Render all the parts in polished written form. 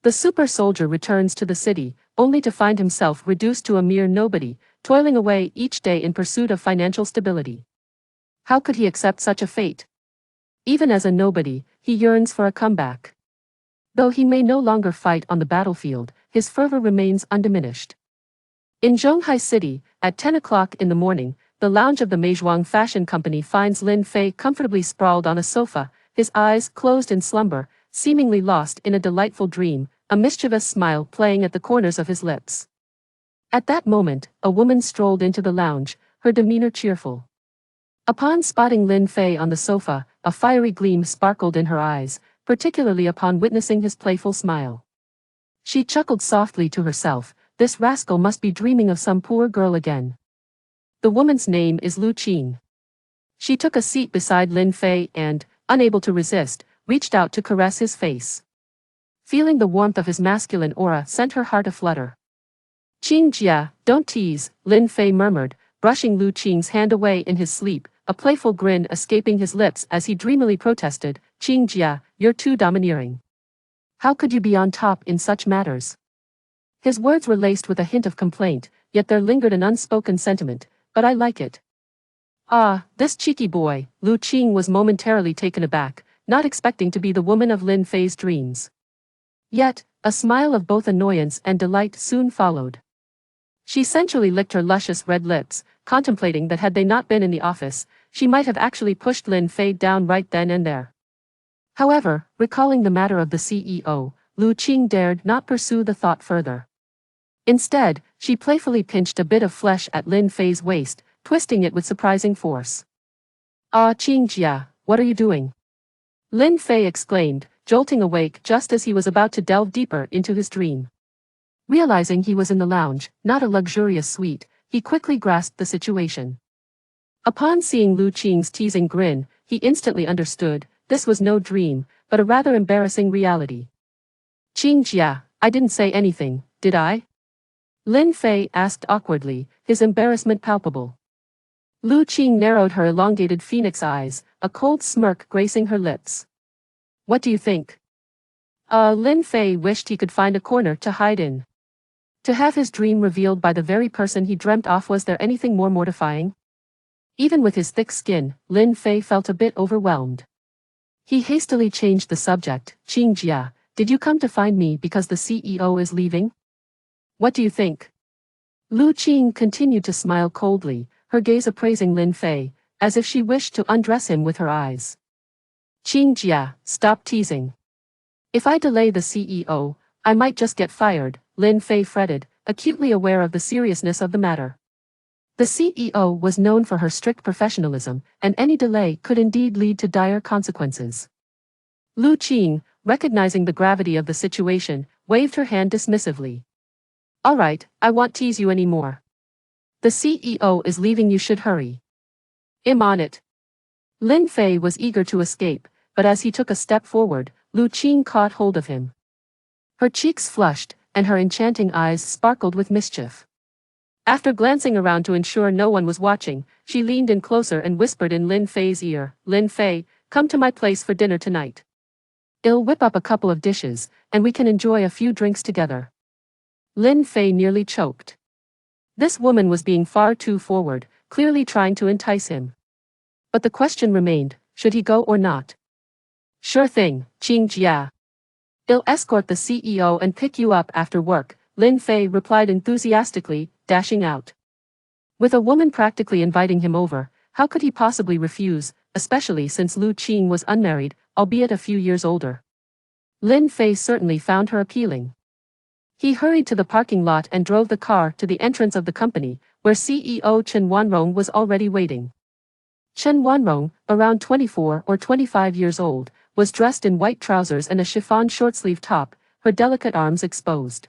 The super soldier returns to the city, only to find himself reduced to a mere nobody, toiling away each day in pursuit of financial stability. How could he accept such a fate? Even as a nobody, he yearns for a comeback. Though he may no longer fight on the battlefield, his fervor remains undiminished. In Zhonghai City, at 10 o'clock in the morning, the lounge of the Meizhuang Fashion Company finds Lin Fei comfortably sprawled on a sofa, his eyes closed in slumber, seemingly lost in a delightful dream, a mischievous smile playing at the corners of his lips. At that moment, a woman strolled into the lounge, her demeanor cheerful. Upon spotting Lin Fei on the sofa, a fiery gleam sparkled in her eyes, particularly upon witnessing his playful smile. She chuckled softly to herself, this rascal must be dreaming of some poor girl again. The woman's name is Lu Qing. She took a seat beside Lin Fei and, unable to resist, reached out to caress his face. Feeling the warmth of his masculine aura sent her heart aflutter. "Qing Jia, don't tease," Lin Fei murmured, brushing Lu Qing's hand away in his sleep, a playful grin escaping his lips as he dreamily protested, "Qing Jia, you're too domineering. How could you be on top in such matters?" His words were laced with a hint of complaint, yet there lingered an unspoken sentiment, "But I like it." Ah, this cheeky boy, Lu Qing was momentarily taken aback, not expecting to be the woman of Lin Fei's dreams. Yet, a smile of both annoyance and delight soon followed. She sensually licked her luscious red lips, contemplating that had they not been in the office, she might have actually pushed Lin Fei down right then and there. However, recalling the matter of the CEO, Lu Qing dared not pursue the thought further. Instead, she playfully pinched a bit of flesh at Lin Fei's waist, twisting it with surprising force. "Ah, Qing Jia, what are you doing?" Lin Fei exclaimed, jolting awake just as he was about to delve deeper into his dream. Realizing he was in the lounge, not a luxurious suite, he quickly grasped the situation. Upon seeing Lu Qing's teasing grin, he instantly understood, this was no dream, but a rather embarrassing reality. "Qing Jia, I didn't say anything, did I?" Lin Fei asked awkwardly, his embarrassment palpable. Lu Qing narrowed her elongated phoenix eyes, a cold smirk gracing her lips. "What do you think?" Lin Fei wished he could find a corner to hide in. To have his dream revealed by the very person he dreamt of, was there anything more mortifying? Even with his thick skin, Lin Fei felt a bit overwhelmed. He hastily changed the subject. "Qing Jia, did you come to find me because the CEO is leaving? What do you think?" Lu Qing continued to smile coldly, her gaze appraising Lin Fei, as if she wished to undress him with her eyes. "Qing Jia, stop teasing. If I delay the CEO, I might just get fired," Lin Fei fretted, acutely aware of the seriousness of the matter. The CEO was known for her strict professionalism, and any delay could indeed lead to dire consequences. Lu Qing, recognizing the gravity of the situation, waved her hand dismissively. "All right, I won't tease you anymore. The CEO is leaving, you should hurry. I'm on it." Lin Fei was eager to escape, but as he took a step forward, Lu Qing caught hold of him. Her cheeks flushed, and her enchanting eyes sparkled with mischief. After glancing around to ensure no one was watching, she leaned in closer and whispered in Lin Fei's ear, "Lin Fei, come to my place for dinner tonight. I'll whip up a couple of dishes, and we can enjoy a few drinks together." Lin Fei nearly choked. This woman was being far too forward, clearly trying to entice him. But the question remained, should he go or not? "Sure thing, Qing Jia. I'll escort the CEO and pick you up after work," Lin Fei replied enthusiastically, dashing out. With a woman practically inviting him over, how could he possibly refuse, especially since Lu Qing was unmarried, albeit a few years older? Lin Fei certainly found her appealing. He hurried to the parking lot and drove the car to the entrance of the company, where CEO Chen Wanrong was already waiting. Chen Wanrong, around 24 or 25 years old, was dressed in white trousers and a chiffon short-sleeve top, her delicate arms exposed.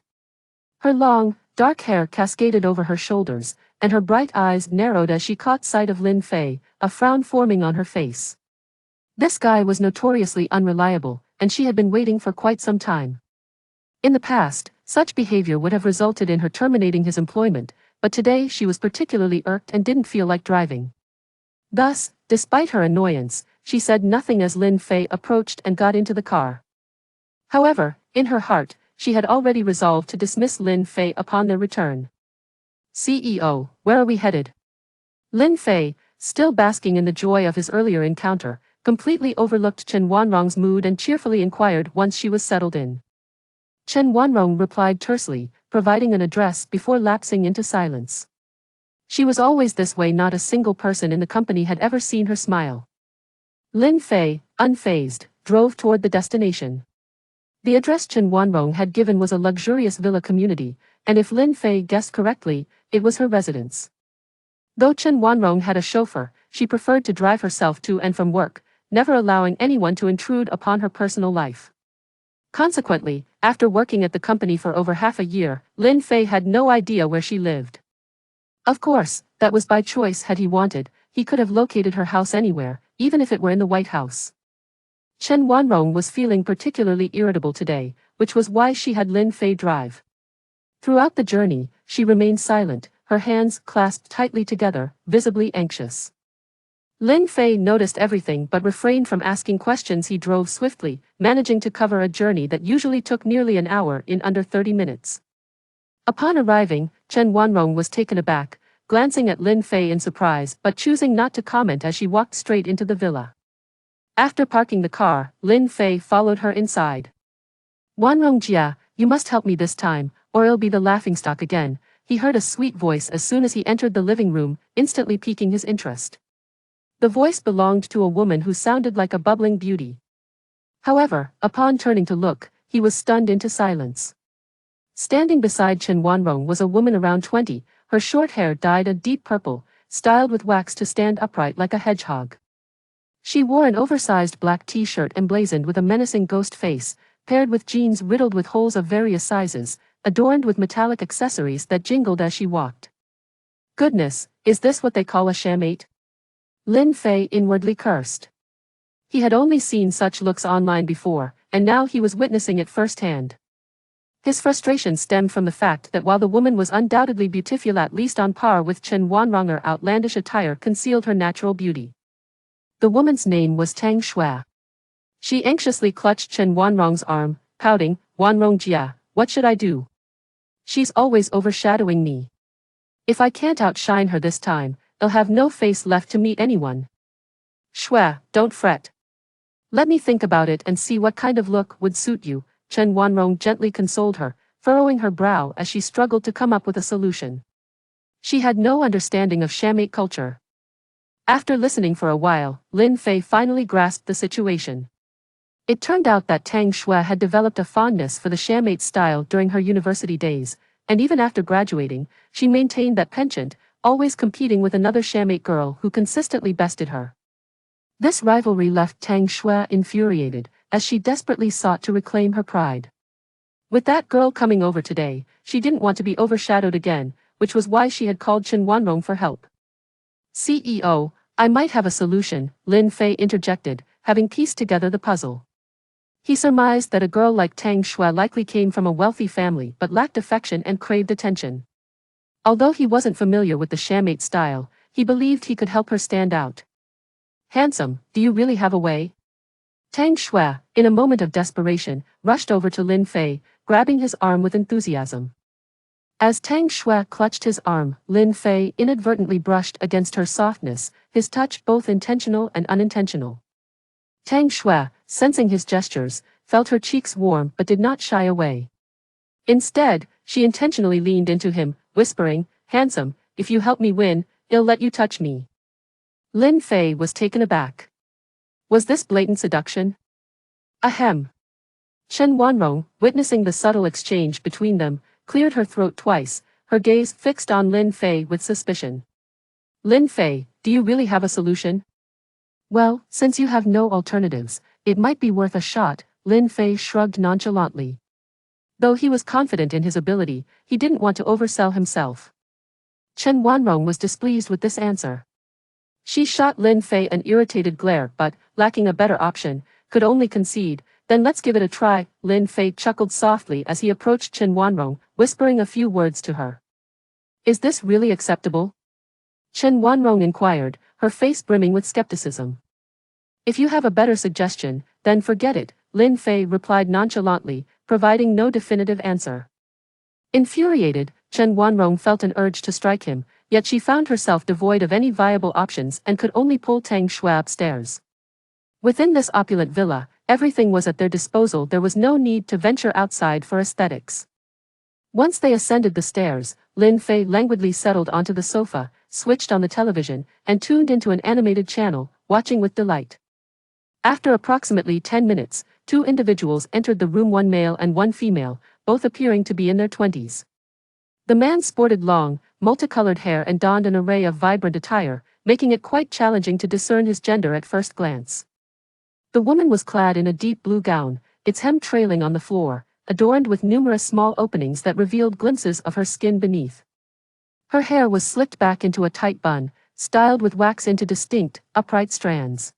Her long, dark hair cascaded over her shoulders, and her bright eyes narrowed as she caught sight of Lin Fei, a frown forming on her face. This guy was notoriously unreliable, and she had been waiting for quite some time. In the past, such behavior would have resulted in her terminating his employment, but today she was particularly irked and didn't feel like driving. Thus, despite her annoyance, she said nothing as Lin Fei approached and got into the car. However, in her heart, she had already resolved to dismiss Lin Fei upon their return. CEO, where are we headed? Lin Fei, still basking in the joy of his earlier encounter, completely overlooked Chen Wanrong's mood and cheerfully inquired once she was settled in. Chen Wanrong replied tersely, providing an address before lapsing into silence. She was always this way, not a single person in the company had ever seen her smile. Lin Fei, unfazed, drove toward the destination. The address Chen Wanrong had given was a luxurious villa community, and if Lin Fei guessed correctly, it was her residence. Though Chen Wanrong had a chauffeur, she preferred to drive herself to and from work, never allowing anyone to intrude upon her personal life. Consequently, after working at the company for over half a year, Lin Fei had no idea where she lived. Of course, that was by choice. Had he wanted, he could have located her house anywhere, even if it were in the White House. Chen Wanrong was feeling particularly irritable today, which was why she had Lin Fei drive. Throughout the journey, she remained silent, her hands clasped tightly together, visibly anxious. Lin Fei noticed everything but refrained from asking questions. He drove swiftly, managing to cover a journey that usually took nearly an hour in under 30 minutes. Upon arriving, Chen Wanrong was taken aback, glancing at Lin Fei in surprise but choosing not to comment as she walked straight into the villa. After parking the car, Lin Fei followed her inside. Wanrong Jia, you must help me this time, or I'll be the laughingstock again, he heard a sweet voice as soon as he entered the living room, instantly piquing his interest. The voice belonged to a woman who sounded like a bubbling beauty. However, upon turning to look, he was stunned into silence. Standing beside Chen Wanrong was a woman around 20, her short hair dyed a deep purple, styled with wax to stand upright like a hedgehog. She wore an oversized black t-shirt emblazoned with a menacing ghost face, paired with jeans riddled with holes of various sizes, adorned with metallic accessories that jingled as she walked. Goodness, is this what they call a shammate? Lin Fei inwardly cursed. He had only seen such looks online before, and now he was witnessing it firsthand. His frustration stemmed from the fact that while the woman was undoubtedly beautiful, at least on par with Chen Wanrong, her outlandish attire concealed her natural beauty. The woman's name was Tang Shui. She anxiously clutched Chen Wanrong's arm, pouting, Wanrong Jia, what should I do? She's always overshadowing me. If I can't outshine her this time, I'll have no face left to meet anyone. Shui, don't fret. Let me think about it and see what kind of look would suit you, Chen Wanrong gently consoled her, furrowing her brow as she struggled to come up with a solution. She had no understanding of shammate culture. After listening for a while, Lin Fei finally grasped the situation. It turned out that Tang Shui had developed a fondness for the shammate style during her university days, and even after graduating, she maintained that penchant, always competing with another shammate girl who consistently bested her. This rivalry left Tang Shui infuriated, as she desperately sought to reclaim her pride. With that girl coming over today, she didn't want to be overshadowed again, which was why she had called Chen Wanrong for help. CEO, I might have a solution, Lin Fei interjected, having pieced together the puzzle. He surmised that a girl like Tang Shui likely came from a wealthy family but lacked affection and craved attention. Although he wasn't familiar with the shammate style, he believed he could help her stand out. Handsome, do you really have a way? Tang Shui, in a moment of desperation, rushed over to Lin Fei, grabbing his arm with enthusiasm. As Tang Shui clutched his arm, Lin Fei inadvertently brushed against her softness, his touch both intentional and unintentional. Tang Shui, sensing his gestures, felt her cheeks warm but did not shy away. Instead, she intentionally leaned into him, whispering, Handsome, if you help me win, I'll let you touch me. Lin Fei was taken aback. Was this blatant seduction? Ahem. Chen Wanrong, witnessing the subtle exchange between them, cleared her throat twice, her gaze fixed on Lin Fei with suspicion. Lin Fei, do you really have a solution? Well, since you have no alternatives, it might be worth a shot, Lin Fei shrugged nonchalantly. Though he was confident in his ability, he didn't want to oversell himself. Chen Wanrong was displeased with this answer. She shot Lin Fei an irritated glare but, lacking a better option, could only concede, then let's give it a try, Lin Fei chuckled softly as he approached Chen Wanrong, whispering a few words to her. Is this really acceptable? Chen Wanrong inquired, her face brimming with skepticism. If you have a better suggestion, then forget it, Lin Fei replied nonchalantly, providing no definitive answer. Infuriated, Chen Wanrong felt an urge to strike him, yet she found herself devoid of any viable options and could only pull Tang Shui upstairs. Within this opulent villa, everything was at their disposal. There was no need to venture outside for aesthetics. Once they ascended the stairs, Lin Fei languidly settled onto the sofa, switched on the television, and tuned into an animated channel, watching with delight. After approximately 10 minutes, two individuals entered the room, one male and one female, both appearing to be in their 20s. The man sported long, multicolored hair and donned an array of vibrant attire, making it quite challenging to discern his gender at first glance. The woman was clad in a deep blue gown, its hem trailing on the floor, adorned with numerous small openings that revealed glimpses of her skin beneath. Her hair was slicked back into a tight bun, styled with wax into distinct, upright strands.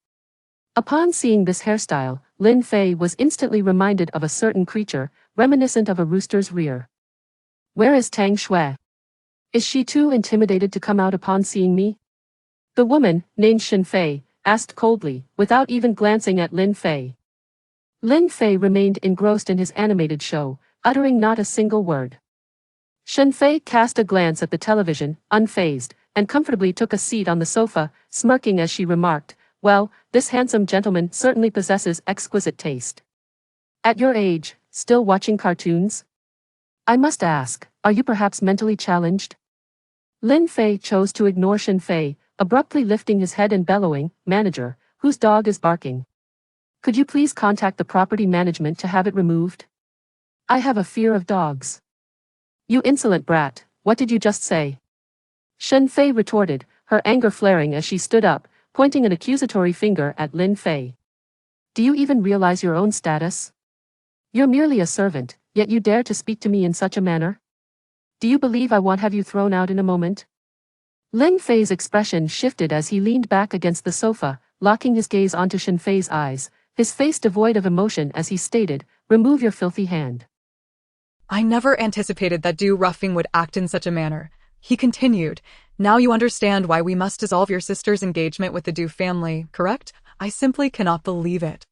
Upon seeing this hairstyle, Lin Fei was instantly reminded of a certain creature, reminiscent of a rooster's rear. Where is Tang Shui? Is she too intimidated to come out upon seeing me? The woman, named Shen Fei, asked coldly, without even glancing at Lin Fei. Lin Fei remained engrossed in his animated show, uttering not a single word. Shen Fei cast a glance at the television, unfazed, and comfortably took a seat on the sofa, smirking as she remarked, "Well, this handsome gentleman certainly possesses exquisite taste. At your age, still watching cartoons? I must ask, are you perhaps mentally challenged?" Lin Fei chose to ignore Shen Fei, abruptly lifting his head and bellowing, "Manager, whose dog is barking? Could you please contact the property management to have it removed? I have a fear of dogs." "You insolent brat, what did you just say?" Shen Fei retorted, her anger flaring as she stood up, pointing an accusatory finger at Lin Fei. "Do you even realize your own status? You're merely a servant, yet you dare to speak to me in such a manner? Do you believe I won't have you thrown out in a moment?" Lin Fei's expression shifted as he leaned back against the sofa, locking his gaze onto Shen Fei's eyes, his face devoid of emotion as he stated, "Remove your filthy hand." I never anticipated that Du Ruffing would act in such a manner. He continued, "Now you understand why we must dissolve your sister's engagement with the Du family, correct? I simply cannot believe it.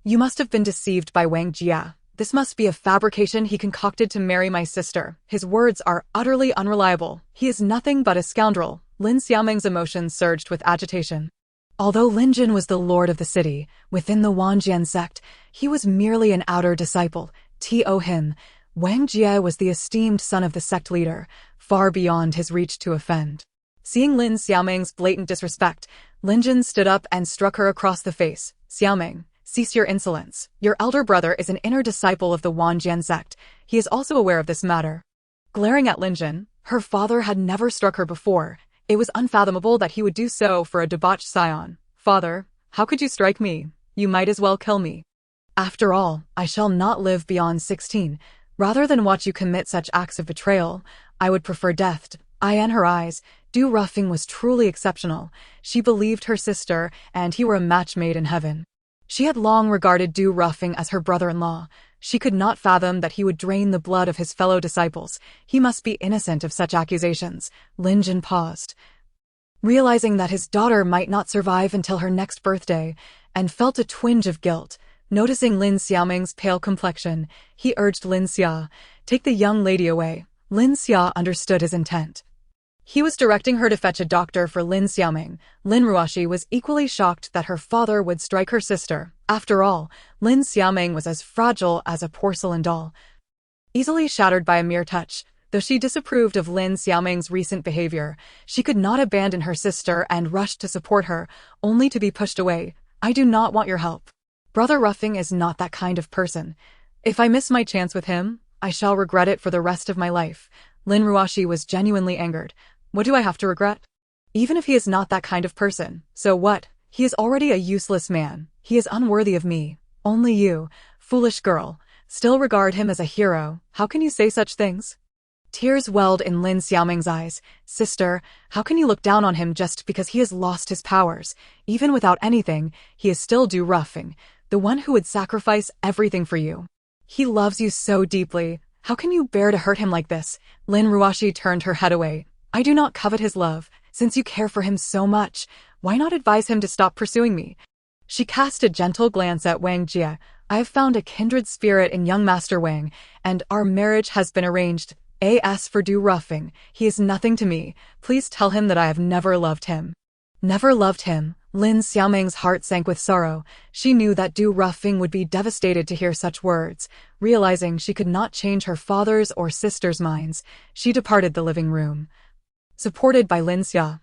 You must have been deceived by Wang Jia. This must be a fabrication he concocted to marry my sister. His words are utterly unreliable. He is nothing but a scoundrel." Lin Xiaoming's emotions surged with agitation. Although Lin Jin was the lord of the city, within the Wanjian sect, he was merely an outer disciple, To Hin. Wang Jie was the esteemed son of the sect leader, far beyond his reach to offend. Seeing Lin Xiaoming's blatant disrespect, Lin Jin stood up and struck her across the face. "Xiaoming, cease your insolence. Your elder brother is an inner disciple of the Wanjian sect. He is also aware of this matter." Glaring at Lin Jin, her father had never struck her before. It was unfathomable that he would do so for a debauched scion. "Father, how could you strike me? You might as well kill me. After all, I shall not live beyond 16. Rather than watch you commit such acts of betrayal, I would prefer death." In her eyes, Du Ruffing was truly exceptional. She believed her sister and he were a match made in heaven. She had long regarded Du Ruffing as her brother-in-law. She could not fathom that he would drain the blood of his fellow disciples. He must be innocent of such accusations. Lin Jin paused, realizing that his daughter might not survive until her next birthday, and felt a twinge of guilt. Noticing Lin Xiaoming's pale complexion, he urged Lin Xia, "Take the young lady away." Lin Xia understood his intent. He was directing her to fetch a doctor for Lin Xiaoming. Lin Ruoxi was equally shocked that her father would strike her sister. After all, Lin Xiaoming was as fragile as a porcelain doll, easily shattered by a mere touch. Though she disapproved of Lin Xiaoming's recent behavior, she could not abandon her sister and rushed to support her, only to be pushed away. "I do not want your help. Brother Ruffing is not that kind of person. If I miss my chance with him, I shall regret it for the rest of my life." Lin Ruoxi was genuinely angered. "What do I have to regret? Even if he is not that kind of person, so what? He is already a useless man. He is unworthy of me. Only you, foolish girl, still regard him as a hero. How can you say such things?" Tears welled in Lin Xiaoming's eyes. "Sister, how can you look down on him just because he has lost his powers? Even without anything, he is still Du Ruffing, the one who would sacrifice everything for you. He loves you so deeply. How can you bear to hurt him like this?" Lin Ruoxi turned her head away. "I do not covet his love. Since you care for him so much, why not advise him to stop pursuing me?" She cast a gentle glance at Wang Jie. I have found a kindred spirit in young Master Wang, and our marriage has been arranged. As for Du Ruffing, he is nothing to me. Please tell him that I have never loved him. Never loved him. Lin Xiaoming's heart sank with sorrow. She knew that Du Ruffing would be devastated to hear such words. Realizing she could not change her father's or sister's minds, she departed the living room. Supported by Lin Xia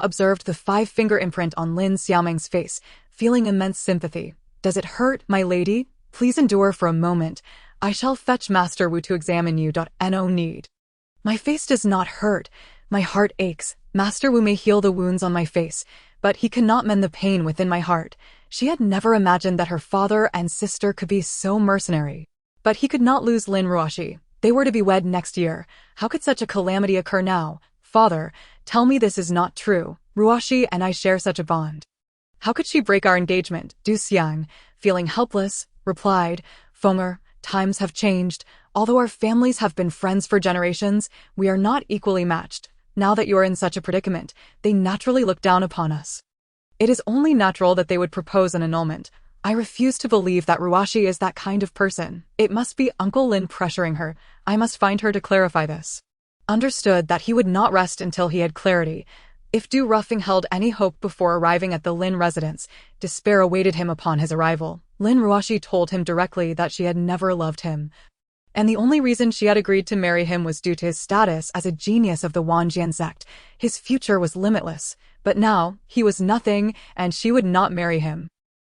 observed the 5-finger imprint on Lin Xiaoming's face, feeling immense sympathy. Does it hurt, my lady? Please endure for a moment. I shall fetch Master Wu to examine you. No need. My face does not hurt. My heart aches. Master Wu may heal the wounds on my face, but he cannot mend the pain within my heart. She had never imagined that her father and sister could be so mercenary. But he could not lose Lin Ruoshi. They were to be wed next year. How could such a calamity occur now? Father, tell me this is not true. Ruoshi and I share such a bond. How could she break our engagement? Du Xiang, feeling helpless, replied, Fenger, times have changed. Although our families have been friends for generations, we are not equally matched. Now that you are in such a predicament, they naturally look down upon us. It is only natural that they would propose an annulment. I refuse to believe that Ruoshi is that kind of person. It must be Uncle Lin pressuring her. I must find her to clarify this. Understood that he would not rest until he had clarity. If Du Ruffing held any hope before arriving at the Lin residence, despair awaited him upon his arrival. Lin Ruoshi told him directly that she had never loved him, and the only reason she had agreed to marry him was due to his status as a genius of the Wanjian sect. His future was limitless, but now, he was nothing, and she would not marry him.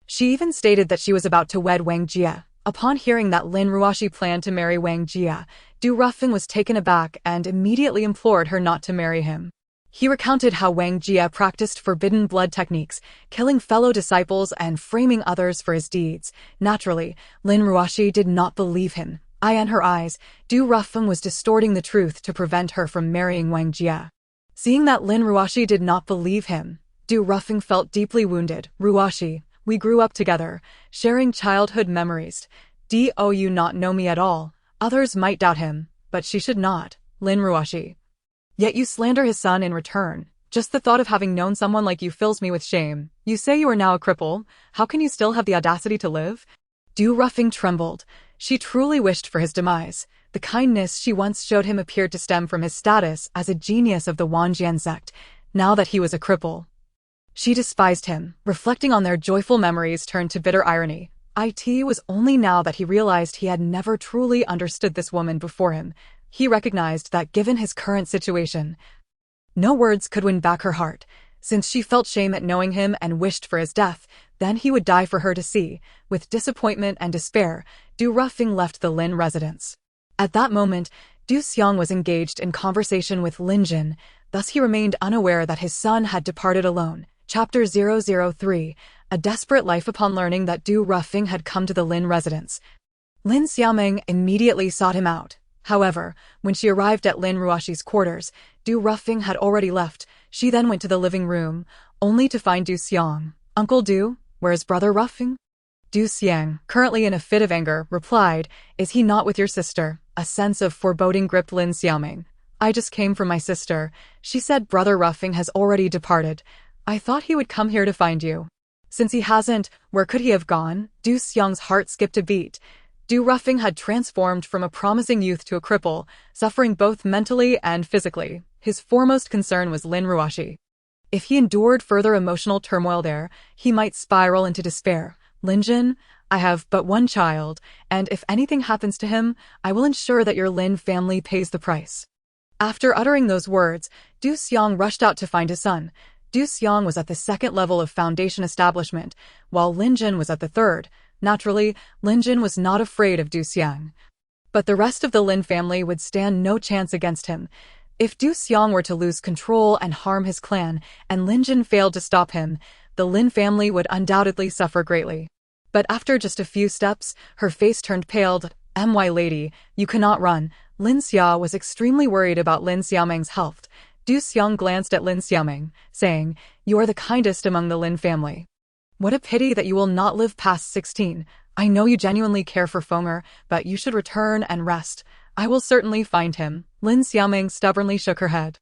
She even stated that she was about to wed Wang Jie. Upon hearing that Lin Ruoshi planned to marry Wang Jie, Du Ruffing was taken aback and immediately implored her not to marry him. He recounted how Wang Jie practiced forbidden blood techniques, killing fellow disciples and framing others for his deeds. Naturally, Lin Ruoshi did not believe him. Eye in her eyes, Du Ruffing was distorting the truth to prevent her from marrying Wang Jie. Seeing that Lin Ruoshi did not believe him, Du Ruffing felt deeply wounded. Ruoshi, we grew up together, sharing childhood memories. Do you not know me at all? Others might doubt him, but she should not. Lin Ruoshi. Yet you slander his son in return. Just the thought of having known someone like you fills me with shame. You say you are now a cripple. How can you still have the audacity to live? Du Ruffing trembled. She truly wished for his demise. The kindness she once showed him appeared to stem from his status as a genius of the Wanjian sect, now that he was a cripple. She despised him. Reflecting on their joyful memories turned to bitter irony. It was only now that he realized he had never truly understood this woman before him. He recognized that given his current situation, no words could win back her heart. Since she felt shame at knowing him and wished for his death, then he would die for her to see. With disappointment and despair, Du Ruffing left the Lin residence. At that moment, Du Xiang was engaged in conversation with Lin Jin, thus he remained unaware that his son had departed alone. Chapter 003, A Desperate Life. Upon learning that Du Ruffing had come to the Lin residence, Lin Xiaoming immediately sought him out. However, when she arrived at Lin Ruoshi's quarters, Du Ruffing had already left. She then went to the living room, only to find Du Xiang. Uncle Du, where's Brother Ruffing? Du Xiang, currently in a fit of anger, replied, Is he not with your sister? A sense of foreboding gripped Lin Xiaoming. I just came from my sister. She said Brother Ruffing has already departed. I thought he would come here to find you. Since he hasn't, where could he have gone? Du Xiang's heart skipped a beat. Du Ruffing had transformed from a promising youth to a cripple, suffering both mentally and physically. His foremost concern was Lin Ruoshi. If he endured further emotional turmoil there, he might spiral into despair. Lin Jin, I have but one child, and if anything happens to him, I will ensure that your Lin family pays the price. After uttering those words, Du Xiang rushed out to find his son. Du Xiang was at the second level of foundation establishment, while Lin Jin was at the third. Naturally, Lin Jin was not afraid of Du Xiang. But the rest of the Lin family would stand no chance against him. If Du Xiang were to lose control and harm his clan, and Lin Jin failed to stop him, the Lin family would undoubtedly suffer greatly. But after just a few steps, her face turned pale. My lady, you cannot run. Lin Xia was extremely worried about Lin Xiaoming's health. Du Xiang glanced at Lin Xiaoming, saying, You are the kindest among the Lin family. What a pity that you will not live past 16. I know you genuinely care for Fenger, but you should return and rest. I will certainly find him. Lin Xiaoming stubbornly shook her head.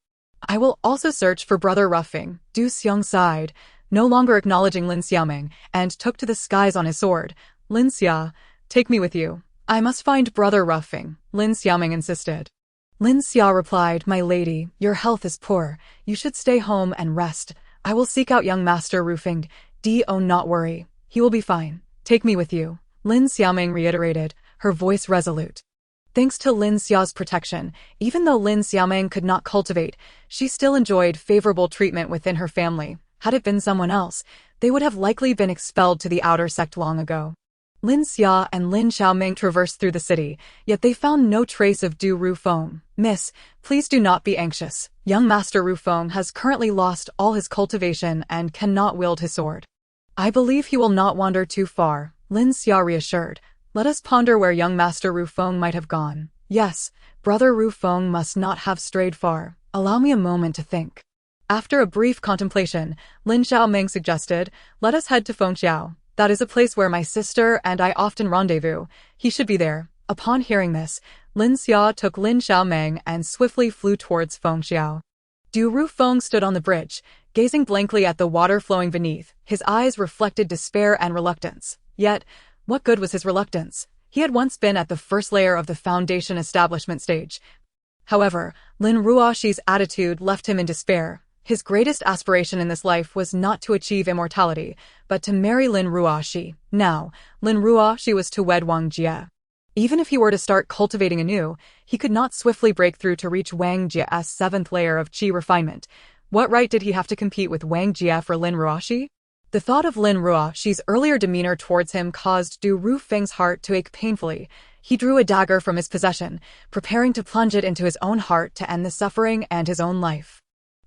I will also search for Brother Ruffing. Du Xiang sighed, no longer acknowledging Lin Xiaoming, and took to the skies on his sword. Lin Xia, take me with you. I must find Brother Ruffing, Lin Xiaoming insisted. Lin Xia replied, my lady, your health is poor. You should stay home and rest. I will seek out young Master Rufing. Do not worry. He will be fine. Take me with you. Lin Xiaoming reiterated, her voice resolute. Thanks to Lin Xia's protection, even though Lin Xiaoming could not cultivate, she still enjoyed favorable treatment within her family. Had it been someone else, they would have likely been expelled to the outer sect long ago. Lin Xia and Lin Xiaoming traversed through the city, yet they found no trace of Du Rufeng. Miss, please do not be anxious. Young Master Rufeng has currently lost all his cultivation and cannot wield his sword. I believe he will not wander too far, Lin Xia reassured. Let us ponder where young Master Rufeng might have gone. Yes, Brother Rufeng must not have strayed far. Allow me a moment to think. After a brief contemplation, Lin Xiaoming suggested, let us head to Fengxiao. That is a place where my sister and I often rendezvous. He should be there. Upon hearing this, Lin Xia took Lin Xiaoming and swiftly flew towards Fengxiao. Du Rufeng stood on the bridge, gazing blankly at the water flowing beneath. His eyes reflected despair and reluctance. Yet, what good was his reluctance? He had once been at the first layer of the foundation establishment stage. However, Lin Ruoxi's attitude left him in despair. His greatest aspiration in this life was not to achieve immortality, but to marry Lin Ruoxi. Now, Lin Ruoxi was to wed Wang Jie. Even if he were to start cultivating anew, he could not swiftly break through to reach Wang Jie's seventh layer of qi refinement. What right did he have to compete with Wang Jie for Lin Ruoxi? The thought of Lin Ruoxi's earlier demeanor towards him caused Du Rufeng's heart to ache painfully. He drew a dagger from his possession, preparing to plunge it into his own heart to end the suffering and his own life.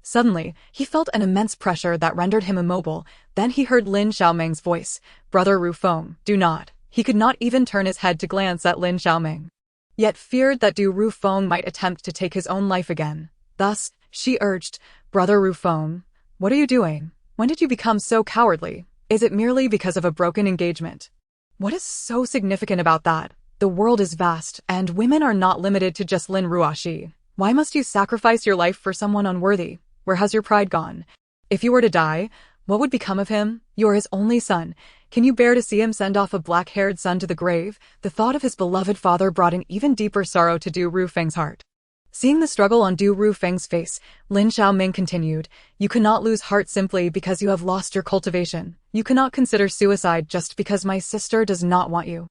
Suddenly, he felt an immense pressure that rendered him immobile. Then he heard Lin Xiaoming's voice. Brother Rufeng, do not. He could not even turn his head to glance at Lin Xiaoming, yet feared that Du Rufeng might attempt to take his own life again. Thus, she urged, Brother Rufeng, what are you doing? When did you become so cowardly? Is it merely because of a broken engagement? What is so significant about that? The world is vast, and women are not limited to just Lin Ruoxi. Why must you sacrifice your life for someone unworthy? Where has your pride gone? If you were to die, what would become of him? You are his only son. Can you bear to see him send off a black-haired son to the grave? The thought of his beloved father brought an even deeper sorrow to Du Rufeng's heart. Seeing the struggle on Du Rufeng's face, Lin Xiaoming continued, you cannot lose heart simply because you have lost your cultivation. You cannot consider suicide just because my sister does not want you.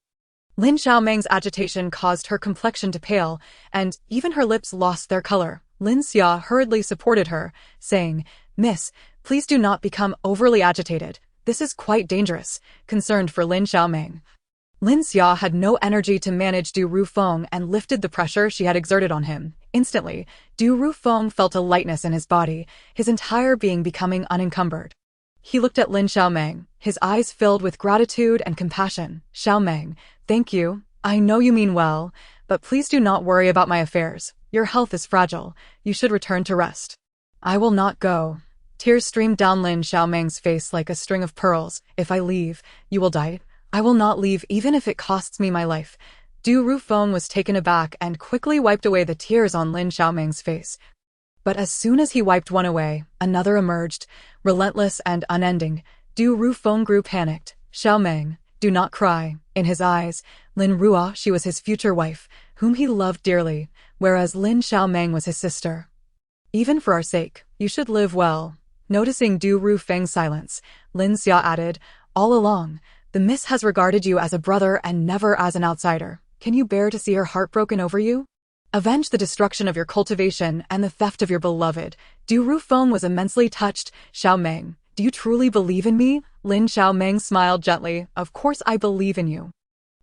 Lin Xiaoming's agitation caused her complexion to pale, and even her lips lost their color. Lin Xia hurriedly supported her, saying, Miss, please do not become overly agitated. This is quite dangerous, concerned for Lin Xiaoming. Lin Xia had no energy to manage Du Rufeng and lifted the pressure she had exerted on him. Instantly, Du Rufeng felt a lightness in his body, his entire being becoming unencumbered. He looked at Lin Xiaoming, his eyes filled with gratitude and compassion. Xiaoming, thank you. I know you mean well, but please do not worry about my affairs. Your health is fragile. You should return to rest. I will not go. Tears streamed down Lin Xiaoming's face like a string of pearls. If I leave, you will die. I will not leave even if it costs me my life. Du Rufeng was taken aback and quickly wiped away the tears on Lin Xiaoming's face. But as soon as he wiped one away, another emerged, relentless and unending. Du Rufeng grew panicked. Xiaoming, do not cry. In his eyes, Lin Ruoxi was his future wife, whom he loved dearly, whereas Lin Xiaoming was his sister. Even for our sake, you should live well. Noticing Du Rufeng's silence, Lin Xia added, all along, the miss has regarded you as a brother and never as an outsider. Can you bear to see her heart broken over you? Avenge the destruction of your cultivation and the theft of your beloved. Du Rufeng was immensely touched. Xiaoming, do you truly believe in me? Lin Xiaoming smiled gently. Of course I believe in you.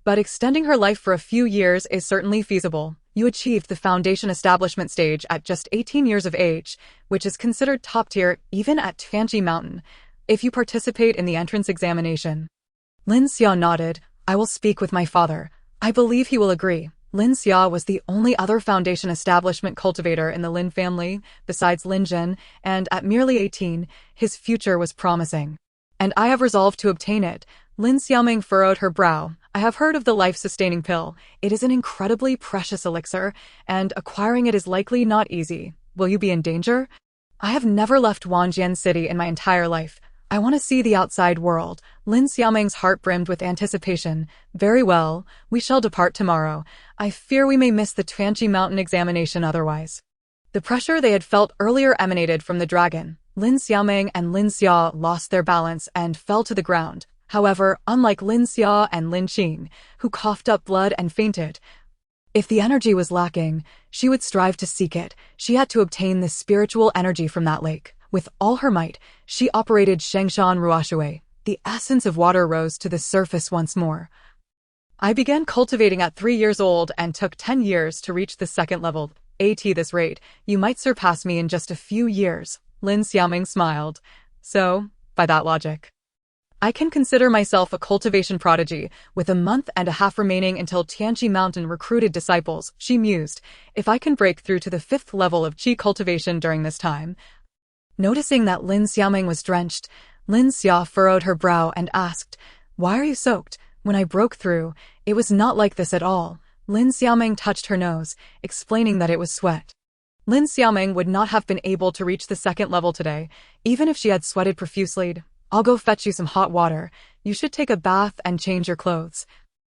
But extending her life for a few years is certainly feasible. You achieved the foundation establishment stage at just 18 years of age, which is considered top tier even at Tianji Mountain, if you participate in the entrance examination. Lin Xia nodded. I will speak with my father. I believe he will agree. Lin Xia was the only other foundation establishment cultivator in the Lin family, besides Lin Jin, and at merely 18, his future was promising. And I have resolved to obtain it. Lin Xiaoming furrowed her brow. I have heard of the life-sustaining pill. It is an incredibly precious elixir, and acquiring it is likely not easy. Will you be in danger? I have never left Wanjian City in my entire life. I want to see the outside world. Lin Xiaoming's heart brimmed with anticipation. Very well, we shall depart tomorrow. I fear we may miss the Tianqi Mountain examination otherwise. The pressure they had felt earlier emanated from the dragon. Lin Xiaoming and Lin Xia lost their balance and fell to the ground. However, unlike Lin Xia and Lin Qing, who coughed up blood and fainted, if the energy was lacking, she would strive to seek it. She had to obtain the spiritual energy from that lake. With all her might, she operated Shengshan Ruoshui. The essence of water rose to the surface once more. I began cultivating at 3 years old and took 10 years to reach the second level. At this rate, you might surpass me in just a few years. Lin Xiaoming smiled. So, by that logic, I can consider myself a cultivation prodigy, with a month and a half remaining until Tianqi Mountain recruited disciples, she mused. If I can break through to the 5th level of qi cultivation during this time. Noticing that Lin Xiaoming was drenched, Lin Xia furrowed her brow and asked, "Why are you soaked? When I broke through, it was not like this at all." Lin Xiaoming touched her nose, explaining that it was sweat. Lin Xiaoming would not have been able to reach the second level today, even if she had sweated profusely. "I'll go fetch you some hot water. You should take a bath and change your clothes."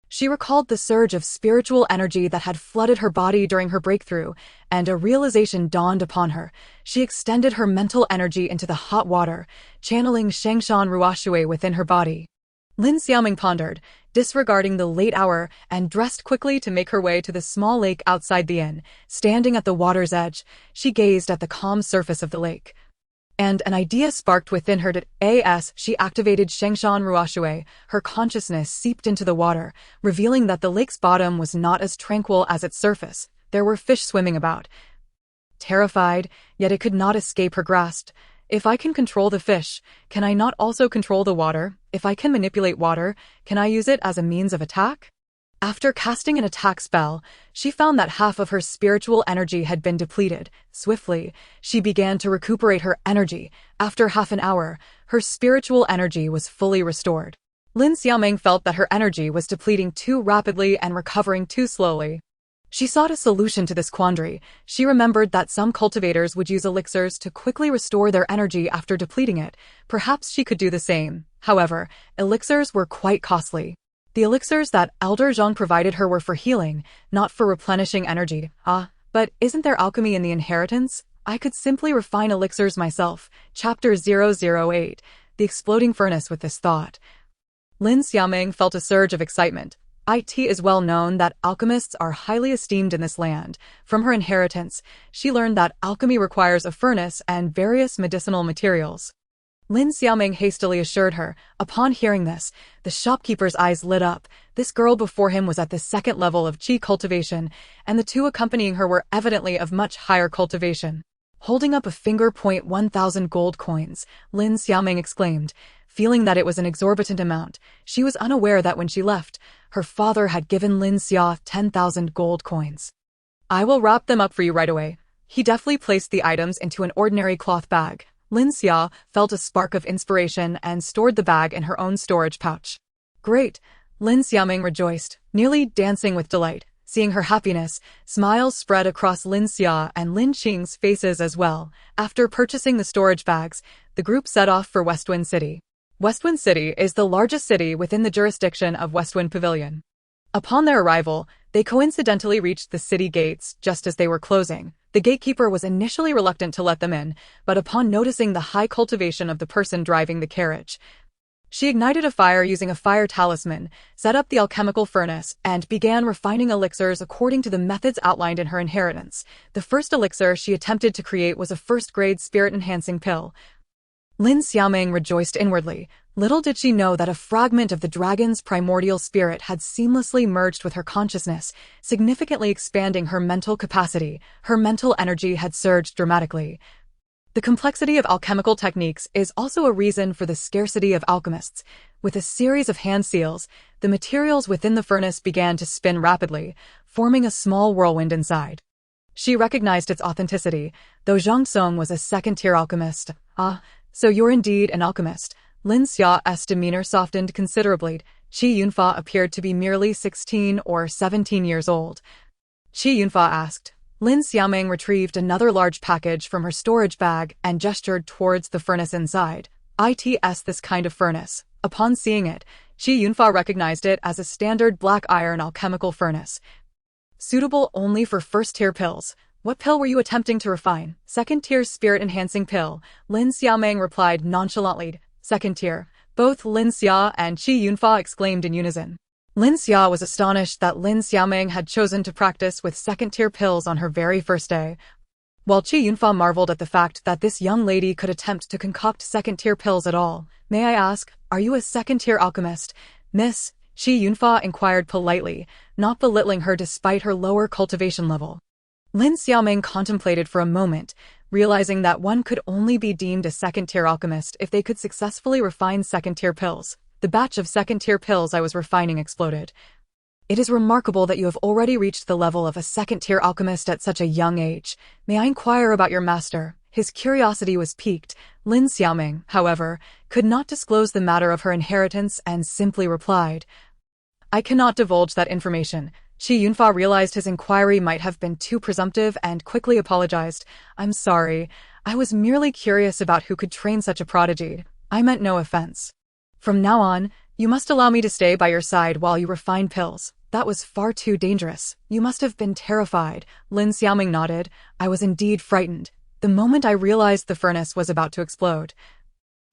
She recalled the surge of spiritual energy that had flooded her body during her breakthrough, and a realization dawned upon her. She extended her mental energy into the hot water, channeling Shengshan Ruoshui within her body. Lin Xiaoming pondered, disregarding the late hour, and dressed quickly to make her way to the small lake outside the inn. Standing at the water's edge, she gazed at the calm surface of the lake. And an idea sparked within her. As she activated Shengshan Ruoshui, her consciousness seeped into the water, revealing that the lake's bottom was not as tranquil as its surface. There were fish swimming about. Terrified, yet it could not escape her grasp. If I can control the fish, can I not also control the water? If I can manipulate water, can I use it as a means of attack? After casting an attack spell, she found that half of her spiritual energy had been depleted. Swiftly, she began to recuperate her energy. After half an hour, her spiritual energy was fully restored. Lin Xiaoming felt that her energy was depleting too rapidly and recovering too slowly. She sought a solution to this quandary. She remembered that some cultivators would use elixirs to quickly restore their energy after depleting it. Perhaps she could do the same. However, elixirs were quite costly. The elixirs that Elder Zhang provided her were for healing, not for replenishing energy. But isn't there alchemy in the inheritance? I could simply refine elixirs myself. Chapter 008. The Exploding Furnace. With this thought, Lin Xiaoming felt a surge of excitement. It is well known that alchemists are highly esteemed in this land. From her inheritance, she learned that alchemy requires a furnace and various medicinal materials. Lin Xiaoming hastily assured her. Upon hearing this, the shopkeeper's eyes lit up. This girl before him was at the second level of qi cultivation, and the two accompanying her were evidently of much higher cultivation. Holding up a finger, 1,000 gold coins, Lin Xiaoming exclaimed, feeling that it was an exorbitant amount. She was unaware that when she left, her father had given Lin Xia 10,000 gold coins. "I will wrap them up for you right away." He deftly placed the items into an ordinary cloth bag. Lin Xia felt a spark of inspiration and stored the bag in her own storage pouch. "Great!" Lin Xiaoming rejoiced, nearly dancing with delight. Seeing her happiness, smiles spread across Lin Xia and Lin Qing's faces as well. After purchasing the storage bags, the group set off for Westwind City. Westwind City is the largest city within the jurisdiction of Westwind Pavilion. Upon their arrival, they coincidentally reached the city gates just as they were closing. The gatekeeper was initially reluctant to let them in, but upon noticing the high cultivation of the person driving the carriage, she ignited a fire using a fire talisman, set up the alchemical furnace, and began refining elixirs according to the methods outlined in her inheritance. The first elixir she attempted to create was a first-grade spirit-enhancing pill. Lin Xiaoming rejoiced inwardly. Little did she know that a fragment of the dragon's primordial spirit had seamlessly merged with her consciousness, significantly expanding her mental capacity. Her mental energy had surged dramatically. The complexity of alchemical techniques is also a reason for the scarcity of alchemists. With a series of hand seals, the materials within the furnace began to spin rapidly, forming a small whirlwind inside. She recognized its authenticity, though Zhang Song was a second-tier alchemist. So you're indeed an alchemist. Lin Xia's demeanor softened considerably. Qi Yunfa appeared to be merely 16 or 17 years old. Qi Yunfa asked. Lin Xiaoming retrieved another large package from her storage bag and gestured towards the furnace inside. ITS this kind of furnace. Upon seeing it, Qi Yunfa recognized it as a standard black iron alchemical furnace, suitable only for first-tier pills. What pill were you attempting to refine? Second-tier spirit-enhancing pill, Lin Xiaoming replied nonchalantly. Second-tier. Both Lin Xia and Qi Yunfa exclaimed in unison. Lin Xia was astonished that Lin Xiaoming had chosen to practice with second-tier pills on her very first day, while Qi Yunfa marveled at the fact that this young lady could attempt to concoct second-tier pills at all. May I ask, are you a second-tier alchemist, Miss? Qi Yunfa inquired politely, not belittling her despite her lower cultivation level. Lin Xiaoming contemplated for a moment, realizing that one could only be deemed a second-tier alchemist if they could successfully refine second-tier pills. The batch of second-tier pills I was refining exploded. It is remarkable that you have already reached the level of a second-tier alchemist at such a young age. May I inquire about your master? His curiosity was piqued. Lin Xiaoming, however, could not disclose the matter of her inheritance and simply replied, I cannot divulge that information. Qi Yunfa realized his inquiry might have been too presumptive and quickly apologized. I'm sorry. I was merely curious about who could train such a prodigy. I meant no offense. From now on, you must allow me to stay by your side while you refine pills. That was far too dangerous. You must have been terrified. Lin Xiaoming nodded. I was indeed frightened. The moment I realized the furnace was about to explode.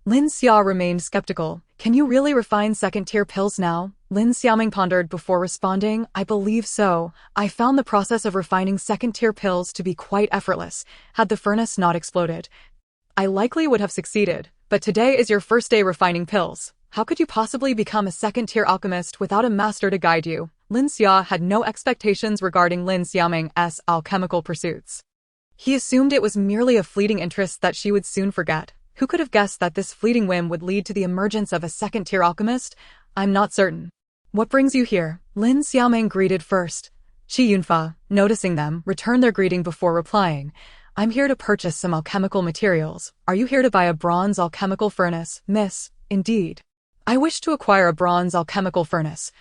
Lin Xia remained skeptical. Can you really refine second-tier pills now? Lin Xiaoming pondered before responding, I believe so. I found the process of refining second-tier pills to be quite effortless, had the furnace not exploded. I likely would have succeeded, but today is your first day refining pills. How could you possibly become a second-tier alchemist without a master to guide you? Lin Xia had no expectations regarding Lin Xiaoming's alchemical pursuits. He assumed it was merely a fleeting interest that she would soon forget. Who could have guessed that this fleeting whim would lead to the emergence of a second-tier alchemist? I'm not certain. What brings you here? Lin Xiaoming greeted first. Qi Yunfa, noticing them, returned their greeting before replying. I'm here to purchase some alchemical materials. Are you here to buy a bronze alchemical furnace, miss? Indeed. I wish to acquire a bronze alchemical furnace.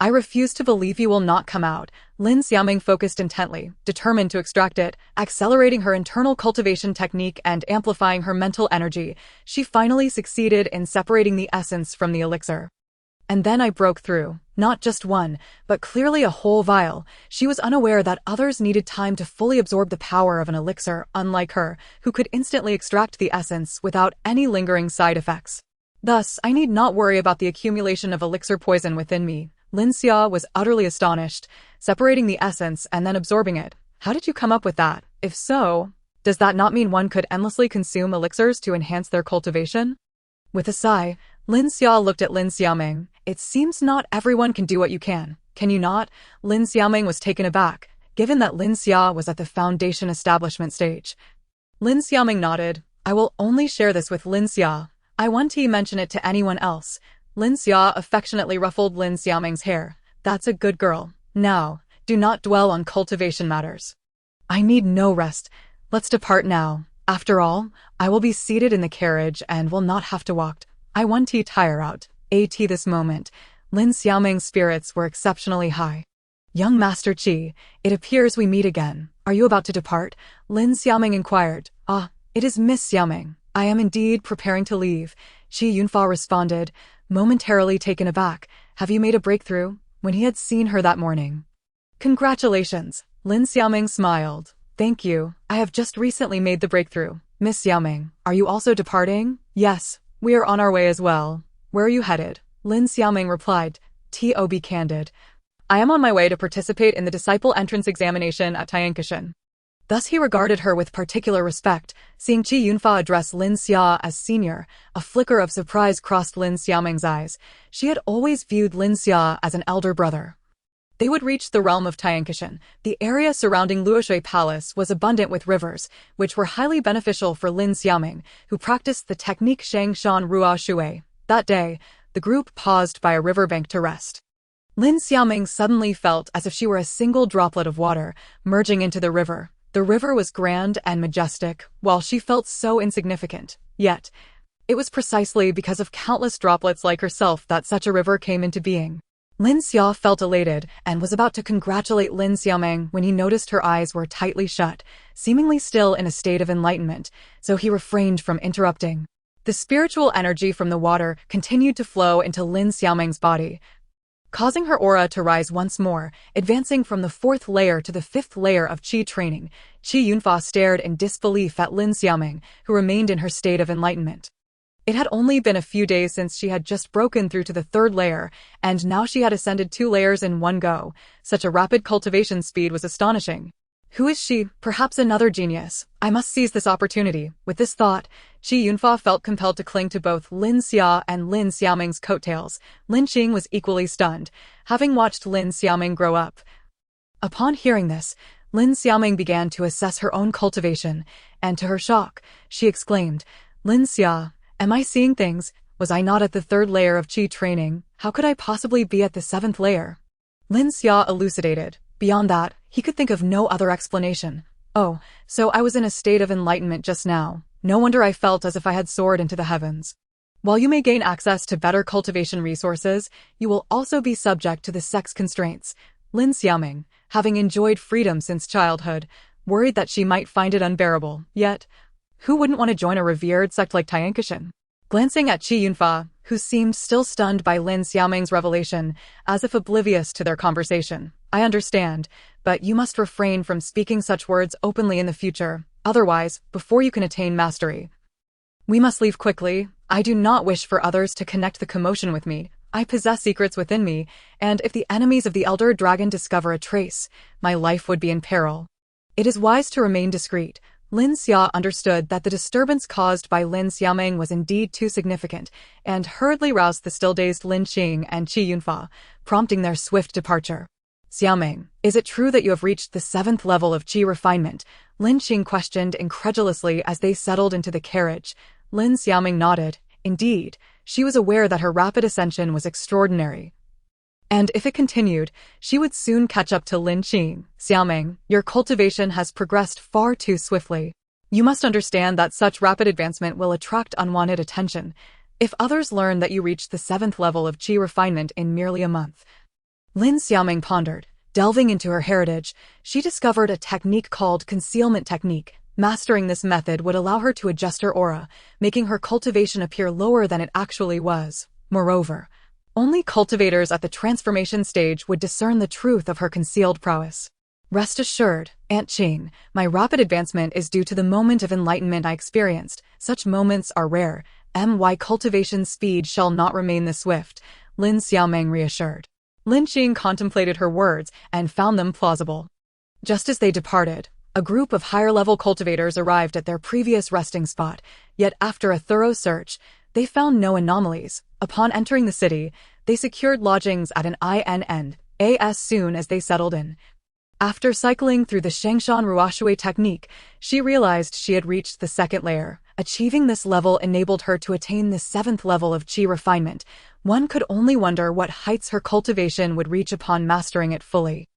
I refuse to believe you will not come out. Lin Xiaoming focused intently, determined to extract it, accelerating her internal cultivation technique and amplifying her mental energy. She finally succeeded in separating the essence from the elixir. And then I broke through. Not just one, but clearly a whole vial. She was unaware that others needed time to fully absorb the power of an elixir, unlike her, who could instantly extract the essence without any lingering side effects. Thus, I need not worry about the accumulation of elixir poison within me. Lin Xia was utterly astonished, separating the essence and then absorbing it. How did you come up with that? If so, does that not mean one could endlessly consume elixirs to enhance their cultivation? With a sigh, Lin Xia looked at Lin Xiaoming. It seems not everyone can do what you can. Can you not? Lin Xiaoming was taken aback, given that Lin Xia was at the foundation establishment stage. Lin Xiaoming nodded. I will only share this with Lin Xia. I won't mention it to anyone else. Lin Xia affectionately ruffled Lin Xiaoming's hair. That's a good girl. Now, do not dwell on cultivation matters. I need no rest. Let's depart now. After all, I will be seated in the carriage and will not have to walk. I want to tire out. This moment, Lin Xiaoming's spirits were exceptionally high. Young Master Qi, it appears we meet again. Are you about to depart? Lin Xiaoming inquired. Ah, it is Miss Xiaoming. I am indeed preparing to leave. Qi Yunfa responded, momentarily taken aback. Have you made a breakthrough? When he had seen her that morning. Congratulations. Lin Xiaoming smiled. Thank you. I have just recently made the breakthrough. Miss Xiaoming, are you also departing? Yes, we are on our way as well. Where are you headed? Lin Xiaoming replied. To be candid, I am on my way to participate in the disciple entrance examination at Tiankishan. Thus he regarded her with particular respect. Seeing Qi Yunfa address Lin Xia as senior, a flicker of surprise crossed Lin Xiaoming's eyes. She had always viewed Lin Xia as an elder brother. They would reach the realm of Tiankishan. The area surrounding Luoshui Palace was abundant with rivers, which were highly beneficial for Lin Xiaoming, who practiced the technique Shang Shan Rua Shui. That day, the group paused by a riverbank to rest. Lin Xiaoming suddenly felt as if she were a single droplet of water, merging into the river. The river was grand and majestic, while she felt so insignificant. Yet, it was precisely because of countless droplets like herself that such a river came into being. Lin Xia felt elated and was about to congratulate Lin Xiaoming when he noticed her eyes were tightly shut, seemingly still in a state of enlightenment, so he refrained from interrupting. The spiritual energy from the water continued to flow into Lin Xiaoming's body, causing her aura to rise once more, advancing from the 4th layer to the 5th layer of qi training. Qi Yunfa stared in disbelief at Lin Xiaoming, who remained in her state of enlightenment. It had only been a few days since she had just broken through to the 3rd layer, and now she had ascended 2 layers in one go. Such a rapid cultivation speed was astonishing. Who is she? Perhaps another genius. I must seize this opportunity. With this thought, Qi Yunfa felt compelled to cling to both Lin Xia and Lin Xiaoming's coattails. Lin Qing was equally stunned, having watched Lin Xiaoming grow up. Upon hearing this, Lin Xiaoming began to assess her own cultivation, and to her shock, she exclaimed, "Lin Xia, am I seeing things? Was I not at the 3rd layer of qi training? How could I possibly be at the 7th layer?" Lin Xia elucidated. Beyond that, he could think of no other explanation. "Oh, so I was in a state of enlightenment just now. No wonder I felt as if I had soared into the heavens." While you may gain access to better cultivation resources, you will also be subject to the sex constraints. Lin Xiaoming, having enjoyed freedom since childhood, worried that she might find it unbearable. Yet, who wouldn't want to join a revered sect like Tiankishan? Glancing at Qi Yunfa, who seemed still stunned by Lin Xiaoming's revelation, as if oblivious to their conversation, "I understand, but you must refrain from speaking such words openly in the future. Otherwise, before you can attain mastery, we must leave quickly. I do not wish for others to connect the commotion with me. I possess secrets within me, and if the enemies of the Elder Dragon discover a trace, my life would be in peril. It is wise to remain discreet." Lin Xia understood that the disturbance caused by Lin Xiaoming was indeed too significant, and hurriedly roused the still-dazed Lin Qing and Qi Yunfa, prompting their swift departure. "Xiaoming, is it true that you have reached the 7th level of qi refinement?" Lin Qing questioned incredulously as they settled into the carriage. Lin Xiaoming nodded. Indeed, she was aware that her rapid ascension was extraordinary, and if it continued, she would soon catch up to Lin Qing. "Xiaoming, your cultivation has progressed far too swiftly. You must understand that such rapid advancement will attract unwanted attention. If others learn that you reached the 7th level of qi refinement in merely a month." Lin Xiaoming pondered. Delving into her heritage, she discovered a technique called concealment technique. Mastering this method would allow her to adjust her aura, making her cultivation appear lower than it actually was. Moreover, only cultivators at the transformation stage would discern the truth of her concealed prowess. "Rest assured, Aunt Qing, my rapid advancement is due to the moment of enlightenment I experienced. Such moments are rare. My cultivation speed shall not remain this swift," Lin Xiaoming reassured. Lin Qing contemplated her words and found them plausible. Just as they departed, a group of higher-level cultivators arrived at their previous resting spot, yet after a thorough search, they found no anomalies. Upon entering the city, they secured lodgings at an inn as soon as they settled in. After cycling through the Shengshan Ruoshui technique, she realized she had reached the 2nd layer. Achieving this level enabled her to attain the 7th level of qi refinement. One could only wonder what heights her cultivation would reach upon mastering it fully.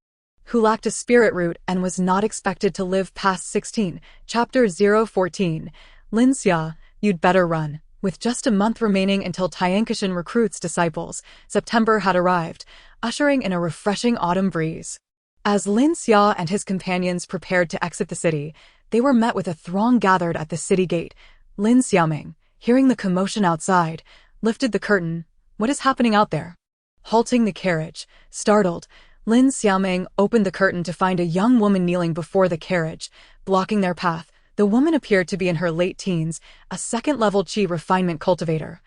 Who lacked a spirit root and was not expected to live past 16. Chapter 014. Lin Xia, you'd better run. With just a month remaining until Tiankishan recruits disciples, September had arrived, ushering in a refreshing autumn breeze. As Lin Xia and his companions prepared to exit the city, they were met with a throng gathered at the city gate. Lin Xiaoming, hearing the commotion outside, lifted the curtain. "What is happening out there?" Halting the carriage, startled, Lin Xiaoming opened the curtain to find a young woman kneeling before the carriage, blocking their path. The woman appeared to be in her late teens, a 2nd-level qi refinement cultivator.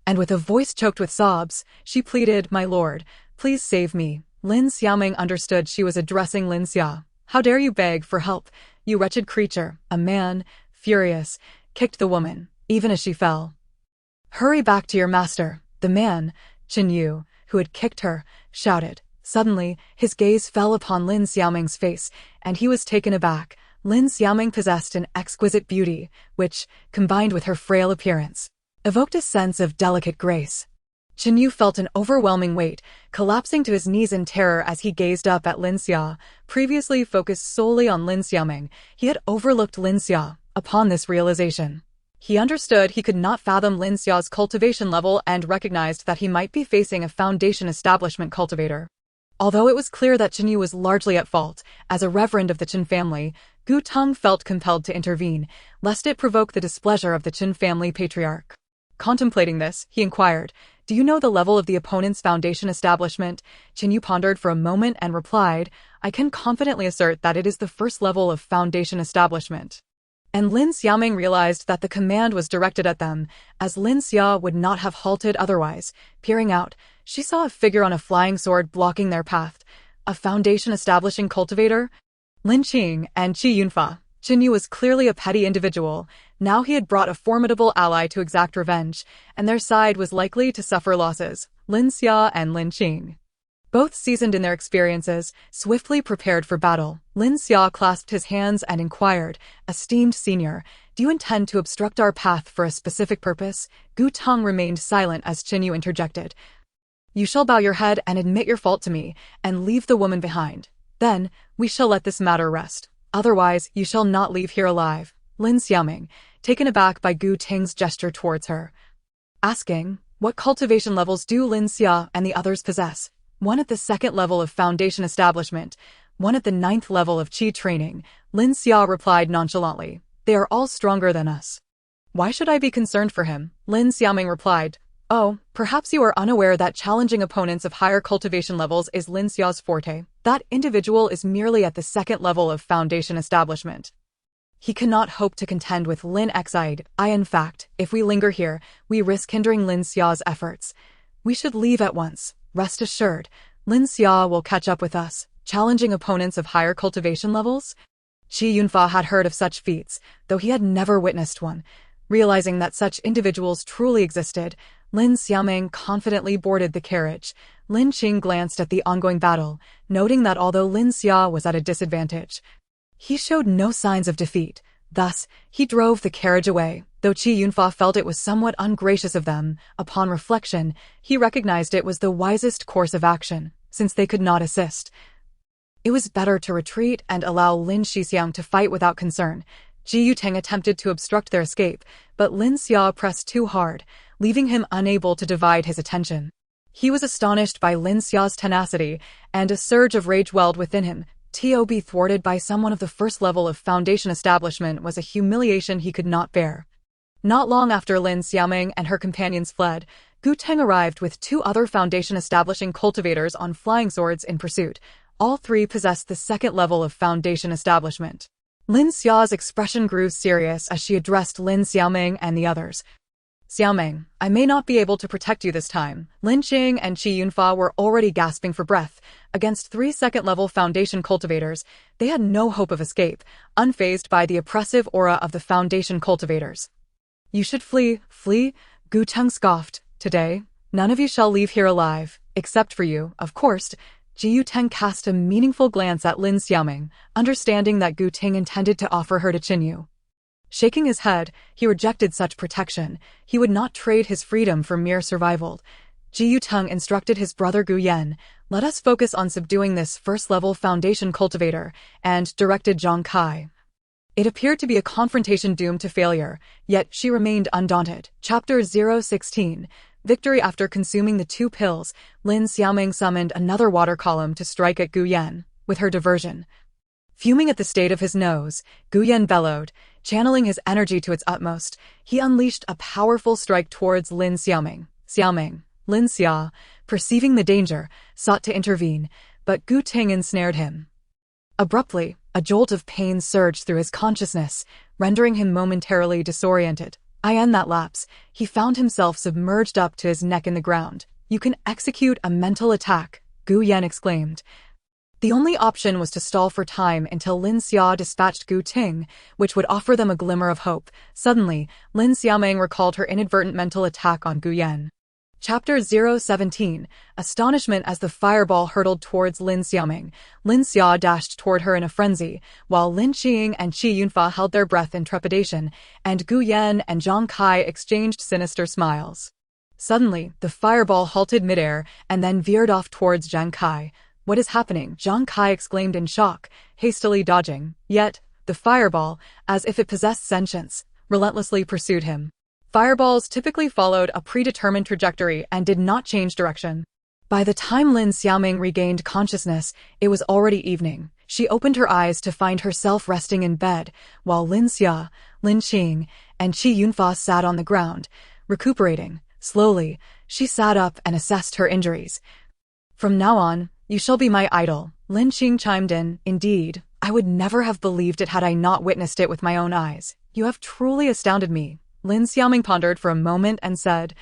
And with a voice choked with sobs, she pleaded, "My lord, please save me." Lin Xiaoming understood she was addressing Lin Xia. "How dare you beg for help, you wretched creature?" A man, furious, kicked the woman, even as she fell. "Hurry back to your master." The man, Chen Yu, who had kicked her, shouted. Suddenly, his gaze fell upon Lin Xiaoming's face, and he was taken aback. Lin Xiaoming possessed an exquisite beauty, which, combined with her frail appearance, evoked a sense of delicate grace. Chen Yu felt an overwhelming weight, collapsing to his knees in terror as he gazed up at Lin Xia. Previously focused solely on Lin Xiaoming, he had overlooked Lin Xia. Upon this realization, he understood he could not fathom Lin Xia's cultivation level and recognized that he might be facing a foundation establishment cultivator. Although it was clear that Qin Yu was largely at fault, as a reverend of the Qin family, Gu Teng felt compelled to intervene, lest it provoke the displeasure of the Qin family patriarch. Contemplating this, he inquired, "Do you know the level of the opponent's foundation establishment?" Qin Yu pondered for a moment and replied, "I can confidently assert that it is the first level of foundation establishment." And Lin Xiaoming realized that the command was directed at them, as Lin Xia would not have halted otherwise. Peering out, she saw a figure on a flying sword blocking their path. A foundation-establishing cultivator? Lin Qing and Qi Yunfa. Qin Yu was clearly a petty individual. Now he had brought a formidable ally to exact revenge, and their side was likely to suffer losses. Lin Xia and Lin Qing, both seasoned in their experiences, swiftly prepared for battle. Lin Xia clasped his hands and inquired, "Esteemed senior, do you intend to obstruct our path for a specific purpose?" Gu Teng remained silent as Qin Yu interjected, "You shall bow your head and admit your fault to me, and leave the woman behind. Then, we shall let this matter rest. Otherwise, you shall not leave here alive." Lin Xiaoming, taken aback by Gu Teng's gesture towards her, asking, "What cultivation levels do Lin Xia and the others possess?" "One at the second level of foundation establishment, one at the 9th level of qi training," Lin Xia replied nonchalantly. "They are all stronger than us." "Why should I be concerned for him?" Lin Xiaoming replied. "Oh, perhaps you are unaware that challenging opponents of higher cultivation levels is Lin Xia's forte. That individual is merely at the 2nd level of foundation establishment. He cannot hope to contend with Lin Xide. In fact, if we linger here, we risk hindering Lin Xia's efforts. We should leave at once. Rest assured, Lin Xia will catch up with us." Challenging opponents of higher cultivation levels? Qi Yunfa had heard of such feats, though he had never witnessed one. Realizing that such individuals truly existed, Lin Xiaoming confidently boarded the carriage. Lin Qing glanced at the ongoing battle, noting that although Lin Xia was at a disadvantage, he showed no signs of defeat. Thus, he drove the carriage away. Though Qi Yunfa felt it was somewhat ungracious of them, upon reflection, he recognized it was the wisest course of action, since they could not assist. It was better to retreat and allow Lin Shixiang to fight without concern. Ji Yuteng attempted to obstruct their escape, but Lin Xia pressed too hard, leaving him unable to divide his attention. He was astonished by Lin Xia's tenacity, and a surge of rage welled within him. To be thwarted by someone of the 1st level of foundation establishment was a humiliation he could not bear. Not long after Lin Xiaoming and her companions fled, Gu Teng arrived with 2 other foundation-establishing cultivators on flying swords in pursuit. All 3 possessed the 2nd level of foundation establishment. Lin Xia's expression grew serious as she addressed Lin Xiaoming and the others. "Xiaoming, I may not be able to protect you this time." Lin Qing and Qi Yunfa were already gasping for breath. Against 3 second-level foundation cultivators, they had no hope of escape, unfazed by the oppressive aura of the foundation cultivators. "You should flee, flee," Gu Teng scoffed. "Today, none of you shall leave here alive, except for you, of course." Ji Yuteng cast a meaningful glance at Lin Xiaoming, understanding that Gu Ting intended to offer her to Qin Yu. Shaking his head, he rejected such protection. He would not trade his freedom for mere survival. Ji Yuteng instructed his brother Gu Yan, "Let us focus on subduing this 1st-level foundation cultivator," and directed Zhang Kai. It appeared to be a confrontation doomed to failure, yet she remained undaunted. Chapter 016. Victory. After consuming the 2 pills, Lin Xiaoming summoned another water column to strike at Gu Yan, with her diversion. Fuming at the state of his nose, Gu Yan bellowed. Channeling his energy to its utmost, he unleashed a powerful strike towards Lin Xiaoming. Lin Xia, perceiving the danger, sought to intervene, but Gu Ting ensnared him. Abruptly, a jolt of pain surged through his consciousness, rendering him momentarily disoriented. In that lapse, he found himself submerged up to his neck in the ground. "You can execute a mental attack," Gu Yan exclaimed. The only option was to stall for time until Lin Xia dispatched Gu Ting, which would offer them a glimmer of hope. Suddenly, Lin Xiaoming recalled her inadvertent mental attack on Gu Yan. Chapter 017. Astonishment. As the fireball hurtled towards Lin Xiaoming, Lin Xia dashed toward her in a frenzy, while Lin Qing and Qi Yunfa held their breath in trepidation, and Gu Yan and Zhang Kai exchanged sinister smiles. Suddenly, the fireball halted midair and then veered off towards Zhang Kai. "What is happening?" Zhang Kai exclaimed in shock, hastily dodging. Yet, the fireball, as if it possessed sentience, relentlessly pursued him. Fireballs typically followed a predetermined trajectory and did not change direction. By the time Lin Xiaoming regained consciousness, it was already evening. She opened her eyes to find herself resting in bed, while Lin Xia, Lin Qing, and Qi Yunfa sat on the ground, recuperating. Slowly, she sat up and assessed her injuries. "From now on, you shall be my idol," Lin Qing chimed in. "Indeed, I would never have believed it had I not witnessed it with my own eyes. You have truly astounded me." Lin Xiaoming pondered for a moment and said,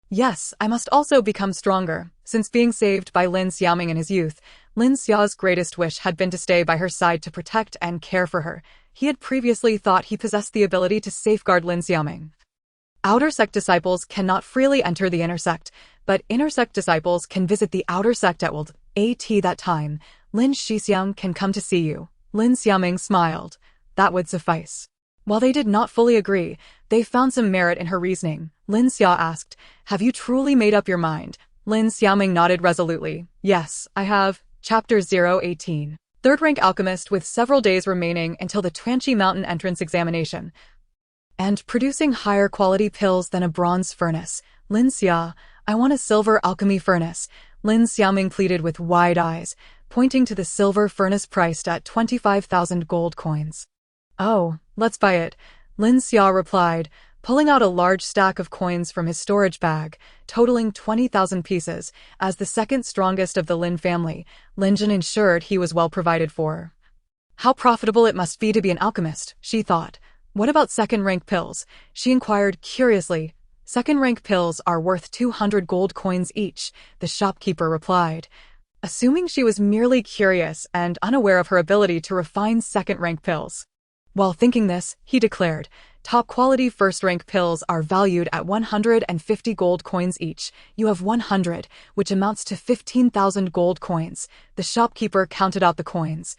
"Yes, I must also become stronger." Since being saved by Lin Xiaoming in his youth, Lin Xia's greatest wish had been to stay by her side to protect and care for her. He had previously thought he possessed the ability to safeguard Lin Xiaoming. Outer sect disciples cannot freely enter the inner sect, but inner sect disciples can visit the outer sect at will. At that time, Lin Shixiang can come to see you. Lin Xiaoming smiled. That would suffice. While they did not fully agree, they found some merit in her reasoning. Lin Xia asked, "Have you truly made up your mind?" Lin Xiaoming nodded resolutely. "Yes, I have." Chapter 018. Third-rank alchemist with several days remaining until the Tuanqi Mountain entrance examination. And producing higher quality pills than a bronze furnace. "Lin Xia, I want a silver alchemy furnace." Lin Xiaoming pleaded with wide eyes, pointing to the silver furnace priced at 25,000 gold coins. "Oh, let's buy it," Lin Xia replied, pulling out a large stack of coins from his storage bag, totaling 20,000 pieces. As the second strongest of the Lin family, Lin Jin ensured he was well provided for. How profitable it must be to be an alchemist, she thought. "What about second-rank pills?" she inquired curiously. "Second-rank pills are worth 200 gold coins each," the shopkeeper replied. Assuming she was merely curious and unaware of her ability to refine second-rank pills. While thinking this, he declared, "Top-quality first-rank pills are valued at 150 gold coins each. You have 100, which amounts to 15,000 gold coins." The shopkeeper counted out the coins,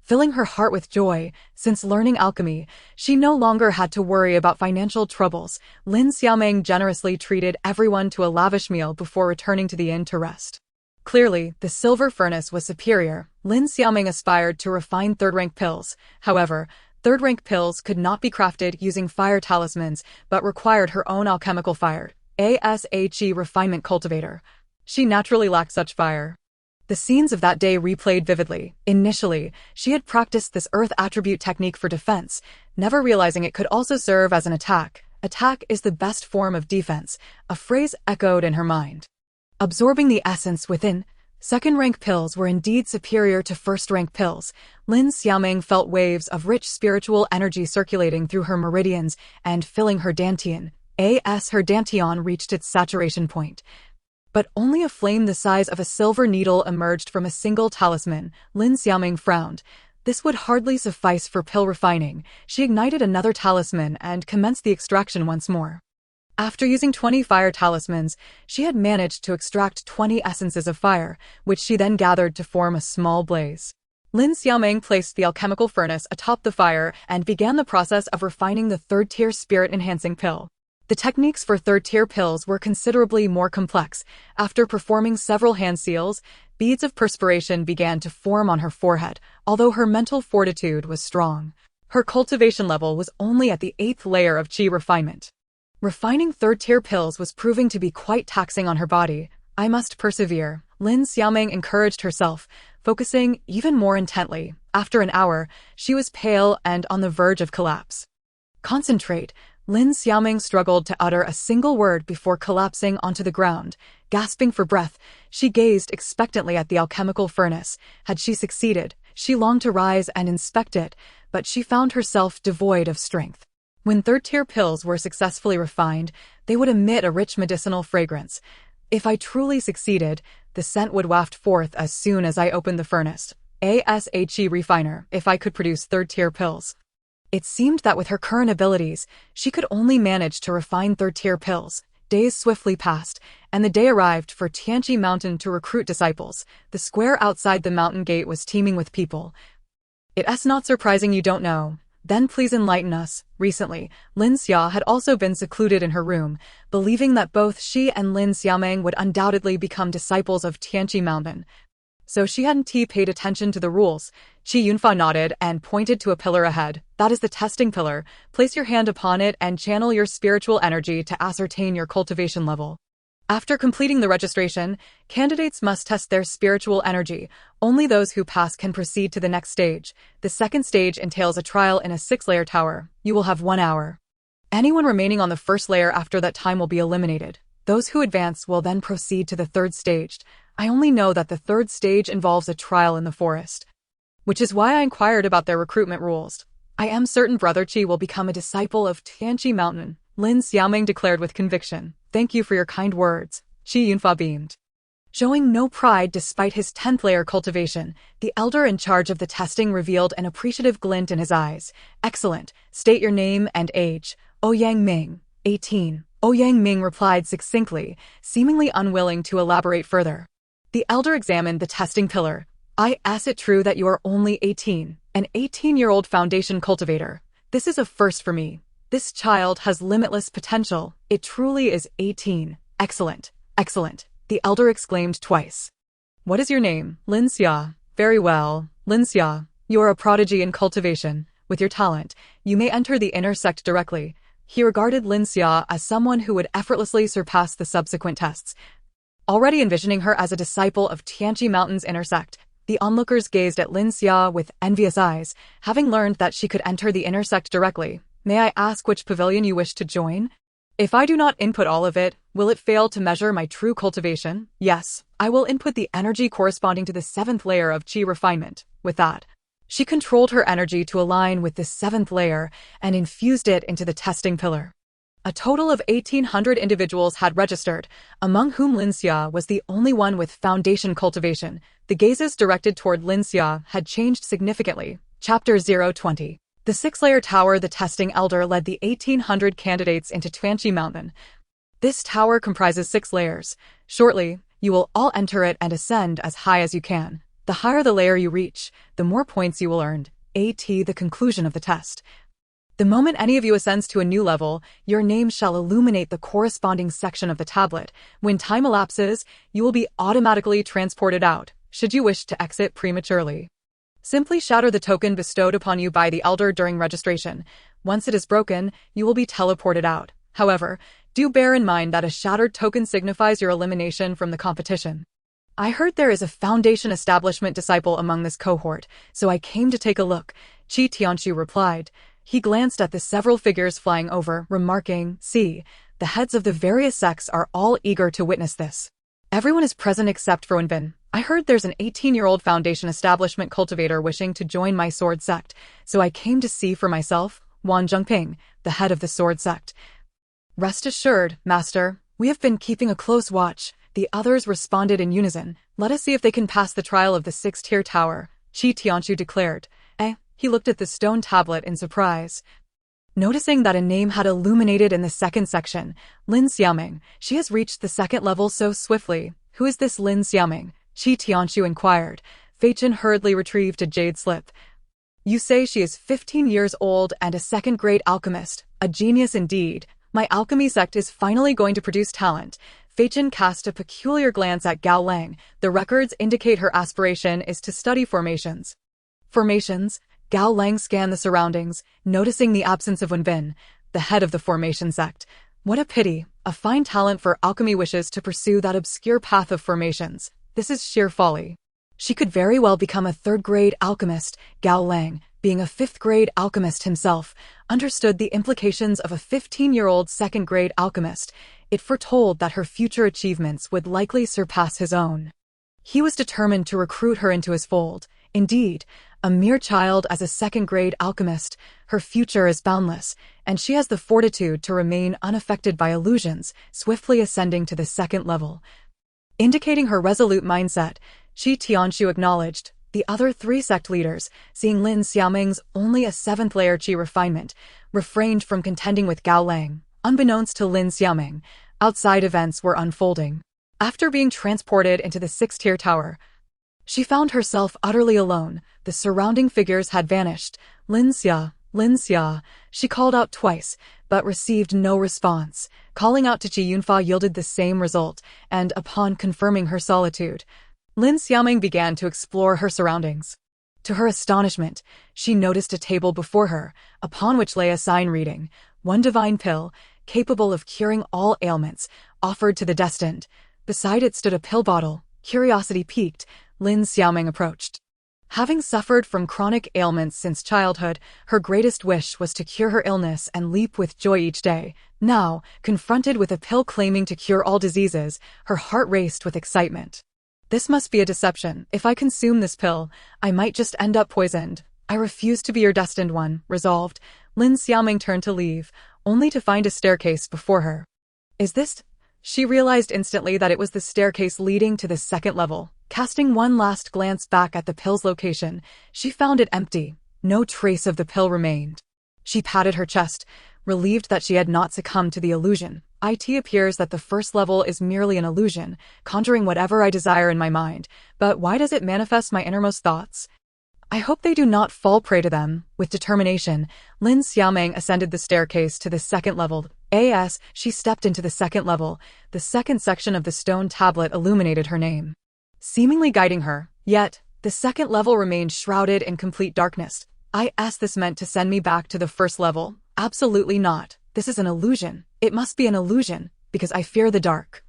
filling her heart with joy. Since learning alchemy, she no longer had to worry about financial troubles. Lin Xiaoming generously treated everyone to a lavish meal before returning to the inn to rest. Clearly, the silver furnace was superior. Lin Xiaoming aspired to refine third-rank pills. However, third-rank pills could not be crafted using fire talismans, but required her own alchemical fire, ASHE refinement cultivator. She naturally lacked such fire. The scenes of that day replayed vividly. Initially, she had practiced this earth attribute technique for defense, never realizing it could also serve as an attack. "Attack is the best form of defense," a phrase echoed in her mind. Absorbing the essence within, second-rank pills were indeed superior to first-rank pills. Lin Xiaoming felt waves of rich spiritual energy circulating through her meridians and filling her dantian. Her dantian reached its saturation point. But only a flame the size of a silver needle emerged from a single talisman. Lin Xiaoming frowned. This would hardly suffice for pill refining. She ignited another talisman and commenced the extraction once more. After using 20 fire talismans, she had managed to extract 20 essences of fire, which she then gathered to form a small blaze. Lin Xiaoming placed the alchemical furnace atop the fire and began the process of refining the third-tier spirit-enhancing pill. The techniques for third-tier pills were considerably more complex. After performing several hand seals, beads of perspiration began to form on her forehead, although her mental fortitude was strong. Her cultivation level was only at the 8th layer of qi refinement. Refining third-tier pills was proving to be quite taxing on her body. "I must persevere," Lin Xiaoming encouraged herself, focusing even more intently. After an hour, she was pale and on the verge of collapse. "Concentrate." Lin Xiaoming struggled to utter a single word before collapsing onto the ground. Gasping for breath, she gazed expectantly at the alchemical furnace. Had she succeeded, she longed to rise and inspect it, but she found herself devoid of strength. When third-tier pills were successfully refined, they would emit a rich medicinal fragrance. "If I truly succeeded, the scent would waft forth as soon as I opened the furnace. ASHE refiner, if I could produce third-tier pills." It seemed that with her current abilities, she could only manage to refine third-tier pills. Days swiftly passed, and the day arrived for Tuanqi Mountain to recruit disciples. The square outside the mountain gate was teeming with people. "It's not surprising you don't know. Then please enlighten us." Recently, Lin Xia had also been secluded in her room, believing that both she and Lin Xiaoming would undoubtedly become disciples of Tuanqi Mountain. So she hadn't paid attention to the rules. Qi Yunfa nodded and pointed to a pillar ahead. "That is the testing pillar. Place your hand upon it and channel your spiritual energy to ascertain your cultivation level." After completing the registration, candidates must test their spiritual energy. Only those who pass can proceed to the next stage. The second stage entails a trial in a 6-layer tower. You will have 1 hour. Anyone remaining on the first layer after that time will be eliminated. Those who advance will then proceed to the third stage. I only know that the third stage involves a trial in the forest, which is why I inquired about their recruitment rules. I am certain Brother Qi will become a disciple of Tianqi Mountain, Lin Xiaoming declared with conviction. Thank you for your kind words. Qi Yunfa beamed. Showing no pride despite his 10th layer cultivation, the elder in charge of the testing revealed an appreciative glint in his eyes. Excellent. State your name and age. Ouyang Ming, 18. Ouyang Ming replied succinctly, seemingly unwilling to elaborate further. The elder examined the testing pillar. Is it true that you are only 18? An 18-year-old foundation cultivator. This is a first for me. This child has limitless potential. It truly is 18. Excellent. Excellent. The elder exclaimed twice. What is your name? Lin Xia. Very well, Lin Xia. You are a prodigy in cultivation. With your talent, you may enter the inner sect directly. He regarded Lin Xia as someone who would effortlessly surpass the subsequent tests. Already envisioning her as a disciple of Tianqi Mountain's inner sect, the onlookers gazed at Lin Xia with envious eyes, having learned that she could enter the inner sect directly. May I ask which pavilion you wish to join? If I do not input all of it, will it fail to measure my true cultivation? Yes, I will input the energy corresponding to the 7th layer of Qi refinement. With that, she controlled her energy to align with the 7th layer and infused it into the testing pillar. A total of 1,800 individuals had registered, among whom Lin Xia was the only one with foundation cultivation. The gazes directed toward Lin Xia had changed significantly. Chapter 020. The 6-layer tower. The testing elder led the 1,800 candidates into Tianqi Mountain. This tower comprises 6 layers. Shortly, you will all enter it and ascend as high as you can. The higher the layer you reach, the more points you will earn. The conclusion of the test. The moment any of you ascends to a new level, your name shall illuminate the corresponding section of the tablet. When time elapses, you will be automatically transported out, should you wish to exit prematurely. Simply shatter the token bestowed upon you by the elder during registration. Once it is broken, you will be teleported out. However, do bear in mind that a shattered token signifies your elimination from the competition. I heard there is a foundation establishment disciple among this cohort, so I came to take a look, Qi Tianqu replied. He glanced at the several figures flying over, remarking, see, the heads of the various sects are all eager to witness this. Everyone is present except for Wenbin. I heard there's an 18-year-old foundation establishment cultivator wishing to join my sword sect, so I came to see for myself, Wan Zhengping, the head of the sword sect. Rest assured, master, we have been keeping a close watch. The others responded in unison. Let us see if they can pass the trial of the 6th-tier tower, Qi Tianqu declared. He looked at the stone tablet in surprise. Noticing that a name had illuminated in the 2nd section, Lin Xiaoming, she has reached the 2nd level so swiftly. Who is this Lin Xiaoming? Qi Tianqu inquired. Fei Chen hurriedly retrieved a jade slip. You say she is 15 years old and a 2nd-grade alchemist. A genius indeed. My alchemy sect is finally going to produce talent. Fei Chen cast a peculiar glance at Gao Lang. The records indicate her aspiration is to study formations. Formations? Gao Lang scanned the surroundings, noticing the absence of Wenbin, the head of the formation sect. What a pity. A fine talent for alchemy wishes to pursue that obscure path of formations. This is sheer folly. She could very well become a 3rd-grade alchemist. Gao Lang, being a 5th-grade alchemist himself, understood the implications of a 15-year-old 2nd-grade alchemist. It foretold that her future achievements would likely surpass his own. He was determined to recruit her into his fold. Indeed, a mere child as a 2nd-grade alchemist, her future is boundless, and she has the fortitude to remain unaffected by illusions, swiftly ascending to the 2nd level. Indicating her resolute mindset, Qi Tianqu acknowledged. The other 3 sect leaders, seeing Lin Xiaoming's only a 7th-layer Qi refinement, refrained from contending with Gao Lang. Unbeknownst to Lin Xiaoming, outside events were unfolding. After being transported into the 6th-tier tower, she found herself utterly alone. The surrounding figures had vanished. Lin Xia, she called out twice, but received no response. Calling out to Qi Yunfa yielded the same result, and upon confirming her solitude, Lin Xiaoming began to explore her surroundings. To her astonishment, she noticed a table before her, upon which lay a sign reading, 1 divine pill, capable of curing all ailments, offered to the destined. Beside it stood a pill bottle. Curiosity piqued, Lin Xiaoming approached. Having suffered from chronic ailments since childhood, her greatest wish was to cure her illness and leap with joy each day. Now, confronted with a pill claiming to cure all diseases, her heart raced with excitement. This must be a deception. If I consume this pill, I might just end up poisoned. I refuse to be your destined one, resolved. Lin Xiaoming turned to leave, only to find a staircase before her. Is this? She realized instantly that it was the staircase leading to the second level. Casting one last glance back at the pill's location, she found it empty. No trace of the pill remained. She patted her chest, relieved that she had not succumbed to the illusion. It appears that the first level is merely an illusion, conjuring whatever I desire in my mind. But why does it manifest my innermost thoughts? I hope they do not fall prey to them. With determination, Lin Xiaoming ascended the staircase to the second level. As she stepped into the second level, the second section of the stone tablet illuminated her name, seemingly guiding her. Yet, the second level remained shrouded in complete darkness. This meant to send me back to the first level? Absolutely not. This is an illusion. It must be an illusion, because I fear the dark.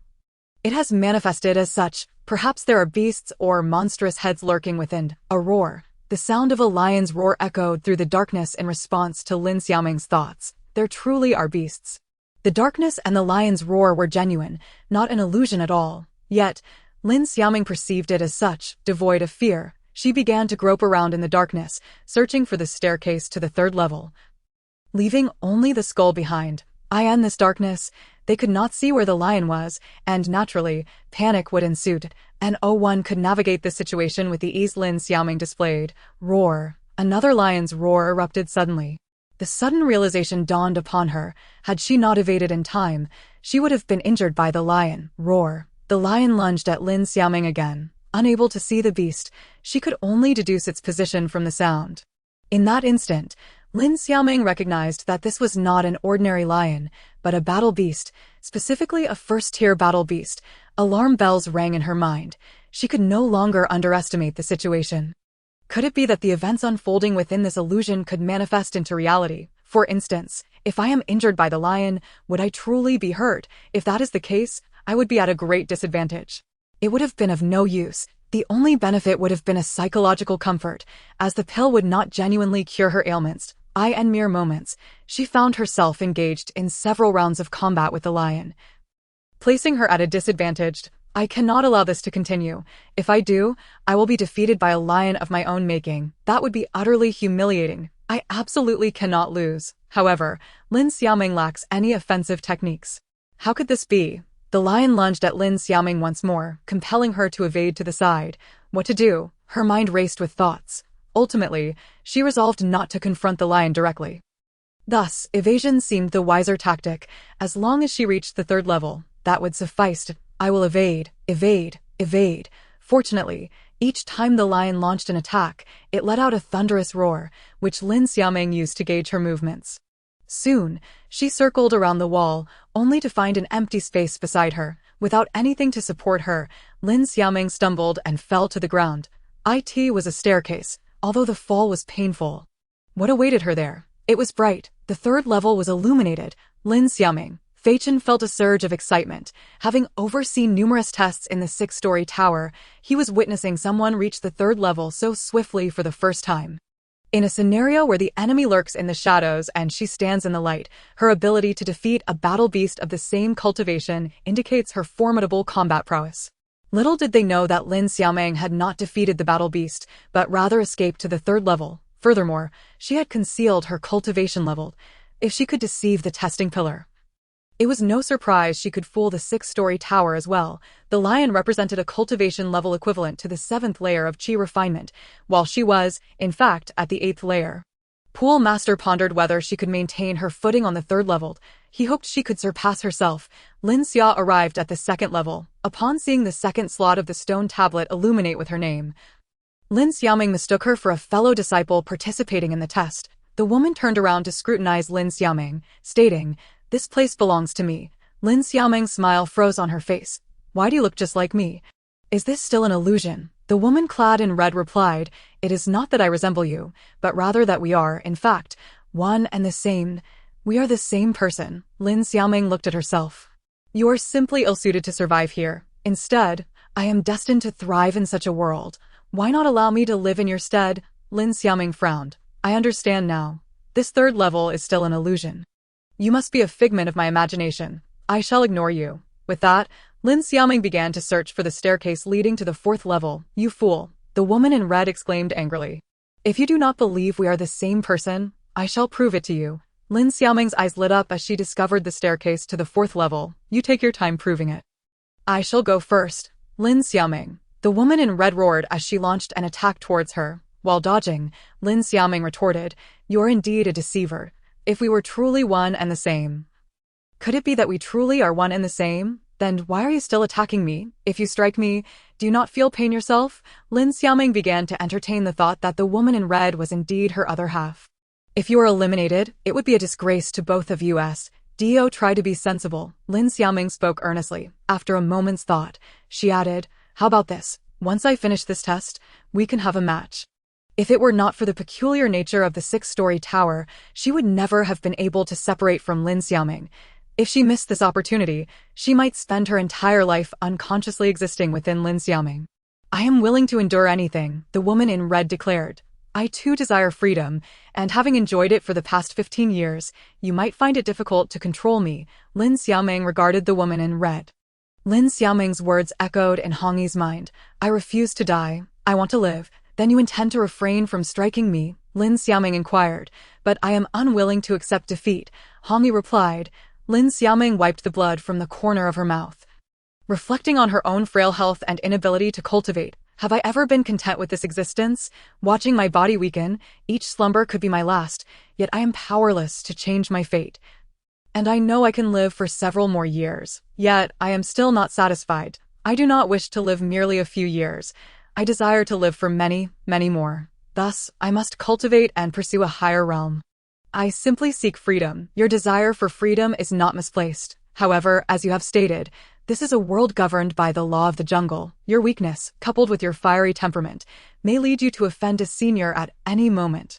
It has manifested as such. Perhaps there are beasts or monstrous heads lurking within. A roar. The sound of a lion's roar echoed through the darkness in response to Lin Xiaoming's thoughts. There truly are beasts. The darkness and the lion's roar were genuine, not an illusion at all. Yet, Lin Xiaoming perceived it as such, devoid of fear. She began to grope around in the darkness, searching for the staircase to the third level, leaving only the skull behind. In this darkness, they could not see where the lion was, and naturally, panic would ensue. And one could navigate this situation with the ease Lin Xiaoming displayed. Roar. Another lion's roar erupted suddenly. The sudden realization dawned upon her. Had she not evaded in time, she would have been injured by the lion. Roar. The lion lunged at Lin Xiaoming again. Unable to see the beast, she could only deduce its position from the sound. In that instant, Lin Xiaoming recognized that this was not an ordinary lion, but a battle beast, specifically a first-tier battle beast. Alarm bells rang in her mind. She could no longer underestimate the situation. Could it be that the events unfolding within this illusion could manifest into reality? For instance, if I am injured by the lion, would I truly be hurt? If that is the case, I would be at a great disadvantage. It would have been of no use. The only benefit would have been a psychological comfort, as the pill would not genuinely cure her ailments. In mere moments, she found herself engaged in several rounds of combat with the lion, placing her at a disadvantage. I cannot allow this to continue. If I do, I will be defeated by a lion of my own making. That would be utterly humiliating. I absolutely cannot lose. However, Lin Xiaoming lacks any offensive techniques. How could this be? The lion lunged at Lin Xiaoming once more, compelling her to evade to the side. What to do? Her mind raced with thoughts. Ultimately, she resolved not to confront the lion directly. Thus, evasion seemed the wiser tactic. As long as she reached the third level, that would suffice. I will evade, evade, evade. Fortunately, each time the lion launched an attack, it let out a thunderous roar, which Lin Xiaoming used to gauge her movements. Soon, she circled around the wall, only to find an empty space beside her. Without anything to support her, Lin Xiaoming stumbled and fell to the ground. It was a staircase, although the fall was painful. What awaited her there? It was bright. The third level was illuminated. Lin Xiaoming. Fei Chen felt a surge of excitement. Having overseen numerous tests in the 6-story tower, he was witnessing someone reach the third level so swiftly for the first time. In a scenario where the enemy lurks in the shadows and she stands in the light, her ability to defeat a battle beast of the same cultivation indicates her formidable combat prowess. Little did they know that Lin Xiaoming had not defeated the battle beast, but rather escaped to the third level. Furthermore, she had concealed her cultivation level. If she could deceive the testing pillar, it was no surprise she could fool the 6-story tower as well. The lion represented a cultivation level equivalent to the 7th layer of qi refinement, while she was, in fact, at the 8th layer. Pool Master pondered whether she could maintain her footing on the third level. He hoped she could surpass herself. Lin Xia arrived at the second level. Upon seeing the second slot of the stone tablet illuminate with her name, Lin Xiaoming mistook her for a fellow disciple participating in the test. The woman turned around to scrutinize Lin Xiaoming, stating, "This place belongs to me." Lin Xiaoming's smile froze on her face. "Why do you look just like me? Is this still an illusion?" The woman clad in red replied, "It is not that I resemble you, but rather that we are, in fact, one and the same." We are the same person. Lin Xiaoming looked at herself. You are simply ill-suited to survive here. Instead, I am destined to thrive in such a world. Why not allow me to live in your stead? Lin Xiaoming frowned. I understand now. This third level is still an illusion. You must be a figment of my imagination. I shall ignore you. With that, Lin Xiaoming began to search for the staircase leading to the fourth level. You fool! The woman in red exclaimed angrily. If you do not believe we are the same person, I shall prove it to you. Lin Xiaoming's eyes lit up as she discovered the staircase to the fourth level. You take your time proving it. I shall go first. Lin Xiaoming. The woman in red roared as she launched an attack towards her. While dodging, Lin Xiaoming retorted, You're indeed a deceiver. If we were truly one and the same. Could it be that we truly are one and the same? Then why are you still attacking me? If you strike me, do you not feel pain yourself? Lin Xiaoming began to entertain the thought that the woman in red was indeed her other half. If you are eliminated, it would be a disgrace to both of us. Dio, try to be sensible. Lin Xiaoming spoke earnestly. After a moment's thought, she added, How about this? Once I finish this test, we can have a match. If it were not for the peculiar nature of the six-story tower, she would never have been able to separate from Lin Xiaoming. If she missed this opportunity, she might spend her entire life unconsciously existing within Lin Xiaoming. I am willing to endure anything, the woman in red declared. I too desire freedom, and having enjoyed it for the past 15 years, you might find it difficult to control me. Lin Xiaoming regarded the woman in red. Lin Xiaoming's words echoed in Hong Yi's mind. I refuse to die. I want to live. Then you intend to refrain from striking me? Lin Xiaoming inquired. But I am unwilling to accept defeat. Hong Yi replied. Lin Xiaoming wiped the blood from the corner of her mouth. Reflecting on her own frail health and inability to cultivate, have I ever been content with this existence? Watching my body weaken, each slumber could be my last, yet I am powerless to change my fate. And I know I can live for several more years. Yet, I am still not satisfied. I do not wish to live merely a few years. I desire to live for many, many more. Thus, I must cultivate and pursue a higher realm. I simply seek freedom. Your desire for freedom is not misplaced. However, as you have stated, this is a world governed by the law of the jungle. Your weakness, coupled with your fiery temperament, may lead you to offend a senior at any moment.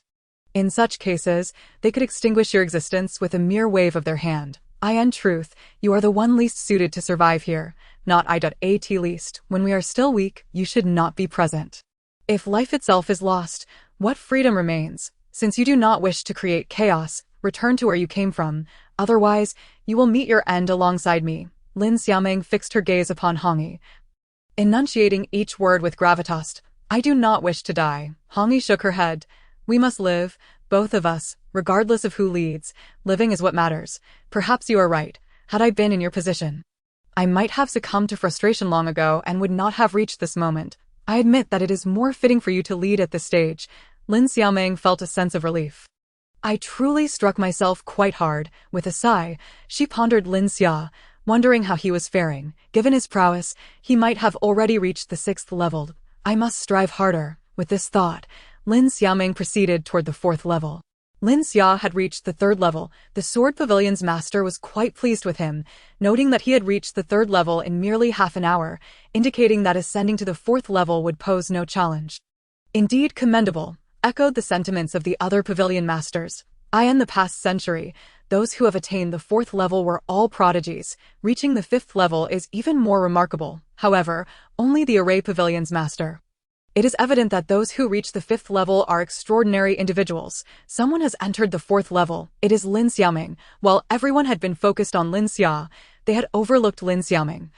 In such cases, they could extinguish your existence with a mere wave of their hand. In truth, you are the one least suited to survive here, not at least. When we are still weak, you should not be present. If life itself is lost, what freedom remains? Since you do not wish to create chaos, return to where you came from. Otherwise, you will meet your end alongside me. Lin Xiaoming fixed her gaze upon Hong Yi, enunciating each word with gravitas. I do not wish to die. Hong Yi shook her head. We must live, both of us, regardless of who leads. Living is what matters. Perhaps you are right. Had I been in your position, I might have succumbed to frustration long ago and would not have reached this moment. I admit that it is more fitting for you to lead at this stage. Lin Xiaoming felt a sense of relief. I truly struck myself quite hard. With a sigh, she pondered Lin Xia, wondering how he was faring. Given his prowess, he might have already reached the 6th level. I must strive harder. With this thought, Lin Xiaoming proceeded toward the 4th level. Lin Xia had reached the 3rd level. The Sword Pavilion's master was quite pleased with him, noting that he had reached the 3rd level in merely half an hour, indicating that ascending to the 4th level would pose no challenge. Indeed commendable, echoed the sentiments of the other pavilion masters. In the past century, those who have attained the 4th level were all prodigies. Reaching the 5th level is even more remarkable. However, only the Array Pavilion's master. It is evident that those who reach the 5th level are extraordinary individuals. Someone has entered the 4th level. It is Lin Xiaoming. While everyone had been focused on Lin Xia, they had overlooked Lin Xiaoming,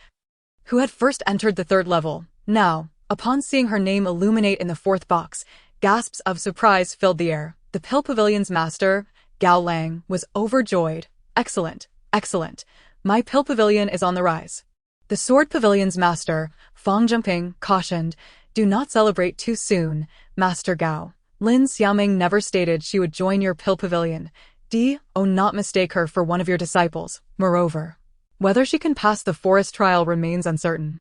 who had first entered the 3rd level. Now, upon seeing her name illuminate in the 4th box, gasps of surprise filled the air. The Pill Pavilion's master, Gao Lang, was overjoyed. Excellent, excellent. My Pill Pavilion is on the rise. The Sword Pavilion's master, Fang Zhengping, cautioned, Do not celebrate too soon, Master Gao. Lin Xiaoming never stated she would join your Pill Pavilion. Not mistake her for one of your disciples. Moreover, whether she can pass the forest trial remains uncertain.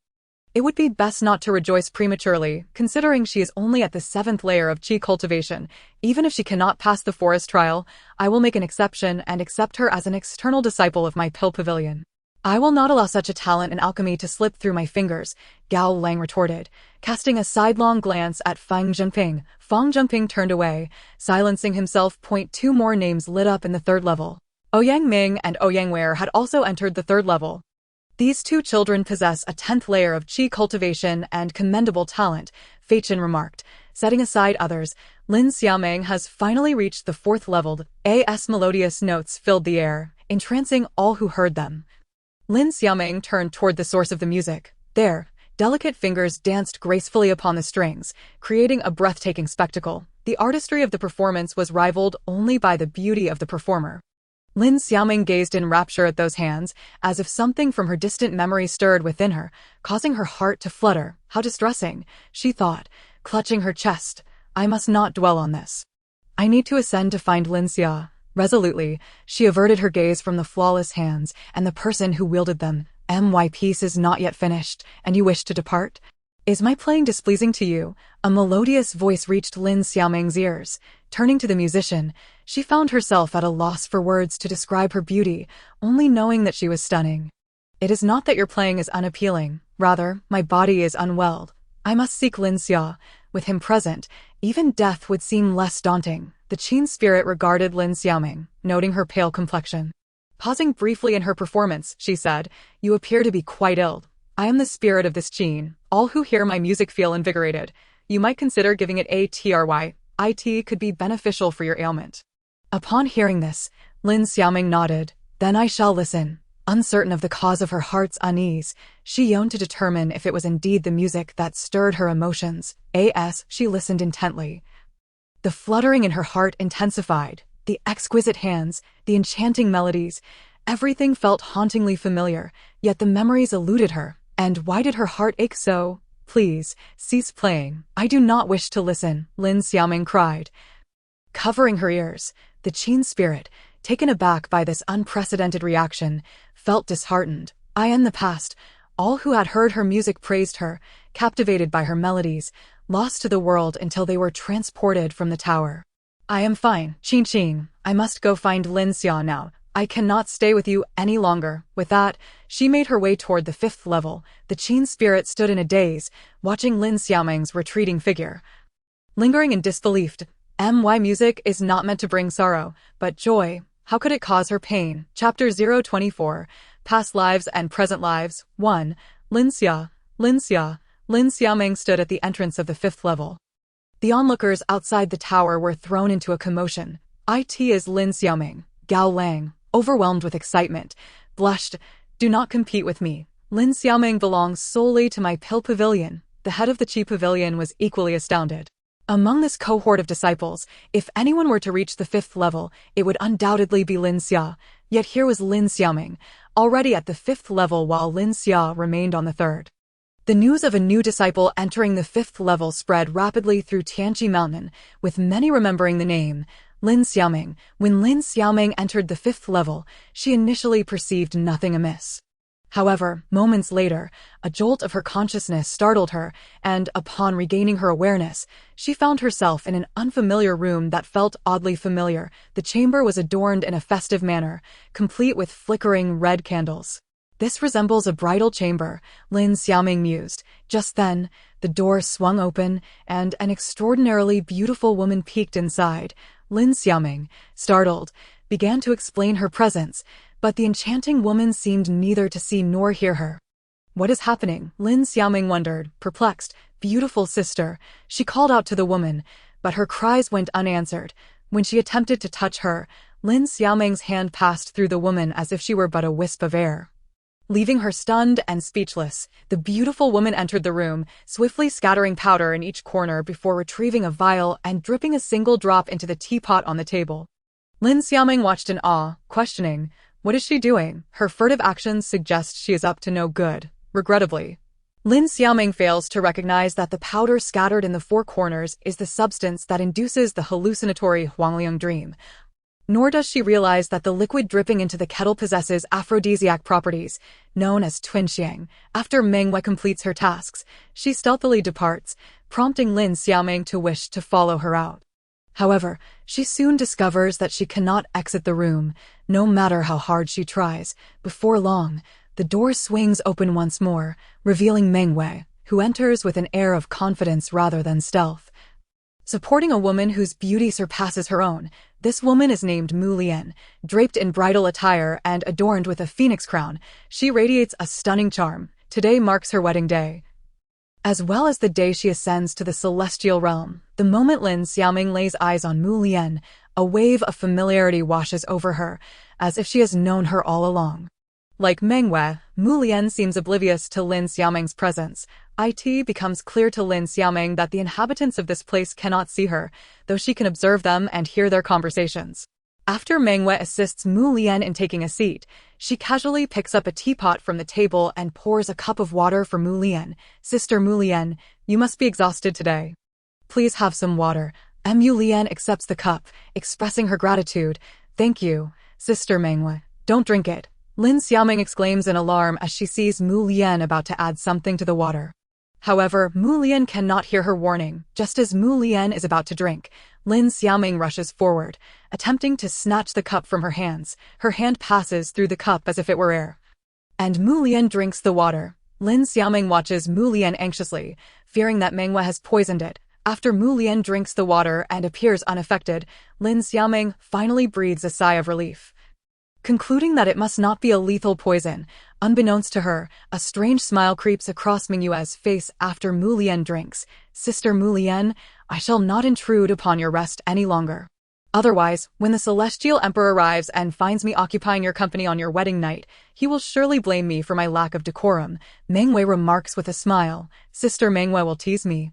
It would be best not to rejoice prematurely, considering she is only at the 7th layer of Qi cultivation. Even if she cannot pass the forest trial, I will make an exception and accept her as an external disciple of my Pill Pavilion. I will not allow such a talent in alchemy to slip through my fingers, Gao Lang retorted, casting a sidelong glance at Fang Zhengping. Fang Zhengping turned away, silencing himself. 2 more names lit up in the 3rd level. Ouyang Ming and Ouyang Wei had also entered the third level. These two children possess a 10th layer of qi cultivation and commendable talent, Fei Chen remarked. Setting aside others, Lin Xiaoming has finally reached the fourth level. As melodious notes filled the air, entrancing all who heard them. Lin Xiaoming turned toward the source of the music. There, delicate fingers danced gracefully upon the strings, creating a breathtaking spectacle. The artistry of the performance was rivaled only by the beauty of the performer. Lin Xiaoming gazed in rapture at those hands, as if something from her distant memory stirred within her, causing her heart to flutter. How distressing, she thought, clutching her chest. I must not dwell on this. I need to ascend to find Lin Xia. Resolutely, she averted her gaze from the flawless hands and the person who wielded them. My piece is not yet finished, and you wish to depart? Is my playing displeasing to you? A melodious voice reached Lin Xiaoming's ears. Turning to the musician, she found herself at a loss for words to describe her beauty, only knowing that she was stunning. It is not that your playing is unappealing. Rather, my body is unwell. I must seek Lin Xia. With him present, even death would seem less daunting. The Qin spirit regarded Lin Xiaoming, noting her pale complexion. Pausing briefly in her performance, she said, "You appear to be quite ill. I am the spirit of this Qin. All who hear my music feel invigorated. You might consider giving it a try. It could be beneficial for your ailment." Upon hearing this, Lin Xiaoming nodded. Then I shall listen. Uncertain of the cause of her heart's unease, she yearned to determine if it was indeed the music that stirred her emotions. She listened intently. The fluttering in her heart intensified. The exquisite hands, the enchanting melodies, everything felt hauntingly familiar, yet the memories eluded her. And why did her heart ache so? Please, cease playing. I do not wish to listen, Lin Xiaoming cried. Covering her ears, the Qin spirit, taken aback by this unprecedented reaction, felt disheartened. In the past, all who had heard her music praised her, captivated by her melodies, lost to the world until they were transported from the tower. I am fine, Qin. I must go find Lin Xia now. I cannot stay with you any longer. With that, she made her way toward the fifth level. The Qin spirit stood in a daze, watching Lin Xiaoming's retreating figure. Lingering in disbelief, my music is not meant to bring sorrow, but joy. How could it cause her pain? Chapter 024, Past Lives and Present Lives. 1. Lin Xia. Lin Xiaoming stood at the entrance of the fifth level. The onlookers outside the tower were thrown into a commotion. It is Lin Xiaoming. Gao Lang, overwhelmed with excitement, blushed. Do not compete with me. Lin Xiaoming belongs solely to my pill pavilion. The head of the Qi pavilion was equally astounded. Among this cohort of disciples, if anyone were to reach the fifth level, it would undoubtedly be Lin Xia. Yet here was Lin Xiaoming, already at the fifth level while Lin Xia remained on the third. The news of a new disciple entering the fifth level spread rapidly through Tianqi Mountain, with many remembering the name, Lin Xiaoming. When Lin Xiaoming entered the fifth level, she initially perceived nothing amiss. However, moments later, a jolt of her consciousness startled her, and, upon regaining her awareness, she found herself in an unfamiliar room that felt oddly familiar. The chamber was adorned in a festive manner, complete with flickering red candles. This resembles a bridal chamber, Lin Xiaoming mused. Just then, the door swung open, and an extraordinarily beautiful woman peeked inside. Lin Xiaoming, startled, began to explain her presence, but the enchanting woman seemed neither to see nor hear her. What is happening? Lin Xiaoming wondered, perplexed. Beautiful sister, she called out to the woman, but her cries went unanswered. When she attempted to touch her, Lin Xiaoming's hand passed through the woman as if she were but a wisp of air. Leaving her stunned and speechless, the beautiful woman entered the room, swiftly scattering powder in each corner before retrieving a vial and dripping a single drop into the teapot on the table. Lin Xiaoming watched in awe, questioning, what is she doing? Her furtive actions suggest she is up to no good. Regrettably, Lin Xiaoming fails to recognize that the powder scattered in the four corners is the substance that induces the hallucinatory Huangliang dream. Nor does she realize that the liquid dripping into the kettle possesses aphrodisiac properties, known as twinxiang. After Meng Wei completes her tasks, she stealthily departs, prompting Lin Xiaoming to wish to follow her out. However, she soon discovers that she cannot exit the room, no matter how hard she tries. Before long, the door swings open once more, revealing Meng Wei, who enters with an air of confidence rather than stealth. supporting a woman whose beauty surpasses her own. This woman is named Mu Lian. Draped in bridal attire and adorned with a phoenix crown, she radiates a stunning charm. Today marks her wedding day, as well as the day she ascends to the celestial realm. The moment Lin Xiaoming lays eyes on Mu Lian, a wave of familiarity washes over her, as if she has known her all along. Like Meng Wei, Mu Lian seems oblivious to Lin Xiaoming's presence. It becomes clear to Lin Xiaoming that the inhabitants of this place cannot see her, though she can observe them and hear their conversations. After Meng Wei assists Mu Lian in taking a seat, she casually picks up a teapot from the table and pours a cup of water for Mu Lian. Sister Mu Lian, you must be exhausted today. Please have some water. Mu Lian accepts the cup, expressing her gratitude. Thank you, Sister Meng Wei. Don't drink it. Lin Xiaoming exclaims in alarm as she sees Mu Lian about to add something to the water. However, Mu Lian cannot hear her warning. Just as Mu Lian is about to drink, Lin Xiaoming rushes forward, attempting to snatch the cup from her hands. Her hand passes through the cup as if it were air, and Mu Lian drinks the water. Lin Xiaoming watches Mu Lian anxiously, fearing that Meng Wei has poisoned it. After Mu Lian drinks the water and appears unaffected, Lin Xiaoming finally breathes a sigh of relief, concluding that it must not be a lethal poison. Unbeknownst to her, a strange smile creeps across Meng Yue's face after Mu Lian drinks. Sister Mu Lian, I shall not intrude upon your rest any longer. Otherwise, when the Celestial Emperor arrives and finds me occupying your company on your wedding night, he will surely blame me for my lack of decorum. Meng Wei remarks with a smile. Sister Meng Wei will tease me.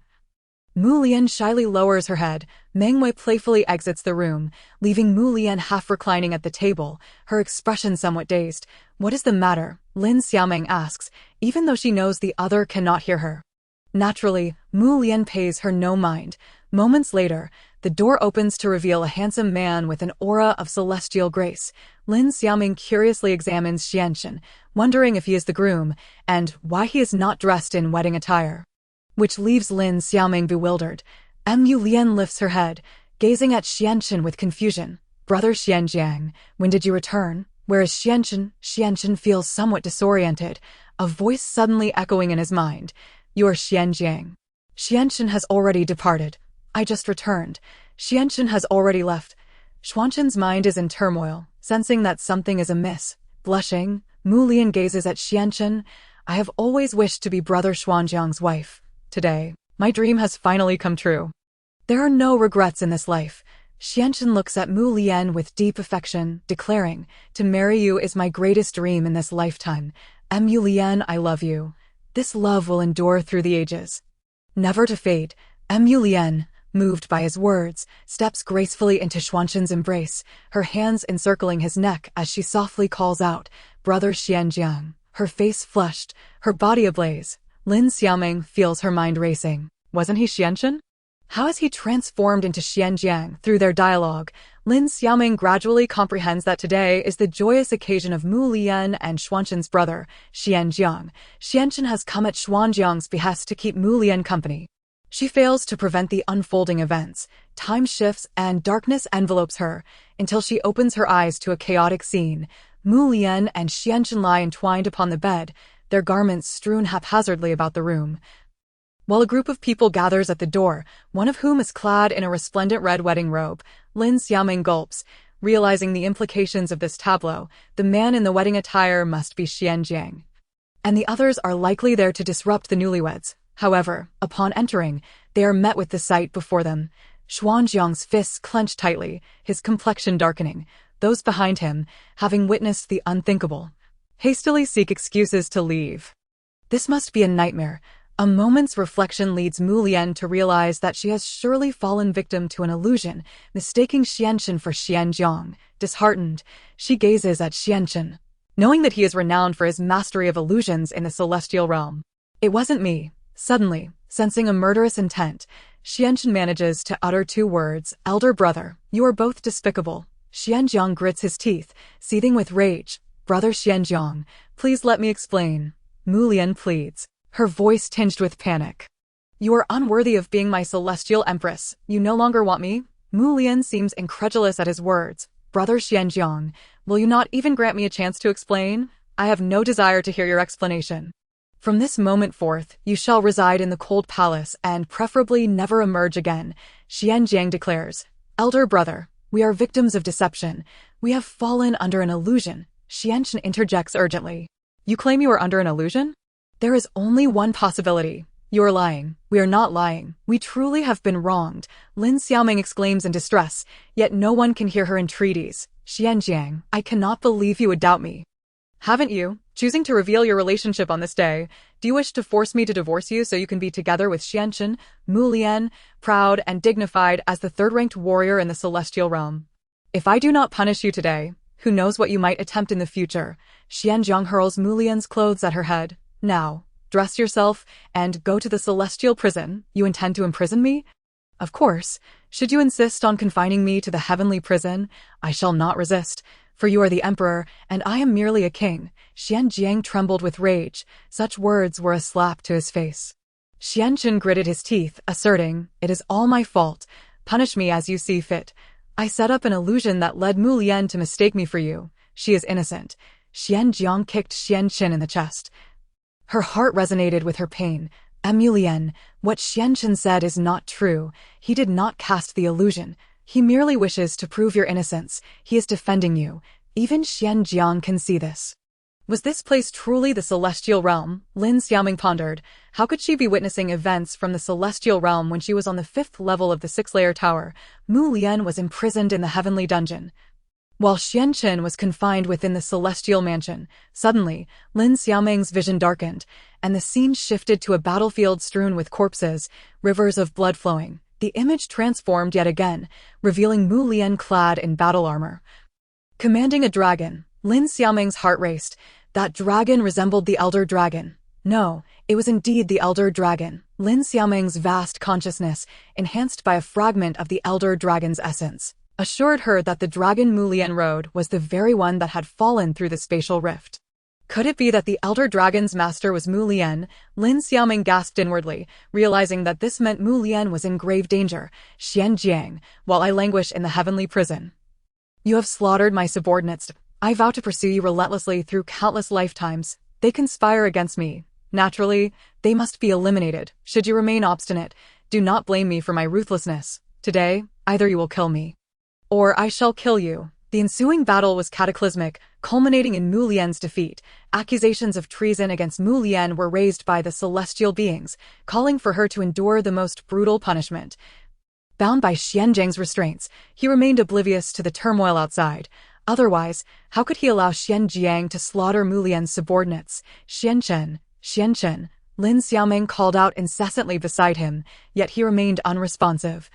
Mu Lian shyly lowers her head. Meng Wei playfully exits the room, leaving Mu Lian half reclining at the table, her expression somewhat dazed. What is the matter? Lin Xiaoming asks, even though she knows the other cannot hear her. Naturally, Mu Lian pays her no mind. Moments later, the door opens to reveal a handsome man with an aura of celestial grace. Lin Xiaoming curiously examines Xianxin, wondering if he is the groom, and why he is not dressed in wedding attire, which leaves Lin Xiaoming bewildered. Mu Lian lifts her head, gazing at Xianxin with confusion. Brother Xianjiang, when did you return? Where is Xianxin? Xianxin feels somewhat disoriented, a voice suddenly echoing in his mind. You are Xianjiang. Xianxin has already departed. I just returned. Xianxin has already left. Xuanxin's mind is in turmoil, sensing that something is amiss. Blushing, Mu Lian gazes at Xianxin. I have always wished to be Brother Xuanjiang's wife. Today, my dream has finally come true. There are no regrets in this life. Xianxin looks at Mu Lian with deep affection, declaring, to marry you is my greatest dream in this lifetime. Mu Lian, I love you. This love will endure through the ages, never to fade. Mu Lian, moved by his words, steps gracefully into Xuanxin's embrace, her hands encircling his neck as she softly calls out, Brother Xianjiang. Her face flushed, her body ablaze. Lin Xiaoming feels her mind racing. Wasn't he Xianxin? How has he transformed into Xianjiang? Through their dialogue, Lin Xiaoming gradually comprehends that today is the joyous occasion of Mu Lian and Xuanxin's brother, Xianjiang. Xianxin has come at Xuanjiang's behest to keep Mu Lian company. She fails to prevent the unfolding events. Time shifts and darkness envelopes her, until she opens her eyes to a chaotic scene. Mu Lian and Xianxin lie entwined upon the bed, their garments strewn haphazardly about the room, while a group of people gathers at the door, one of whom is clad in a resplendent red wedding robe. Lin Xiaoming gulps, realizing the implications of this tableau. The man in the wedding attire must be Xianjiang, and the others are likely there to disrupt the newlyweds. However, upon entering, they are met with the sight before them. Xuanjiang's fists clench tightly, his complexion darkening. Those behind him, having witnessed the unthinkable, hastily seek excuses to leave. This must be a nightmare. A moment's reflection leads Mu Lian to realize that she has surely fallen victim to an illusion, mistaking Xianxin for Xianjiang. Disheartened, she gazes at Xianxin, knowing that he is renowned for his mastery of illusions in the celestial realm. It wasn't me. Suddenly, sensing a murderous intent, Xianxin manages to utter two words, Elder brother, you are both despicable. Xianjiang grits his teeth, seething with rage. Brother Xianjiang, please let me explain. Mu Lian pleads, her voice tinged with panic. You are unworthy of being my celestial empress. You no longer want me? Mu Lian seems incredulous at his words. Brother Xianjiang, will you not even grant me a chance to explain? I have no desire to hear your explanation. From this moment forth, you shall reside in the cold palace and preferably never emerge again, Xianjiang declares. Elder brother, we are victims of deception. We have fallen under an illusion, Xianchen interjects urgently. You claim you are under an illusion? There is only one possibility. You are lying. We are not lying. We truly have been wronged, Lin Xiaoming exclaims in distress, yet no one can hear her entreaties. Xianjiang, I cannot believe you would doubt me. Haven't you? Choosing to reveal your relationship on this day, do you wish to force me to divorce you so you can be together with Xianchen, Mu Lian, proud and dignified as the third-ranked warrior in the celestial realm? If I do not punish you today, who knows what you might attempt in the future? Xianjiang hurls Mu Lian's clothes at her head. Now, dress yourself and go to the celestial prison. You intend to imprison me? Of course. Should you insist on confining me to the heavenly prison, I shall not resist. For you are the emperor, and I am merely a king. Xianjiang trembled with rage. Such words were a slap to his face. Xianchen gritted his teeth, asserting, it is all my fault. Punish me as you see fit. I set up an illusion that led Mu Lian to mistake me for you. She is innocent. Xianjiang kicked Xianchen in the chest. Her heart resonated with her pain. Mu Lian, what Xianchen said is not true. He did not cast the illusion. He merely wishes to prove your innocence. He is defending you. Even Xianjiang can see this. Was this place truly the celestial realm? Lin Xiaoming pondered. How could she be witnessing events from the celestial realm when she was on the 5th level of the 6-layer tower? Mu Lian was imprisoned in the heavenly dungeon, while Xianchen was confined within the celestial mansion. Suddenly, Lin Xiaoming's vision darkened, and the scene shifted to a battlefield strewn with corpses, rivers of blood flowing. The image transformed yet again, revealing Mu Lian clad in battle armor, commanding a dragon. Lin Xiaoming's heart raced. That dragon resembled the elder dragon. No, it was indeed the elder dragon. Lin Xiaoming's vast consciousness, enhanced by a fragment of the elder dragon's essence, assured her that the dragon Mu Lian rode was the very one that had fallen through the spatial rift. Could it be that the elder dragon's master was Mu Lian? Lin Xiaoming gasped inwardly, realizing that this meant Mu Lian was in grave danger. Xianjiang, while I languish in the heavenly prison, you have slaughtered my subordinates. I vow to pursue you relentlessly through countless lifetimes. They conspire against me. Naturally, they must be eliminated. Should you remain obstinate, do not blame me for my ruthlessness. Today, either you will kill me, or I shall kill you. The ensuing battle was cataclysmic, culminating in Mu Lian's defeat. Accusations of treason against Mu Lian were raised by the celestial beings, calling for her to endure the most brutal punishment. Bound by Xianjiang's restraints, he remained oblivious to the turmoil outside. Otherwise, how could he allow Xianjiang to slaughter Mu Lian's subordinates? Xianchen, Lin Xiaoming called out incessantly beside him, yet he remained unresponsive.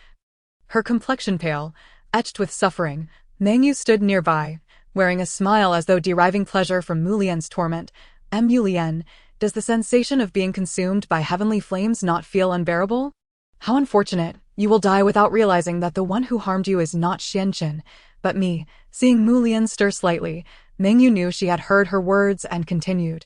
Her complexion pale, etched with suffering, Meng Yu stood nearby, wearing a smile as though deriving pleasure from Mu Lian's torment. Mu Lian, does the sensation of being consumed by heavenly flames not feel unbearable? How unfortunate. You will die without realizing that the one who harmed you is not Xianchen, but me. Seeing Mu Lian stir slightly, Meng Yu knew she had heard her words and continued.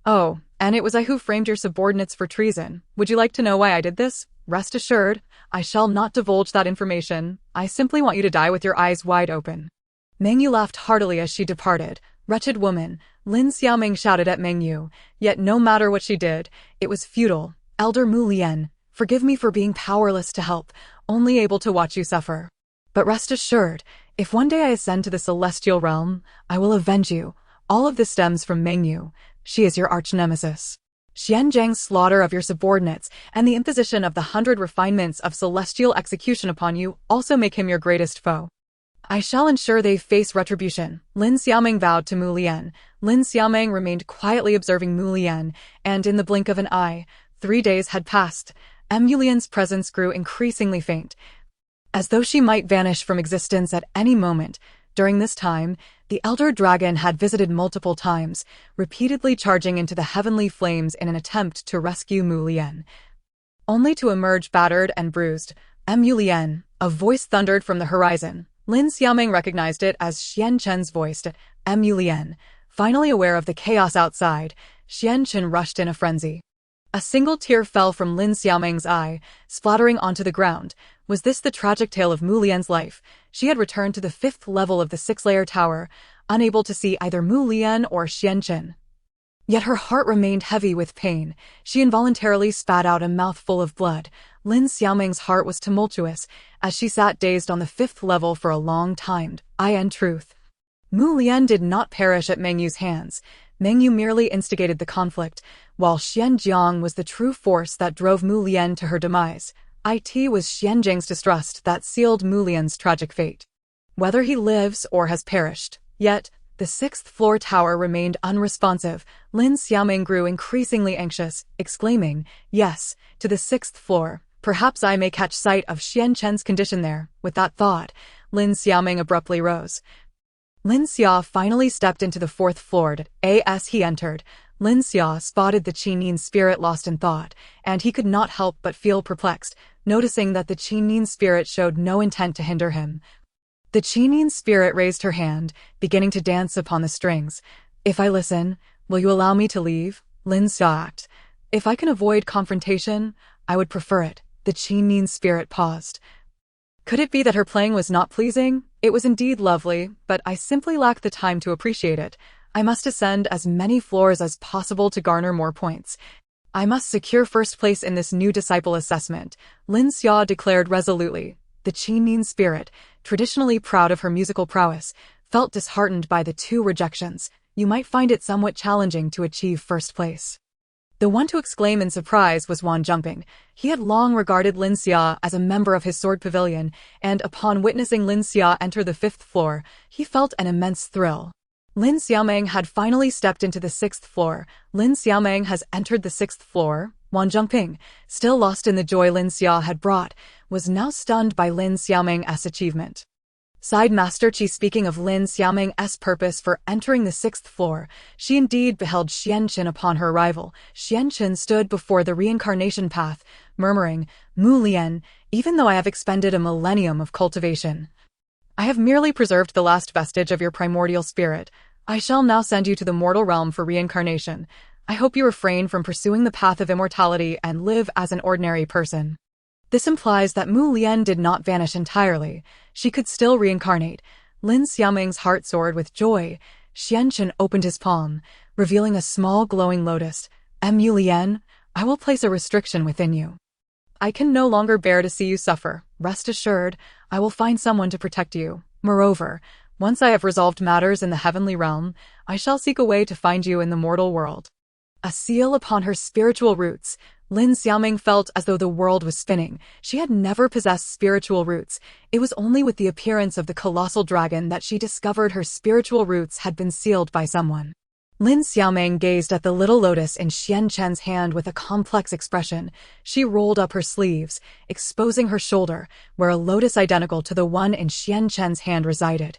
Oh, and it was I who framed your subordinates for treason. Would you like to know why I did this? Rest assured, I shall not divulge that information. I simply want you to die with your eyes wide open. Meng Yu laughed heartily as she departed. Wretched woman, Lin Xiaoming shouted at Meng Yu, yet no matter what she did, it was futile. Elder Mu Lian, forgive me for being powerless to help, only able to watch you suffer. But rest assured, if one day I ascend to the celestial realm, I will avenge you. All of this stems from Meng Yu. She is your arch-nemesis. Xianjiang's slaughter of your subordinates and the imposition of the 100 refinements of celestial execution upon you also make him your greatest foe. I shall ensure they face retribution. Lin Xiaoming vowed to Mu Lian. Lin Xiaoming remained quietly observing Mu Lian, and in the blink of an eye, 3 days had passed. Mu Lian's presence grew increasingly faint, as though she might vanish from existence at any moment. During this time, the elder dragon had visited multiple times, repeatedly charging into the heavenly flames in an attempt to rescue Mu Lian, only to emerge battered and bruised. Mu Lian, a voice thundered from the horizon. Lin Xiaoming recognized it as Xianchen's voice. Mu Lian, finally aware of the chaos outside, Xianchen rushed in a frenzy. A single tear fell from Lin Xiaoming's eye, splattering onto the ground. Was this the tragic tale of Mu Lian's life? She had returned to the 5th level of the 6-layer tower, unable to see either Mu Lian or Xianchen. Yet her heart remained heavy with pain. She involuntarily spat out a mouthful of blood. Lin Xiaoming's heart was tumultuous as she sat dazed on the 5th level for a long time. In truth, Mu Lian did not perish at Meng Yu's hands. Meng Yu merely instigated the conflict, while Xian Jiang was the true force that drove Mu Lian to her demise. It was Xian Jing's distrust that sealed Mu Lian's tragic fate. Whether he lives or has perished, yet the 6th floor tower remained unresponsive. Lin Xiaoming grew increasingly anxious, exclaiming, "Yes, to the 6th floor. Perhaps I may catch sight of Xian Chen's condition there." With that thought, Lin Xiaoming abruptly rose. Lin Xia finally stepped into the 4th floor. As he entered, Lin Xia spotted the Qinyin spirit lost in thought, and he could not help but feel perplexed, noticing that the Qinyin spirit showed no intent to hinder him. The Qinyin spirit raised her hand, beginning to dance upon the strings. "If I listen, will you allow me to leave?" Lin Xia asked. "If I can avoid confrontation, I would prefer it." The Qinyin spirit paused. Could it be that her playing was not pleasing? It was indeed lovely, but I simply lack the time to appreciate it. I must ascend as many floors as possible to garner more points. I must secure first place in this new disciple assessment, Lin Xia declared resolutely. The Qinyin spirit, traditionally proud of her musical prowess, felt disheartened by the 2 rejections. You might find it somewhat challenging to achieve first place. The one to exclaim in surprise was Wang Zhengping. He had long regarded Lin Xia as a member of his sword pavilion, and upon witnessing Lin Xia enter the 5th floor, he felt an immense thrill. Lin Xiaoming had finally stepped into the 6th floor. Lin Xiaoming has entered the 6th floor. Wang Zhengping, still lost in the joy Lin Xia had brought, was now stunned by Lin Xiaoming's achievement. Sighed Master Qi. Speaking of Lin Xiaoming's purpose for entering the 6th floor, she indeed beheld Xianqin upon her arrival. Xianqin stood before the reincarnation path, murmuring, "Mu Lian, even though I have expended a millennium of cultivation, I have merely preserved the last vestige of your primordial spirit. I shall now send you to the mortal realm for reincarnation. I hope you refrain from pursuing the path of immortality and live as an ordinary person." This implies that Mu Lian did not vanish entirely. She could still reincarnate. Lin Xiaoming's heart soared with joy. Xianqin opened his palm, revealing a small glowing lotus. "Mu Lian, I will place a restriction within you. I can no longer bear to see you suffer. Rest assured, I will find someone to protect you. Moreover, once I have resolved matters in the heavenly realm, I shall seek a way to find you in the mortal world." A seal upon her spiritual roots. Lin Xiaoming felt as though the world was spinning. She had never possessed spiritual roots. It was only with the appearance of the colossal dragon that she discovered her spiritual roots had been sealed by someone. Lin Xiaoming gazed at the little lotus in Xianqin's hand with a complex expression. She rolled up her sleeves, exposing her shoulder, where a lotus identical to the one in Xianqin's hand resided.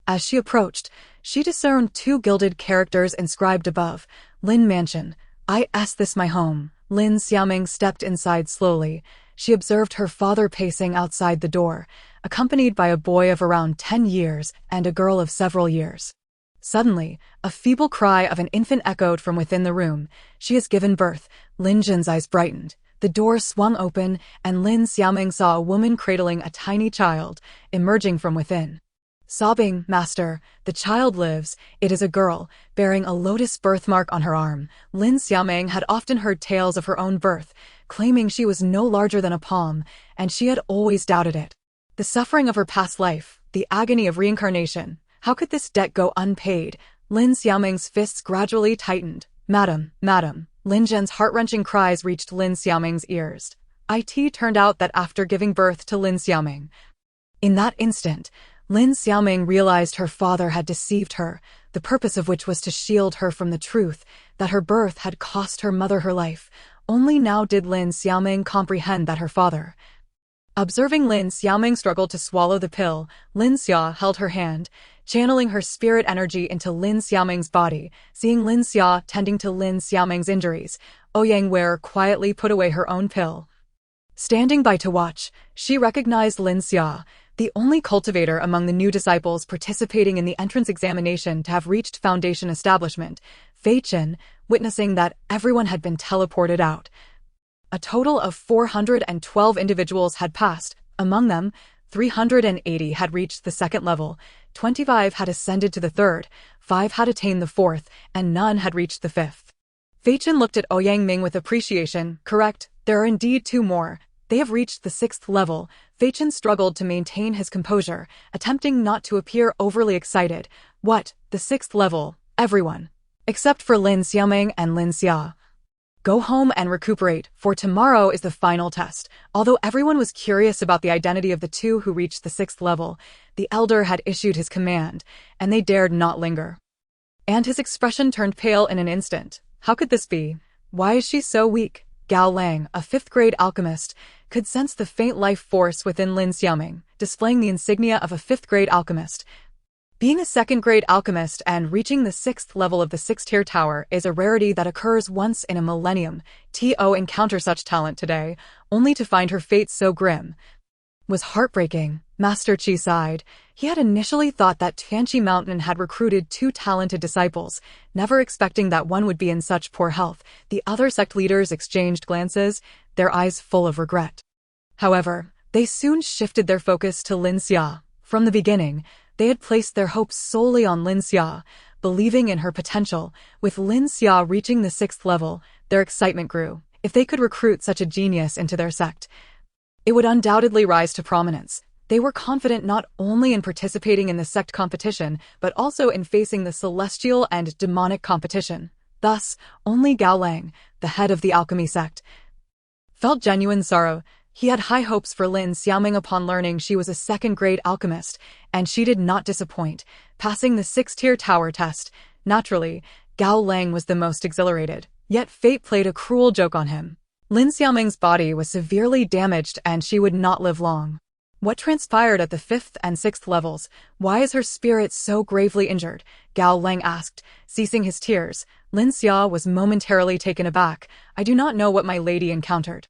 As she approached, she discerned 2 gilded characters inscribed above. "Lin Mansion. Is this my home?" Lin Xiaoming stepped inside slowly. She observed her father pacing outside the door, accompanied by a boy of around 10 years and a girl of several years. Suddenly, a feeble cry of an infant echoed from within the room. "She has given birth." Lin Jin's eyes brightened. The door swung open, and Lin Xiaoming saw a woman cradling a tiny child, emerging from within. Sobbing, "Master, the child lives. It is a girl, bearing a lotus birthmark on her arm." Lin Xiaoming had often heard tales of her own birth, claiming she was no larger than a palm, and she had always doubted it. The suffering of her past life, the agony of reincarnation, how could this debt go unpaid? Lin Xiaoming's fists gradually tightened. "Madam, madam." Lin Zhen's heart-wrenching cries reached Lin Xiaoming's ears. It turned out that after giving birth to Lin Xiaoming, in that instant, Lin Xiaoming realized her father had deceived her, the purpose of which was to shield her from the truth that her birth had cost her mother her life. Only now did Lin Xiaoming comprehend that her father. Observing Lin Xiaoming struggle to swallow the pill, Lin Xia held her hand, channeling her spirit energy into Lin Xiaoming's body. Seeing Lin Xia tending to Lin Xiaoming's injuries, Ouyang Wei quietly put away her own pill. Standing by to watch, she recognized Lin Xia, the only cultivator among the new disciples participating in the entrance examination to have reached Foundation establishment. Fei Chen, witnessing that everyone had been teleported out. A total of 412 individuals had passed, among them, 380 had reached the second level, 25 had ascended to the third, 5 had attained the fourth, and none had reached the fifth. Fei Chen looked at Ouyang Ming with appreciation. Correct, there are indeed 2 more. They have reached the 6th level. Fei Chen struggled to maintain his composure, attempting not to appear overly excited. What? The 6th level? Everyone. Except for Lin Xiaoming and Lin Xia. Go home and recuperate, for tomorrow is the final test. Although everyone was curious about the identity of the 2 who reached the 6th level, the elder had issued his command, and they dared not linger. And his expression turned pale in an instant. How could this be? Why is she so weak? Gao Lang, a 5th-grade alchemist, could sense the faint life force within Lin Xiaoming, displaying the insignia of a 5th-grade alchemist. Being a 2nd-grade alchemist and reaching the 6th level of the 6th-tier tower is a rarity that occurs once in a millennium. To encounter such talent today, only to find her fate so grim, was heartbreaking. Master Qi sighed. He had initially thought that Tianqi Mountain had recruited 2 talented disciples, never expecting that one would be in such poor health. The other sect leaders exchanged glances, their eyes full of regret. However, they soon shifted their focus to Lin Xia. From the beginning, they had placed their hopes solely on Lin Xia, believing in her potential. With Lin Xia reaching the 6th level, their excitement grew. If they could recruit such a genius into their sect, it would undoubtedly rise to prominence. They were confident not only in participating in the sect competition, but also in facing the celestial and demonic competition. Thus, only Gao Lang, the head of the alchemy sect, felt genuine sorrow. He had high hopes for Lin Xiaoming upon learning she was a 2nd-grade alchemist, and she did not disappoint, passing the 6th-tier tower test. Naturally, Gao Lang was the most exhilarated, yet fate played a cruel joke on him. Lin Xiaoming's body was severely damaged and she would not live long. What transpired at the 5th and 6th levels? Why is her spirit so gravely injured? Gao Lang asked, ceasing his tears. Lin Xia was momentarily taken aback. I do not know what my lady encountered.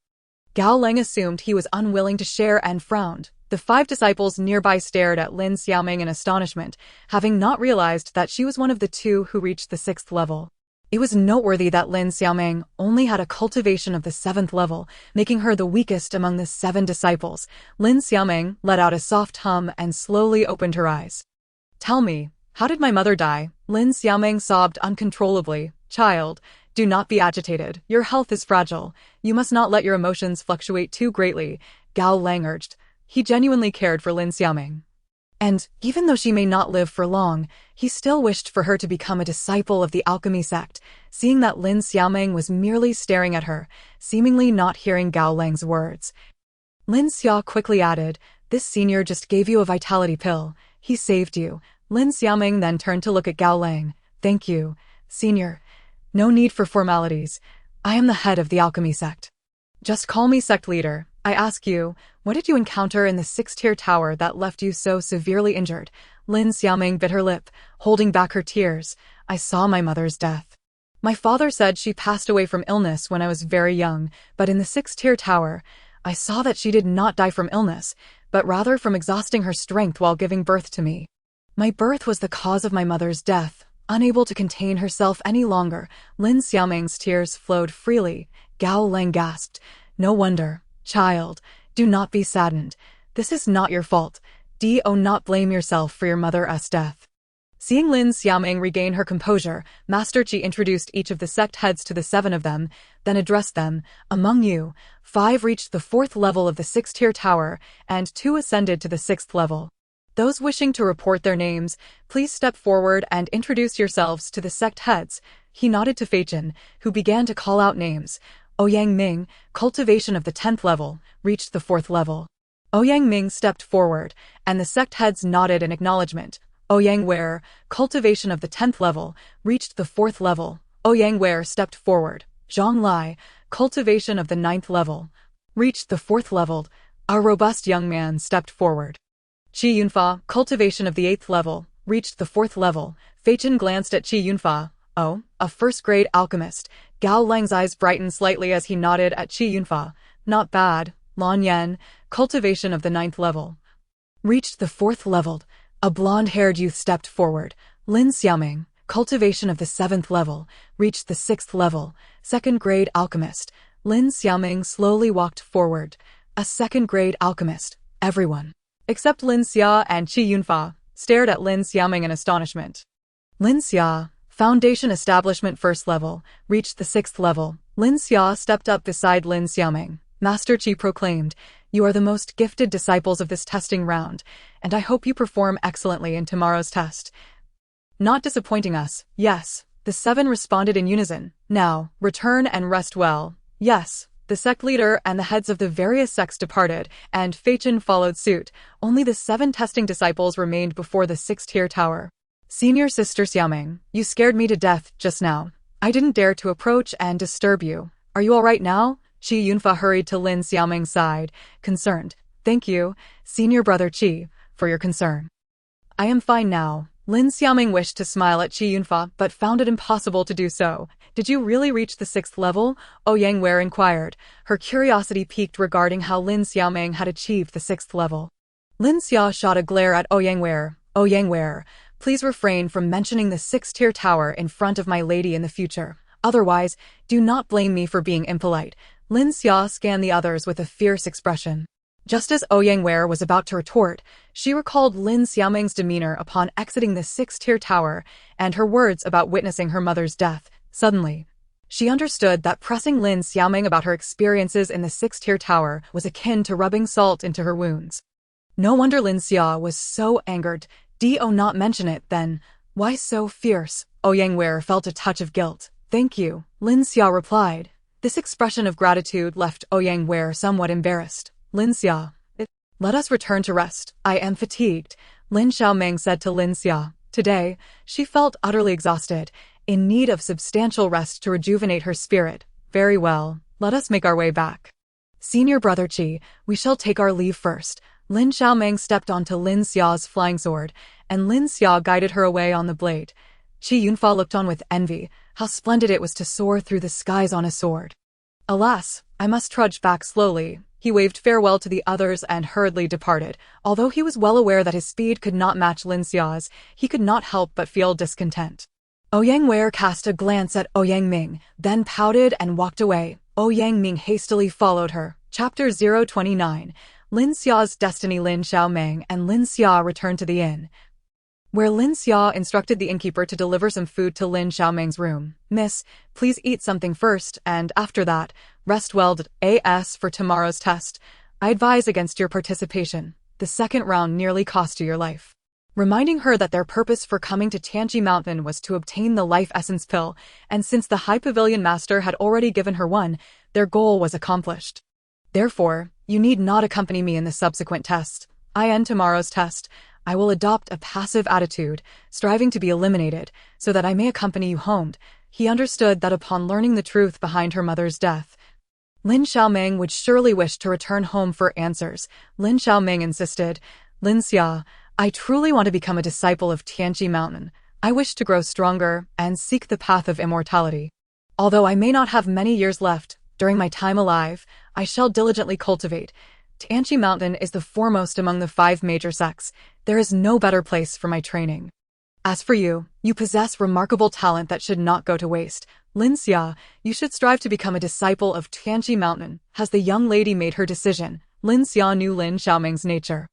Gao Lang assumed he was unwilling to share and frowned. The 5 disciples nearby stared at Lin Xiaoming in astonishment, having not realized that she was one of the 2 who reached the 6th level. It was noteworthy that Lin Xiaoming only had a cultivation of the 7th level, making her the weakest among the 7 disciples. Lin Xiaoming let out a soft hum and slowly opened her eyes. Tell me, how did my mother die? Lin Xiaoming sobbed uncontrollably. Child, do not be agitated. Your health is fragile. You must not let your emotions fluctuate too greatly, Gao Lang urged. He genuinely cared for Lin Xiaoming. And, even though she may not live for long, he still wished for her to become a disciple of the alchemy sect, seeing that Lin Xiaoming was merely staring at her, seemingly not hearing Gao Lang's words. Lin Xia quickly added, this senior just gave you a vitality pill. He saved you. Lin Xiaoming then turned to look at Gao Lang. Thank you, senior. No need for formalities. I am the head of the alchemy sect. Just call me sect leader. I ask you, what did you encounter in the 6th-tier tower that left you so severely injured? Lin Xiaoming bit her lip, holding back her tears. I saw my mother's death. My father said she passed away from illness when I was very young, but in the 6th-tier tower, I saw that she did not die from illness, but rather from exhausting her strength while giving birth to me. My birth was the cause of my mother's death. Unable to contain herself any longer, Lin Xiaoming's tears flowed freely. Gao Lang gasped. No wonder. Child, do not be saddened. This is not your fault. Do not blame yourself for your mother's death. Seeing Lin Xiaoming regain her composure, Master Qi introduced each of the sect heads to the 7 of them, then addressed them. Among you, 5 reached the 4th level of the 6th-tier tower, and 2 ascended to the 6th level. Those wishing to report their names, please step forward and introduce yourselves to the sect heads. He nodded to Fei Chen, who began to call out names. Ouyang Ming, cultivation of the 10th level, reached the 4th level. Ouyang Ming stepped forward, and the sect heads nodded in acknowledgement. Ouyang Wei, cultivation of the 10th level, reached the 4th level. Ouyang Wei stepped forward. Zhang Lai, cultivation of the 9th level, reached the 4th level. A robust young man stepped forward. Qi Yunfa, cultivation of the 8th level, reached the 4th level. Fei Chen glanced at Qi Yunfa. Oh, a 1st-grade alchemist. Gao Lang's eyes brightened slightly as he nodded at Qi Yunfa. Not bad. Lan Yan, cultivation of the 9th level, reached the 4th level. A blonde-haired youth stepped forward. Lin Xiaoming, cultivation of the 7th level, reached the 6th level. 2nd-grade alchemist. Lin Xiaoming slowly walked forward. A 2nd-grade alchemist. Everyone. Except Lin Xia and Qi Yunfa stared at Lin Xiaoming in astonishment. Lin Xia, Foundation Establishment First Level, reached the 6th level. Lin Xia stepped up beside Lin Xiaoming. Master Qi proclaimed, "You are the most gifted disciples of this testing round, and I hope you perform excellently in tomorrow's test." "Not disappointing us, yes," the 7 responded in unison. "Now, return and rest well." "Yes." The sect leader and the heads of the various sects departed, and Feichen followed suit. Only the 7 testing disciples remained before the 6th-tier tower. "Senior Sister Xiaoming, you scared me to death just now. I didn't dare to approach and disturb you. Are you all right now?" Qi Yunfa hurried to Lin Xiaoming's side, concerned. "Thank you, Senior Brother Qi, for your concern. I am fine now." Lin Xiaoming wished to smile at Qi Yunfa, but found it impossible to do so. "Did you really reach the 6th level?" Ouyang Wei inquired. Her curiosity piqued regarding how Lin Xiaoming had achieved the 6th level. Lin Xia shot a glare at Ouyang Wei. "Ouyang Wei, please refrain from mentioning the 6th-tier tower in front of my lady in the future. Otherwise, do not blame me for being impolite." Lin Xia scanned the others with a fierce expression. Just as Ouyang Wei was about to retort, she recalled Lin Xiaoming's demeanor upon exiting the 6th-tier tower and her words about witnessing her mother's death. Suddenly, she understood that pressing Lin Xiaoming about her experiences in the 6th-tier tower was akin to rubbing salt into her wounds. No wonder Lin Xia was so angered. "Do not mention it, then. Why so fierce?" Ouyang Wei felt a touch of guilt. "Thank you," Lin Xia replied. This expression of gratitude left Ouyang Wei somewhat embarrassed. "Lin Xia, let us return to rest. I am fatigued," Lin Xiaoming said to Lin Xia. Today, she felt utterly exhausted, in need of substantial rest to rejuvenate her spirit. "Very well, let us make our way back. Senior Brother Qi, we shall take our leave first." Lin Xiaoming stepped onto Lin Xia's flying sword, and Lin Xia guided her away on the blade. Qi Yunfa looked on with envy. How splendid it was to soar through the skies on a sword. "Alas, I must trudge back slowly." He waved farewell to the others and hurriedly departed. Although he was well aware that his speed could not match Lin Xia's, he could not help but feel discontent. Ouyang Wei cast a glance at Ouyang Ming, then pouted and walked away. Ouyang Ming hastily followed her. Chapter 029. Lin Xia's Destiny. Lin Xiaoming and Lin Xia returned to the inn, where Lin Xia instructed the innkeeper to deliver some food to Lin Xiaoming's room. "Miss, please eat something first, and after that, rest well. As for tomorrow's test, I advise against your participation. The 2nd round nearly cost you your life." Reminding her that their purpose for coming to Tianqi Mountain was to obtain the life essence pill, and since the High Pavilion Master had already given her one, their goal was accomplished. "Therefore, you need not accompany me in the subsequent test. I end tomorrow's test. I will adopt a passive attitude, striving to be eliminated, so that I may accompany you home." He understood that upon learning the truth behind her mother's death, Lin Xiaoming would surely wish to return home for answers. Lin Xiaoming insisted, "Lin Xia, I truly want to become a disciple of Tianqi Mountain. I wish to grow stronger and seek the path of immortality. Although I may not have many years left, during my time alive, I shall diligently cultivate. Tianqi Mountain is the foremost among the 5 major sects. There is no better place for my training. As for you, you possess remarkable talent that should not go to waste. Lin Xia, you should strive to become a disciple of Tianqi Mountain." Has the young lady made her decision? Lin Xia knew Lin Xiaoming's nature.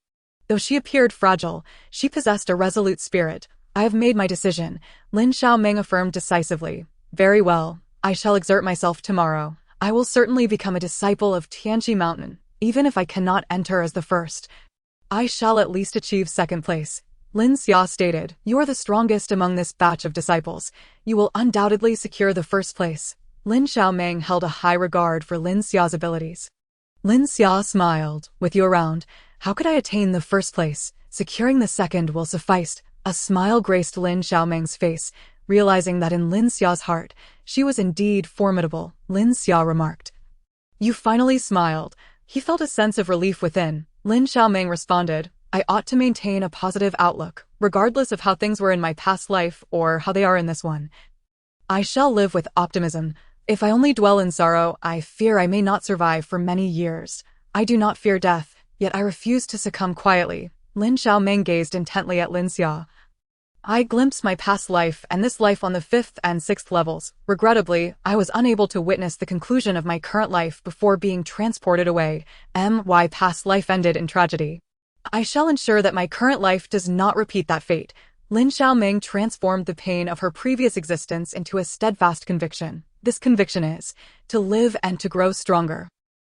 Though she appeared fragile, she possessed a resolute spirit. "I have made my decision," Lin Xiaoming affirmed decisively. "Very well, I shall exert myself tomorrow. I will certainly become a disciple of Tianqi Mountain. Even if I cannot enter as the first, I shall at least achieve 2nd place." Lin Xia stated, "You are the strongest among this batch of disciples. You will undoubtedly secure the 1st place." Lin Xiaoming held a high regard for Lin Xia's abilities. Lin Xia smiled. "With you around, how could I attain the 1st place? Securing the 2nd will suffice." A smile graced Lin Xiaoming's face. Realizing that in Lin Xia's heart, she was indeed formidable, Lin Xia remarked, "You finally smiled." He felt a sense of relief within. Lin Xiaoming responded, "I ought to maintain a positive outlook, regardless of how things were in my past life or how they are in this one. I shall live with optimism. If I only dwell in sorrow, I fear I may not survive for many years. I do not fear death, yet I refuse to succumb quietly." Lin Xiaoming gazed intently at Lin Xia. "I glimpsed my past life and this life on the 5th and 6th levels. Regrettably, I was unable to witness the conclusion of my current life before being transported away. My past life ended in tragedy. I shall ensure that my current life does not repeat that fate. Lin Xiaoming transformed the pain of her previous existence into a steadfast conviction. This conviction is to live and to grow stronger.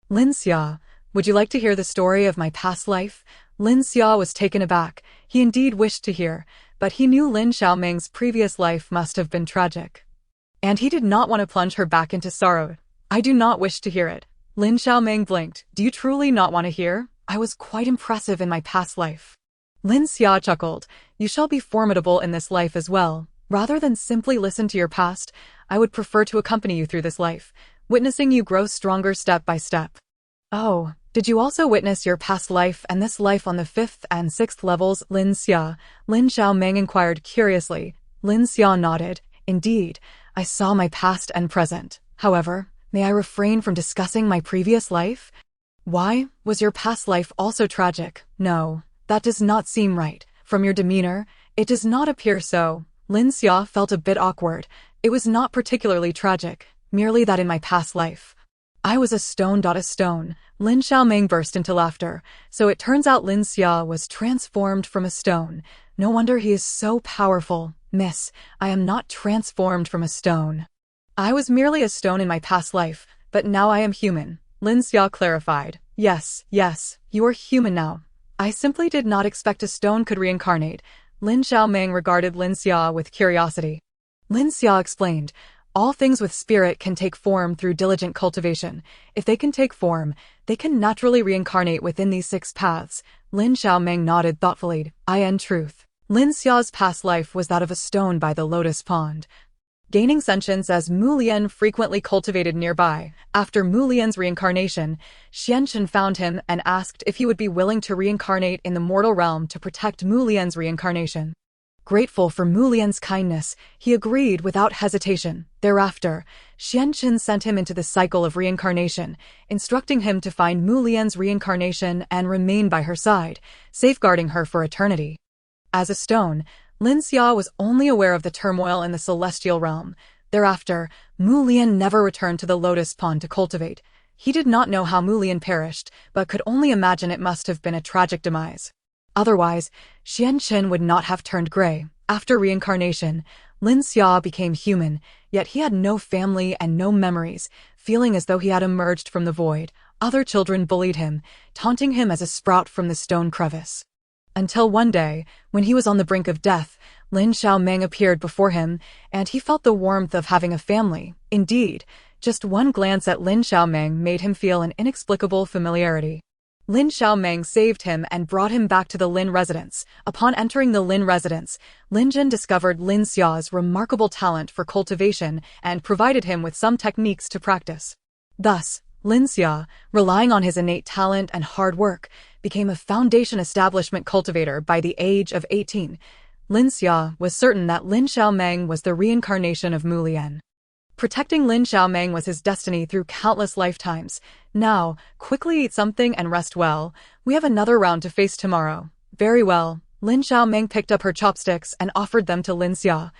Lin Xia, would you like to hear the story of my past life? Lin Xia was taken aback. He indeed wished to hear, but he knew Lin Xiaoming's previous life must have been tragic. And he did not want to plunge her back into sorrow. I do not wish to hear it. Lin Xiaoming blinked. Do you truly not want to hear? I was quite impressive in my past life. Lin Xia chuckled. You shall be formidable in this life as well. Rather than simply listen to your past, I would prefer to accompany you through this life, witnessing you grow stronger step by step. Oh, did you also witness your past life and this life on the 5th and 6th levels, Lin Xia? Lin Xiaoming inquired curiously. Lin Xia nodded. Indeed, I saw my past and present. However, may I refrain from discussing my previous life? Why? Was your past life also tragic? No, that does not seem right. From your demeanor, it does not appear so. Lin Xia felt a bit awkward. It was not particularly tragic, merely that in my past life I was a stone. Lin Xiaoming burst into laughter. So it turns out Lin Xia was transformed from a stone. No wonder he is so powerful. Miss, I am not transformed from a stone. I was merely a stone in my past life, but now I am human. Lin Xia clarified. Yes, you are human now. I simply did not expect a stone could reincarnate. Lin Xiaoming regarded Lin Xia with curiosity. Lin Xia explained, all things with spirit can take form through diligent cultivation. If they can take form, they can naturally reincarnate within these 6 paths. Lin Xiaoming nodded thoughtfully. In truth, Lin Xia's past life was that of a stone by the lotus pond. Gaining sentience as Mulian frequently cultivated nearby. After Mulian's reincarnation, Xianchen found him and asked if he would be willing to reincarnate in the mortal realm to protect Mulian's reincarnation. Grateful for Mulian's kindness, he agreed without hesitation. Thereafter, Xianchen sent him into the cycle of reincarnation, instructing him to find Mulian's reincarnation and remain by her side, safeguarding her for eternity. As a stone, Lin Xia was only aware of the turmoil in the celestial realm. Thereafter, Mulian never returned to the lotus pond to cultivate. He did not know how Mulian perished, but could only imagine it must have been a tragic demise. Otherwise, Xianchen would not have turned gray. After reincarnation, Lin Xia became human, yet he had no family and no memories, feeling as though he had emerged from the void. Other children bullied him, taunting him as a sprout from the stone crevice. Until one day, when he was on the brink of death, Lin Xiaoming appeared before him, and he felt the warmth of having a family. Indeed, just one glance at Lin Xiaoming made him feel an inexplicable familiarity. Lin Xiaoming saved him and brought him back to the Lin residence. Upon entering the Lin residence, Lin Jin discovered Lin Xia's remarkable talent for cultivation and provided him with some techniques to practice. Thus, Lin Xia, relying on his innate talent and hard work, became a foundation establishment cultivator by the age of 18. Lin Xia was certain that Lin Xiaoming was the reincarnation of Mulian. Protecting Lin Xiaoming was his destiny through countless lifetimes. Now, quickly eat something and rest well. We have another round to face tomorrow. Very well. Lin Xiaoming picked up her chopsticks and offered them to Lin Xia.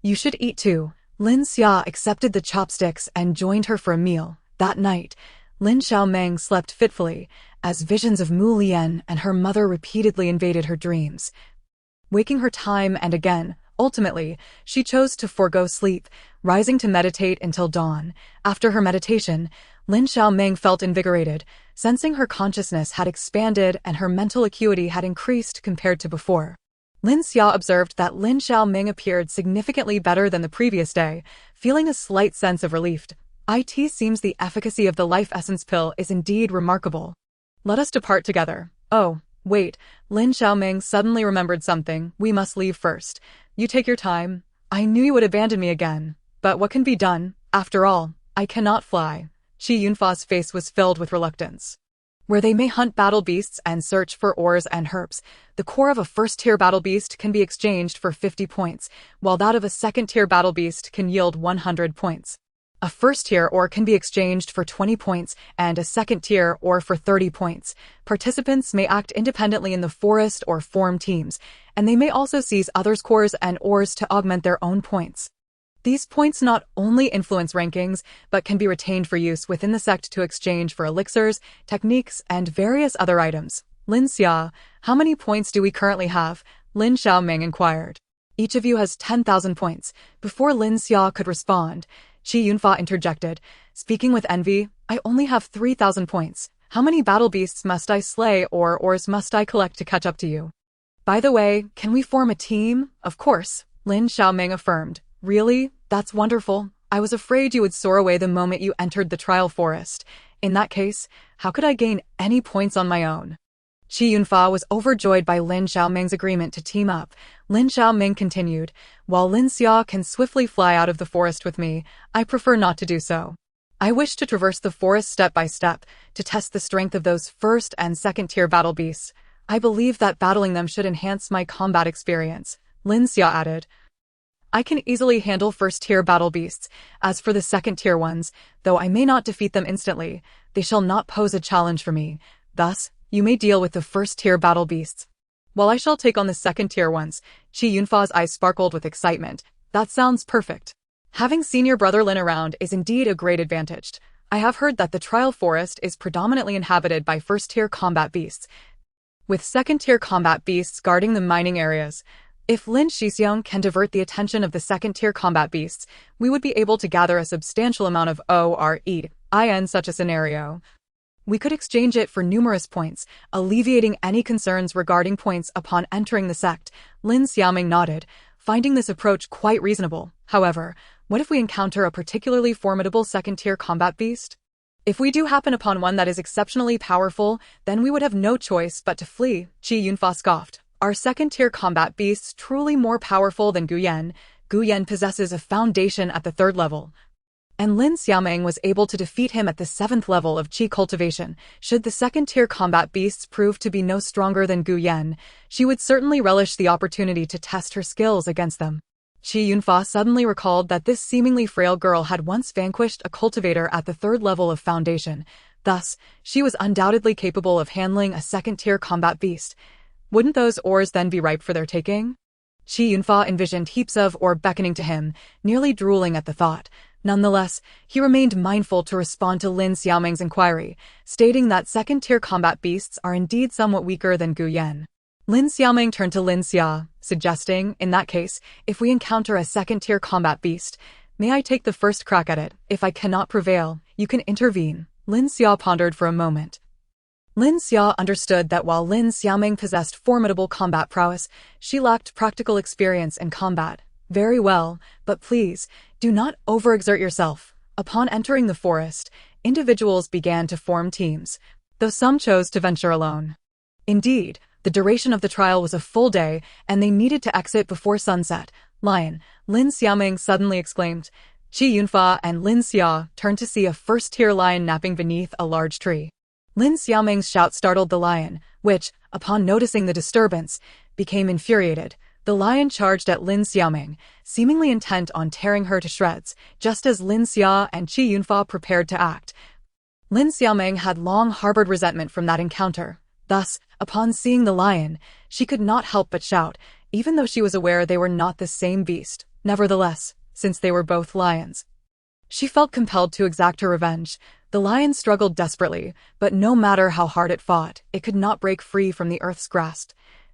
You should eat too. Lin Xia accepted the chopsticks and joined her for a meal. That night, Lin Xiaoming slept fitfully, as visions of Mulian and her mother repeatedly invaded her dreams. Waking her time and again, ultimately, she chose to forego sleep, rising to meditate until dawn. After her meditation, Lin Xiaoming felt invigorated, sensing her consciousness had expanded and her mental acuity had increased compared to before. Lin Xia observed that Lin Xiaoming appeared significantly better than the previous day, feeling a slight sense of relief. It seems the efficacy of the life essence pill is indeed remarkable. Let us depart together. Oh, wait, Lin Xiaoming suddenly remembered something. We must leave first. You take your time. I knew you would abandon me again. But what can be done? After all, I cannot fly. Qi Yunfa's face was filled with reluctance. Where they may hunt battle beasts and search for ores and herbs, the core of a first-tier battle beast can be exchanged for 50 points, while that of a second-tier battle beast can yield 100 points. A first-tier ore can be exchanged for 20 points and a second-tier ore for 30 points. Participants may act independently in the forest or form teams, and they may also seize others' cores and ores to augment their own points. These points not only influence rankings, but can be retained for use within the sect to exchange for elixirs, techniques, and various other items. Lin Xia, how many points do we currently have? Lin Xiaoming inquired. Each of you has 10,000 points. Before Lin Xia could respond, Qi Yunfa interjected, speaking with envy, I only have 3,000 points. How many battle beasts must I slay or ores must I collect to catch up to you? By the way, can we form a team? Of course, Lin Xiaoming affirmed. Really? That's wonderful. I was afraid you would soar away the moment you entered the trial forest. In that case, how could I gain any points on my own? Qi Yunfa was overjoyed by Lin Xiaoming's agreement to team up. Lin Xiaoming continued, while Lin Xia can swiftly fly out of the forest with me, I prefer not to do so. I wish to traverse the forest step by step, to test the strength of those first and second tier battle beasts. I believe that battling them should enhance my combat experience, Lin Xia added. I can easily handle first-tier battle beasts. As for the second-tier ones, though I may not defeat them instantly, they shall not pose a challenge for me. Thus, you may deal with the first-tier battle beasts, while I shall take on the second-tier ones. Qi Yunfa's eyes sparkled with excitement. That sounds perfect. Having seen your brother Lin around is indeed a great advantage. I have heard that the trial forest is predominantly inhabited by first-tier combat beasts, with second-tier combat beasts guarding the mining areas. If Lin Shixiang can divert the attention of the second-tier combat beasts, we would be able to gather a substantial amount of ore in such a scenario. We could exchange it for numerous points, alleviating any concerns regarding points upon entering the sect. Lin Xiaoming nodded, finding this approach quite reasonable. However, what if we encounter a particularly formidable second-tier combat beast? If we do happen upon one that is exceptionally powerful, then we would have no choice but to flee, Qi Yunfa scoffed. Are second-tier combat beasts truly more powerful than Guyan? Guyan possesses a foundation at the 3rd level, and Lin Xiaoming was able to defeat him at the 7th level of Qi cultivation. Should the second-tier combat beasts prove to be no stronger than Guyan, she would certainly relish the opportunity to test her skills against them. Qi Yunfa suddenly recalled that this seemingly frail girl had once vanquished a cultivator at the 3rd level of foundation. Thus, she was undoubtedly capable of handling a second-tier combat beast. Wouldn't those ores then be ripe for their taking? Qi Yunfa envisioned heaps of ore beckoning to him, nearly drooling at the thought. Nonetheless, he remained mindful to respond to Lin Xiaoming's inquiry, stating that second-tier combat beasts are indeed somewhat weaker than Guyan. Lin Xiaoming turned to Lin Xia, suggesting, in that case, if we encounter a second-tier combat beast, may I take the first crack at it? If I cannot prevail, you can intervene. Lin Xia pondered for a moment. Lin Xia understood that while Lin Xiaoming possessed formidable combat prowess, she lacked practical experience in combat. Very well, but please, do not overexert yourself. Upon entering the forest, individuals began to form teams, though some chose to venture alone. Indeed, the duration of the trial was a full day, and they needed to exit before sunset. Lion, Lin Xiaoming suddenly exclaimed. Qi Yunfa and Lin Xia turned to see a first-tier lion napping beneath a large tree. Lin Xiaoming's shout startled the lion, which, upon noticing the disturbance, became infuriated. The lion charged at Lin Xiaoming, seemingly intent on tearing her to shreds, just as Lin Xia and Qi Yunfa prepared to act. Lin Xiaoming had long harbored resentment from that encounter. Thus, upon seeing the lion, she could not help but shout, even though she was aware they were not the same beast. Nevertheless, since they were both lions, she felt compelled to exact her revenge. The lion struggled desperately, but no matter how hard it fought, it could not break free from the earth's grasp.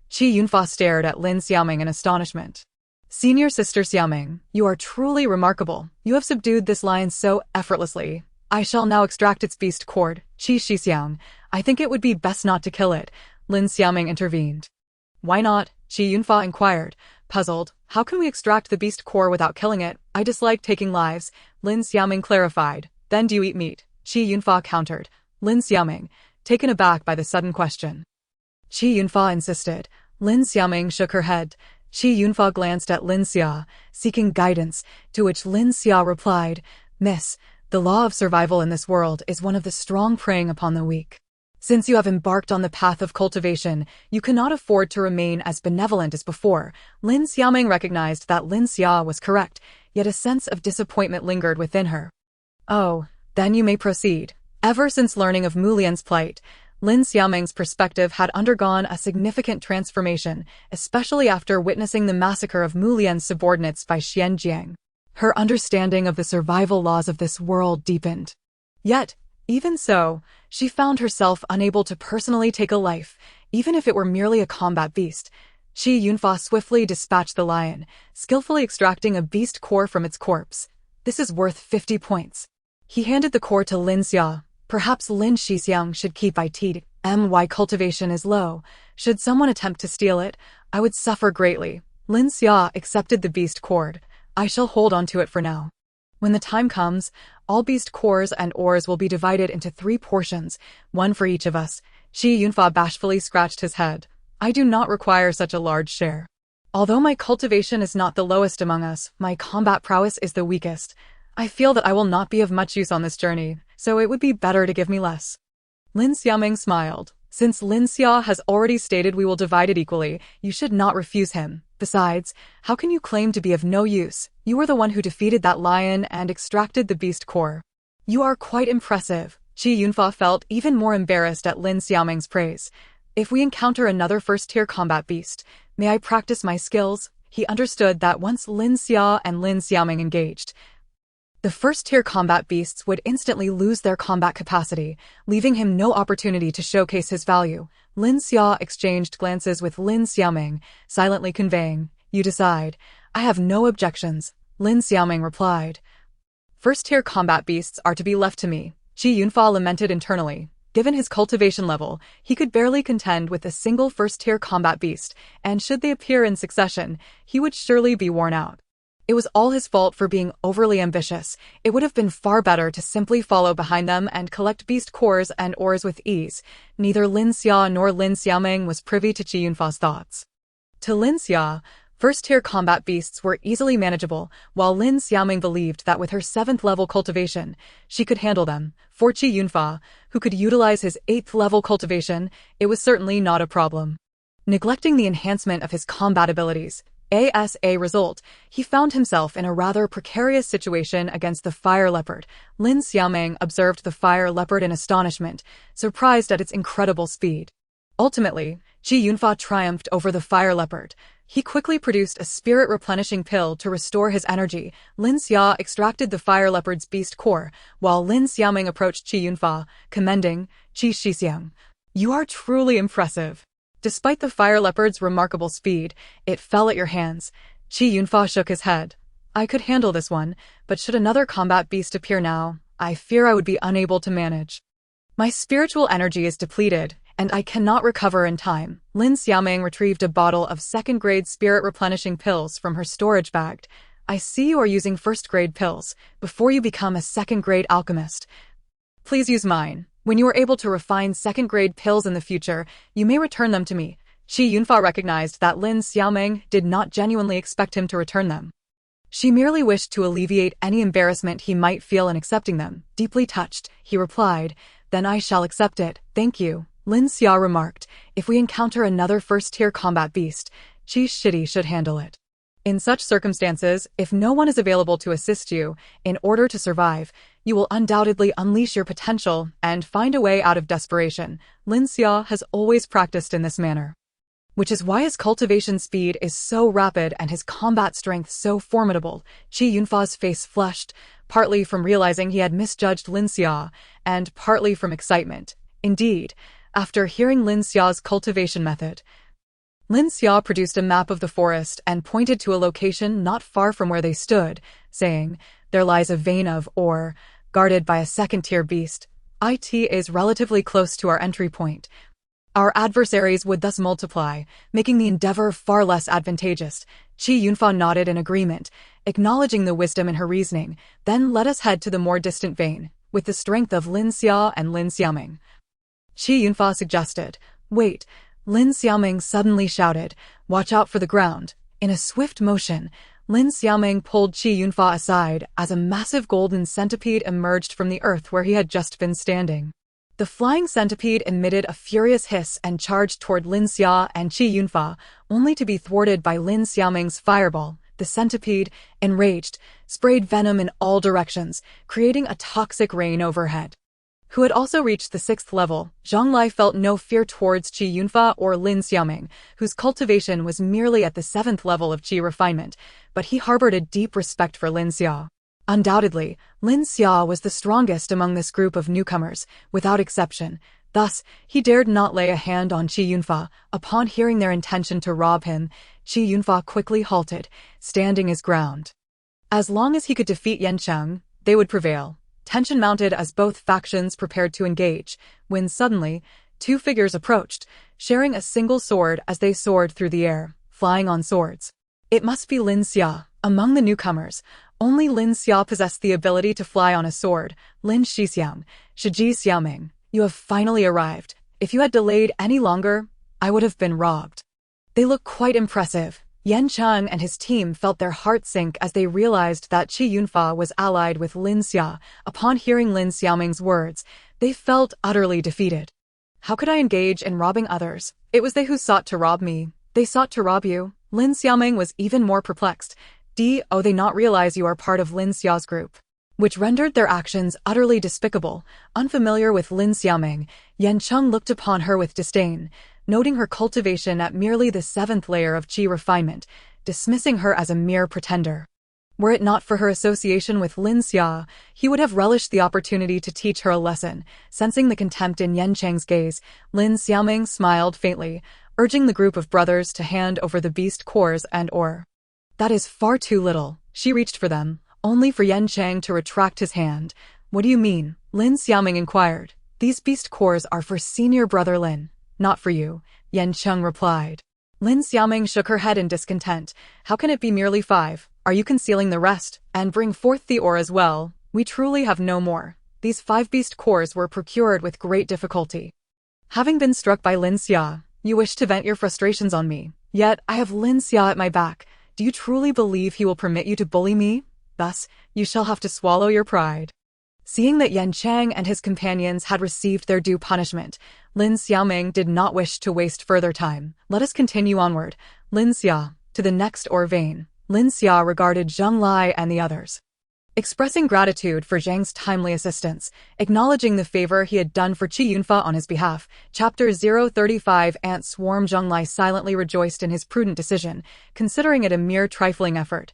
Qi Yunfa stared at Lin Xiaoming in astonishment. Senior Sister Xiaoming, you are truly remarkable. You have subdued this lion so effortlessly. I shall now extract its beast cord. Qi Shixiang, I think it would be best not to kill it. Lin Xiaoming intervened. Why not? Qi Yunfa inquired, puzzled. How can we extract the beast core without killing it? I dislike taking lives. Lin Xiaoming clarified. Then do you eat meat? Qi Yunfa countered. Lin Xiaoming, taken aback by the sudden question. Qi Yunfa insisted. Lin Xiaoming shook her head. Qi Yunfa glanced at Lin Xia, seeking guidance, to which Lin Xia replied, Miss, the law of survival in this world is one of the strong preying upon the weak. Since you have embarked on the path of cultivation, you cannot afford to remain as benevolent as before. Lin Xiaoming recognized that Lin Xia was correct, yet a sense of disappointment lingered within her. Oh, then you may proceed. Ever since learning of Mu Lian's plight, Lin Xiaoming's perspective had undergone a significant transformation, especially after witnessing the massacre of Mu Lian's subordinates by Xian Jiang. Her understanding of the survival laws of this world deepened. Yet, even so, she found herself unable to personally take a life, even if it were merely a combat beast. Qi Yunfa swiftly dispatched the lion, skillfully extracting a beast core from its corpse. This is worth 50 points. He handed the core to Lin Xia. Perhaps Lin Shixiang should keep it. My cultivation is low. Should someone attempt to steal it, I would suffer greatly. Lin Xia accepted the beast cord. I shall hold on to it for now. When the time comes, all beast cores and ores will be divided into 3 portions, one for each of us. Qi Yunfa bashfully scratched his head. I do not require such a large share. Although my cultivation is not the lowest among us, my combat prowess is the weakest. I feel that I will not be of much use on this journey, so it would be better to give me less. Lin Xiaoming smiled. Since Lin Xia has already stated we will divide it equally, you should not refuse him. Besides, how can you claim to be of no use? You were the one who defeated that lion and extracted the beast core. You are quite impressive. Qi Yunfa felt even more embarrassed at Lin Xiaoming's praise. If we encounter another first-tier combat beast, may I practice my skills? He understood that once Lin Xia and Lin Xiaoming engaged, the first-tier combat beasts would instantly lose their combat capacity, leaving him no opportunity to showcase his value. Lin Xia exchanged glances with Lin Xiaoming, silently conveying, "You decide." "I have no objections," Lin Xiaoming replied. "First-tier combat beasts are to be left to me," Qi Yunfa lamented internally. Given his cultivation level, he could barely contend with a single first-tier combat beast, and should they appear in succession, he would surely be worn out. It was all his fault for being overly ambitious. It would have been far better to simply follow behind them and collect beast cores and ores with ease. Neither Lin Xia nor Lin Xiaoming was privy to Qi Yunfa's thoughts. To Lin Xia, first-tier combat beasts were easily manageable, while Lin Xiaoming believed that with her 7th-level cultivation, she could handle them. For Qi Yunfa, who could utilize his 8th-level cultivation, it was certainly not a problem. Neglecting the enhancement of his combat abilities, as a result, he found himself in a rather precarious situation against the fire leopard. Lin Xiaoming observed the fire leopard in astonishment, surprised at its incredible speed. Ultimately, Qi Yunfa triumphed over the fire leopard. He quickly produced a spirit-replenishing pill to restore his energy. Lin Xia extracted the fire leopard's beast core, while Lin Xiaoming approached Qi Yunfa, commending, "Qi Shixiang, you are truly impressive." Despite the fire leopard's remarkable speed, it fell at your hands. Qi Yunfa shook his head. "I could handle this one, but should another combat beast appear now, I fear I would be unable to manage. My spiritual energy is depleted, and I cannot recover in time." Lin Xiaoming retrieved a bottle of 2nd-grade spirit-replenishing pills from her storage bag. "I see you are using 1st-grade pills. Before you become a 2nd-grade alchemist, please use mine. When you are able to refine 2nd-grade pills in the future, you may return them to me." Qi Yunfa recognized that Lin Xiaoming did not genuinely expect him to return them. She merely wished to alleviate any embarrassment he might feel in accepting them. Deeply touched, he replied, "Then I shall accept it, thank you." Lin Xia remarked, "If we encounter another first-tier combat beast, Qi Shidi should handle it. In such circumstances, if no one is available to assist you, in order to survive, you will undoubtedly unleash your potential and find a way out of desperation." Lin Xia has always practiced in this manner, which is why his cultivation speed is so rapid and his combat strength so formidable. Qi Yunfa's face flushed, partly from realizing he had misjudged Lin Xia, and partly from excitement. Indeed, after hearing Lin Xia's cultivation method, Lin Xia produced a map of the forest and pointed to a location not far from where they stood, saying, "There lies a vein of ore, guarded by a 2nd-tier beast. It is relatively close to our entry point. Our adversaries would thus multiply, making the endeavor far less advantageous." Qi Yunfa nodded in agreement, acknowledging the wisdom in her reasoning. "Then let us head to the more distant vein, with the strength of Lin Xia and Lin Xiaoming," Qi Yunfa suggested. "Wait," Lin Xiaoming suddenly shouted, "Watch out for the ground." In a swift motion, Lin Xiaoming pulled Qi Yunfa aside as a massive golden centipede emerged from the earth where he had just been standing. The flying centipede emitted a furious hiss and charged toward Lin Xia and Qi Yunfa, only to be thwarted by Lin Xiaoming's fireball. The centipede, enraged, sprayed venom in all directions, creating a toxic rain overhead. Who had also reached the 6th level, Zhang Lai felt no fear towards Qi Yunfa or Lin Xiaoming, whose cultivation was merely at the 7th level of Qi refinement, but he harbored a deep respect for Lin Xia. Undoubtedly, Lin Xia was the strongest among this group of newcomers, without exception. Thus, he dared not lay a hand on Qi Yunfa. Upon hearing their intention to rob him, Qi Yunfa quickly halted, standing his ground. As long as he could defeat Yancheng, they would prevail. Tension mounted as both factions prepared to engage, when suddenly, two figures approached, sharing a single sword as they soared through the air, flying on swords. It must be Lin Xia. Among the newcomers, only Lin Xia possessed the ability to fly on a sword. Lin Shixiang, Shiji Xiaoming, you have finally arrived. If you had delayed any longer, I would have been robbed. They look quite impressive. Yan Cheng and his team felt their hearts sink as they realized that Qi Yunfa was allied with Lin Xia. Upon hearing Lin Xiaoming's words, they felt utterly defeated. How could I engage in robbing others? It was they who sought to rob me. They sought to rob you. Lin Xiaoming was even more perplexed. Do they not realize you are part of Lin Xia's group? Which rendered their actions utterly despicable. Unfamiliar with Lin Xiaoming, Yan Cheng looked upon her with disdain, noting her cultivation at merely the 7th layer of qi refinement, dismissing her as a mere pretender. Were it not for her association with Lin Xia, he would have relished the opportunity to teach her a lesson. Sensing the contempt in Yan Cheng's gaze, Lin Xiaoming smiled faintly, urging the group of brothers to hand over the beast cores and ore. That is far too little. She reached for them, only for Yan Cheng to retract his hand. What do you mean? Lin Xiaoming inquired. These beast cores are for senior brother Lin, not for you, Yan Cheng replied. Lin Xiaoming shook her head in discontent. How can it be merely 5? Are you concealing the rest? And bring forth the ore as well. We truly have no more. These 5 beast cores were procured with great difficulty. Having been struck by Lin Xia, you wish to vent your frustrations on me. Yet, I have Lin Xia at my back. Do you truly believe he will permit you to bully me? Thus, you shall have to swallow your pride. Seeing that Yan Cheng and his companions had received their due punishment, Lin Xiaoming did not wish to waste further time. Let us continue onward. Lin Xia, to the next ore vein. Lin Xia regarded Zheng Lai and the others, expressing gratitude for Zhang's timely assistance, acknowledging the favor he had done for Qi Yunfa on his behalf. Chapter 035 Ant Swarm. Zheng Lai silently rejoiced in his prudent decision, considering it a mere trifling effort,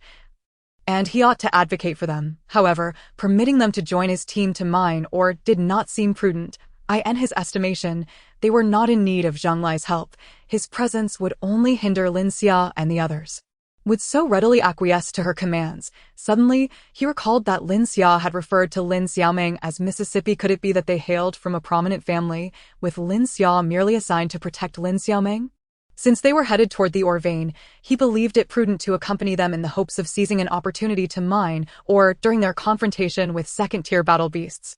and he ought to advocate for them. However, permitting them to join his team to mine ore did not seem prudent. In his estimation, they were not in need of Zheng Lai's help. His presence would only hinder Lin Xia and the others. Would so readily acquiesce to her commands. Suddenly, he recalled that Lin Xia had referred to Lin Xiaoming as Mississippi. Could it be that they hailed from a prominent family, with Lin Xia merely assigned to protect Lin Xiaoming? Since they were headed toward the ore vein, he believed it prudent to accompany them in the hopes of seizing an opportunity to mine, or during their confrontation with second-tier battle beasts.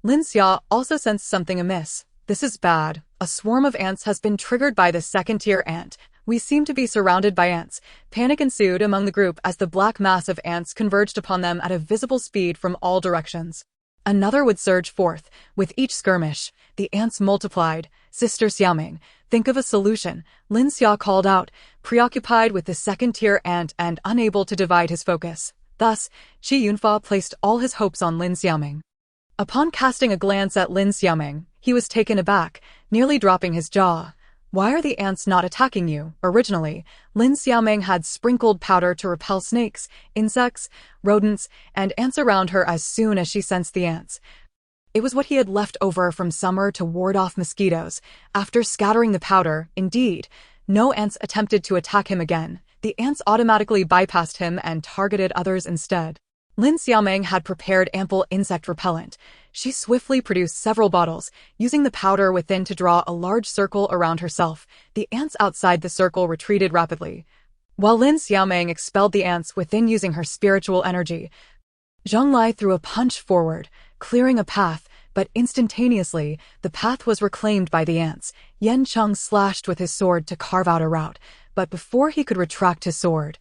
Lin Xia also sensed something amiss. This is bad. A swarm of ants has been triggered by the second-tier ant. We seem to be surrounded by ants. Panic ensued among the group as the black mass of ants converged upon them at a visible speed from all directions. Another would surge forth. With each skirmish, the ants multiplied. Sister Xiaoming, think of a solution, Lin Xia called out, preoccupied with the second-tier ant and unable to divide his focus. Thus, Qi Yunfa placed all his hopes on Lin Xiaoming. Upon casting a glance at Lin Xiaoming, he was taken aback, nearly dropping his jaw. Why are the ants not attacking you? Originally, Lin Xiaoming had sprinkled powder to repel snakes, insects, rodents, and ants around her as soon as she sensed the ants. It was what he had left over from summer to ward off mosquitoes. After scattering the powder, indeed, no ants attempted to attack him again. The ants automatically bypassed him and targeted others instead. Lin Xiaoming had prepared ample insect repellent. She swiftly produced several bottles, using the powder within to draw a large circle around herself. The ants outside the circle retreated rapidly, while Lin Xiaoming expelled the ants within using her spiritual energy. Zheng Lai threw a punch forward, clearing a path, but instantaneously, the path was reclaimed by the ants. Yan Cheng slashed with his sword to carve out a route, but before he could retract his sword,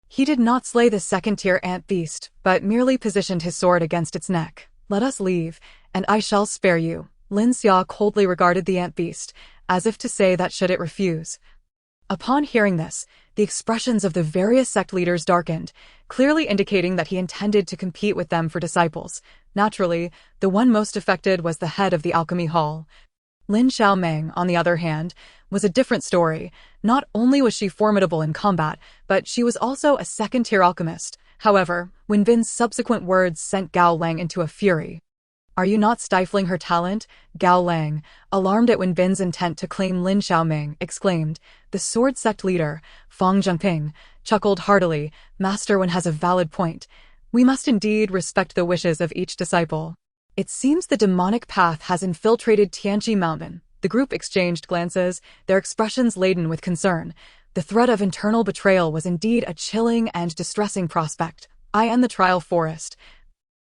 he did not slay the second-tier ant beast, but merely positioned his sword against its neck. Let us leave, and I shall spare you. Lin Xia coldly regarded the ant beast, as if to say that should it refuse. Upon hearing this, the expressions of the various sect leaders darkened, clearly indicating that he intended to compete with them for disciples. Naturally, the one most affected was the head of the alchemy hall. Lin Xiaoming, on the other hand, was a different story. Not only was she formidable in combat, but she was also a second-tier alchemist. However, Wen Bin's subsequent words sent Gao Lang into a fury. Are you not stifling her talent? Gao Lang, alarmed at Wen Bin's intent to claim Lin Xiaoming, exclaimed. The sword sect leader, Fang Zhengping, chuckled heartily. Master Wen has a valid point. We must indeed respect the wishes of each disciple. It seems the demonic path has infiltrated Tianqi Mountain. The group exchanged glances, their expressions laden with concern. The threat of internal betrayal was indeed a chilling and distressing prospect. I and the trial forest.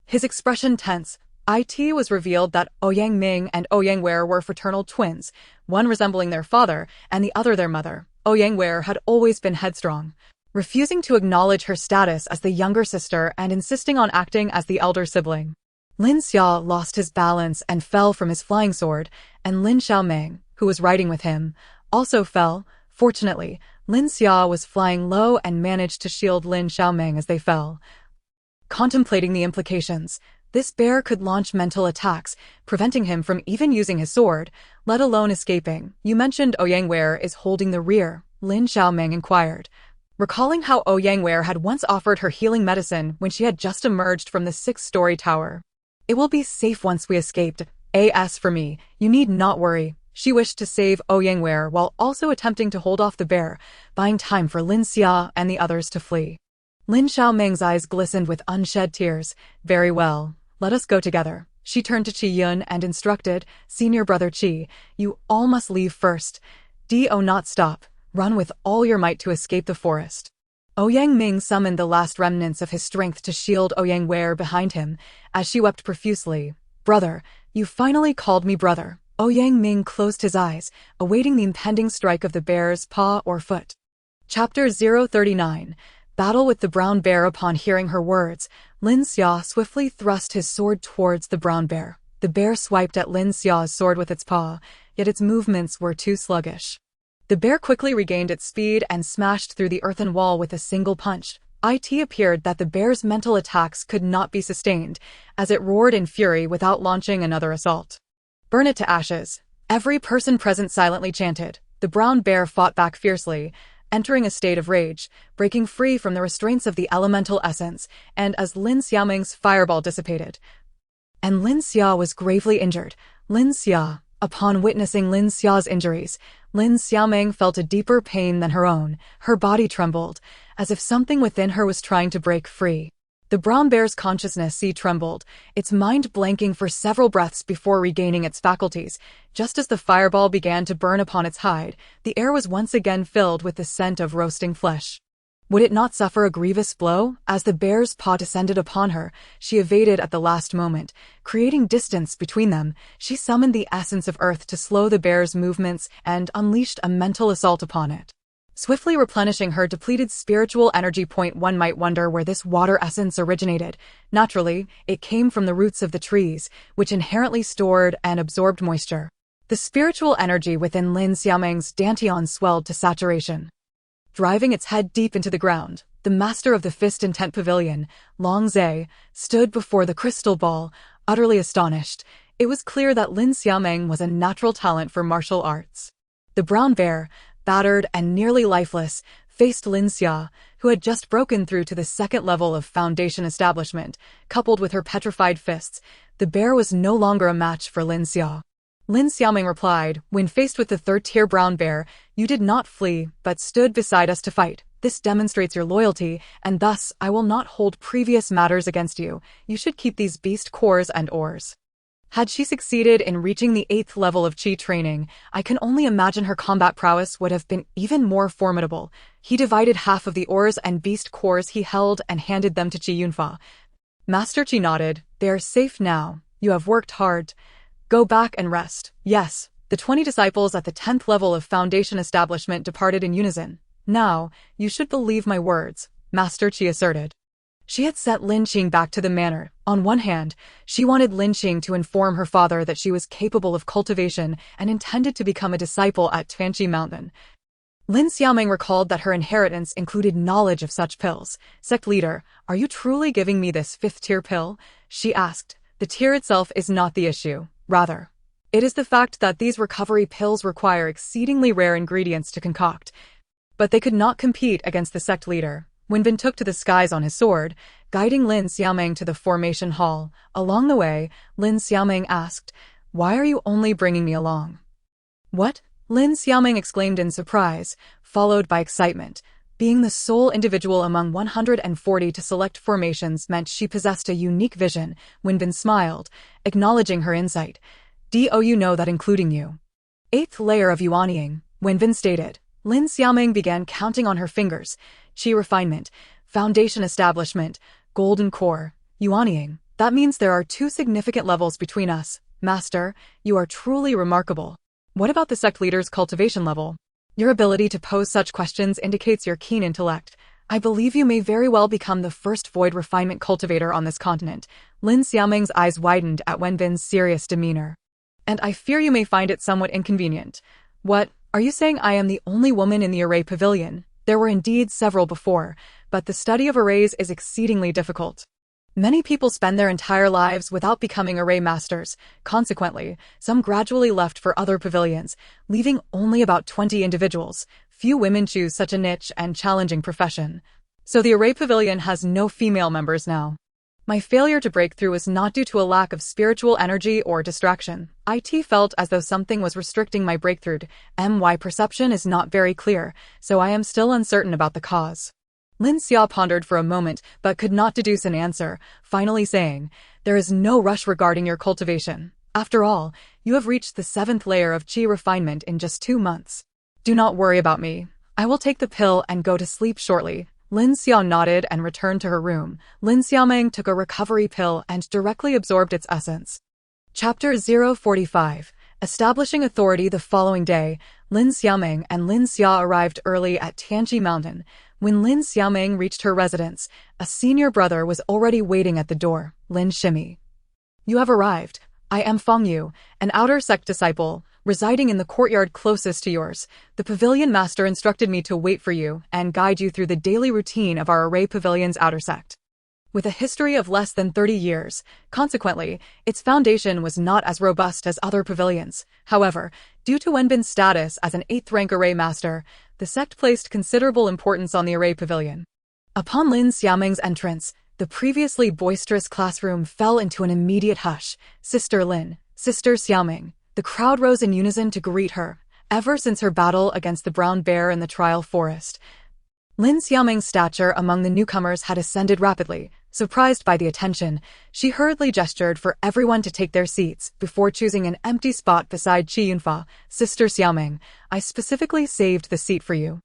His expression tense. It was revealed that Ouyang Ming and Ouyang Wei were fraternal twins, one resembling their father and the other their mother. Ouyang Wei had always been headstrong, refusing to acknowledge her status as the younger sister and insisting on acting as the elder sibling. Lin Xia lost his balance and fell from his flying sword, and Lin Xiaoming, who was riding with him, also fell. Fortunately, Lin Xia was flying low and managed to shield Lin Xiaoming as they fell. Contemplating the implications, this bear could launch mental attacks, preventing him from even using his sword, let alone escaping. You mentioned Ouyang Wei is holding the rear, Lin Xiaoming inquired, recalling how Ouyang Wei had once offered her healing medicine when she had just emerged from the 6-story tower. It will be safe once we escaped. As for me, you need not worry. She wished to save Ouyang Wei while also attempting to hold off the bear, buying time for Lin Xia and the others to flee. Lin Xiaoming's eyes glistened with unshed tears. Very well, let us go together. She turned to Qi Yun and instructed, Senior Brother Qi, you all must leave first. Do not stop. Run with all your might to escape the forest. Ouyang Ming summoned the last remnants of his strength to shield Ouyang Wei behind him, as she wept profusely. Brother, you finally called me brother. Ouyang Ming closed his eyes, awaiting the impending strike of the bear's paw or foot. Chapter 039. Battle with the brown bear. Upon hearing her words, Lin Xia swiftly thrust his sword towards the brown bear. The bear swiped at Lin Xia's sword with its paw, yet its movements were too sluggish. The bear quickly regained its speed and smashed through the earthen wall with a single punch. It appeared that the bear's mental attacks could not be sustained, as it roared in fury without launching another assault. Burn it to ashes. Every person present silently chanted. The brown bear fought back fiercely, entering a state of rage, breaking free from the restraints of the elemental essence, and as Lin Xiaoming's fireball dissipated. And Lin Xia was gravely injured. Lin Xia. Upon witnessing Lin Xia's injuries, Lin Xiaoming felt a deeper pain than her own. Her body trembled, as if something within her was trying to break free. The brown bear's consciousness trembled, its mind blanking for several breaths before regaining its faculties. Just as the fireball began to burn upon its hide, the air was once again filled with the scent of roasting flesh. Would it not suffer a grievous blow? As the bear's paw descended upon her, she evaded at the last moment. Creating distance between them, she summoned the essence of earth to slow the bear's movements and unleashed a mental assault upon it. Swiftly replenishing her depleted spiritual energy. One might wonder where this water essence originated. Naturally, it came from the roots of the trees, which inherently stored and absorbed moisture. The spiritual energy within Lin Xiaoming's dantian swelled to saturation. Driving its head deep into the ground, the master of the Fist and Tent Pavilion, Long Zhe, stood before the crystal ball, utterly astonished. It was clear that Lin Xiaoming was a natural talent for martial arts. The brown bear, battered and nearly lifeless, faced Lin Xia, who had just broken through to the second level of foundation establishment. Coupled with her petrified fists, the bear was no longer a match for Lin Xia. Lin Xiaoming replied, when faced with the third-tier brown bear, you did not flee, but stood beside us to fight. This demonstrates your loyalty, and thus I will not hold previous matters against you. You should keep these beast cores and ores. Had she succeeded in reaching the 8th level of Qi training, I can only imagine her combat prowess would have been even more formidable. He divided half of the ores and beast cores he held and handed them to Qi Yunfa. Master Qi nodded. They are safe now. You have worked hard. Go back and rest. Yes. The 20 disciples at the 10th level of Foundation Establishment departed in unison. Now, you should believe my words, Master Qi asserted. She had sent Lin Qing back to the manor. On one hand, she wanted Lin Qing to inform her father that she was capable of cultivation and intended to become a disciple at Tianqi Mountain. Lin Xiaoming recalled that her inheritance included knowledge of such pills. Sect leader, are you truly giving me this 5th-tier pill? She asked. The tier itself is not the issue. Rather, it is the fact that these recovery pills require exceedingly rare ingredients to concoct. But they could not compete against the sect leader. When Bin took to the skies on his sword, guiding Lin Xiaoming to the formation hall. Along the way, Lin Xiaoming asked, "Why are you only bringing me along?" "What?" Lin Xiaoming exclaimed in surprise, followed by excitement. Being the sole individual among 140 to select formations meant she possessed a unique vision. Wenbin smiled, acknowledging her insight. "Do you know that including you?" "Eighth layer of Yuanying," Wenbin stated. Lin Xiaoming began counting on her fingers. Qi refinement, foundation establishment, golden core, Yuanying. That means there are 2 significant levels between us. Master, you are truly remarkable. What about the sect leader's cultivation level? Your ability to pose such questions indicates your keen intellect. I believe you may very well become the first void refinement cultivator on this continent. Lin Xiaoming's eyes widened at Wenbin's serious demeanor. And I fear you may find it somewhat inconvenient. What? Are you saying I am the only woman in the array pavilion? There were indeed several before, but the study of arrays is exceedingly difficult. Many people spend their entire lives without becoming array masters. Consequently, some gradually left for other pavilions, leaving only about 20 individuals. Few women choose such a niche and challenging profession. So the array pavilion has no female members now. My failure to break through was not due to a lack of spiritual energy or distraction. It felt as though something was restricting my breakthrough. My perception is not very clear, so I am still uncertain about the cause. Lin Xia pondered for a moment but could not deduce an answer, finally saying, "There is no rush regarding your cultivation. After all, you have reached the 7th layer of Qi refinement in just 2 months. Do not worry about me. I will take the pill and go to sleep shortly." Lin Xia nodded and returned to her room. Lin Xiaoming took a recovery pill and directly absorbed its essence. Chapter 045. Establishing authority. The following day, Lin Xiaoming and Lin Xia arrived early at Tianji Mountain. When Lin Xiaoming reached her residence, a senior brother was already waiting at the door. "Lin Shimi, you have arrived. I am Feng Yu, an outer sect disciple, residing in the courtyard closest to yours. The pavilion master instructed me to wait for you and guide you through the daily routine of our array pavilion's outer sect." With a history of less than 30 years, consequently, its foundation was not as robust as other pavilions. However, due to Wenbin's status as an 8th-rank array master, the sect placed considerable importance on the array pavilion. Upon Lin Xiaoming's entrance, the previously boisterous classroom fell into an immediate hush. "Sister Lin, Sister Xiaoming." The crowd rose in unison to greet her. Ever since her battle against the brown bear in the trial forest, Lin Xiaoming's stature among the newcomers had ascended rapidly. Surprised by the attention, she hurriedly gestured for everyone to take their seats before choosing an empty spot beside Qi Yunfa. "Sister Xiaoming, I specifically saved the seat for you."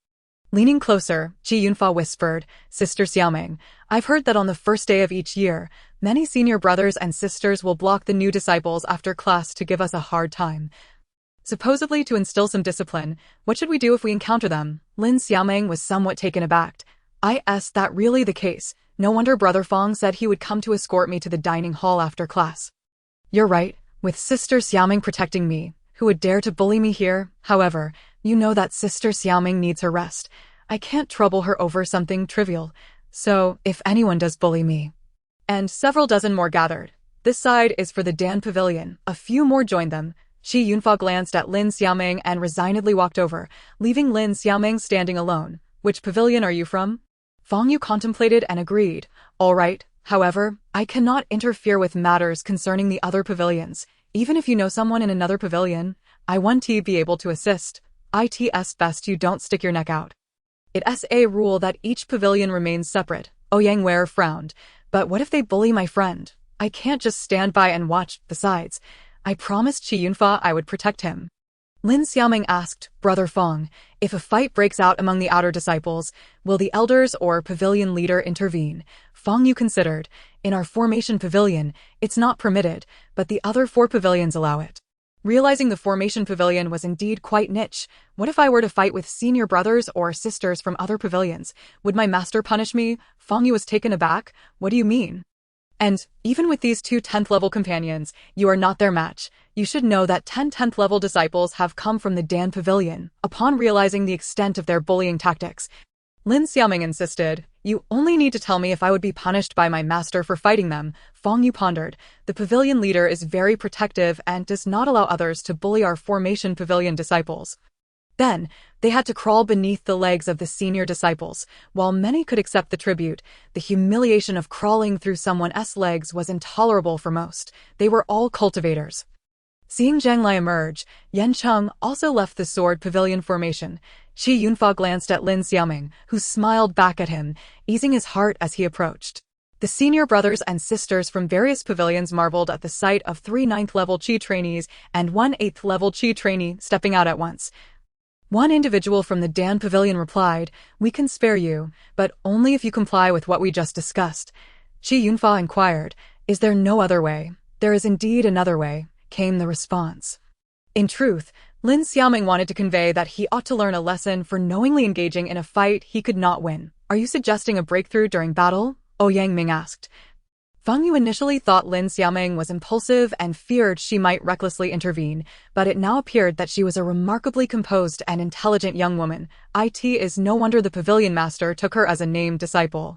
Leaning closer, Qi Yunfa whispered, "Sister Xiaoming, I've heard that on the first day of each year, many senior brothers and sisters will block the new disciples after class to give us a hard time. Supposedly to instill some discipline. What should we do if we encounter them?" Lin Xiaoming was somewhat taken aback. "Is that really the case? No wonder Brother Fong said he would come to escort me to the dining hall after class." "You're right. With Sister Xiaoming protecting me, who would dare to bully me here? However, you know that Sister Xiaoming needs her rest. I can't trouble her over something trivial. So, if anyone does bully me..." And several dozen more gathered. "This side is for the Dan Pavilion." A few more joined them. Qi Yunfa glanced at Lin Xiaoming and resignedly walked over, leaving Lin Xiaoming standing alone. "Which pavilion are you from?" Feng Yu contemplated and agreed. "All right. However, I cannot interfere with matters concerning the other pavilions. Even if you know someone in another pavilion, I want to be able to assist. It's best you don't stick your neck out. It's a rule that each pavilion remains separate." Ouyang Wei frowned. "But what if they bully my friend? I can't just stand by and watch. Besides, I promised Qi Yunfa I would protect him." Lin Xiaoming asked, "Brother Feng, if a fight breaks out among the outer disciples, will the elders or pavilion leader intervene?" Feng Yu considered. "In our formation pavilion, it's not permitted, but the other 4 pavilions allow it." Realizing the formation pavilion was indeed quite niche, what if I were to fight with senior brothers or sisters from other pavilions? Would my master punish me? Feng Yu was taken aback. "What do you mean? And even with these 2 10th-level companions, you are not their match. You should know that 10 10th-level disciples have come from the Dan Pavilion." Upon realizing the extent of their bullying tactics, Lin Xiaoming insisted, "You only need to tell me if I would be punished by my master for fighting them." Feng Yu pondered. "The pavilion leader is very protective and does not allow others to bully our formation pavilion disciples. Then, they had to crawl beneath the legs of the senior disciples. While many could accept the tribute, the humiliation of crawling through someone's legs was intolerable for most. They were all cultivators. Seeing Zhang Lai emerge, Yan Cheng also left the sword pavilion formation. Shi Yunfa glanced at Lin Xiaoming, who smiled back at him, easing his heart as he approached. The senior brothers and sisters from various pavilions marveled at the sight of 3 9th-level Qi trainees and 1 8th-level Qi trainee stepping out at once. One individual from the Dan Pavilion replied, "We can spare you, but only if you comply with what we just discussed." Shi Yunfa inquired, "Is there no other way?" "There is indeed another way," came the response. In truth, Lin Xiaoming wanted to convey that he ought to learn a lesson for knowingly engaging in a fight he could not win. "Are you suggesting a breakthrough during battle?" Ouyang Ming asked. Feng Yu initially thought Lin Xiaoming was impulsive and feared she might recklessly intervene, but it now appeared that she was a remarkably composed and intelligent young woman. It is no wonder the pavilion master took her as a named disciple.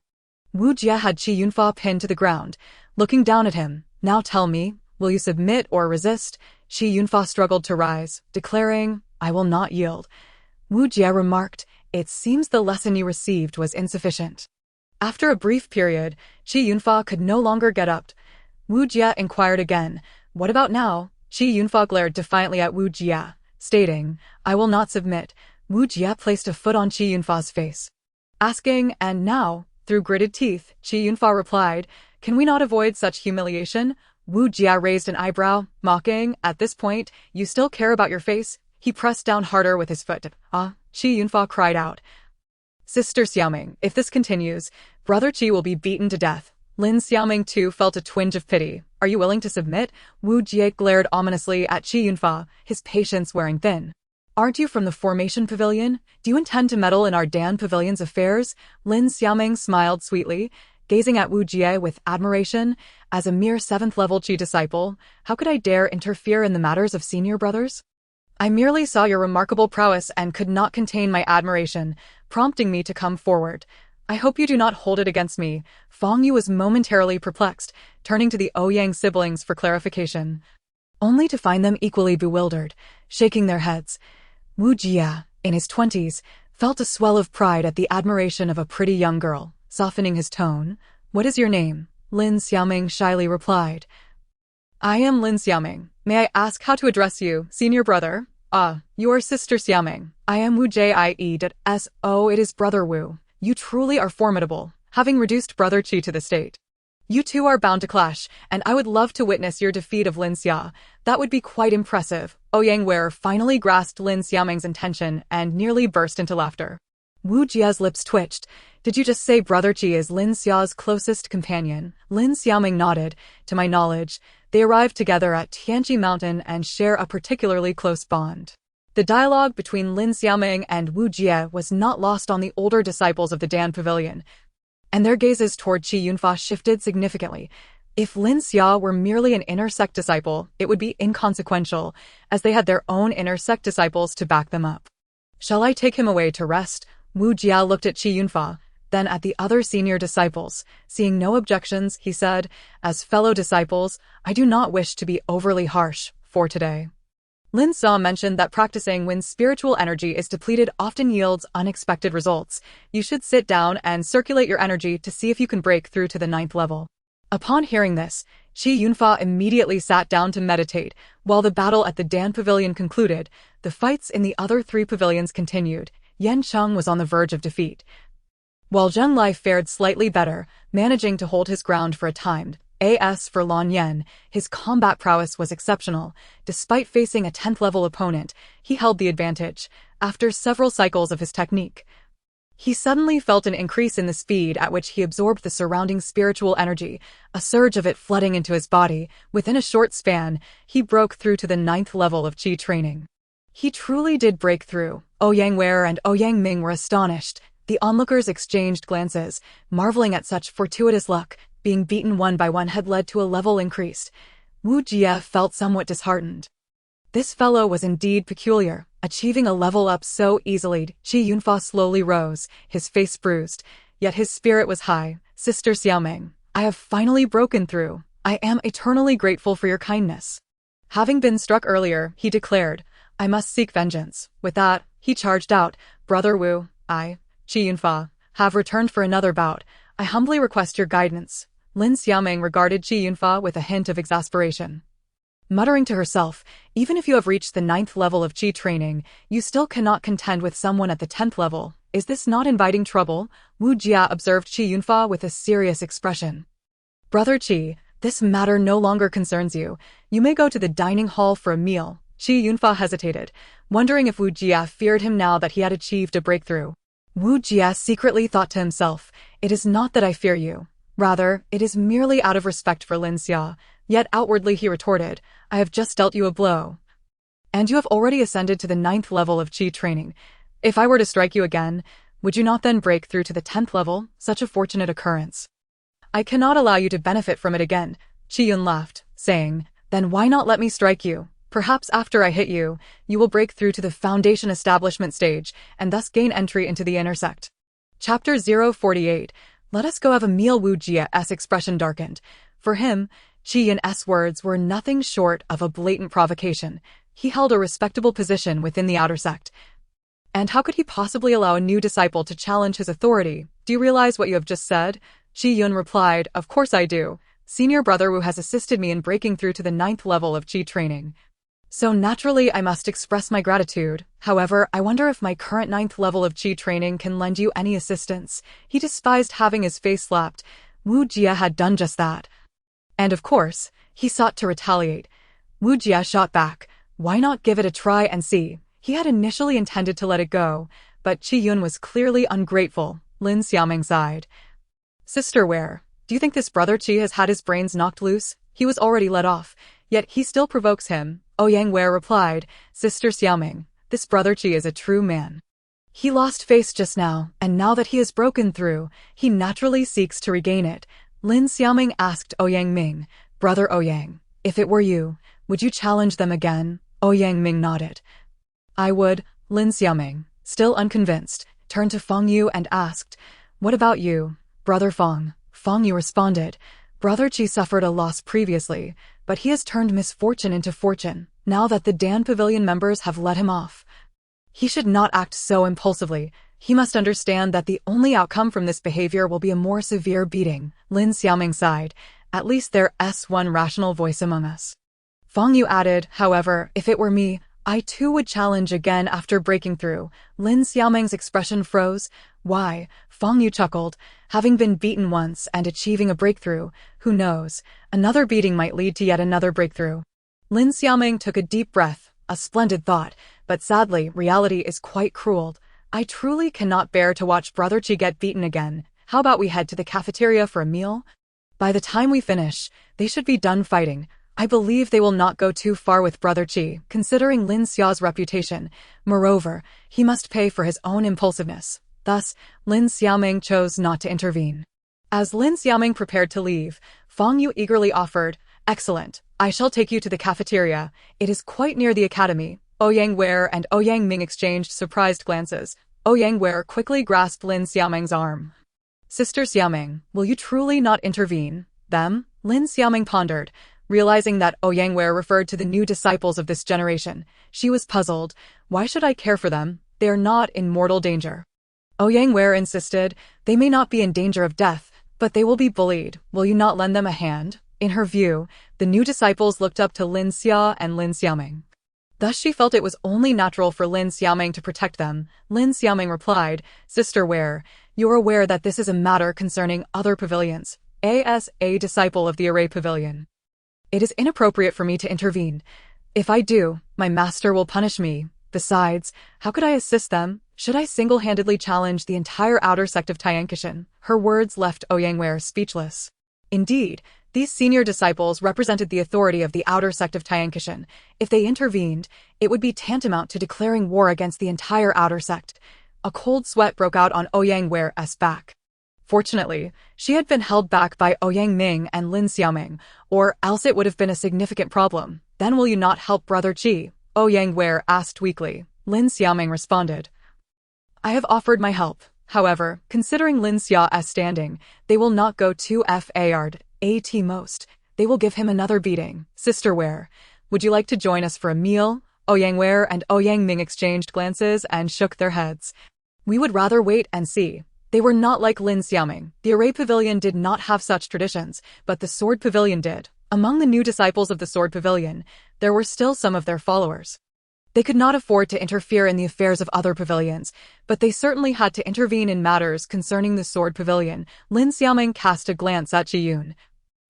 Wu Jie had Qi Yunfa pinned to the ground, looking down at him. "Now tell me, will you submit or resist?" Qi Yunfa struggled to rise, declaring, "I will not yield." Wu Jie remarked, "It seems the lesson you received was insufficient." After a brief period, Qi Yunfa could no longer get up. Wu Jie inquired again, "What about now?" Qi Yunfa glared defiantly at Wu Jie, stating, "I will not submit." Wu Jie placed a foot on Qi Yunfa's face, asking, "And now?" Through gritted teeth, Qi Yunfa replied, "Can we not avoid such humiliation?" Wu Jie raised an eyebrow, mocking, "At this point, you still care about your face?" He pressed down harder with his foot. "Ah!" Qi Yunfa cried out. "Sister Xiaoming, if this continues, Brother Qi will be beaten to death." Lin Xiaoming too felt a twinge of pity. "Are you willing to submit?" Wu Jie glared ominously at Qi Yunfa, his patience wearing thin. "Aren't you from the Formation Pavilion? Do you intend to meddle in our Dan Pavilion's affairs?" Lin Xiaoming smiled sweetly, gazing at Wu Jie with admiration. "As a mere 7th-level Qi disciple, how could I dare interfere in the matters of senior brothers? I merely saw your remarkable prowess and could not contain my admiration, prompting me to come forward. I hope you do not hold it against me." Feng Yu was momentarily perplexed, turning to the Ouyang siblings for clarification, only to find them equally bewildered, shaking their heads. Wu Jie, in his 20s, felt a swell of pride at the admiration of a pretty young girl, softening his tone. "What is your name?" Lin Xiaoming shyly replied. "I am Lin Xiaoming. May I ask how to address you, senior brother?" "Ah, you are Sister Xiaoming. I am Wu Jie. Oh, it is Brother Wu. You truly are formidable, having reduced Brother Qi to the state. You two are bound to clash, and I would love to witness your defeat of Lin Xia. That would be quite impressive." Ouyang Wei finally grasped Lin Xiaoming's intention and nearly burst into laughter. Wu Jie's lips twitched. "Did you just say Brother Qi is Lin Xia's closest companion?" Lin Xiaoming nodded. "To my knowledge, they arrived together at Tianqi Mountain and share a particularly close bond." The dialogue between Lin Xiaoming and Wu Jie was not lost on the older disciples of the Dan Pavilion, and their gazes toward Qi Yunfa shifted significantly. If Lin Xia were merely an inner sect disciple, it would be inconsequential, as they had their own inner sect disciples to back them up. "Shall I take him away to rest?" Wu Jie looked at Qi Yunfa, then at the other senior disciples. Seeing no objections, he said, "As fellow disciples, I do not wish to be overly harsh for today." Lin Xia mentioned that practicing when spiritual energy is depleted often yields unexpected results. "You should sit down and circulate your energy to see if you can break through to the 9th level." Upon hearing this, Qi Yunfa immediately sat down to meditate. While the battle at the Dan Pavilion concluded, the fights in the other 3 pavilions continued. Yan Cheng was on the verge of defeat, while Zheng Lai fared slightly better, managing to hold his ground for a time. As for Lan Yan, his combat prowess was exceptional. Despite facing a 10th-level opponent, he held the advantage. After several cycles of his technique, he suddenly felt an increase in the speed at which he absorbed the surrounding spiritual energy, a surge of it flooding into his body. Within a short span, he broke through to the 9th level of Qi training. He truly did break through. Ouyang Wei and Ouyang Ming were astonished. The onlookers exchanged glances, marveling at such fortuitous luck. Being beaten one by one had led to a level increase. Wu Jie felt somewhat disheartened. This fellow was indeed peculiar, achieving a level up so easily. Qi Yunfa slowly rose, his face bruised, yet his spirit was high. "Sister Xiaoming, I have finally broken through. I am eternally grateful for your kindness." Having been struck earlier, he declared, "I must seek vengeance." With that, He charged out, "Brother Wu, I, Qi Yunfa, have returned for another bout. I humbly request your guidance." Lin Xiaoming regarded Qi Yunfa with a hint of exasperation. Muttering to herself, "Even if you have reached the 9th level of Qi training, you still cannot contend with someone at the 10th level. Is this not inviting trouble?" Wu Jia observed Qi Yunfa with a serious expression. "Brother Qi, this matter no longer concerns you. You may go to the dining hall for a meal." Qi Yunfa hesitated, wondering if Wu Jia feared him now that he had achieved a breakthrough. Wu Jia secretly thought to himself, "It is not that I fear you. Rather, it is merely out of respect for Lin Xia." Yet outwardly he retorted, "I have just dealt you a blow. And you have already ascended to the 9th level of Qi training. If I were to strike you again, would you not then break through to the 10th level? Such a fortunate occurrence. I cannot allow you to benefit from it again." Qi Yun laughed, saying, "Then why not let me strike you? Perhaps after I hit you, you will break through to the foundation establishment stage, and thus gain entry into the inner sect." Chapter 048. Let us go have a meal. Wu Jia's expression darkened. For him, Qi Yun's words were nothing short of a blatant provocation. He held a respectable position within the outer sect. And how could he possibly allow a new disciple to challenge his authority? "Do you realize what you have just said?" Qi Yun replied, "Of course I do. Senior Brother Wu has assisted me in breaking through to the 9th level of Qi training. So naturally I must express my gratitude. However, I wonder if my current 9th level of Qi training can lend you any assistance." He despised having his face slapped. Wu Jia had done just that. And of course, he sought to retaliate. Wu Jia shot back, "Why not give it a try and see?" He had initially intended to let it go, but Qi Yun was clearly ungrateful. Lin Xiaoming sighed. "Sister Ware, do you think this Brother Qi has had his brains knocked loose? He was already let off, yet he still provokes him." Ouyang Ware replied, "Sister Xiaoming, this Brother Qi is a true man. He lost face just now, and now that he has broken through, he naturally seeks to regain it." Lin Xiaoming asked Ouyang Ming, "Brother Ouyang, if it were you, would you challenge them again?" Ouyang Ming nodded. "I would." Lin Xiaoming, still unconvinced, turned to Feng Yu and asked, "What about you, Brother Feng?" Feng Yu responded, "Brother Qi suffered a loss previously, but he has turned misfortune into fortune, now that the Dan Pavilion members have let him off. He should not act so impulsively. He must understand that the only outcome from this behavior will be a more severe beating." Lin Xiaoming sighed, "At least there's one rational voice among us." Feng Yu added, "However, if it were me, I too would challenge again after breaking through." Lin Xiaoming's expression froze. "Why?" Feng Yu chuckled. "Having been beaten once and achieving a breakthrough, who knows, another beating might lead to yet another breakthrough." Lin Xiaoming took a deep breath, a splendid thought, but sadly, reality is quite cruel. "I truly cannot bear to watch Brother Qi get beaten again. How about we head to the cafeteria for a meal? By the time we finish, they should be done fighting. I believe they will not go too far with Brother Qi, considering Lin Xia's reputation. Moreover, he must pay for his own impulsiveness." Thus, Lin Xiaoming chose not to intervene. As Lin Xiaoming prepared to leave, Feng Yu eagerly offered, "Excellent. I shall take you to the cafeteria. It is quite near the academy." Ouyang Ware and Ouyang Ming exchanged surprised glances. Ouyang Ware quickly grasped Lin Xiaoming's arm. "Sister Xiaoming, will you truly not intervene?" "Them?" Lin Xiaoming pondered, realizing that Ouyang Ware referred to the new disciples of this generation. She was puzzled. "Why should I care for them? They are not in mortal danger." Ouyang Ware insisted, "They may not be in danger of death, but they will be bullied. Will you not lend them a hand?" In her view, the new disciples looked up to Lin Xia and Lin Xiaoming. Thus she felt it was only natural for Lin Xiaoming to protect them. Lin Xiaoming replied, "Sister Ware, you are aware that this is a matter concerning other pavilions. As a disciple of the Array Pavilion, it is inappropriate for me to intervene. If I do, my master will punish me. Besides, how could I assist them? Should I single-handedly challenge the entire outer sect of Tiankishan?" Her words left Ouyang Ware speechless. Indeed, these senior disciples represented the authority of the outer sect of Tiankishan. If they intervened, it would be tantamount to declaring war against the entire outer sect. A cold sweat broke out on Ouyang Ware's back. Fortunately, she had been held back by Ouyang Ming and Lin Xiaoming, or else it would have been a significant problem. "Then will you not help Brother Qi?" Ouyang Ware asked weakly. Lin Xiaoming responded, "I have offered my help. However, considering Lin Xia's standing, they will not go too far. At most, they will give him another beating." "Sister Ware, would you like to join us for a meal?" Yang and Yang Ming exchanged glances and shook their heads. We would rather wait and see. They were not like Lin Xiaoming. The Array Pavilion did not have such traditions, but the Sword Pavilion did. Among the new disciples of the Sword Pavilion, there were still some of their followers. They could not afford to interfere in the affairs of other pavilions, but they certainly had to intervene in matters concerning the Sword Pavilion. Lin Xiaoming cast a glance at Ji Yun,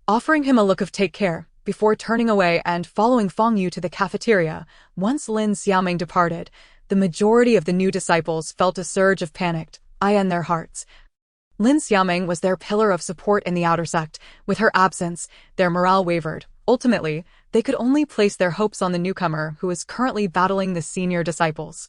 offering him a look of take care, before turning away and following Feng Yu to the cafeteria. Once Lin Xiaoming departed, the majority of the new disciples felt a surge of panic in their hearts. Lin Xiaoming was their pillar of support in the outer sect. With her absence, their morale wavered. Ultimately, they could only place their hopes on the newcomer who is currently battling the senior disciples.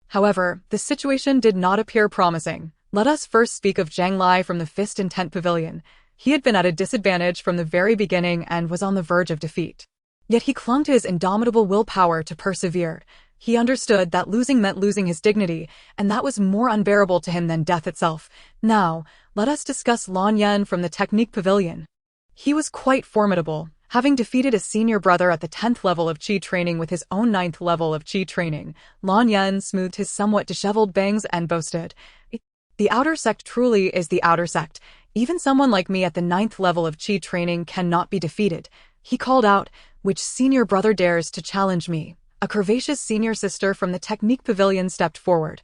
However, the situation did not appear promising. Let us first speak of Zhang Lai from the Fist and Tent Pavilion. He had been at a disadvantage from the very beginning and was on the verge of defeat. Yet he clung to his indomitable willpower to persevere. He understood that losing meant losing his dignity, and that was more unbearable to him than death itself. Now, let us discuss Lan Yan from the Technique Pavilion. He was quite formidable, having defeated a senior brother at the 10th level of Qi training with his own 9th level of Qi training. Lan Yan smoothed his somewhat disheveled bangs and boasted, "The outer sect truly is the outer sect. Even someone like me at the 9th level of Qi training cannot be defeated." He called out, "Which senior brother dares to challenge me?" A curvaceous senior sister from the Technique Pavilion stepped forward.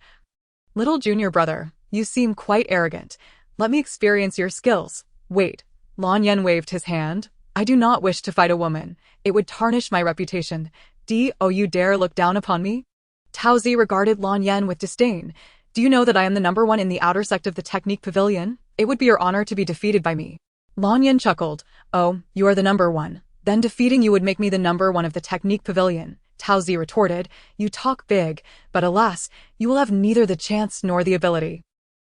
"Little junior brother, you seem quite arrogant. Let me experience your skills." "Wait." Lan Yan waved his hand. "I do not wish to fight a woman. It would tarnish my reputation. Do you dare look down upon me?" Tao Zi regarded Lan Yan with disdain. "Do you know that I am the number one in the outer sect of the Technique Pavilion? It would be your honor to be defeated by me." Lan Yan chuckled. "Oh, you are the number one. Then defeating you would make me the number one of the Technique Pavilion." Tao Zi retorted, "You talk big, but alas, you will have neither the chance nor the ability.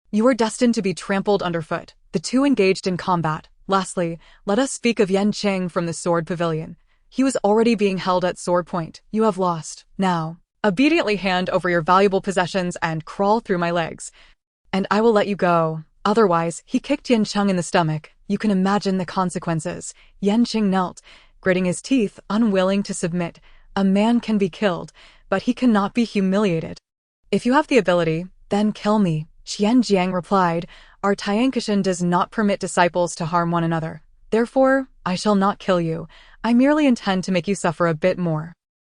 You are destined to be trampled underfoot." The two engaged in combat. Lastly, let us speak of Yan Cheng from the Sword Pavilion. He was already being held at sword point. "You have lost. Now, obediently hand over your valuable possessions and crawl through my legs, and I will let you go. Otherwise," he kicked Yan Cheng in the stomach. "You can imagine the consequences." Yan Cheng knelt, gritting his teeth, unwilling to submit. A man can be killed, but he cannot be humiliated. "If you have the ability, then kill me." Qian Jiang replied, "Our Tiankashan does not permit disciples to harm one another. Therefore, I shall not kill you. I merely intend to make you suffer a bit more."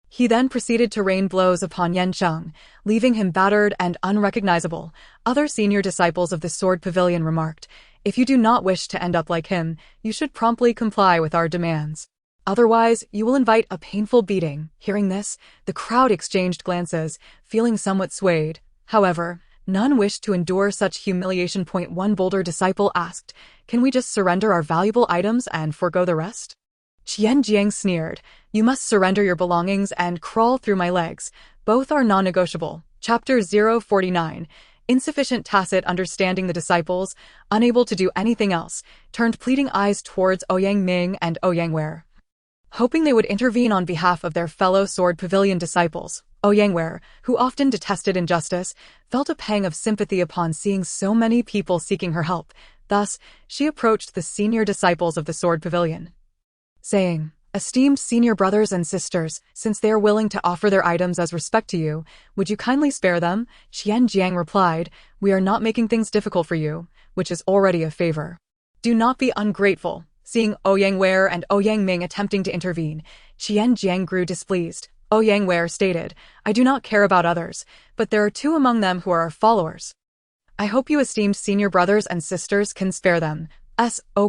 He then proceeded to rain blows upon Yan Cheng, leaving him battered and unrecognizable. Other senior disciples of the Sword Pavilion remarked, "If you do not wish to end up like him, you should promptly comply with our demands. Otherwise, you will invite a painful beating." Hearing this, the crowd exchanged glances, feeling somewhat swayed. However, none wished to endure such humiliation. One bolder disciple asked, "Can we just surrender our valuable items and forgo the rest?" Qian Jiang sneered, "You must surrender your belongings and crawl through my legs. Both are non-negotiable." Chapter 049. Insufficient tacit understanding. The disciples, unable to do anything else, turned pleading eyes towards Ouyang Ming and Ouyang Wei, hoping they would intervene on behalf of their fellow Sword Pavilion disciples. Ouyang Wei, who often detested injustice, felt a pang of sympathy upon seeing so many people seeking her help. Thus, she approached the senior disciples of the Sword Pavilion, saying, "Esteemed senior brothers and sisters, since they are willing to offer their items as respect to you, would you kindly spare them?" Qian Jiang replied, "We are not making things difficult for you, which is already a favor. Do not be ungrateful." Seeing Ouyang Wei and Ouyang Ming attempting to intervene, Qian Jiang grew displeased. Ouyang Wei stated, "I do not care about others, but there are two among them who are our followers. I hope you esteemed senior brothers and sisters can spare them."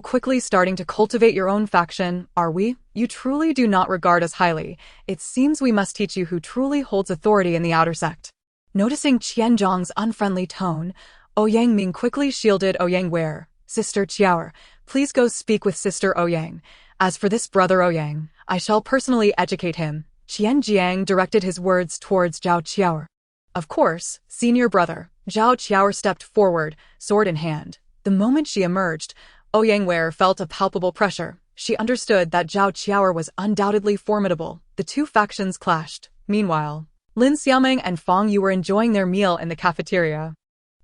Quickly starting to cultivate your own faction, are we? You truly do not regard us highly. It seems we must teach you who truly holds authority in the outer sect. Noticing Qian Zhang's unfriendly tone, Ouyang Ming quickly shielded Ouyang Wei. "Sister Qiao, please go speak with Sister Ouyang. As for this brother Ouyang, I shall personally educate him." Qian Jiang directed his words towards Zhao Qiao. "Of course, senior brother." Zhao Qiao stepped forward, sword in hand. The moment she emerged, Ouyang Wei felt a palpable pressure. She understood that Zhao Qiao was undoubtedly formidable. The two factions clashed. Meanwhile, Lin Xiaoming and Feng Yu were enjoying their meal in the cafeteria.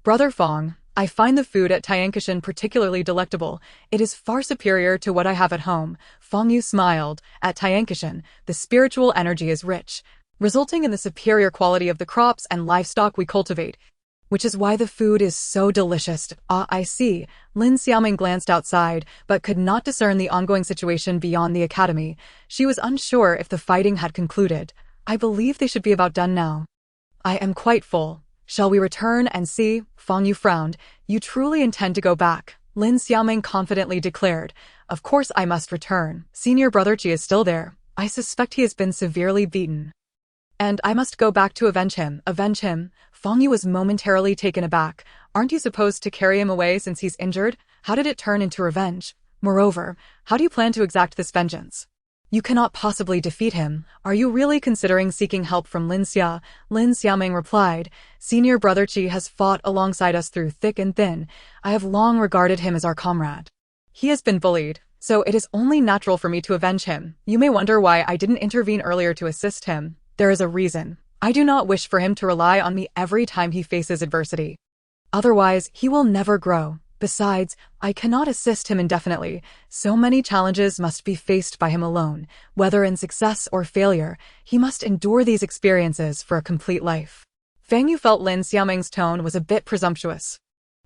"Brother Feng, I find the food at Tiankashan particularly delectable. It is far superior to what I have at home." Feng Yu smiled. "At Tiankashan, the spiritual energy is rich. resulting in the superior quality of the crops and livestock we cultivate, which is why the food is so delicious. Ah, I see. Lin Xiaoming glanced outside, but could not discern the ongoing situation beyond the academy. She was unsure if the fighting had concluded. I believe they should be about done now. I am quite full. Shall we return and see? Fang Yu frowned. You truly intend to go back? Lin Xiaoming confidently declared. Of course I must return. Senior brother Qi is still there. I suspect he has been severely beaten. And I must go back to avenge him. Avenge him? Fang Yu was momentarily taken aback. Aren't you supposed to carry him away since he's injured? How did it turn into revenge? Moreover, how do you plan to exact this vengeance? You cannot possibly defeat him. Are you really considering seeking help from Lin Xia? Lin Xiaoming replied. Senior brother Qi has fought alongside us through thick and thin. I have long regarded him as our comrade. He has been bullied, so it is only natural for me to avenge him. You may wonder why I didn't intervene earlier to assist him. There is a reason. I do not wish for him to rely on me every time he faces adversity. Otherwise, he will never grow. Besides, I cannot assist him indefinitely. So many challenges must be faced by him alone. Whether in success or failure, he must endure these experiences for a complete life. Fang Yu felt Lin Xiaoming's tone was a bit presumptuous.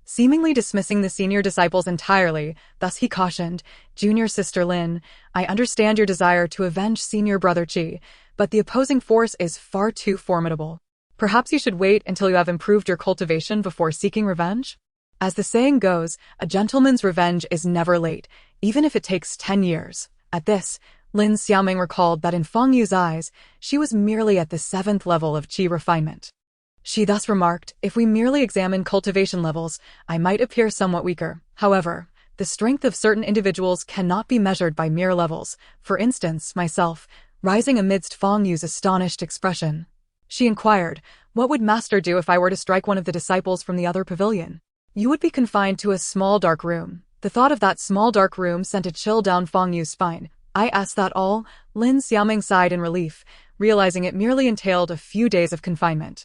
Seemingly dismissing the senior disciples entirely, thus he cautioned, Junior sister Lin, I understand your desire to avenge senior brother Qi, but the opposing force is far too formidable. Perhaps you should wait until you have improved your cultivation before seeking revenge? As the saying goes, a gentleman's revenge is never late, even if it takes 10 years. At this, Lin Xiaoming recalled that in Fang Yu's eyes, she was merely at the 7th level of qi refinement. She thus remarked, if we merely examine cultivation levels, I might appear somewhat weaker. However, the strength of certain individuals cannot be measured by mere levels. For instance, myself, rising amidst Fang Yu's astonished expression. She inquired, what would Master do if I were to strike one of the disciples from the other pavilion? You would be confined to a small dark room. The thought of that small dark room sent a chill down Fang Yu's spine. I asked that all? Lin Xiaoming sighed in relief, realizing it merely entailed a few days of confinement.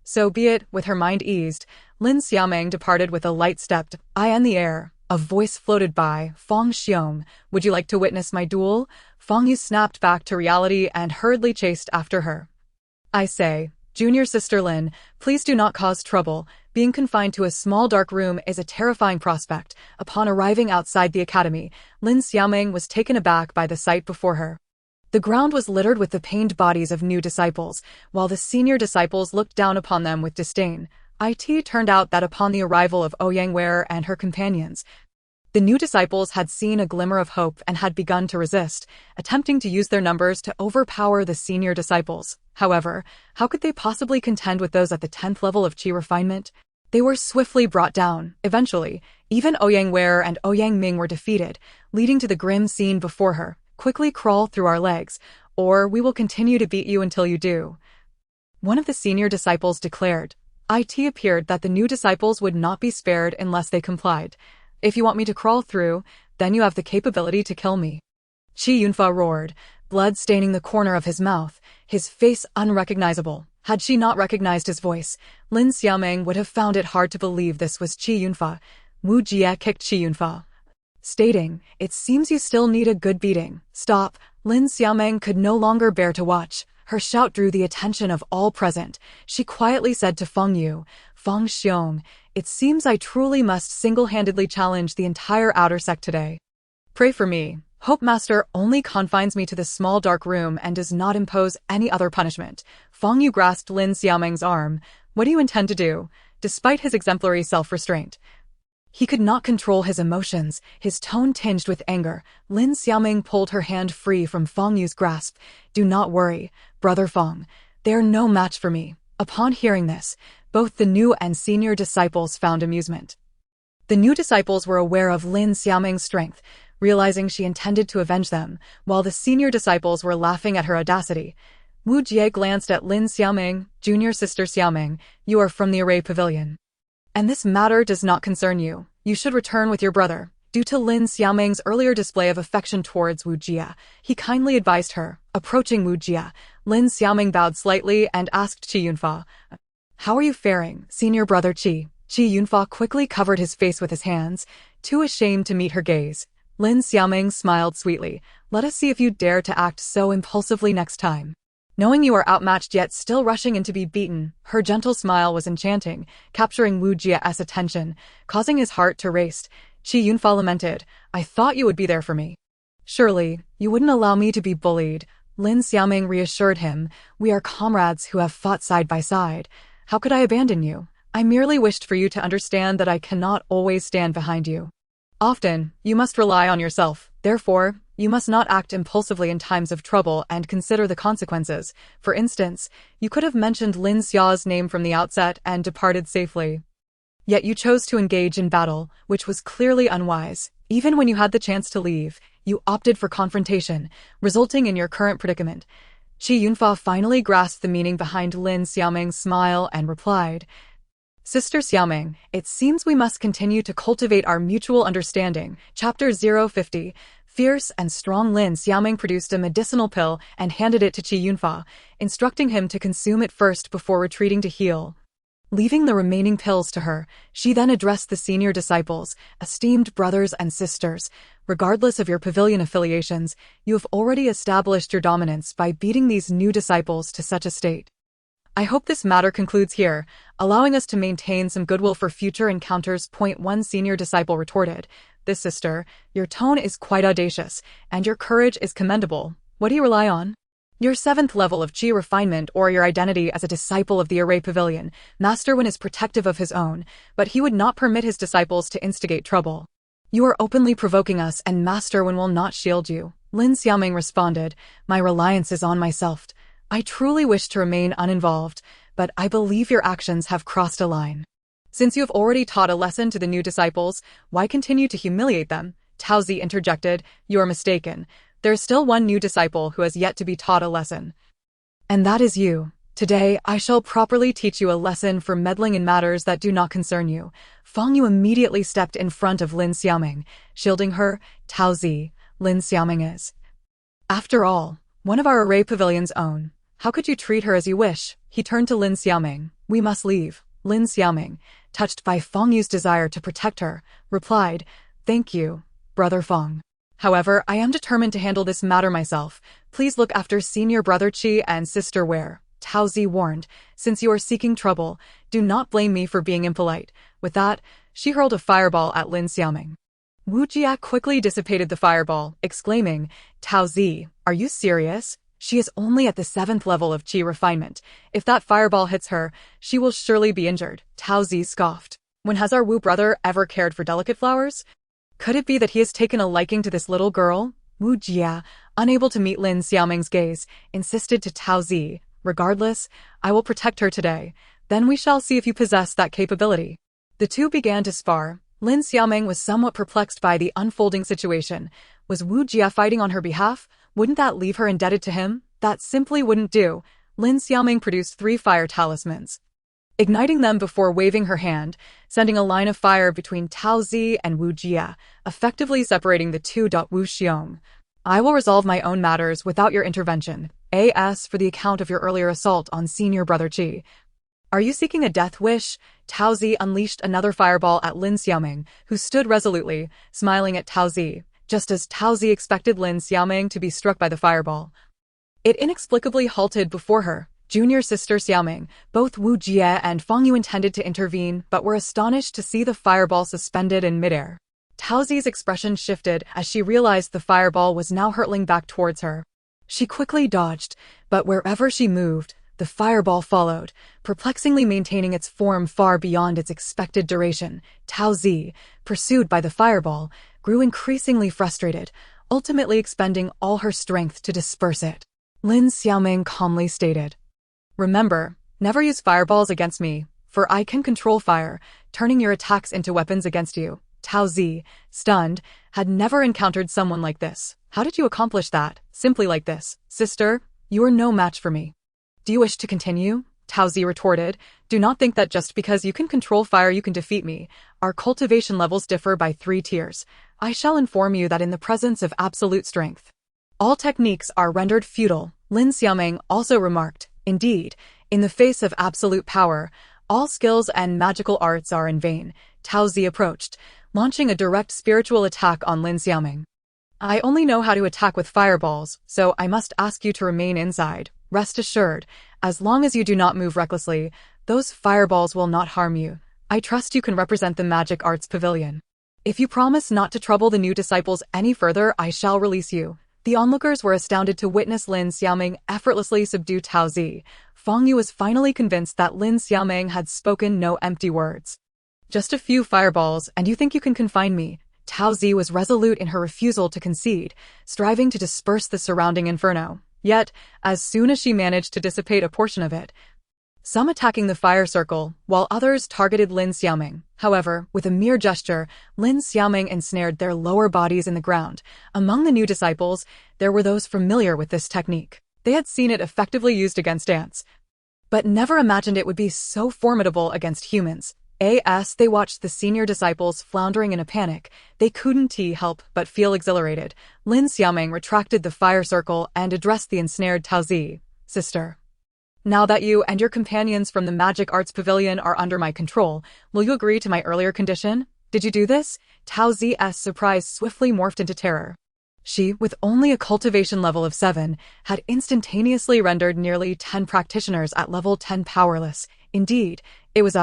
So be it. With her mind eased, Lin Xiaoming departed with a light step. Eye in the air. A voice floated by. Fang Xiong, would you like to witness my duel? Fang Yu snapped back to reality and hurriedly chased after her. I say, Junior sister Lin, please do not cause trouble. Being confined to a small dark room is a terrifying prospect. Upon arriving outside the academy, Lin Xiaoming was taken aback by the sight before her. The ground was littered with the pained bodies of new disciples, while the senior disciples looked down upon them with disdain. It turned out that upon the arrival of Ouyang Wei and her companions, the new disciples had seen a glimmer of hope and had begun to resist, attempting to use their numbers to overpower the senior disciples. However, how could they possibly contend with those at the 10th level of qi refinement? They were swiftly brought down. Eventually, even Ouyang Wei and Ouyang Ming were defeated, leading to the grim scene before her. Quickly crawl through our legs, or we will continue to beat you until you do. One of the senior disciples declared. It appeared that the new disciples would not be spared unless they complied. If you want me to crawl through, then you have the capability to kill me. Qi Yunfa roared, blood staining the corner of his mouth, his face unrecognizable. Had she not recognized his voice, Lin Xiaoming would have found it hard to believe this was Qi Yunfa. Wu Jie kicked Qi Yunfa, stating, it seems you still need a good beating. Stop. Lin Xiaoming could no longer bear to watch. Her shout drew the attention of all present. She quietly said to Fang Yu, Fang Xiong, it seems I truly must single-handedly challenge the entire outer sect today. Pray for me. Hope Master only confines me to the small dark room and does not impose any other punishment. Fang Yu grasped Lin Xiaoming's arm. What do you intend to do? Despite his exemplary self-restraint, he could not control his emotions, his tone tinged with anger. Lin Xiaoming pulled her hand free from Fang Yu's grasp. Do not worry, Brother Fang. They are no match for me. Upon hearing this, both the new and senior disciples found amusement. The new disciples were aware of Lin Xiaoming's strength, realizing she intended to avenge them, while the senior disciples were laughing at her audacity. Wu Jie glanced at Lin Xiaoming. Junior sister Xiaoming, you are from the Array Pavilion. And this matter does not concern you. You should return with your brother. Due to Lin Xiaoming's earlier display of affection towards Wu Jie, he kindly advised her. Approaching Wu Jie, Lin Xiaoming bowed slightly and asked Qi Yunfa, how are you faring, senior brother Qi? Qi Yunfa quickly covered his face with his hands, too ashamed to meet her gaze. Lin Xiaoming smiled sweetly. Let us see if you dare to act so impulsively next time. Knowing you are outmatched yet still rushing in to be beaten, her gentle smile was enchanting, capturing Wu Jia's attention, causing his heart to race. Qi Yunfa lamented, "I thought you would be there for me. Surely, you wouldn't allow me to be bullied." Lin Xiaoming reassured him, "We are comrades who have fought side by side. How could I abandon you? I merely wished for you to understand that I cannot always stand behind you. Often, you must rely on yourself. Therefore, you must not act impulsively in times of trouble and consider the consequences. For instance, you could have mentioned Lin Xiao's name from the outset and departed safely. Yet you chose to engage in battle, which was clearly unwise. Even when you had the chance to leave, you opted for confrontation, resulting in your current predicament." Qi Yunfa finally grasped the meaning behind Lin Xiaoming's smile and replied, "Sister Xiaoming, it seems we must continue to cultivate our mutual understanding." Chapter 050. Fierce and strong Lin Xiaoming produced a medicinal pill and handed it to Qi Yunfa, instructing him to consume it first before retreating to heal. Leaving the remaining pills to her, she then addressed the senior disciples, "Esteemed brothers and sisters, regardless of your pavilion affiliations, you have already established your dominance by beating these new disciples to such a state. I hope this matter concludes here, allowing us to maintain some goodwill for future encounters." One senior disciple retorted, "This sister, your tone is quite audacious, and your courage is commendable. What do you rely on? Your 7th level of Qi refinement or your identity as a disciple of the Array Pavilion? Master Wen is protective of his own, but he would not permit his disciples to instigate trouble. You are openly provoking us and Master Wen will not shield you." Lin Xiaoming responded, "My reliance is on myself. I truly wish to remain uninvolved, but I believe your actions have crossed a line. Since you have already taught a lesson to the new disciples, why continue to humiliate them?" Tao Zi interjected, "You are mistaken. There is still one new disciple who has yet to be taught a lesson. And that is you. Today, I shall properly teach you a lesson for meddling in matters that do not concern you." Fang Yu immediately stepped in front of Lin Xiaoming, shielding her. "Tao Zi, Lin Xiaoming is, after all, one of our Array Pavilion's own. How could you treat her as you wish?" He turned to Lin Xiaoming. "We must leave." Lin Xiaoming, touched by Fang Yu's desire to protect her, replied, "Thank you, Brother Fang. However, I am determined to handle this matter myself. Please look after senior brother Qi and sister Ware." Tao Zi warned, "Since you are seeking trouble, do not blame me for being impolite." With that, she hurled a fireball at Lin Xiaoming. Wu Jia quickly dissipated the fireball, exclaiming, "Tao Zi, are you serious? She is only at the 7th level of Qi refinement. If that fireball hits her, she will surely be injured." Tao Zi scoffed. "When has our Wu brother ever cared for delicate flowers? Could it be that he has taken a liking to this little girl?" Wu Jia, unable to meet Lin Xiaoming's gaze, insisted to Tao Zi, "Regardless, I will protect her today. Then we shall see if you possess that capability." The two began to spar. Lin Xiaoming was somewhat perplexed by the unfolding situation. Was Wu Jia fighting on her behalf? Wouldn't that leave her indebted to him? That simply wouldn't do. Lin Xiaoming produced 3 fire talismans, igniting them before waving her hand, sending a line of fire between Tao Zi and Wu Jia, effectively separating the two. Wu Xiong, I will resolve my own matters without your intervention. As for the account of your earlier assault on senior brother Qi, are you seeking a death wish? Tao Zi unleashed another fireball at Lin Xiaoming, who stood resolutely, smiling at Tao Zi. Just as Tao Zi expected Lin Xiaoming to be struck by the fireball, it inexplicably halted before her. Junior sister Xiaoming, both Wu Jie and Fang Yu intended to intervene but were astonished to see the fireball suspended in midair. Tao Zi's expression shifted as she realized the fireball was now hurtling back towards her. She quickly dodged, but wherever she moved, the fireball followed, perplexingly maintaining its form far beyond its expected duration. Tao Zi, pursued by the fireball, grew increasingly frustrated, ultimately expending all her strength to disperse it. Lin Xiaoming calmly stated, "Remember, never use fireballs against me, for I can control fire, turning your attacks into weapons against you." Tao Zi, stunned, had never encountered someone like this. "How did you accomplish that? Simply like this. Sister, you are no match for me. Do you wish to continue?" Tao Zi retorted, "Do not think that just because you can control fire you can defeat me. Our cultivation levels differ by 3 tiers. I shall inform you that in the presence of absolute strength, all techniques are rendered futile." Lin Xiaoming also remarked, "Indeed, in the face of absolute power, all skills and magical arts are in vain." Tao Zi approached, launching a direct spiritual attack on Lin Xiaoming. "I only know how to attack with fireballs, so I must ask you to remain inside." Rest assured, as long as you do not move recklessly, those fireballs will not harm you. I trust you can represent the magic arts pavilion. If you promise not to trouble the new disciples any further, I shall release you." The onlookers were astounded to witness Lin Xiaoming effortlessly subdue Tao Zi. Feng Yu was finally convinced that Lin Xiaoming had spoken no empty words. "Just a few fireballs, and you think you can confine me?" Tao Zi was resolute in her refusal to concede, striving to disperse the surrounding inferno. Yet, as soon as she managed to dissipate a portion of it, some attacking the fire circle, while others targeted Lin Xiaoming. However, with a mere gesture, Lin Xiaoming ensnared their lower bodies in the ground. Among the new disciples, there were those familiar with this technique. They had seen it effectively used against ants, but never imagined it would be so formidable against humans. As they watched the senior disciples floundering in a panic, they couldn't help but feel exhilarated. Lin Xiaoming retracted the fire circle and addressed the ensnared Tao Zi. "Sister, now that you and your companions from the Magic Arts Pavilion are under my control, will you agree to my earlier condition?" "Did you do this?" Tao Zi's surprise swiftly morphed into terror. She, with only a cultivation level of 7, had instantaneously rendered nearly 10 practitioners at level 10 powerless. "Indeed, it was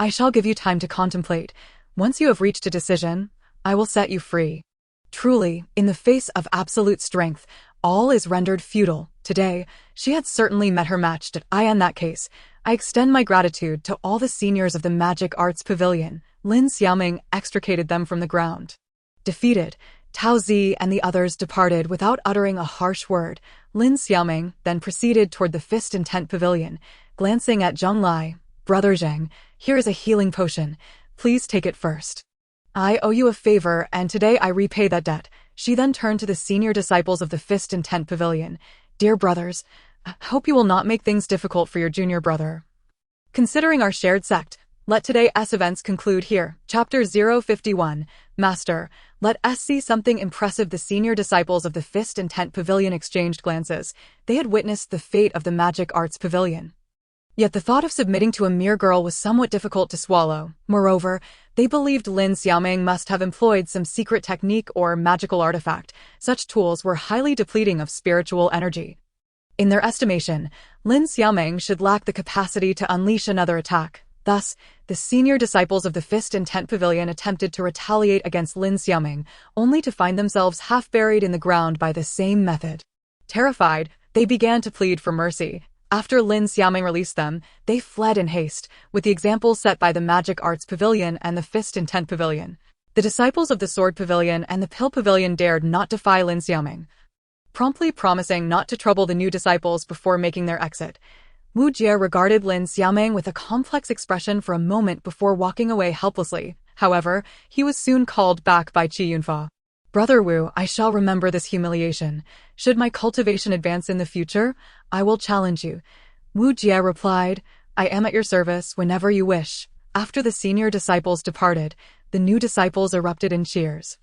I shall give you time to contemplate. Once you have reached a decision, I will set you free." Truly, in the face of absolute strength, all is rendered futile. Today, she had certainly met her match. In that case, I extend my gratitude to all the seniors of the Magic Arts Pavilion. Lin Xiaoming extricated them from the ground. Defeated, Tao Zi and the others departed without uttering a harsh word. Lin Xiaoming then proceeded toward the Fist and Tent Pavilion, glancing at Zheng Lai. "Brother Zheng, here is a healing potion. Please take it first. I owe you a favor, and today I repay that debt." She then turned to the senior disciples of the Fist and Tent Pavilion. "Dear brothers, I hope you will not make things difficult for your junior brother. Considering our shared sect, let today's events conclude here." Chapter 051. Master, let us see something impressive. The senior disciples of the Fist and Tent Pavilion exchanged glances. They had witnessed the fate of the Magic Arts Pavilion. Yet the thought of submitting to a mere girl was somewhat difficult to swallow. Moreover, they believed Lin Xiaoming must have employed some secret technique or magical artifact. Such tools were highly depleting of spiritual energy. In their estimation, Lin Xiaoming should lack the capacity to unleash another attack. Thus, the senior disciples of the Fist and Tent Pavilion attempted to retaliate against Lin Xiaoming, only to find themselves half buried in the ground by the same method. Terrified, they began to plead for mercy. After Lin Xiaoming released them, they fled in haste, with the example set by the Magic Arts Pavilion and the Fist and Tent Pavilion. The disciples of the Sword Pavilion and the Pill Pavilion dared not defy Lin Xiaoming, promptly promising not to trouble the new disciples before making their exit. Wu Jie regarded Lin Xiaoming with a complex expression for a moment before walking away helplessly. However, he was soon called back by Qi Yunfa. "Brother Wu, I shall remember this humiliation. Should my cultivation advance in the future, I will challenge you." Wu Jie replied, "I am at your service whenever you wish." After the senior disciples departed, the new disciples erupted in cheers.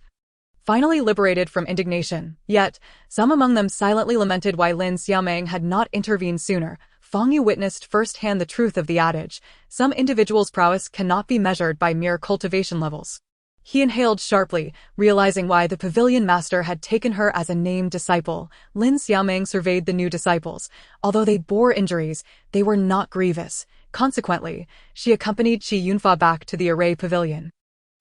Finally liberated from indignation, yet some among them silently lamented why Lin Xiaoming had not intervened sooner. Feng Yu witnessed firsthand the truth of the adage, some individuals' prowess cannot be measured by mere cultivation levels. He inhaled sharply, realizing why the pavilion master had taken her as a named disciple. Lin Xiaoming surveyed the new disciples. Although they bore injuries, they were not grievous. Consequently, she accompanied Qi Yunfa back to the Array Pavilion.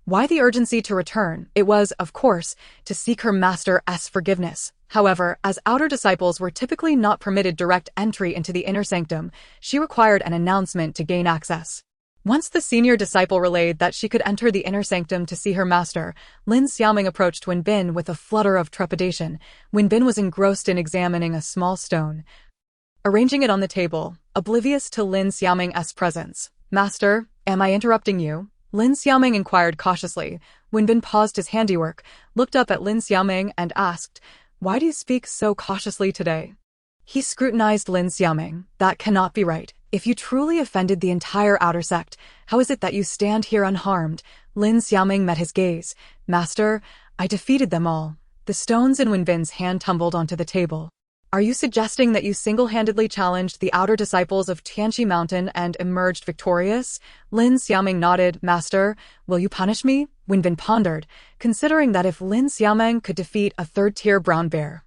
Why the urgency to return? It was, of course, to seek her master's forgiveness. However, as outer disciples were typically not permitted direct entry into the inner sanctum, she required an announcement to gain access. Once the senior disciple relayed that she could enter the inner sanctum to see her master, Lin Xiaoming approached Wen Bin with a flutter of trepidation. Wen Bin was engrossed in examining a small stone, arranging it on the table, oblivious to Lin Xiaoming's presence. "Master, am I interrupting you?" Lin Xiaoming inquired cautiously. Wen Bin paused his handiwork, looked up at Lin Xiaoming and asked, "Why do you speak so cautiously today?" He scrutinized Lin Xiaoming. "That cannot be right. If you truly offended the entire outer sect, how is it that you stand here unharmed?" Lin Xiaoming met his gaze. "Master, I defeated them all." The stones in Wen Bin's hand tumbled onto the table. "Are you suggesting that you single-handedly challenged the outer disciples of Tianqi Mountain and emerged victorious?" Lin Xiaoming nodded. "Master, will you punish me?" Wen Bin pondered, considering that if Lin Xiaoming could defeat a third-tier brown bear,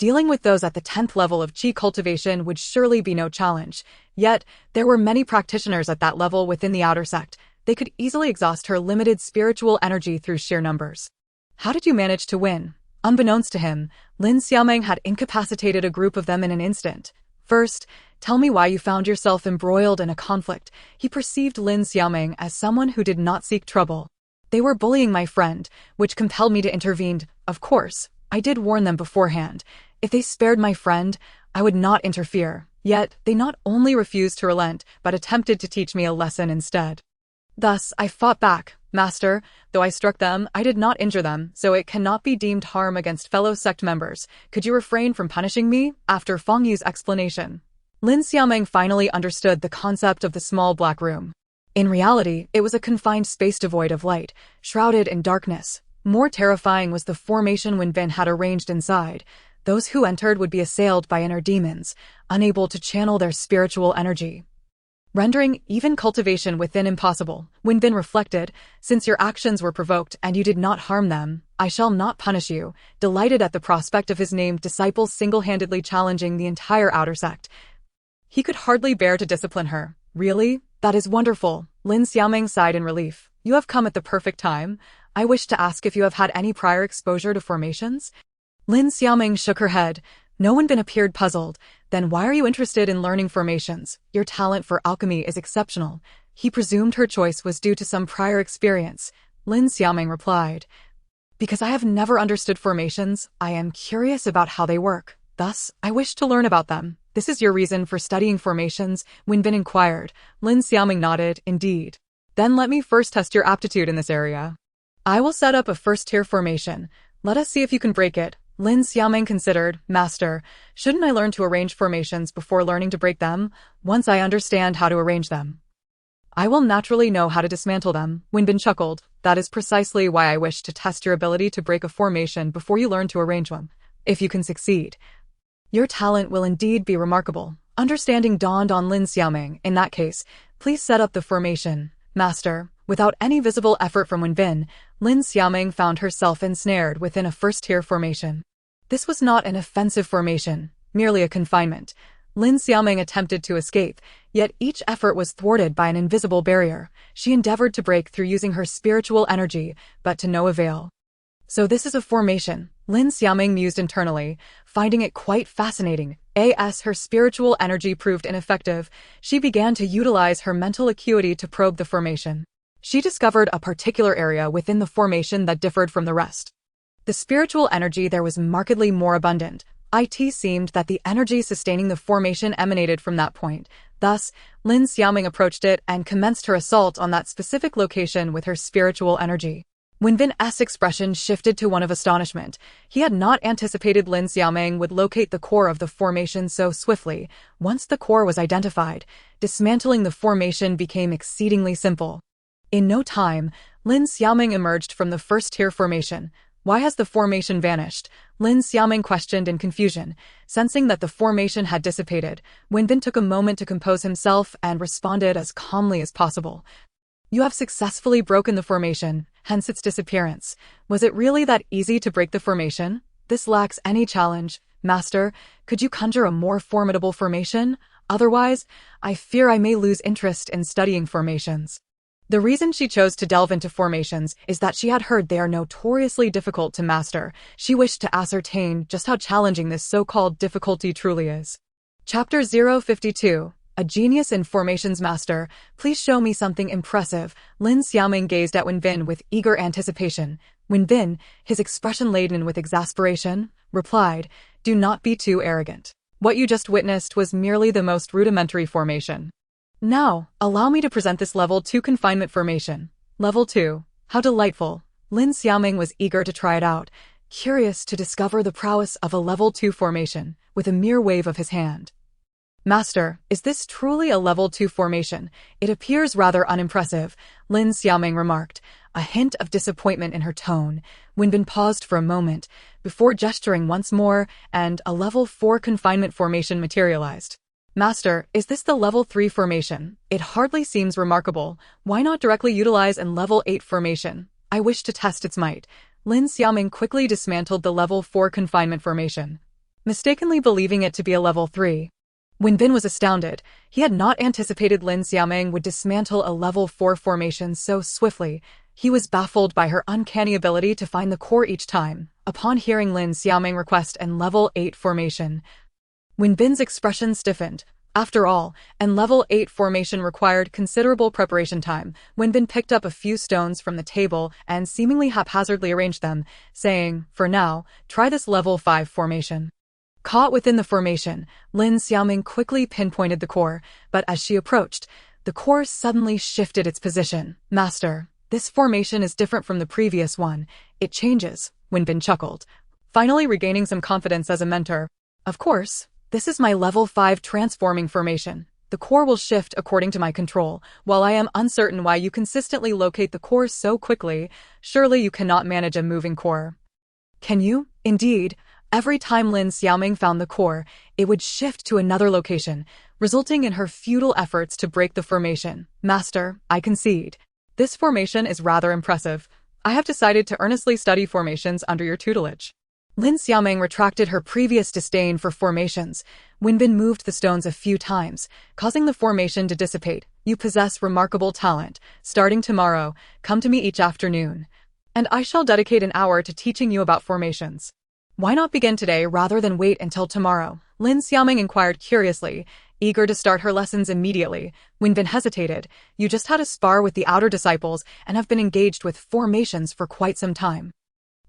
Dealing with those at the 10th level of Qi cultivation would surely be no challenge. Yet, there were many practitioners at that level within the outer sect. They could easily exhaust her limited spiritual energy through sheer numbers. How did you manage to win? Unbeknownst to him, Lin Xiaoming had incapacitated a group of them in an instant. First, tell me why you found yourself embroiled in a conflict. He perceived Lin Xiaoming as someone who did not seek trouble. They were bullying my friend, which compelled me to intervene. Of course, I did warn them beforehand. If they spared my friend, I would not interfere. Yet, they not only refused to relent, but attempted to teach me a lesson instead. Thus, I fought back. Master, though I struck them, I did not injure them, so it cannot be deemed harm against fellow sect members. Could you refrain from punishing me? After Feng Yu's explanation, Lin Xiaoming finally understood the concept of the small black room. In reality, it was a confined space devoid of light, shrouded in darkness. More terrifying was the formation Wenbin had arranged inside. Those who entered would be assailed by inner demons, unable to channel their spiritual energy, rendering even cultivation within impossible. Wenbin reflected, since your actions were provoked and you did not harm them, I shall not punish you, delighted at the prospect of his named disciple single-handedly challenging the entire outer sect. He could hardly bear to discipline her. Really? That is wonderful. Lin Xiaoming sighed in relief. You have come at the perfect time. I wish to ask if you have had any prior exposure to formations? Lin Xiaoming shook her head. No Wenbin appeared puzzled. Then why are you interested in learning formations? Your talent for alchemy is exceptional. He presumed her choice was due to some prior experience. Lin Xiaoming replied, because I have never understood formations, I am curious about how they work. Thus, I wish to learn about them. This is your reason for studying formations? Wenbin inquired. Lin Xiaoming nodded, indeed. Then let me first test your aptitude in this area. I will set up a first-tier formation. Let us see if you can break it. Lin Xiaoming considered, Master, shouldn't I learn to arrange formations before learning to break them? Once I understand how to arrange them, I will naturally know how to dismantle them. Wenbin chuckled. That is precisely why I wish to test your ability to break a formation before you learn to arrange them. If you can succeed, your talent will indeed be remarkable. Understanding dawned on Lin Xiaoming. In that case, please set up the formation. Master, without any visible effort from Wenbin, Lin Xiaoming found herself ensnared within a first-tier formation. This was not an offensive formation, merely a confinement. Lin Xiaoming attempted to escape, yet each effort was thwarted by an invisible barrier. She endeavored to break through using her spiritual energy, but to no avail. So this is a formation, Lin Xiaoming mused internally, finding it quite fascinating. As her spiritual energy proved ineffective, she began to utilize her mental acuity to probe the formation. She discovered a particular area within the formation that differed from the rest. The spiritual energy there was markedly more abundant. It seemed that the energy sustaining the formation emanated from that point. Thus, Lin Xiaoming approached it and commenced her assault on that specific location with her spiritual energy. Wenbin's expression shifted to one of astonishment. He had not anticipated Lin Xiaoming would locate the core of the formation so swiftly. Once the core was identified, dismantling the formation became exceedingly simple. In no time, Lin Xiaoming emerged from the first-tier formation. Why has the formation vanished? Lin Xiaoming questioned in confusion. Sensing that the formation had dissipated, Wenbin took a moment to compose himself and responded as calmly as possible. You have successfully broken the formation, hence its disappearance. Was it really that easy to break the formation? This lacks any challenge. Master, could you conjure a more formidable formation? Otherwise, I fear I may lose interest in studying formations. The reason she chose to delve into formations is that she had heard they are notoriously difficult to master. She wished to ascertain just how challenging this so-called difficulty truly is. Chapter 052. A genius in formations. Master, please show me something impressive. Lin Xiaoming gazed at Wenbin with eager anticipation. Wenbin, his expression laden with exasperation, replied, do not be too arrogant. What you just witnessed was merely the most rudimentary formation. Now, allow me to present this Level 2 confinement formation. Level 2. How delightful. Lin Xiaoming was eager to try it out, curious to discover the prowess of a Level 2 formation, with a mere wave of his hand. Master, is this truly a Level 2 formation? It appears rather unimpressive, Lin Xiaoming remarked, a hint of disappointment in her tone. Wenbin paused for a moment, before gesturing once more, and a Level 4 confinement formation materialized. Master, is this the Level 3 formation? It hardly seems remarkable. Why not directly utilize a Level 8 formation? I wish to test its might. Lin Xiaoming quickly dismantled the Level 4 confinement formation. mistakenly believing it to be a level 3. When Bin was astounded, he had not anticipated Lin Xiaoming would dismantle a level 4 formation so swiftly. He was baffled by her uncanny ability to find the core each time. Upon hearing Lin Xiaoming request an level 8 formation, when Bin's expression stiffened. After all, an level 8 formation required considerable preparation time. When Bin picked up a few stones from the table and seemingly haphazardly arranged them, saying, "For now, try this level 5 formation." Caught within the formation, Lin Xiaoming quickly pinpointed the core, but as she approached, the core suddenly shifted its position. "Master, this formation is different from the previous one. It changes," Wen Bin chuckled, finally regaining some confidence as a mentor. "Of course, this is my level 5 transforming formation. The core will shift according to my control. While I am uncertain why you consistently locate the core so quickly, surely you cannot manage a moving core." "Can you?" Indeed. Every time Lin Xiaoming found the core, it would shift to another location, resulting in her futile efforts to break the formation. "Master, I concede. This formation is rather impressive. I have decided to earnestly study formations under your tutelage." Lin Xiaoming retracted her previous disdain for formations. Wen Bin moved the stones a few times, causing the formation to dissipate. "You possess remarkable talent. Starting tomorrow, come to me each afternoon, and I shall dedicate an hour to teaching you about formations." "Why not begin today rather than wait until tomorrow?" Lin Xiaoming inquired curiously, eager to start her lessons immediately. Wen Bin hesitated. "You just had a spar with the outer disciples and have been engaged with formations for quite some time.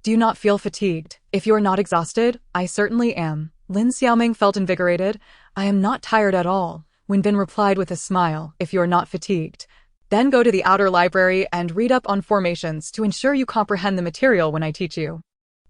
Do you not feel fatigued?" "If you are not exhausted, I certainly am." Lin Xiaoming felt invigorated. "I am not tired at all," Wen Bin replied with a smile. "If you are not fatigued, then go to the outer library and read up on formations to ensure you comprehend the material when I teach you."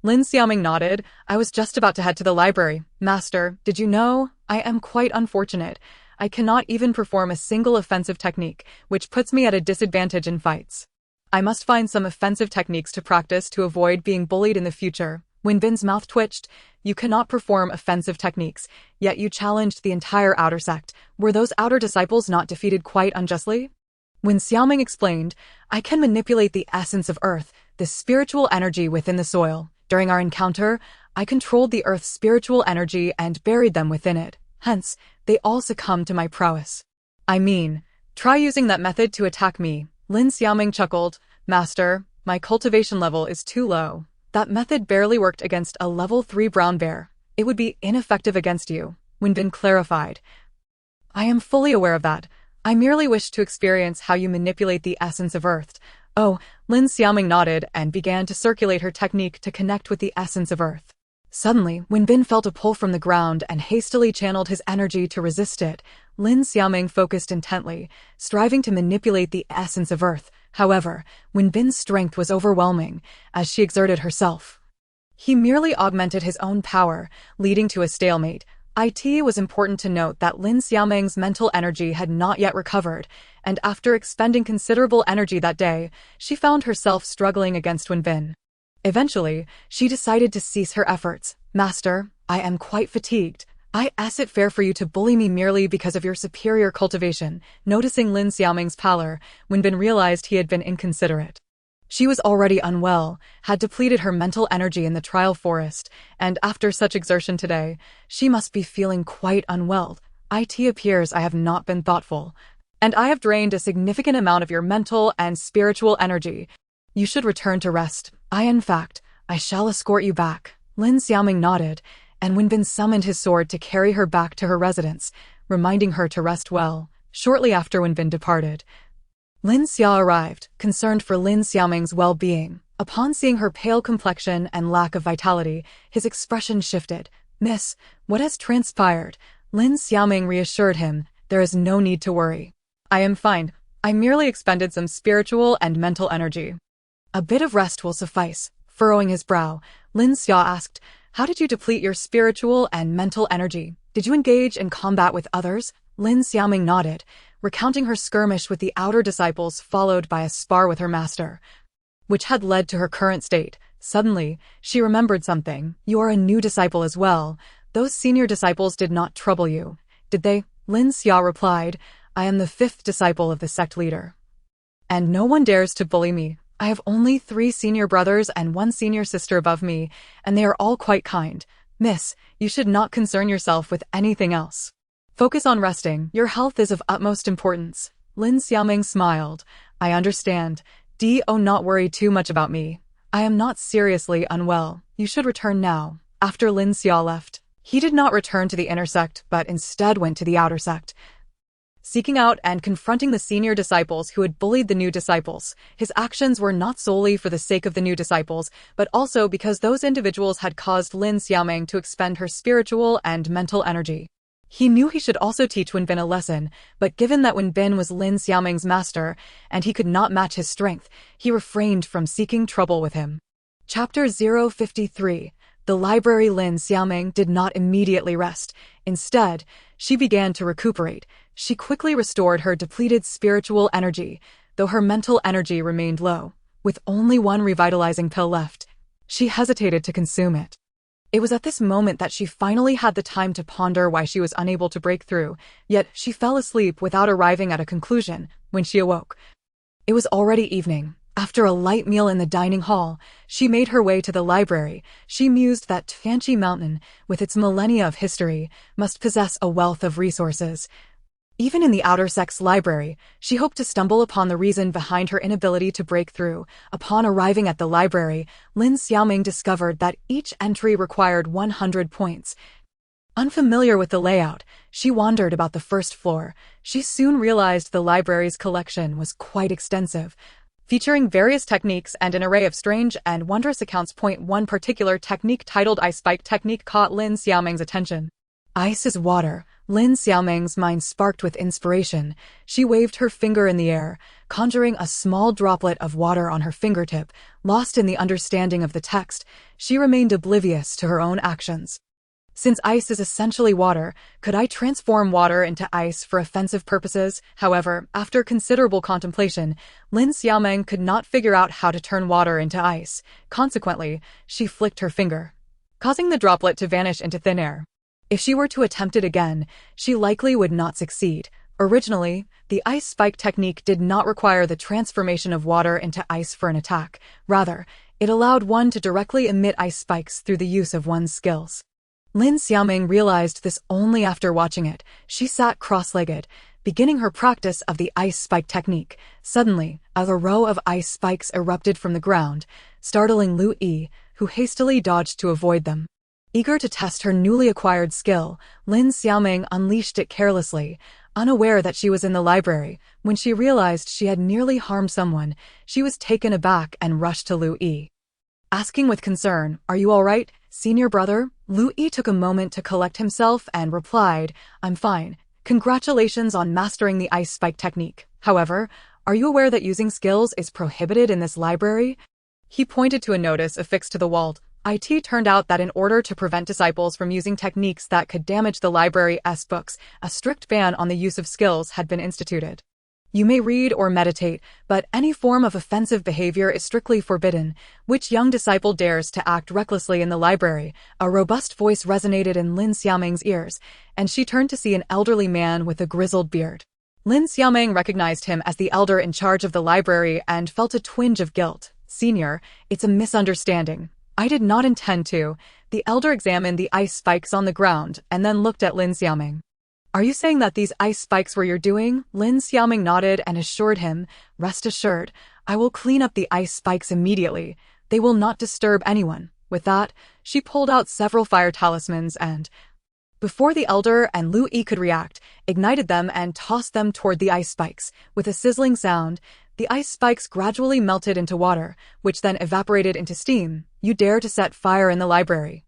Lin Xiaoming nodded. "I was just about to head to the library." "Master, did you know? I am quite unfortunate. I cannot even perform a single offensive technique, which puts me at a disadvantage in fights. I must find some offensive techniques to practice to avoid being bullied in the future." Wen Bin's mouth twitched. "You cannot perform offensive techniques, yet you challenged the entire outer sect. Were those outer disciples not defeated quite unjustly?" When Xiaoming explained, "I can manipulate the essence of earth, the spiritual energy within the soil. During our encounter, I controlled the earth's spiritual energy and buried them within it. Hence, they all succumbed to my prowess." "I mean, try using that method to attack me." Lin Xiaoming chuckled. "Master, my cultivation level is too low. That method barely worked against a level 3 brown bear. It would be ineffective against you," Wen Bin clarified. "I am fully aware of that. I merely wish to experience how you manipulate the essence of earth." "Oh," Lin Xiaoming nodded and began to circulate her technique to connect with the essence of earth. Suddenly, Wen Bin felt a pull from the ground and hastily channeled his energy to resist it. Lin Xiaoming focused intently, striving to manipulate the essence of earth. However, Wen Bin's strength was overwhelming as she exerted herself. He merely augmented his own power, leading to a stalemate. It was important to note that Lin Xiaoming's mental energy had not yet recovered, and after expending considerable energy that day, she found herself struggling against Wen Bin. Eventually, she decided to cease her efforts. "Master, I am quite fatigued. Is it fair for you to bully me merely because of your superior cultivation?" Noticing Lin Xiaoming's pallor, Wen Bin realized he had been inconsiderate. She was already unwell, had depleted her mental energy in the trial forest, and after such exertion today, she must be feeling quite unwell. "It appears I have not been thoughtful, and I have drained a significant amount of your mental and spiritual energy. You should return to rest. In fact, I shall escort you back." Lin Xiaoming nodded, and Wen Bin summoned his sword to carry her back to her residence, reminding her to rest well. Shortly after Wen Bin departed, Lin Xia arrived, concerned for Lin Xiaoming's well-being. Upon seeing her pale complexion and lack of vitality, his expression shifted. "Miss, what has transpired?" Lin Xiaoming reassured him. "There is no need to worry. I am fine. I merely expended some spiritual and mental energy. A bit of rest will suffice." Furrowing his brow, Lin Xia asked, "How did you deplete your spiritual and mental energy? Did you engage in combat with others?" Lin Xiaoming nodded, recounting her skirmish with the outer disciples followed by a spar with her master, which had led to her current state. Suddenly, she remembered something. "You are a new disciple as well. Those senior disciples did not trouble you, did they?" Lin Xia replied, "I am the 5th disciple of the sect leader, and no one dares to bully me. I have only 3 senior brothers and 1 senior sister above me, and they are all quite kind." Miss, you should not concern yourself with anything else. Focus on resting. Your health is of utmost importance. Lin Xiaoming smiled. I understand. Not worry too much about me. I am not seriously unwell. You should return now. After Lin Xia left, he did not return to the inner sect, but instead went to the outer sect, seeking out and confronting the senior disciples who had bullied the new disciples. His actions were not solely for the sake of the new disciples, but also because those individuals had caused Lin Xiaoming to expend her spiritual and mental energy. He knew he should also teach Wen Bin a lesson, but given that Wen Bin was Lin Xiaoming's master, and he could not match his strength, he refrained from seeking trouble with him. Chapter 053. The library. Lin Xiaoming did not immediately rest. Instead, she began to recuperate. She quickly restored her depleted spiritual energy, though her mental energy remained low. With only one revitalizing pill left, she hesitated to consume it. It was at this moment that she finally had the time to ponder why she was unable to break through, yet she fell asleep without arriving at a conclusion. When she awoke, it was already evening. After a light meal in the dining hall, she made her way to the library. She mused that Tianqi Mountain, with its millennia of history, must possess a wealth of resources. Even in the outer sect's library, she hoped to stumble upon the reason behind her inability to break through. Upon arriving at the library, Lin Xiaoming discovered that each entry required 100 points. Unfamiliar with the layout, she wandered about the first floor. She soon realized the library's collection was quite extensive, featuring various techniques and an array of strange and wondrous accounts. One particular technique titled Ice Spike Technique caught Lin Xiaoming's attention. Ice is water. Lin Xiaoming's mind sparked with inspiration. She waved her finger in the air, conjuring a small droplet of water on her fingertip. Lost in the understanding of the text, she remained oblivious to her own actions. Since ice is essentially water, could I transform water into ice for offensive purposes? However, after considerable contemplation, Lin Xiaoming could not figure out how to turn water into ice. Consequently, she flicked her finger, causing the droplet to vanish into thin air. If she were to attempt it again, she likely would not succeed. Originally, the ice spike technique did not require the transformation of water into ice for an attack. Rather, it allowed one to directly emit ice spikes through the use of one's skills. Lin Xiaoming realized this only after watching it. She sat cross-legged, beginning her practice of the ice spike technique. Suddenly, a row of ice spikes erupted from the ground, startling Lu Yi, who hastily dodged to avoid them. Eager to test her newly acquired skill, Lin Xiaoming unleashed it carelessly, unaware that she was in the library. When she realized she had nearly harmed someone, she was taken aback and rushed to Lu Yi, asking with concern, "Are you all right, senior brother?" Lu Yi took a moment to collect himself and replied, "I'm fine. Congratulations on mastering the ice spike technique. However, are you aware that using skills is prohibited in this library?" He pointed to a notice affixed to the wall. It turned out that in order to prevent disciples from using techniques that could damage the library's books, a strict ban on the use of skills had been instituted. You may read or meditate, but any form of offensive behavior is strictly forbidden. Which young disciple dares to act recklessly in the library? A robust voice resonated in Lin Xiaoming's ears, and she turned to see an elderly man with a grizzled beard. Lin Xiaoming recognized him as the elder in charge of the library and felt a twinge of guilt. "Senior, it's a misunderstanding. I did not intend to." The elder examined the ice spikes on the ground and then looked at Lin Xiaoming. "Are you saying that these ice spikes were your doing?" Lin Xiaoming nodded and assured him, "Rest assured, I will clean up the ice spikes immediately. They will not disturb anyone." With that, she pulled out several fire talismans and, before the elder and Lu Yi could react, ignited them and tossed them toward the ice spikes. With a sizzling sound, the ice spikes gradually melted into water, which then evaporated into steam. "You dare to set fire in the library?"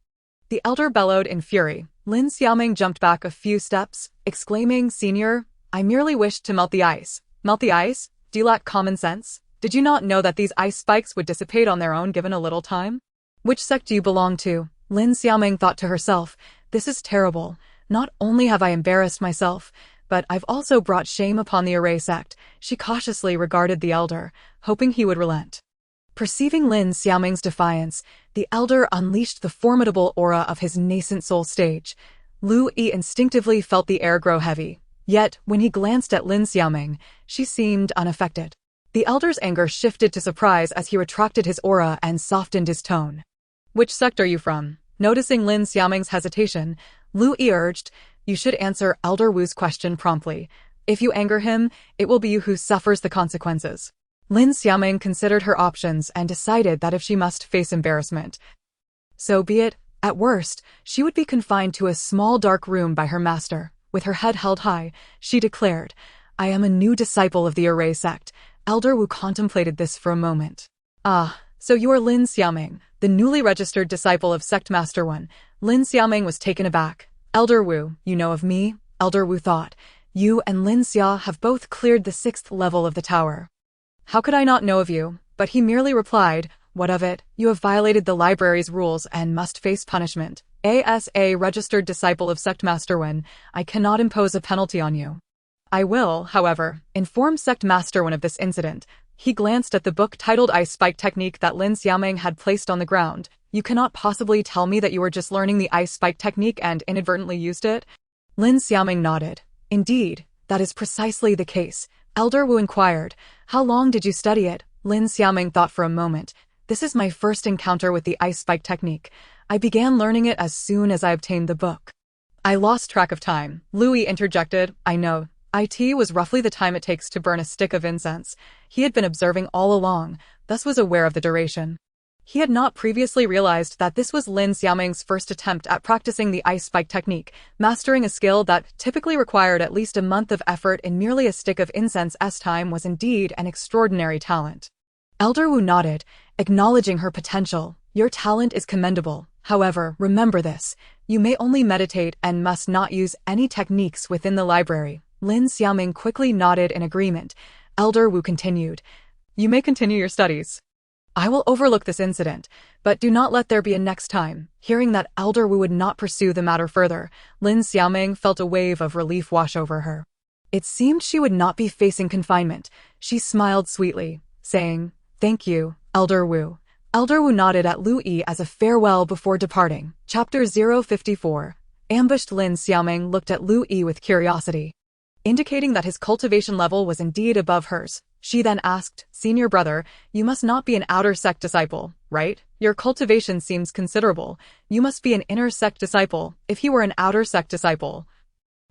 The elder bellowed in fury. Lin Xiaoming jumped back a few steps, exclaiming, "Senior, I merely wished to melt the ice." "Melt the ice? Do you lack common sense? Did you not know that these ice spikes would dissipate on their own given a little time? Which sect do you belong to?" Lin Xiaoming thought to herself, "This is terrible. Not only have I embarrassed myself, but I've also brought shame upon the Array sect." She cautiously regarded the elder, hoping he would relent. Perceiving Lin Xiaoming's defiance, the elder unleashed the formidable aura of his nascent soul stage. Lu Yi instinctively felt the air grow heavy. Yet, when he glanced at Lin Xiaoming, she seemed unaffected. The elder's anger shifted to surprise as he retracted his aura and softened his tone. "Which sect are you from?" Noticing Lin Xiaoming's hesitation, Lu Yi urged, "You should answer Elder Wu's question promptly. If you anger him, it will be you who suffers the consequences." Lin Xiaoming considered her options and decided that if she must face embarrassment, so be it. At worst, she would be confined to a small dark room by her master. With her head held high, she declared, "I am a new disciple of the Array sect." Elder Wu contemplated this for a moment. "Ah, so you are Lin Xiaoming, the newly registered disciple of Sect Master 1. Lin Xiaoming was taken aback. "Elder Wu, you know of me?" Elder Wu thought. "You and Lin Xia have both cleared the 6th level of the tower. How could I not know of you?" But he merely replied, "What of it? You have violated the library's rules and must face punishment. As a registered disciple of Sect Master 1, I cannot impose a penalty on you. I will, however, inform Sect Master 1 of this incident." He glanced at the book titled Ice Spike Technique that Lin Xiaoming had placed on the ground. "You cannot possibly tell me that you were just learning the Ice Spike Technique and inadvertently used it?" Lin Xiaoming nodded. "Indeed, that is precisely the case." Elder Wu inquired, "How long did you study it?" Lin Xiaoming thought for a moment. "This is my first encounter with the Ice Spike Technique. I began learning it as soon as I obtained the book." "I lost track of time," Louis interjected. "I know. It was roughly the time it takes to burn a stick of incense." He had been observing all along, thus was aware of the duration. He had not previously realized that this was Lin Xiaoming's first attempt at practicing the Ice Spike Technique, mastering a skill that typically required at least a month of effort in merely a stick of incense's time was indeed an extraordinary talent. Elder Wu nodded, acknowledging her potential. "Your talent is commendable. However, remember this, you may only meditate and must not use any techniques within the library." Lin Xiaoming quickly nodded in agreement. Elder Wu continued, "You may continue your studies. I will overlook this incident, but do not let there be a next time." Hearing that Elder Wu would not pursue the matter further, Lin Xiaoming felt a wave of relief wash over her. It seemed she would not be facing confinement. She smiled sweetly, saying, "Thank you, Elder Wu." Elder Wu nodded at Lu Yi as a farewell before departing. Chapter 054. Ambushed. Lin Xiaoming looked at Lu Yi with curiosity, indicating that his cultivation level was indeed above hers. She then asked, "Senior brother, you must not be an outer sect disciple, right? Your cultivation seems considerable. You must be an inner sect disciple." If he were an outer sect disciple,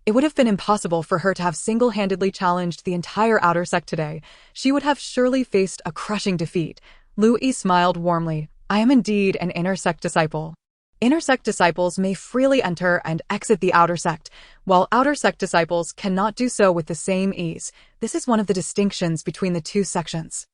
it would have been impossible for her to have single-handedly challenged the entire outer sect today. She would have surely faced a crushing defeat. Lu Yi smiled warmly. "I am indeed an inner sect disciple. Inner sect disciples may freely enter and exit the outer sect, while outer sect disciples cannot do so with the same ease. This is one of the distinctions between the two sections."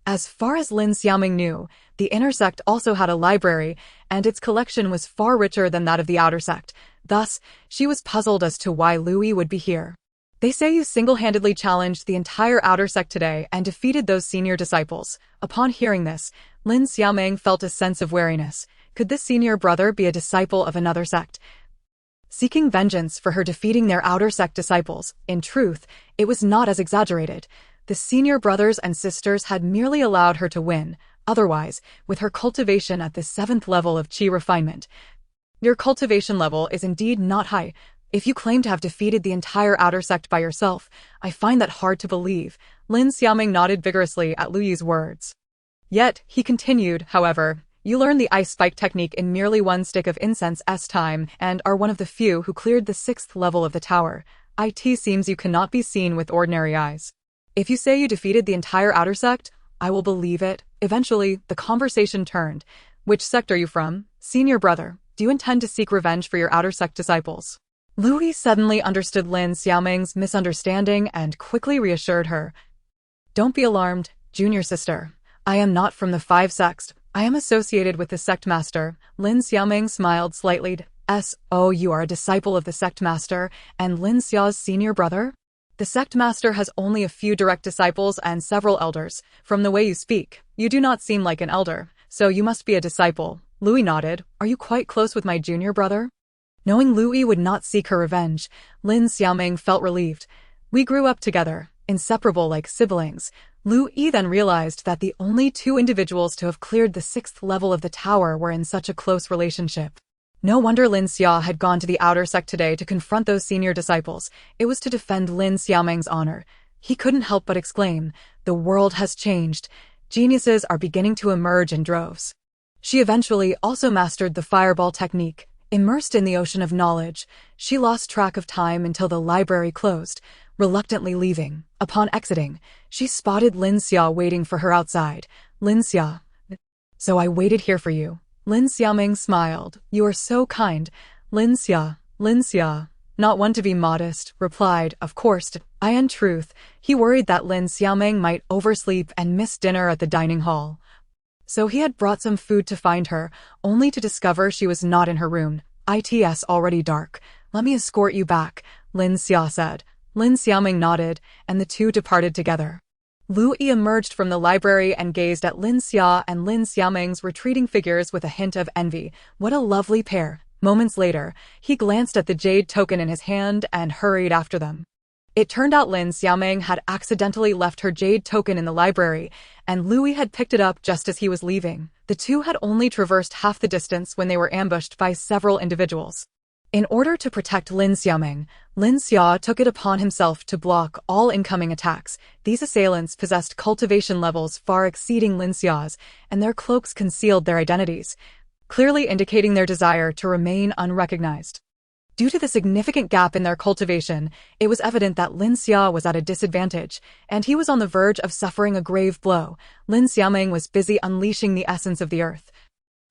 As far as Lin Xiaoming knew, the inner sect also had a library, and its collection was far richer than that of the outer sect. Thus, she was puzzled as to why Louis would be here. "They say you single-handedly challenged the entire outer sect today and defeated those senior disciples." Upon hearing this, Lin Xiaoming felt a sense of wariness. Could this senior brother be a disciple of another sect, seeking vengeance for her defeating their outer sect disciples? In truth, it was not as exaggerated. The senior brothers and sisters had merely allowed her to win. Otherwise, with her cultivation at the 7th level of Qi refinement, your cultivation level is indeed not high. If you claim to have defeated the entire outer sect by yourself, I find that hard to believe." Lin Xiaoming nodded vigorously at Lu Yi's words. Yet, he continued, "However, you learned the Ice Spike Technique in merely one stick of incense's time and are one of the few who cleared the 6th level of the tower. It seems you cannot be seen with ordinary eyes. If you say you defeated the entire outer sect, I will believe it." Eventually, the conversation turned. "Which sect are you from, senior brother? Do you intend to seek revenge for your outer sect disciples?" Louis suddenly understood Lin Xiaoming's misunderstanding and quickly reassured her. "Don't be alarmed, junior sister. I am not from the 5 sects. I am associated with the sect master." Lin Xiaoming smiled slightly. "So you are a disciple of the sect master and Lin Xia's senior brother?" "The sect master has only a few direct disciples and several elders. From the way you speak, you do not seem like an elder, so you must be a disciple." Louis nodded. "Are you quite close with my junior brother?" Knowing Louis would not seek her revenge, Lin Xiaoming felt relieved. "We grew up together, inseparable like siblings." Louis then realized that the only 2 individuals to have cleared the 6th level of the tower were in such a close relationship. No wonder Lin Xia had gone to the outer sect today to confront those senior disciples. It was to defend Lin Xiaoming's honor. He couldn't help but exclaim, "The world has changed. Geniuses are beginning to emerge in droves." She eventually also mastered the fireball technique. Immersed in the ocean of knowledge, she lost track of time until the library closed, reluctantly leaving. Upon exiting, she spotted Lin Xia waiting for her outside. Lin Xia. So I waited here for you. Lin Xiaoming smiled. You are so kind. Lin Xia. Lin Xia, not one to be modest, replied, of course. In truth, he worried that Lin Xiaoming might oversleep and miss dinner at the dining hall. So he had brought some food to find her, only to discover she was not in her room. It's already dark. Let me escort you back, Lin Xia said. Lin Xiaoming nodded, and the two departed together. Lu Yi emerged from the library and gazed at Lin Xia and Lin Xiaoming's retreating figures with a hint of envy. What a lovely pair. Moments later, he glanced at the jade token in his hand and hurried after them. It turned out Lin Xiaoming had accidentally left her jade token in the library, and Louis had picked it up just as he was leaving. The two had only traversed half the distance when they were ambushed by several individuals. In order to protect Lin Xiaoming, Lin Xia took it upon himself to block all incoming attacks. These assailants possessed cultivation levels far exceeding Lin Xia's, and their cloaks concealed their identities, clearly indicating their desire to remain unrecognized. Due to the significant gap in their cultivation, it was evident that Lin Xia was at a disadvantage, and he was on the verge of suffering a grave blow. Lin Xiaoming was busy unleashing the essence of the earth,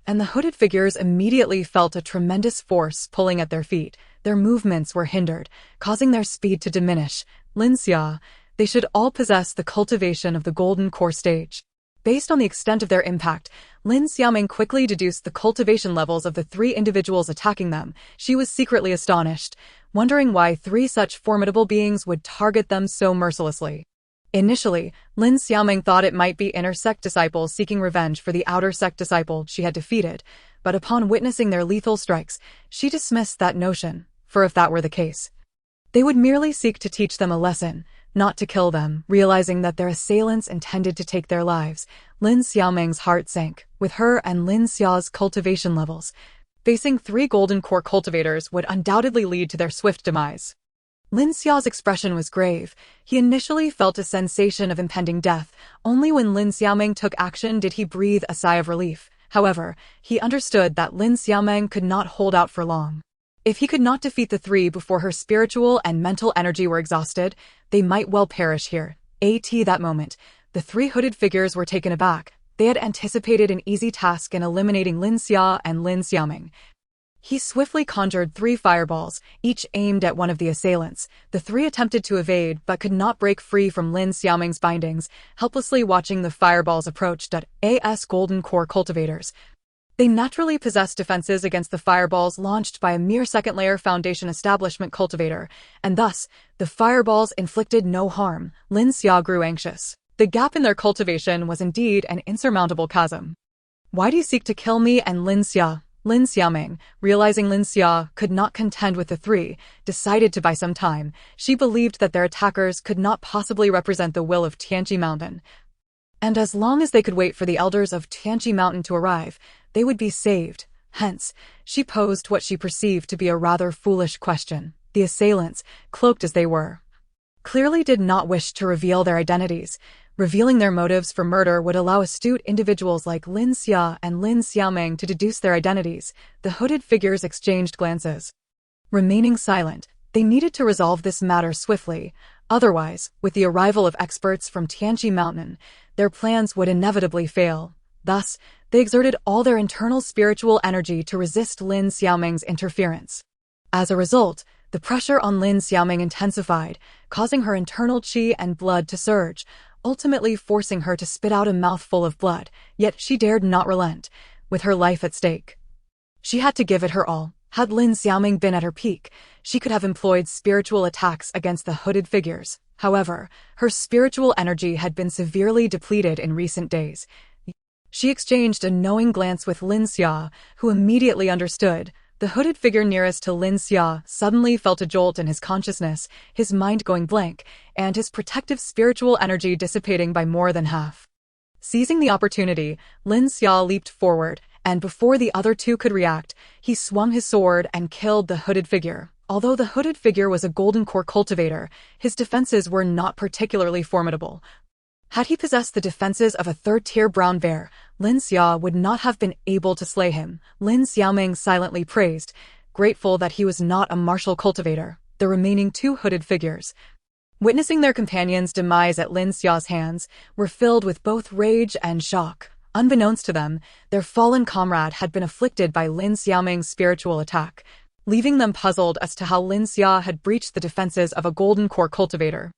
and the hooded figures immediately felt a tremendous force pulling at their feet. Their movements were hindered, causing their speed to diminish. Lin Xia, they should all possess the cultivation of the golden core stage. Based on the extent of their impact, Lin Xiaoming quickly deduced the cultivation levels of the three individuals attacking them. She was secretly astonished, wondering why three such formidable beings would target them so mercilessly. Initially, Lin Xiaoming thought it might be inner sect disciples seeking revenge for the outer sect disciple she had defeated, but upon witnessing their lethal strikes, she dismissed that notion, for if that were the case, they would merely seek to teach them a lesson, not to kill them. Realizing that their assailants intended to take their lives, Lin Xiaoming's heart sank. With her and Lin Xia's cultivation levels, facing three golden core cultivators would undoubtedly lead to their swift demise. Lin Xia's expression was grave. He initially felt a sensation of impending death. Only when Lin Xiaoming took action did he breathe a sigh of relief. However, he understood that Lin Xiaoming could not hold out for long. If he could not defeat the three before her spiritual and mental energy were exhausted, they might well perish here. At that moment, the three hooded figures were taken aback. They had anticipated an easy task in eliminating Lin Xia and Lin Xiaoming. He swiftly conjured three fireballs, each aimed at one of the assailants. The three attempted to evade but could not break free from Lin Xiaoming's bindings, helplessly watching the fireballs approach. As golden core cultivators, they naturally possess defenses against the fireballs launched by a mere second-layer foundation establishment cultivator, and thus, the fireballs inflicted no harm. Lin Xia grew anxious. The gap in their cultivation was indeed an insurmountable chasm. Why do you seek to kill me and Lin Xia? Lin Xiaoming, realizing Lin Xia could not contend with the three, decided to buy some time. She believed that their attackers could not possibly represent the will of Tianqi Mountain, and as long as they could wait for the elders of Tianqi Mountain to arrive, they would be saved. Hence, she posed what she perceived to be a rather foolish question. The assailants, cloaked as they were, clearly did not wish to reveal their identities. Revealing their motives for murder would allow astute individuals like Lin Xia and Lin Xiaoming to deduce their identities. The hooded figures exchanged glances. Remaining silent, they needed to resolve this matter swiftly. Otherwise, with the arrival of experts from Tianqi Mountain, their plans would inevitably fail. Thus, they exerted all their internal spiritual energy to resist Lin Xiaoming's interference. As a result, the pressure on Lin Xiaoming intensified, causing her internal qi and blood to surge, ultimately forcing her to spit out a mouthful of blood. Yet she dared not relent, with her life at stake. She had to give it her all. Had Lin Xiaoming been at her peak, she could have employed spiritual attacks against the hooded figures. However, her spiritual energy had been severely depleted in recent days. She exchanged a knowing glance with Lin Xia, who immediately understood. The hooded figure nearest to Lin Xia suddenly felt a jolt in his consciousness, his mind going blank, and his protective spiritual energy dissipating by more than half. Seizing the opportunity, Lin Xia leaped forward, and before the other two could react, he swung his sword and killed the hooded figure. Although the hooded figure was a golden core cultivator, his defenses were not particularly formidable. Had he possessed the defenses of a third-tier brown bear, Lin Xia would not have been able to slay him. Lin Xiaoming silently praised, grateful that he was not a martial cultivator. The remaining two hooded figures, witnessing their companion's demise at Lin Xia's hands, were filled with both rage and shock. Unbeknownst to them, their fallen comrade had been afflicted by Lin Xiaoming's spiritual attack, leaving them puzzled as to how Lin Xia had breached the defenses of a golden core cultivator.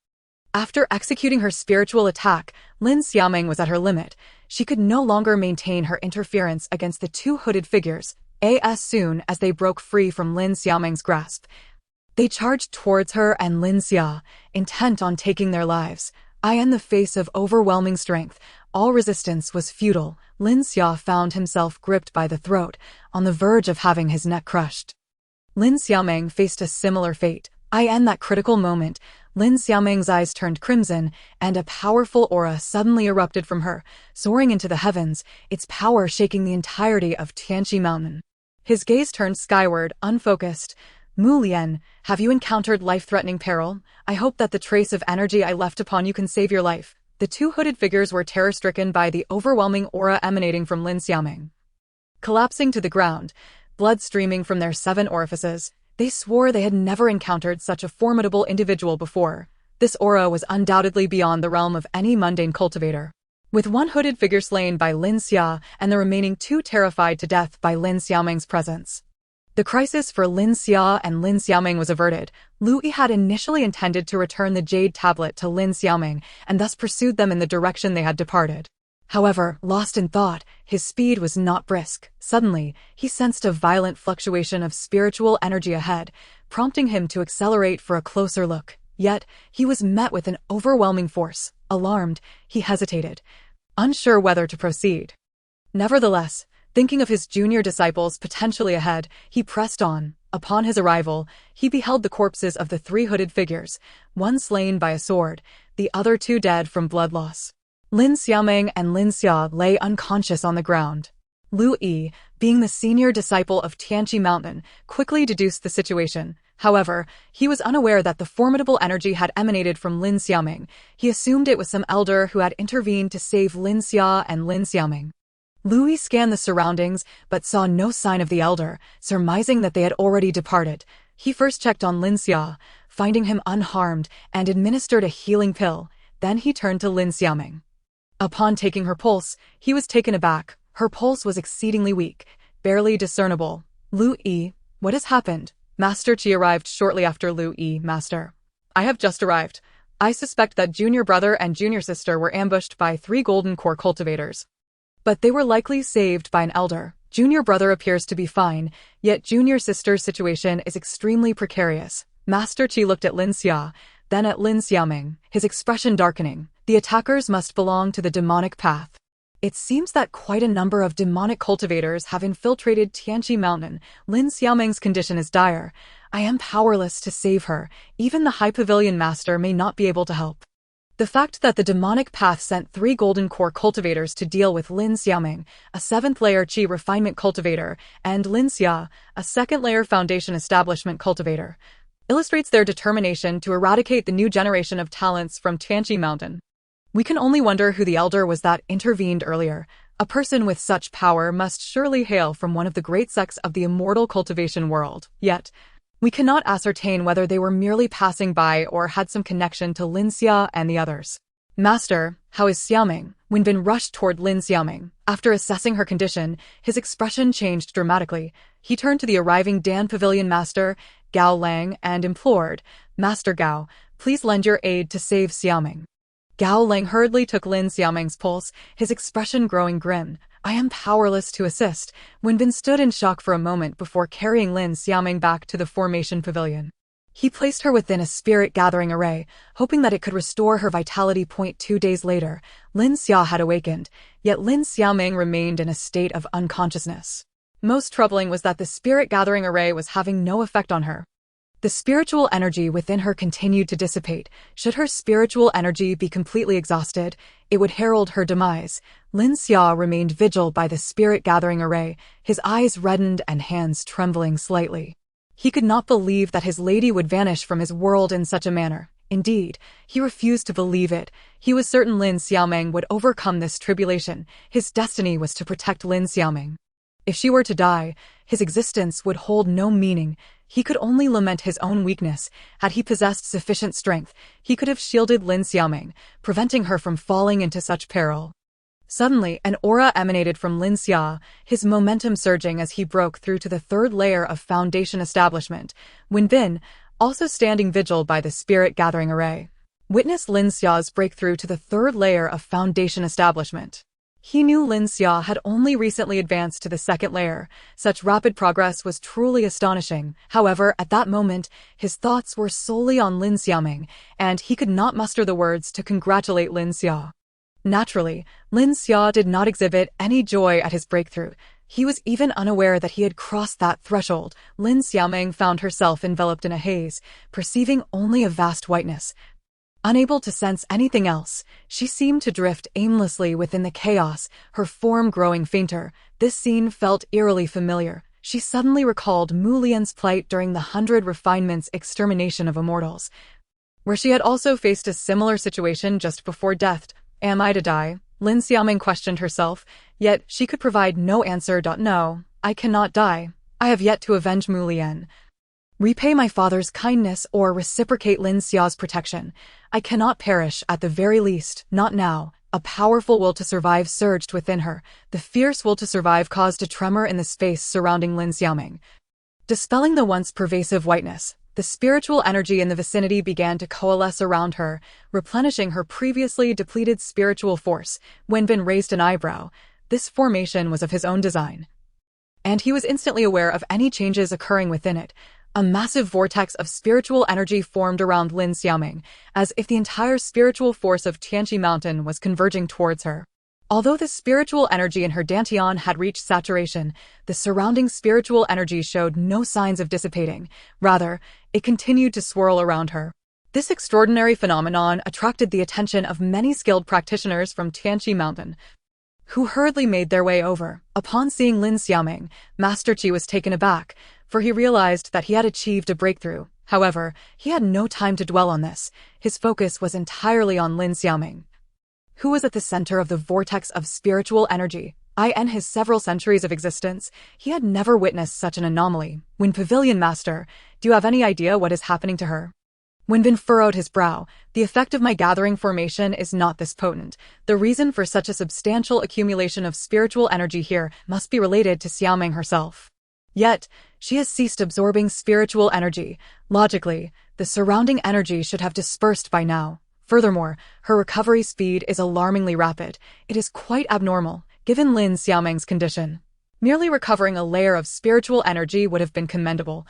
After executing her spiritual attack, Lin Xiaoming was at her limit. She could no longer maintain her interference against the two hooded figures. As soon as they broke free from Lin Xiaoming's grasp, they charged towards her and Lin Xia, intent on taking their lives. In the face of overwhelming strength, all resistance was futile. Lin Xia found himself gripped by the throat, on the verge of having his neck crushed. Lin Xiaoming faced a similar fate. In that critical moment, Lin Xiaoming's eyes turned crimson, and a powerful aura suddenly erupted from her, soaring into the heavens, its power shaking the entirety of Tianqi Mountain. His gaze turned skyward, unfocused. Mu Lian, have you encountered life-threatening peril? I hope that the trace of energy I left upon you can save your life. The two hooded figures were terror-stricken by the overwhelming aura emanating from Lin Xiaoming. Collapsing to the ground, blood streaming from their 7 orifices, they swore they had never encountered such a formidable individual before. This aura was undoubtedly beyond the realm of any mundane cultivator. With one hooded figure slain by Lin Xia and the remaining 2 terrified to death by Lin Xiaoming's presence, the crisis for Lin Xia and Lin Xiaoming was averted. Lu Yi had initially intended to return the jade tablet to Lin Xiaoming and thus pursued them in the direction they had departed. However, lost in thought, his speed was not brisk. Suddenly, he sensed a violent fluctuation of spiritual energy ahead, prompting him to accelerate for a closer look. Yet, he was met with an overwhelming force. Alarmed, he hesitated, unsure whether to proceed. Nevertheless, thinking of his junior disciples potentially ahead, he pressed on. Upon his arrival, he beheld the corpses of the 3 hooded figures, one slain by a sword, the other 2 dead from blood loss. Lin Xiaoming and Lin Xia lay unconscious on the ground. Lu Yi, being the senior disciple of Tianqi Mountain, quickly deduced the situation. However, he was unaware that the formidable energy had emanated from Lin Xiaoming. He assumed it was some elder who had intervened to save Lin Xia and Lin Xiaoming. Lu Yi scanned the surroundings but saw no sign of the elder, surmising that they had already departed. He first checked on Lin Xia, finding him unharmed, and administered a healing pill. Then he turned to Lin Xiaoming. Upon taking her pulse, he was taken aback. Her pulse was exceedingly weak, barely discernible. Lu Yi, what has happened? Master Qi arrived shortly after Lu Yi. Master, I have just arrived. I suspect that junior brother and junior sister were ambushed by 3 golden core cultivators. But they were likely saved by an elder. Junior brother appears to be fine, yet junior sister's situation is extremely precarious. Master Qi looked at Lin Xia, then at Lin Xiaoming, his expression darkening. The attackers must belong to the demonic path. It seems that quite a number of demonic cultivators have infiltrated Tianqi Mountain. Lin Xiaoming's condition is dire. I am powerless to save her. Even the High Pavilion Master may not be able to help. The fact that the demonic path sent 3 golden core cultivators to deal with Lin Xiaoming, a 7th-layer Qi refinement cultivator, and Lin Xia, a 2nd-layer foundation establishment cultivator, illustrates their determination to eradicate the new generation of talents from Tianqi Mountain. We can only wonder who the elder was that intervened earlier. A person with such power must surely hail from one of the great sects of the immortal cultivation world. Yet, we cannot ascertain whether they were merely passing by or had some connection to Lin Xia and the others. Master, how is Xiaoming? Wen Bin rushed toward Lin Xiaoming. After assessing her condition, his expression changed dramatically. He turned to the arriving Dan Pavilion Master, Gao Lang, and implored, Master Gao, please lend your aid to save Xiaoming. Gao Lang hurriedly took Lin Xiaoming's pulse, his expression growing grim. I am powerless to assist. Wen Bin stood in shock for a moment before carrying Lin Xiaoming back to the formation pavilion. He placed her within a spirit-gathering array, hoping that it could restore her vitality. 2 days later, Lin Xia had awakened, yet Lin Xiaoming remained in a state of unconsciousness. Most troubling was that the spirit-gathering array was having no effect on her. The spiritual energy within her continued to dissipate. Should her spiritual energy be completely exhausted, it would herald her demise. Lin Xia remained vigil by the spirit-gathering array, his eyes reddened and hands trembling slightly. He could not believe that his lady would vanish from his world in such a manner. Indeed, he refused to believe it. He was certain Lin Xiaoming would overcome this tribulation. His destiny was to protect Lin Xiaoming. If she were to die, his existence would hold no meaning. He could only lament his own weakness. Had he possessed sufficient strength, he could have shielded Lin Xiaoming, preventing her from falling into such peril. Suddenly, an aura emanated from Lin Xia, his momentum surging as he broke through to the third layer of foundation establishment. Wen Bin, also standing vigil by the spirit gathering array, witnessed Lin Xia's breakthrough to the third layer of foundation establishment. He knew Lin Xia had only recently advanced to the second layer. Such rapid progress was truly astonishing. However, at that moment, his thoughts were solely on Lin Xiaoming, and he could not muster the words to congratulate Lin Xia. Naturally, Lin Xia did not exhibit any joy at his breakthrough. He was even unaware that he had crossed that threshold. Lin Xiaoming found herself enveloped in a haze, perceiving only a vast whiteness. Unable to sense anything else, she seemed to drift aimlessly within the chaos, her form growing fainter. This scene felt eerily familiar. She suddenly recalled Mu Lian's plight during the 100 Refinements extermination of immortals, where she had also faced a similar situation just before death. Am I to die? Lin Xiaoming questioned herself, yet she could provide no answer. No, I cannot die. I have yet to avenge Mu Lian, repay my father's kindness, or reciprocate Lin Xia's protection. I cannot perish, at the very least, not now. A powerful will to survive surged within her. The fierce will to survive caused a tremor in the space surrounding Lin Xiaoming. Dispelling the once pervasive whiteness, the spiritual energy in the vicinity began to coalesce around her, replenishing her previously depleted spiritual force. Wen Bin raised an eyebrow. This formation was of his own design, and he was instantly aware of any changes occurring within it. A massive vortex of spiritual energy formed around Lin Xiaoming, as if the entire spiritual force of Tianqi Mountain was converging towards her. Although the spiritual energy in her dantian had reached saturation, the surrounding spiritual energy showed no signs of dissipating. Rather, it continued to swirl around her. This extraordinary phenomenon attracted the attention of many skilled practitioners from Tianqi Mountain, who hurriedly made their way over. Upon seeing Lin Xiaoming, Master Qi was taken aback, for he realized that he had achieved a breakthrough. However, he had no time to dwell on this. His focus was entirely on Lin Xiaoming, who was at the center of the vortex of spiritual energy. In his several centuries of existence, he had never witnessed such an anomaly. When Pavilion Master, do you have any idea what is happening to her? Wen Bin furrowed his brow. The effect of my gathering formation is not this potent. The reason for such a substantial accumulation of spiritual energy here must be related to Xiaoming herself. Yet, she has ceased absorbing spiritual energy. Logically, the surrounding energy should have dispersed by now. Furthermore, her recovery speed is alarmingly rapid. It is quite abnormal, given Lin Xiaoming's condition. Merely recovering a layer of spiritual energy would have been commendable.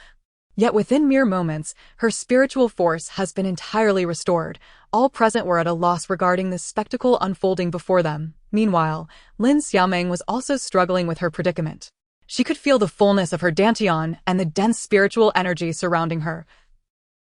Yet within mere moments, her spiritual force has been entirely restored. All present were at a loss regarding the spectacle unfolding before them. Meanwhile, Lin Xiaoming was also struggling with her predicament. She could feel the fullness of her dantian and the dense spiritual energy surrounding her.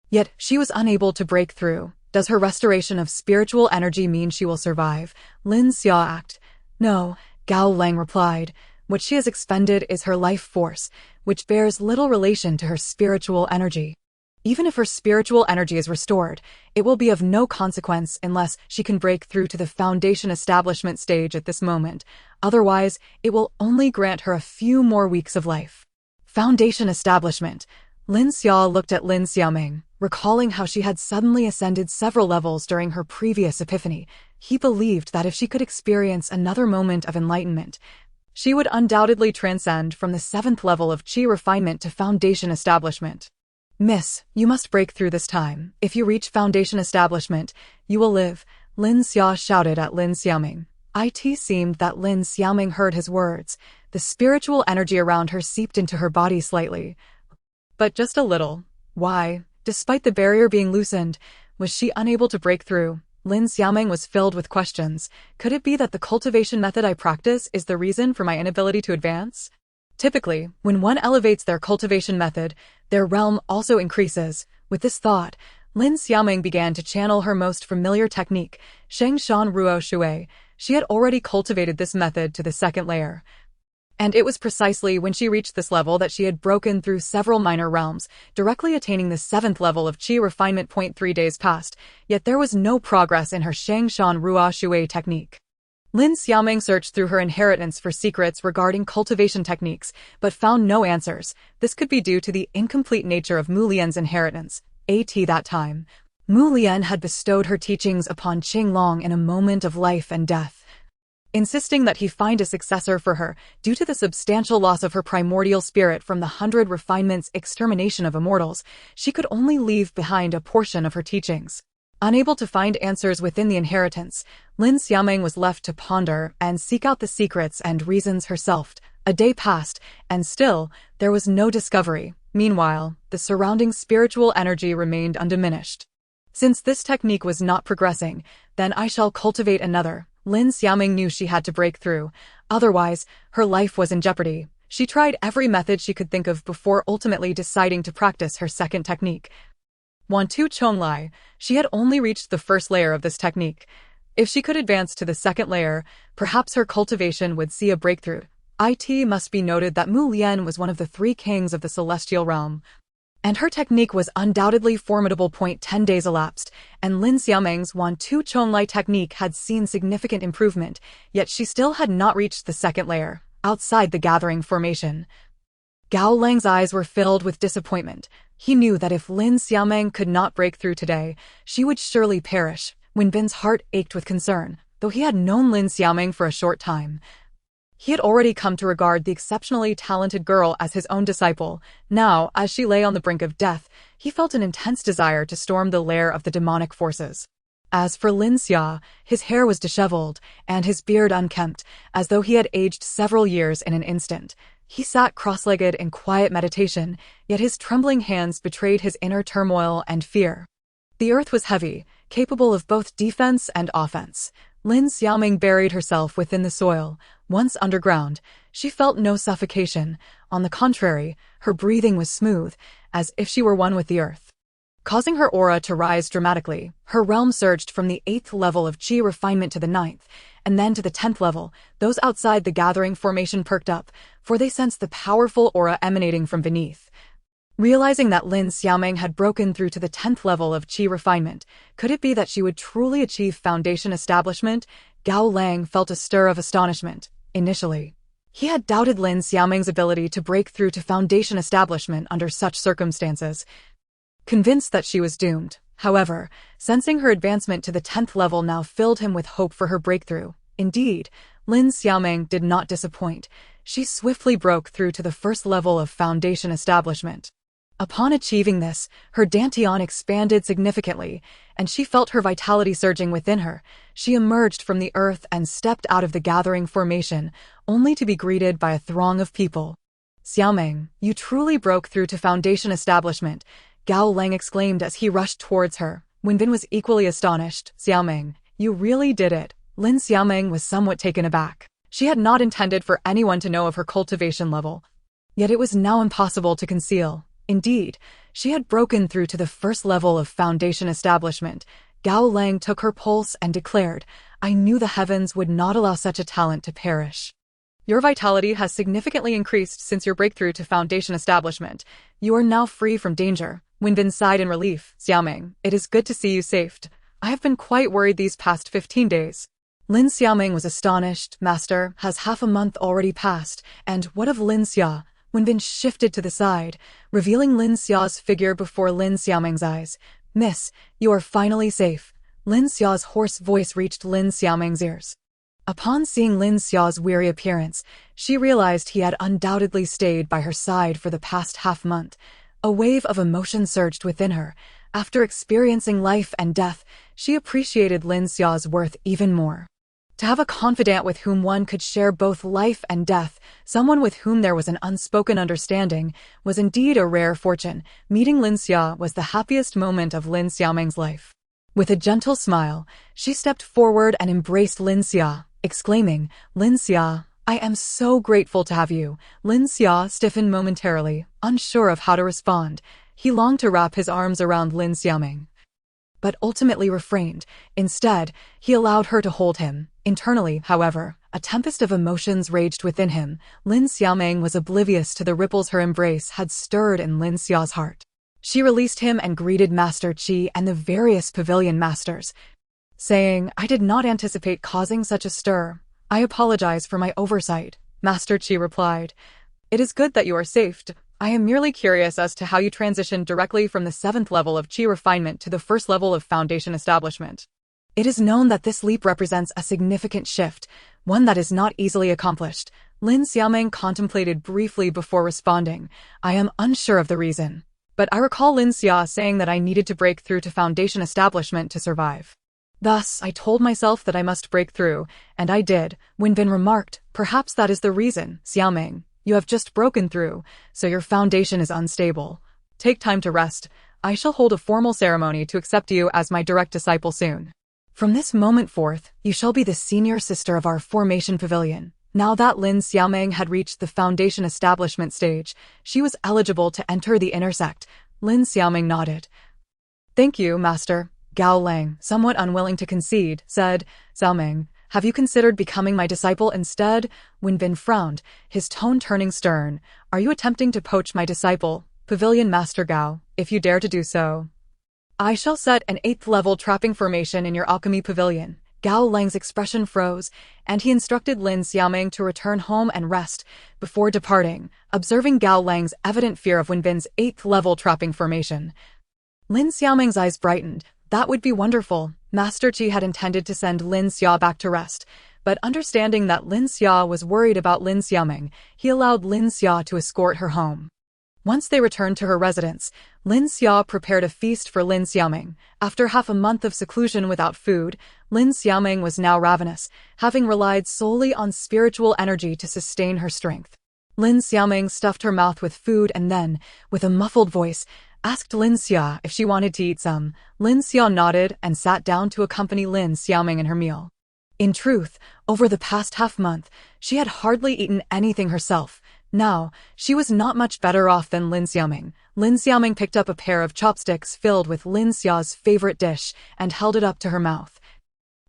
Yet, she was unable to break through. Does her restoration of spiritual energy mean she will survive? Lin Xia asked. No, Gao Lang replied. What she has expended is her life force, which bears little relation to her spiritual energy. Even if her spiritual energy is restored, it will be of no consequence unless she can break through to the foundation establishment stage at this moment. Otherwise, it will only grant her a few more weeks of life. Foundation establishment. Lin Xia looked at Lin Xiaoming, recalling how she had suddenly ascended several levels during her previous epiphany. He believed that if she could experience another moment of enlightenment, she would undoubtedly transcend from the 7th level of Qi refinement to foundation establishment. Miss, you must break through this time. If you reach foundation establishment, you will live, Lin Xia shouted at Lin Xiaoming. It seemed that Lin Xiaoming heard his words. The spiritual energy around her seeped into her body slightly, but just a little. Why, despite the barrier being loosened, was she unable to break through? Lin Xiaoming was filled with questions. Could it be that the cultivation method I practice is the reason for my inability to advance? Typically, when one elevates their cultivation method, their realm also increases. With this thought, Lin Xiaoming began to channel her most familiar technique, Sheng Shan Ruo Shui. She had already cultivated this method to the 2nd layer. And it was precisely when she reached this level that she had broken through several minor realms, directly attaining the 7th level of Qi refinement. 3 days passed, yet there was no progress in her Shangshan Rua Shui technique. Lin Xiaoming searched through her inheritance for secrets regarding cultivation techniques, but found no answers. This could be due to the incomplete nature of Mu Lian's inheritance. At that time, Mu Lian had bestowed her teachings upon Qing Long in a moment of life and death, insisting that he find a successor for her due to the substantial loss of her primordial spirit from the 100 refinements extermination of immortals. She could only leave behind a portion of her teachings. Unable to find answers within the inheritance, Lin Xiaoming was left to ponder and seek out the secrets and reasons herself. A day passed, and still, there was no discovery. Meanwhile, the surrounding spiritual energy remained undiminished. Since this technique was not progressing, then I shall cultivate another. Lin Xiaoming knew she had to break through. Otherwise, her life was in jeopardy. She tried every method she could think of before ultimately deciding to practice her second technique. Wantu Chonglai, she had only reached the first layer of this technique. If she could advance to the second layer, perhaps her cultivation would see a breakthrough. It must be noted that Mu Lian was one of the 3 kings of the celestial realm, and her technique was undoubtedly formidable. 10 days elapsed, and Lin Xiaoming's Wantu Chonglai technique had seen significant improvement, yet she still had not reached the second layer, outside the gathering formation. Gao Lang's eyes were filled with disappointment. He knew that if Lin Xiaoming could not break through today, she would surely perish. Wenbin's heart ached with concern, though he had known Lin Xiaoming for a short time. He had already come to regard the exceptionally talented girl as his own disciple. Now, as she lay on the brink of death, he felt an intense desire to storm the lair of the demonic forces. As for Lin Xia, his hair was disheveled, and his beard unkempt, as though he had aged several years in an instant. He sat cross-legged in quiet meditation, yet his trembling hands betrayed his inner turmoil and fear. The earth was heavy, capable of both defense and offense. Lin Xiaoming buried herself within the soil. Once underground, she felt no suffocation. On the contrary, her breathing was smooth, as if she were one with the earth. Causing her aura to rise dramatically, her realm surged from the 8th level of Qi refinement to the 9th, and then to the 10th level. Those outside the gathering formation perked up, for they sensed the powerful aura emanating from beneath. Realizing that Lin Xiaoming had broken through to the 10th level of Qi refinement, could it be that she would truly achieve foundation establishment? Gao Lang felt a stir of astonishment. Initially, he had doubted Lin Xiaoming's ability to break through to foundation establishment under such circumstances, convinced that she was doomed. However, sensing her advancement to the 10th level now filled him with hope for her breakthrough. Indeed, Lin Xiaoming did not disappoint. She swiftly broke through to the first level of foundation establishment. Upon achieving this, her dantian expanded significantly, and she felt her vitality surging within her. She emerged from the earth and stepped out of the gathering formation, only to be greeted by a throng of people. "Xiaoming, you truly broke through to foundation establishment," Gao Lang exclaimed as he rushed towards her. Wenbin was equally astonished. "Xiaoming, you really did it." Lin Xiaoming was somewhat taken aback. She had not intended for anyone to know of her cultivation level, yet it was now impossible to conceal. Indeed, she had broken through to the first level of foundation establishment. Gao Lang took her pulse and declared, "I knew the heavens would not allow such a talent to perish. Your vitality has significantly increased since your breakthrough to foundation establishment. You are now free from danger." Wenbin sighed in relief. "Xiaoming, it is good to see you safe. I have been quite worried these past 15 days. Lin Xiaoming was astonished. "Master, has half a month already passed? And what of Lin Xia?" Wenbin shifted to the side, revealing Lin Xia's figure before Lin Xiaoming's eyes. "Miss, you are finally safe." Lin Xia's hoarse voice reached Lin Xiaoming's ears. Upon seeing Lin Xia's weary appearance, she realized he had undoubtedly stayed by her side for the past half-month. A wave of emotion surged within her. After experiencing life and death, she appreciated Lin Xia's worth even more. To have a confidant with whom one could share both life and death, someone with whom there was an unspoken understanding, was indeed a rare fortune. Meeting Lin Xia was the happiest moment of Lin Xiaoming's life. With a gentle smile, she stepped forward and embraced Lin Xia, exclaiming, "Lin Xia, I am so grateful to have you." Lin Xia stiffened momentarily, unsure of how to respond. He longed to wrap his arms around Lin Xiaoming, but ultimately refrained. Instead, he allowed her to hold him. Internally, however, A tempest of emotions raged within him. Lin Xiaoming was oblivious to the ripples her embrace had stirred in Lin Xia's heart. She released him and greeted Master Qi and the various pavilion masters, saying, "I did not anticipate causing such a stir. I apologize for my oversight." Master Qi replied, "It is good that you are safe. I am merely curious as to how you transitioned directly from the 7th level of Qi refinement to the 1st level of foundation establishment. It is known that this leap represents a significant shift, one that is not easily accomplished." Lin Xiaoming contemplated briefly before responding, "I am unsure of the reason, but I recall Lin Xia saying that I needed to break through to foundation establishment to survive. Thus, I told myself that I must break through, and I did." Wenbin remarked, "Perhaps that is the reason, Xiaoming. You have just broken through, so your foundation is unstable. Take time to rest. I shall hold a formal ceremony to accept you as my direct disciple soon. From this moment forth, you shall be the senior sister of our formation pavilion." Now that Lin Xiaoming had reached the foundation establishment stage, she was eligible to enter the inner sect. Lin Xiaoming nodded. "Thank you, Master." Gao Lang, somewhat unwilling to concede, said, "Xiaoming, have you considered becoming my disciple instead?" Wenbin frowned, his tone turning stern. "Are you attempting to poach my disciple, Pavilion Master Gao? If you dare to do so, I shall set an 8th level trapping formation in your alchemy pavilion." Gao Lang's expression froze, and he instructed Lin Xiaoming to return home and rest before departing. Observing Gao Lang's evident fear of Wenbin's 8th level trapping formation, Lin Xiaoming's eyes brightened. That would be wonderful. Master Qi had intended to send Lin Xia back to rest, but understanding that Lin Xia was worried about Lin Xiaoming, he allowed Lin Xia to escort her home. Once they returned to her residence, Lin Xia prepared a feast for Lin Xiaoming. After half a month of seclusion without food, Lin Xiaoming was now ravenous, having relied solely on spiritual energy to sustain her strength. Lin Xiaoming stuffed her mouth with food and then, with a muffled voice, asked Lin Xia if she wanted to eat some. Lin Xia nodded and sat down to accompany Lin Xiaoming in her meal. In truth, over the past half-month, she had hardly eaten anything herself. Now, she was not much better off than Lin Xiaoming. Lin Xiaoming picked up a pair of chopsticks filled with Lin Xia's favorite dish and held it up to her mouth,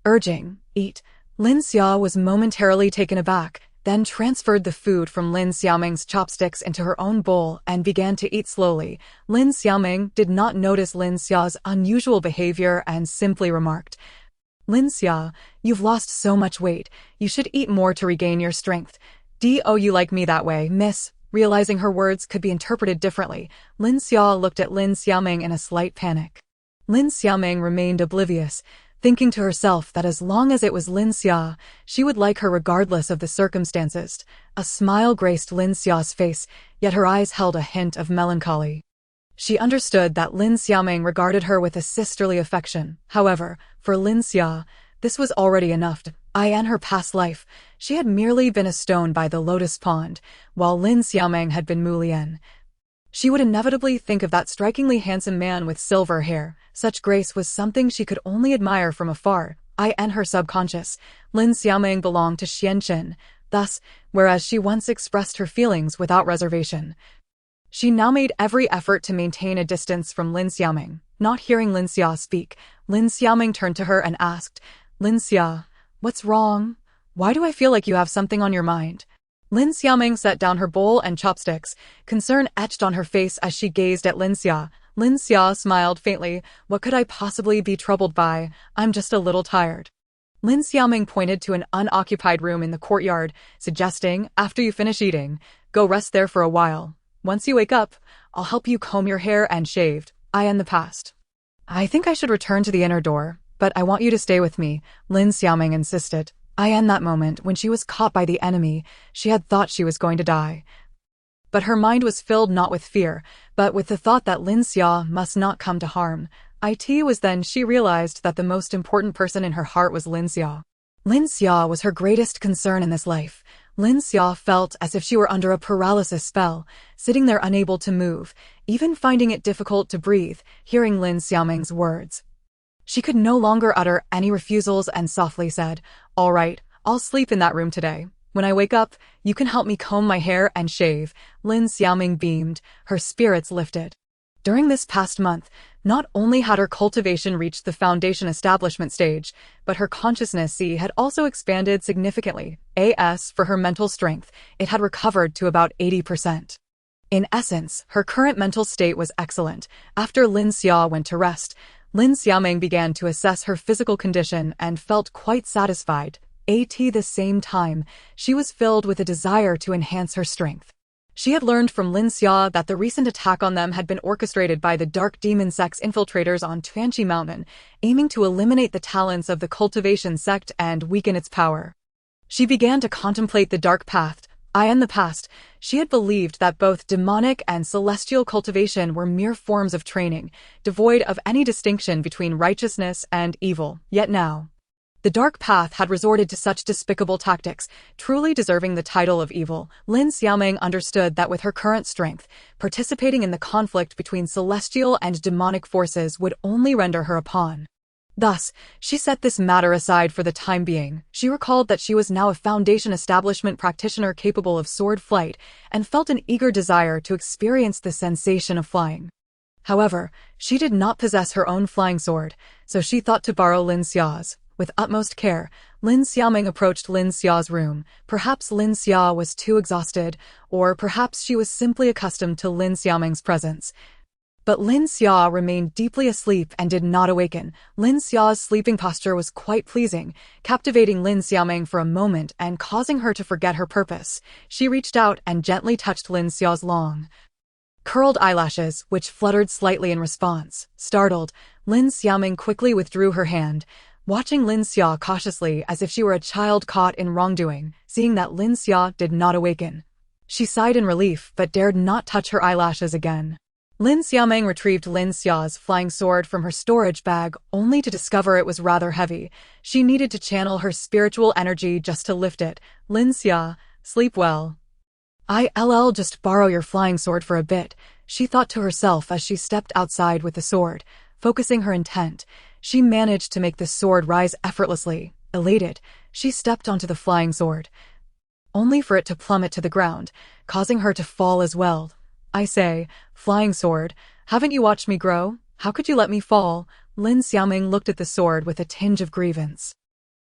urging, "Eat." Lin Xia was momentarily taken aback, then transferred the food from Lin Xiaoming's chopsticks into her own bowl and began to eat slowly. Lin Xiaoming did not notice Lin Xia's unusual behavior and simply remarked, "Lin Xia, you've lost so much weight. You should eat more to regain your strength. Do you like me that way, miss?" Realizing her words could be interpreted differently, Lin Xia looked at Lin Xiaoming in a slight panic. Lin Xiaoming remained oblivious, thinking to herself that as long as it was Lin Xia, she would like her regardless of the circumstances. A smile graced Lin Xia's face, yet her eyes held a hint of melancholy. She understood that Lin Xiaoming regarded her with a sisterly affection. However, for Lin Xia, this was already enough. In her past life, she had merely been a stone by the lotus pond, while Lin Xiaoming had been Mu Lian. She would inevitably think of that strikingly handsome man with silver hair. Such grace was something she could only admire from afar. In her subconscious, Lin Xiaoming belonged to Xianqin. Thus, whereas she once expressed her feelings without reservation, she now made every effort to maintain a distance from Lin Xiaoming. Not hearing Lin Xia speak, Lin Xiaoming turned to her and asked, "Lin Xia, what's wrong? Why do I feel like you have something on your mind?" Lin Xiaoming set down her bowl and chopsticks, concern etched on her face as she gazed at Lin Xia. Lin Xia smiled faintly. "What could I possibly be troubled by? I'm just a little tired." Lin Xiaoming pointed to an unoccupied room in the courtyard, suggesting, "After you finish eating, go rest there for a while. Once you wake up, I'll help you comb your hair and shave." In the past, "I think I should return to the inner door, but I want you to stay with me," Lin Xiaoming insisted. In that moment, when she was caught by the enemy, she had thought she was going to die. But her mind was filled not with fear, but with the thought that Lin Xia must not come to harm. It was then she realized that the most important person in her heart was Lin Xia. Lin Xia was her greatest concern in this life. Lin Xia felt as if she were under a paralysis spell, sitting there unable to move, even finding it difficult to breathe, hearing Lin Xiaoming's words. She could no longer utter any refusals and softly said, "All right, I'll sleep in that room today. When I wake up, you can help me comb my hair and shave." Lin Xiaoming beamed, her spirits lifted. During this past month, Not only had her cultivation reached the foundation establishment stage, but her consciousness had also expanded significantly. As for her mental strength, it had recovered to about 80%. In essence, her current mental state was excellent. After Lin Xia went to rest, Lin Xiaoming began to assess her physical condition and felt quite satisfied. At the same time, she was filled with a desire to enhance her strength. She had learned from Lin Xia that the recent attack on them had been orchestrated by the dark demon sect's infiltrators on Tuanqi Mountain, aiming to eliminate the talents of the cultivation sect and weaken its power. She began to contemplate the dark path. In the past, she had believed that both demonic and celestial cultivation were mere forms of training, devoid of any distinction between righteousness and evil. Yet now, the dark path had resorted to such despicable tactics, truly deserving the title of evil. Lin Xiaoming understood that with her current strength, participating in the conflict between celestial and demonic forces would only render her a pawn. Thus, she set this matter aside for the time being. She recalled that she was now a Foundation establishment practitioner capable of sword flight and felt an eager desire to experience the sensation of flying. However, she did not possess her own flying sword, so she thought to borrow Lin Xia's. With utmost care, Lin Xiaoming approached Lin Xia's room. Perhaps Lin Xia was too exhausted, or perhaps she was simply accustomed to Lin Xiaoming's presence. But Lin Xia remained deeply asleep and did not awaken. Lin Xia's sleeping posture was quite pleasing, captivating Lin Xiaoming for a moment and causing her to forget her purpose. She reached out and gently touched Lin Xia's long, curled eyelashes, which fluttered slightly in response. Startled, Lin Xiaoming quickly withdrew her hand, watching Lin Xia cautiously as if she were a child caught in wrongdoing. Seeing that Lin Xia did not awaken, she sighed in relief but dared not touch her eyelashes again. Lin Xiaoming retrieved Lin Xia's flying sword from her storage bag, only to discover it was rather heavy. She needed to channel her spiritual energy just to lift it. Lin Xia, sleep well. I'll just borrow your flying sword for a bit, she thought to herself as she stepped outside with the sword. Focusing her intent, she managed to make the sword rise effortlessly. Elated, she stepped onto the flying sword, only for it to plummet to the ground, causing her to fall as well. I say, flying sword, haven't you watched me grow? How could you let me fall? Lin Xiaoming looked at the sword with a tinge of grievance.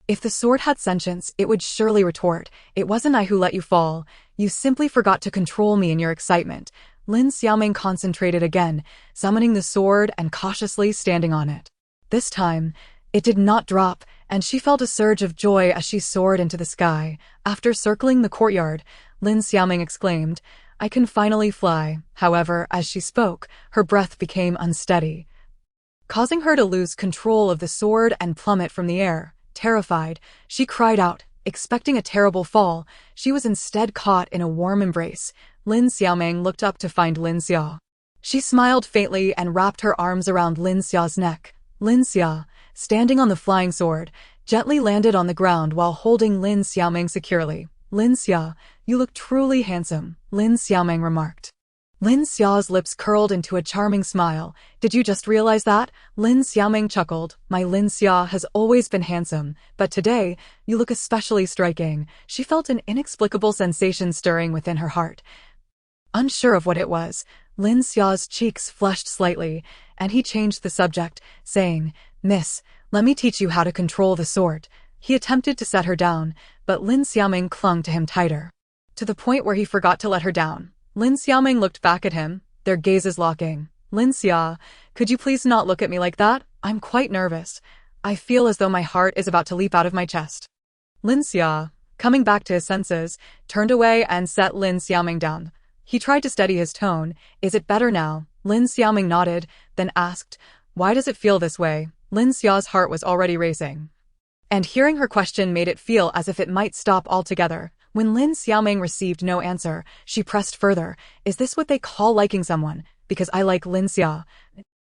If the sword had sentience, it would surely retort, it wasn't I who let you fall, you simply forgot to control me in your excitement. Lin Xiaoming concentrated again, summoning the sword and cautiously standing on it. This time, it did not drop, and she felt a surge of joy as she soared into the sky. After circling the courtyard, Lin Xiaoming exclaimed, I can finally fly. However, as she spoke, her breath became unsteady, causing her to lose control of the sword and plummet from the air. Terrified, she cried out, expecting a terrible fall. She was instead caught in a warm embrace. Lin Xiaoming looked up to find Lin Xia. She smiled faintly and wrapped her arms around Lin Xia's neck. Lin Xia, standing on the flying sword, gently landed on the ground while holding Lin Xiaoming securely. Lin Xia, you look truly handsome, Lin Xiaoming remarked. Lin Xia's lips curled into a charming smile. Did you just realize that? Lin Xiaoming chuckled. My Lin Xia has always been handsome, but today, you look especially striking. She felt an inexplicable sensation stirring within her heart. Unsure of what it was, Lin Xia's cheeks flushed slightly, and he changed the subject, saying, Miss, let me teach you how to control the sword. He attempted to set her down, but Lin Xiaoming clung to him tighter, to the point where he forgot to let her down. Lin Xiaoming looked back at him, their gazes locking. Lin Xia, could you please not look at me like that? I'm quite nervous. I feel as though my heart is about to leap out of my chest. Lin Xia, coming back to his senses, turned away and set Lin Xiaoming down. He tried to steady his tone. Is it better now? Lin Xiaoming nodded, then asked, Why does it feel this way? Lin Xia's heart was already racing, and hearing her question made it feel as if it might stop altogether. When Lin Xiaoming received no answer, she pressed further. Is this what they call liking someone? Because I like Lin Xia.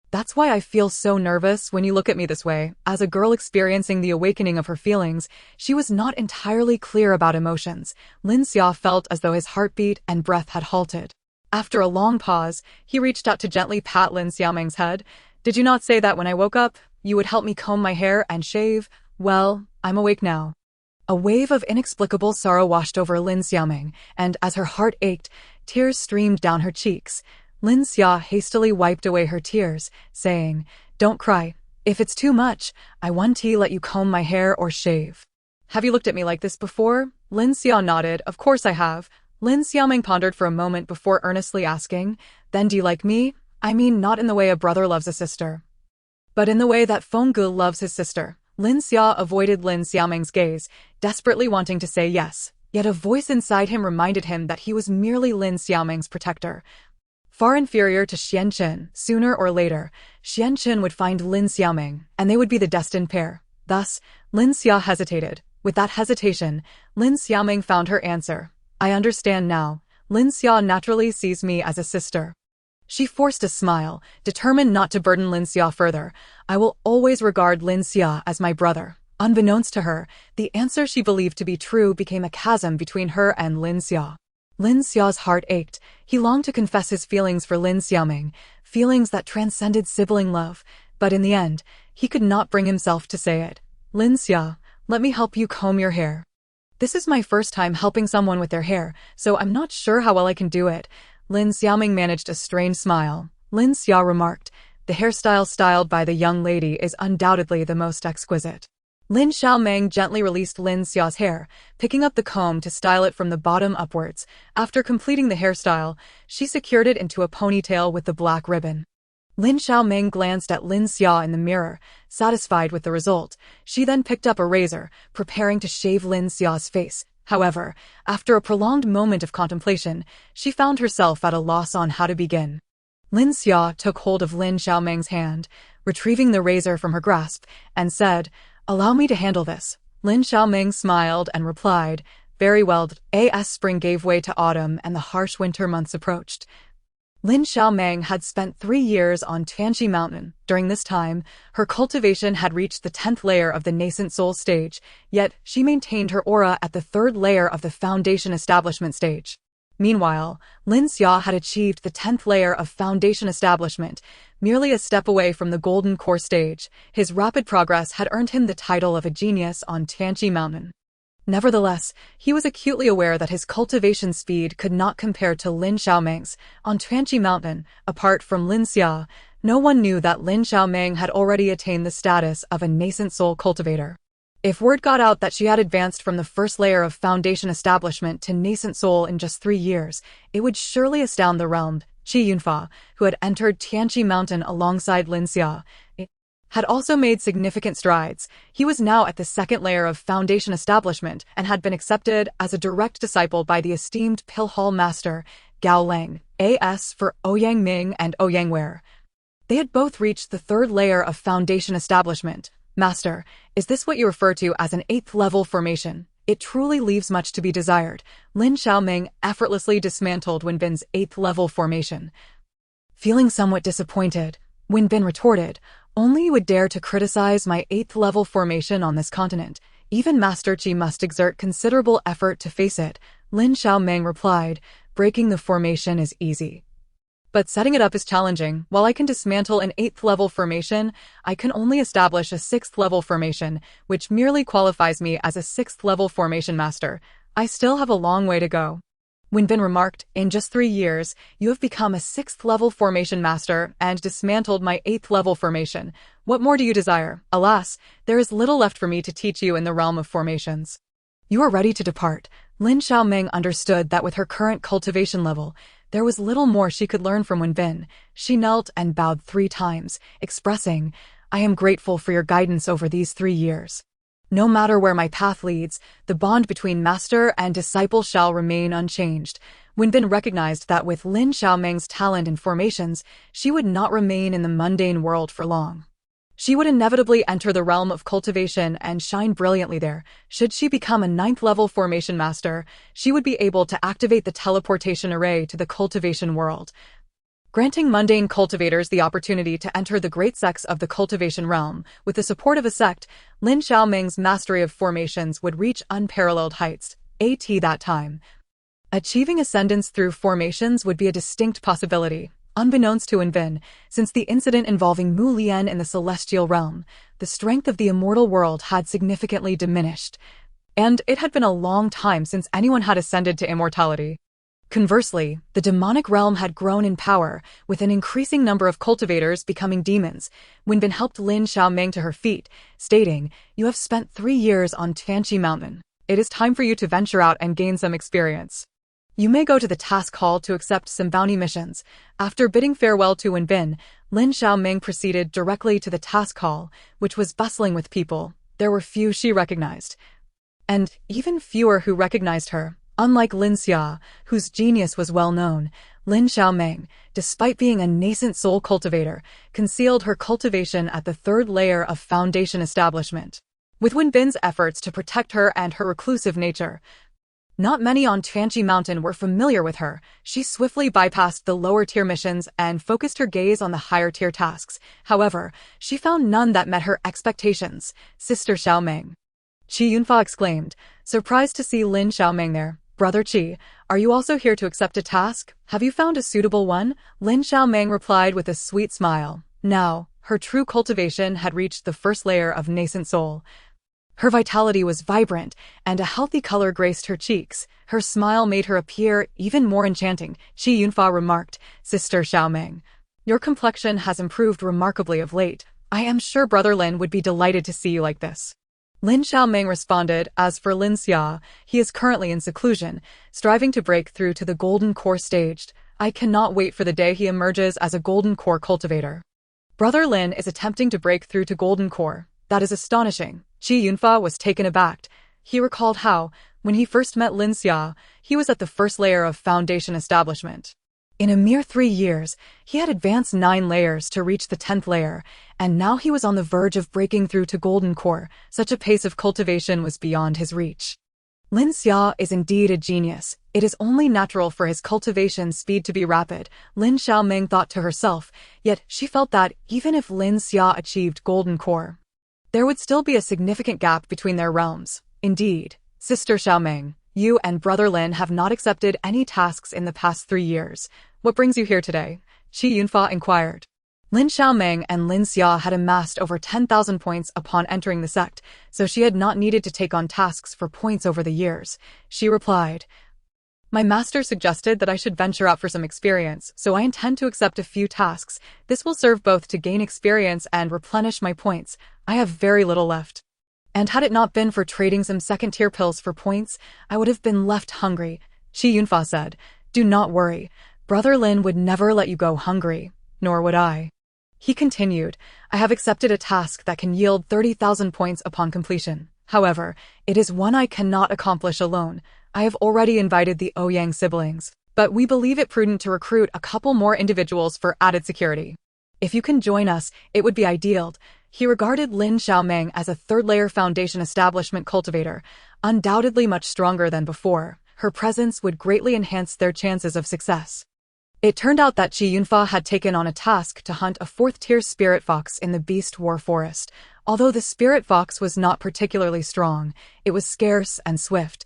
That's why I feel so nervous when you look at me this way. As a girl experiencing the awakening of her feelings, she was not entirely clear about emotions. Lin Xia felt as though his heartbeat and breath had halted. After a long pause, he reached out to gently pat Lin Xiaoming's head. Did you not say that when I woke up, you would help me comb my hair and shave? Well, I'm awake now. A wave of inexplicable sorrow washed over Lin Xiaoming, and as her heart ached, tears streamed down her cheeks. Lin Xia hastily wiped away her tears, saying, "Don't cry. If it's too much, I want to let you comb my hair or shave." "Have you looked at me like this before?" Lin Xia nodded. "Of course I have." Lin Xiaoming pondered for a moment before earnestly asking, "Then do you like me? I mean, not in the way a brother loves a sister, but in the way that Fenggu loves his sister." Lin Xia avoided Lin Xiaoming's gaze, desperately wanting to say yes, yet a voice inside him reminded him that he was merely Lin Xiaoming's protector, far inferior to Xianqin. Sooner or later, Xianqin would find Lin Xiaoming, and they would be the destined pair. Thus, Lin Xia hesitated. With that hesitation, Lin Xiaoming found her answer. "I understand now. Lin Xia naturally sees me as a sister." She forced a smile, determined not to burden Lin Xia further. "I will always regard Lin Xia as my brother." Unbeknownst to her, the answer she believed to be true became a chasm between her and Lin Xia. Lin Xia's heart ached. He longed to confess his feelings for Lin Xiaoming, feelings that transcended sibling love, but in the end, he could not bring himself to say it. "Lin Xia, let me help you comb your hair. This is my first time helping someone with their hair, so I'm not sure how well I can do it." Lin Xiaoming managed a strained smile. Lin Xia remarked, "The hairstyle styled by the young lady is undoubtedly the most exquisite." Lin Xiaoming gently released Lin Xia's hair, picking up the comb to style it from the bottom upwards. After completing the hairstyle, she secured it into a ponytail with the black ribbon. Lin Xiaoming glanced at Lin Xia in the mirror, satisfied with the result. She then picked up a razor, preparing to shave Lin Xia's face. However, after a prolonged moment of contemplation, she found herself at a loss on how to begin. Lin Xia took hold of Lin Xiaoming's hand, retrieving the razor from her grasp, and said, "Allow me to handle this." Lin Xiaoming smiled and replied, "Very well." As spring gave way to autumn and the harsh winter months approached, Lin Xiaoming had spent 3 years on Tianqi Mountain. During this time, her cultivation had reached the 10th layer of the nascent soul stage, yet she maintained her aura at the 3rd layer of the foundation establishment stage. Meanwhile, Lin Xia had achieved the 10th layer of foundation establishment, merely a step away from the golden core stage. His rapid progress had earned him the title of a genius on Tianqi Mountain. Nevertheless, he was acutely aware that his cultivation speed could not compare to Lin Xiaoming's. On Tianqi Mountain, apart from Lin Xia, no one knew that Lin Xiaoming had already attained the status of a nascent soul cultivator. If word got out that she had advanced from the 1st layer of foundation establishment to nascent soul in just 3 years, it would surely astound the realm. Qi Yunfa, who had entered Tianqi Mountain alongside Lin Xia, had also made significant strides. He was now at the 2nd layer of foundation establishment and had been accepted as a direct disciple by the esteemed Pill Hall Master, Gao Lang, A.S. for Ouyang Ming and Ouyang Wei. They had both reached the 3rd layer of foundation establishment. "Master, is this what you refer to as an 8th level formation? It truly leaves much to be desired." Lin Xiaoming effortlessly dismantled Wenbin's 8th level formation. Feeling somewhat disappointed, Wenbin retorted, "Only you would dare to criticize my 8th level formation on this continent. Even Master Qi must exert considerable effort to face it." Lin Xiaoming replied, "Breaking the formation is easy, but setting it up is challenging. While I can dismantle an 8th level formation, I can only establish a 6th level formation, which merely qualifies me as a 6th level formation master. I still have a long way to go." Wenbin remarked, "In just 3 years, you have become a 6th level formation master and dismantled my 8th level formation. What more do you desire? Alas, there is little left for me to teach you in the realm of formations. You are ready to depart." Lin Xiaoming understood that with her current cultivation level, there was little more she could learn from Wenbin. She knelt and bowed 3 times, expressing, "I am grateful for your guidance over these 3 years. No matter where my path leads, the bond between master and disciple shall remain unchanged." Wenbin recognized that with Lin Xiaoming's talent in formations, she would not remain in the mundane world for long. She would inevitably enter the realm of cultivation and shine brilliantly there. Should she become a 9th level formation master, she would be able to activate the teleportation array to the cultivation world, granting mundane cultivators the opportunity to enter the great sects of the cultivation realm. With the support of a sect, Lin Xiaoming's mastery of formations would reach unparalleled heights. At that time, achieving ascendance through formations would be a distinct possibility. Unbeknownst to Wenbin, since the incident involving Mu Lian in the celestial realm, the strength of the immortal world had significantly diminished, and it had been a long time since anyone had ascended to immortality. Conversely, the demonic realm had grown in power, with an increasing number of cultivators becoming demons. Wenbin helped Lin Xiaoming to her feet, stating, "You have spent 3 years on Tianqi Mountain. It is time for you to venture out and gain some experience. You may go to the task hall to accept some bounty missions." After bidding farewell to Wenbin, Lin Xiaoming proceeded directly to the task hall, which was bustling with people. There were few she recognized, and even fewer who recognized her. Unlike Lin Xia, whose genius was well known, Lin Xiaoming, despite being a nascent soul cultivator, concealed her cultivation at the 3rd layer of foundation establishment. With Wenbin's efforts to protect her and her reclusive nature, not many on Tianqi Mountain were familiar with her. She swiftly bypassed the lower-tier missions and focused her gaze on the higher-tier tasks. However, she found none that met her expectations. "Sister Xiaoming," Qi Yunfa exclaimed, surprised to see Lin Xiaoming there. "Brother Qi, are you also here to accept a task? Have you found a suitable one?" Lin Xiaoming replied with a sweet smile. Now, her true cultivation had reached the 1st layer of nascent soul. Her vitality was vibrant, and a healthy color graced her cheeks. Her smile made her appear even more enchanting. Qi Yunfa remarked, "Sister Xiaoming, your complexion has improved remarkably of late. I am sure Brother Lin would be delighted to see you like this." Lin Xiaoming responded, "As for Lin Xia, he is currently in seclusion, striving to break through to the golden core stage. I cannot wait for the day he emerges as a golden core cultivator." "Brother Lin is attempting to break through to golden core. That is astonishing." Qi Yunfa was taken aback. He recalled how, when he first met Lin Xia, he was at the 1st layer of foundation establishment. In a mere 3 years, he had advanced 9 layers to reach the 10th layer, and now he was on the verge of breaking through to golden core. Such a pace of cultivation was beyond his reach. Lin Xia is indeed a genius. It is only natural for his cultivation speed to be rapid, Lin Xiaoming thought to herself, yet she felt that even if Lin Xia achieved golden core, there would still be a significant gap between their realms. Indeed, Sister Xiaoming, you and Brother Lin have not accepted any tasks in the past 3 years. What brings you here today? Qi Yunfa inquired. Lin Xiaoming and Lin Xia had amassed over 10,000 points upon entering the sect, so she had not needed to take on tasks for points over the years. She replied, "My master suggested that I should venture out for some experience, so I intend to accept a few tasks. This will serve both to gain experience and replenish my points. I have very little left. And had it not been for trading some 2nd-tier pills for points, I would have been left hungry." Qi Yunfa said, "Do not worry. Brother Lin would never let you go hungry, nor would I." He continued, "I have accepted a task that can yield 30,000 points upon completion. However, it is one I cannot accomplish alone. I have already invited the Ouyang siblings, but we believe it prudent to recruit a couple more individuals for added security. If you can join us, it would be ideal." He regarded Lin Xiaoming as a 3rd-layer foundation establishment cultivator, undoubtedly much stronger than before. Her presence would greatly enhance their chances of success. It turned out that Qi Yunfa had taken on a task to hunt a 4th-tier spirit fox in the Beast War Forest. Although the spirit fox was not particularly strong, it was scarce and swift,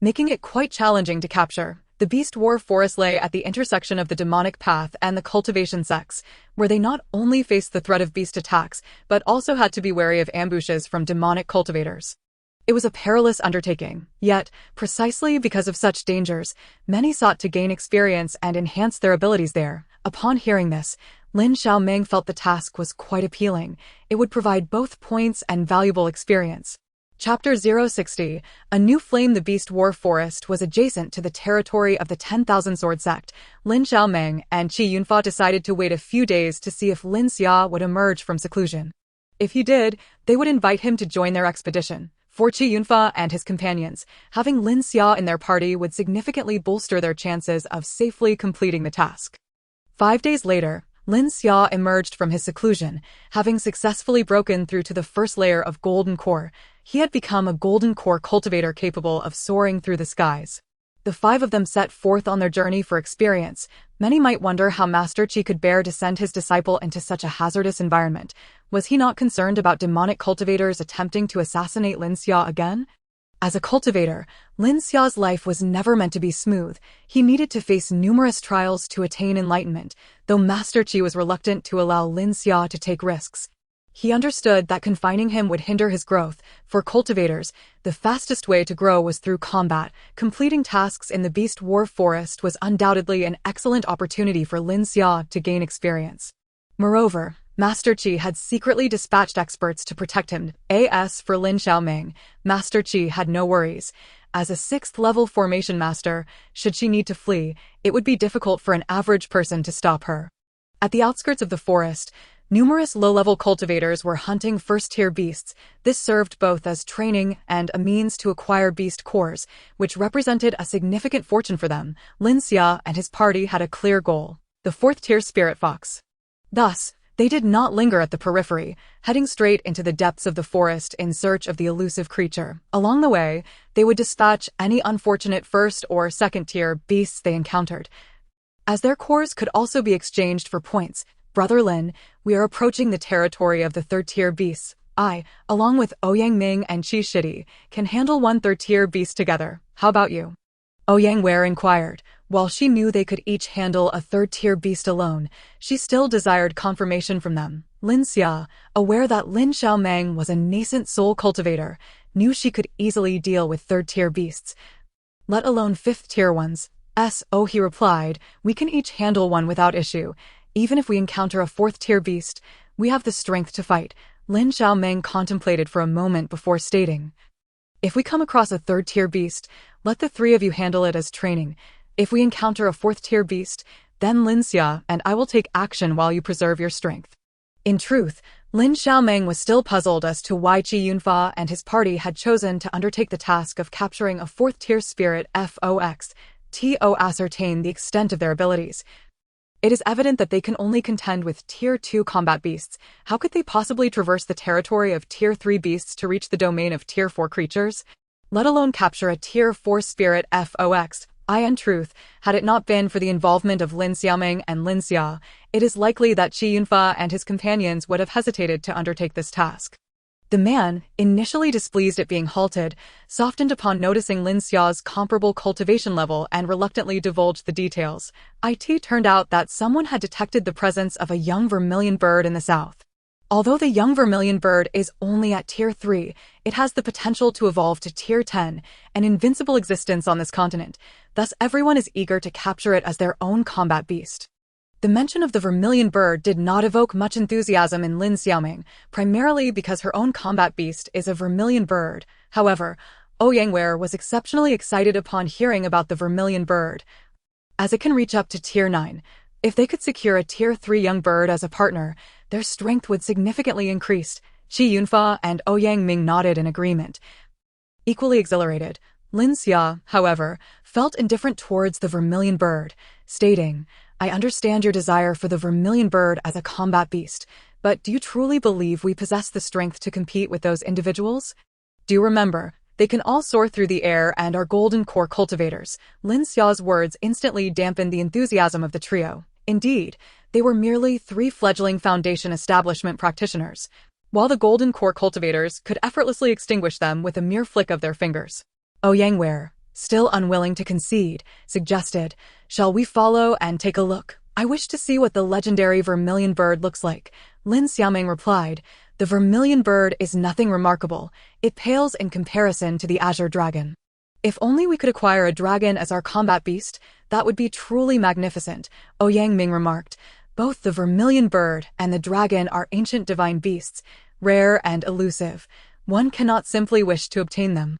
making it quite challenging to capture. The Beast War Forest lay at the intersection of the demonic path and the cultivation sects, where they not only faced the threat of beast attacks, but also had to be wary of ambushes from demonic cultivators. It was a perilous undertaking, yet, precisely because of such dangers, many sought to gain experience and enhance their abilities there. Upon hearing this, Lin Xiaoming felt the task was quite appealing. It would provide both points and valuable experience. Chapter 060, A New Flame. The Beast War Forest was adjacent to the territory of the 10,000 Sword Sect. Lin Xiaoming and Qi Yunfa decided to wait a few days to see if Lin Xia would emerge from seclusion. If he did, they would invite him to join their expedition. For Qi Yunfa and his companions, having Lin Xia in their party would significantly bolster their chances of safely completing the task. 5 days later, Lin Xia emerged from his seclusion, having successfully broken through to the 1st layer of golden core. He had become a golden core cultivator capable of soaring through the skies. The 5 of them set forth on their journey for experience. Many might wonder how Master Qi could bear to send his disciple into such a hazardous environment. Was he not concerned about demonic cultivators attempting to assassinate Lin Xia again? As a cultivator, Lin Xia's life was never meant to be smooth. He needed to face numerous trials to attain enlightenment. Though Master Qi was reluctant to allow Lin Xia to take risks, He understood that confining him would hinder his growth. For cultivators, the fastest way to grow was through combat. Completing tasks in the Beast War Forest was undoubtedly an excellent opportunity for Lin Xia to gain experience. Moreover, Master Qi had secretly dispatched experts to protect him. As for Lin Xiaoming, Master Qi had no worries. As a 6th-level formation master, should she need to flee, it would be difficult for an average person to stop her. At the outskirts of the forest, numerous low-level cultivators were hunting first-tier beasts. This served both as training and a means to acquire beast cores, which represented a significant fortune for them. Lin Xia and his party had a clear goal: the 4th-tier spirit fox. Thus, they did not linger at the periphery, heading straight into the depths of the forest in search of the elusive creature. Along the way, they would dispatch any unfortunate 1st- or 2nd-tier beasts they encountered, as their cores could also be exchanged for points. Brother Lin, we are approaching the territory of the 3rd-tier beasts. I, along with Ouyang Ming and Qi Shidi, can handle 1 3rd-tier beast together. How about you? Ouyang Wei inquired. While she knew they could each handle a 3rd-tier beast alone, she still desired confirmation from them. Lin Xia, aware that Lin Xiaoming was a nascent soul cultivator, knew she could easily deal with 3rd-tier beasts, let alone 5th-tier ones. He replied, we can each handle 1 without issue. Even if we encounter a 4th-tier beast, we have the strength to fight. Lin Xiaoming contemplated for a moment before stating, if we come across a 3rd-tier beast, let the 3 of you handle it as training. If we encounter a 4th-tier beast, then Lin Xia and I will take action while you preserve your strength. In truth, Lin Xiaoming was still puzzled as to why Qi Yunfa and his party had chosen to undertake the task of capturing a 4th-tier spirit fox. To ascertain the extent of their abilities, it is evident that they can only contend with Tier 2 combat beasts. How could they possibly traverse the territory of Tier 3 beasts to reach the domain of Tier 4 creatures, let alone capture a Tier 4 spirit fox? In truth, had it not been for the involvement of Lin Xiaoming and Lin Xia, it is likely that Qi Yunfa and his companions would have hesitated to undertake this task. The man, initially displeased at being halted, softened upon noticing Lin Xia's comparable cultivation level and reluctantly divulged the details. It turned out that someone had detected the presence of a young vermilion bird in the south. Although the young vermilion bird is only at Tier 3, it has the potential to evolve to Tier 10, an invincible existence on this continent. Thus everyone is eager to capture it as their own combat beast. The mention of the vermilion bird did not evoke much enthusiasm in Lin Xiaoming, primarily because her own combat beast is a vermilion bird. However, Ouyang Wei was exceptionally excited upon hearing about the vermilion bird, as it can reach up to Tier 9. If they could secure a Tier 3 young bird as a partner, their strength would significantly increase. Qi Yunfa and Ouyang Ming nodded in agreement. Equally exhilarated, Lin Xia, however, felt indifferent towards the vermilion bird, stating, I understand your desire for the vermilion bird as a combat beast, but do you truly believe we possess the strength to compete with those individuals? Do remember, they can all soar through the air and are golden core cultivators. Lin Xia's words instantly dampened the enthusiasm of the trio. Indeed, they were merely 3 fledgling foundation establishment practitioners, while the golden core cultivators could effortlessly extinguish them with a mere flick of their fingers. Ouyang Wei, still unwilling to concede, suggested, shall we follow and take a look? I wish to see what the legendary vermilion bird looks like. Lin Xiaoming replied, the vermilion bird is nothing remarkable. It pales in comparison to the azure dragon. If only we could acquire a dragon as our combat beast, that would be truly magnificent, Ouyang Ming remarked. Both the vermilion bird and the dragon are ancient divine beasts, rare and elusive. One cannot simply wish to obtain them.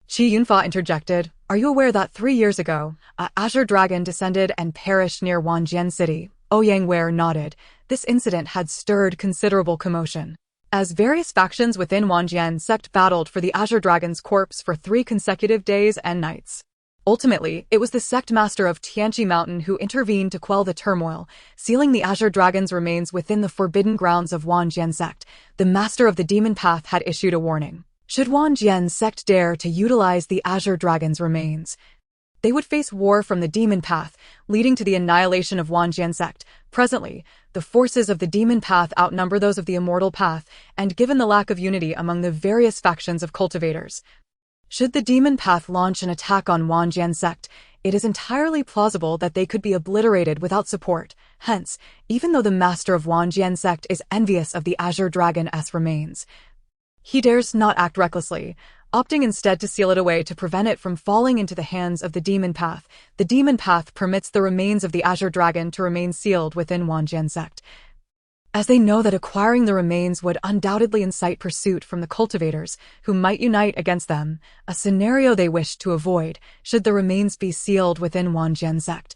Qi Yunfa interjected, are you aware that 3 years ago, a azure dragon descended and perished near Wanjian City? Ouyang Wei nodded. This incident had stirred considerable commotion, as various factions within Wanjian sect battled for the azure dragon's corpse for 3 consecutive days and nights. Ultimately, it was the sect master of Tianqi Mountain who intervened to quell the turmoil, sealing the azure dragon's remains within the forbidden grounds of Wanjian sect. The master of the demon path had issued a warning. Should Wanjian sect dare to utilize the azure dragon's remains, they would face war from the demon path, leading to the annihilation of Wanjian sect. Presently, the forces of the demon path outnumber those of the immortal path, and given the lack of unity among the various factions of cultivators, Should the demon path launch an attack on Wanjian's sect, it is entirely plausible that they could be obliterated without support. Hence, even though the master of Wanjian's sect is envious of the Azure Dragon's remains, he dares not act recklessly, opting instead to seal it away to prevent it from falling into the hands of the demon path. The demon path permits the remains of the Azure Dragon to remain sealed within Wanjian's sect, as they know that acquiring the remains would undoubtedly incite pursuit from the cultivators, who might unite against them, a scenario they wish to avoid should the remains be sealed within Wanjian's sect.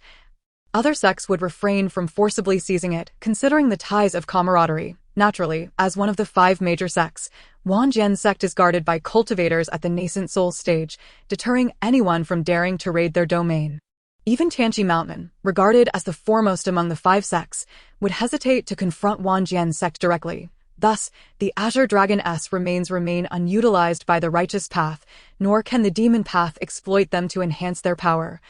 Other sects would refrain from forcibly seizing it, considering the ties of camaraderie. Naturally, as one of the 5 major sects, Wanjian's sect is guarded by cultivators at the nascent soul stage, deterring anyone from daring to raid their domain. Even Tianqi Mountain, regarded as the foremost among the 5 sects, would hesitate to confront Wanjian's sect directly. Thus, the Azure Dragon's remains remain unutilized by the righteous path, nor can the demon path exploit them to enhance their power,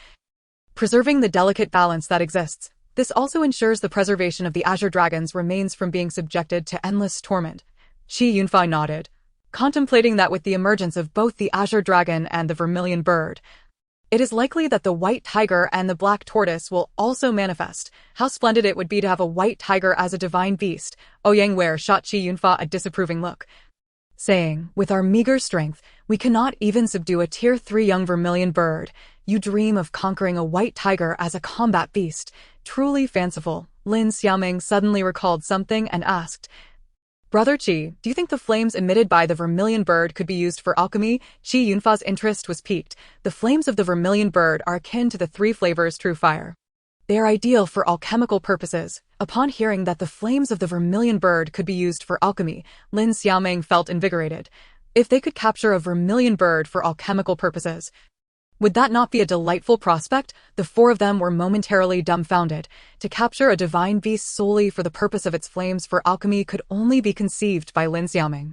preserving the delicate balance that exists. This also ensures the preservation of the Azure Dragon's remains from being subjected to endless torment. Shi Yunfei nodded, contemplating that with the emergence of both the Azure Dragon and the Vermilion Bird, it is likely that the white tiger and the black tortoise will also manifest. How splendid it would be to have a white tiger as a divine beast. Ouyang Wei shot Qi Yunfa a disapproving look, saying, with our meager strength, we cannot even subdue a tier 3 young vermilion bird. You dream of conquering a white tiger as a combat beast. Truly fanciful. Lin Xiaoming suddenly recalled something and asked, Brother Qi, do you think the flames emitted by the vermilion bird could be used for alchemy? Qi Yunfa's interest was piqued. The flames of the vermilion bird are akin to the 3 flavors true fire. They are ideal for alchemical purposes. Upon hearing that the flames of the vermilion bird could be used for alchemy, Lin Xiaoming felt invigorated. If they could capture a vermilion bird for alchemical purposes, would that not be a delightful prospect? The 4 of them were momentarily dumbfounded. To capture a divine beast solely for the purpose of its flames for alchemy could only be conceived by Lin Xiaoming.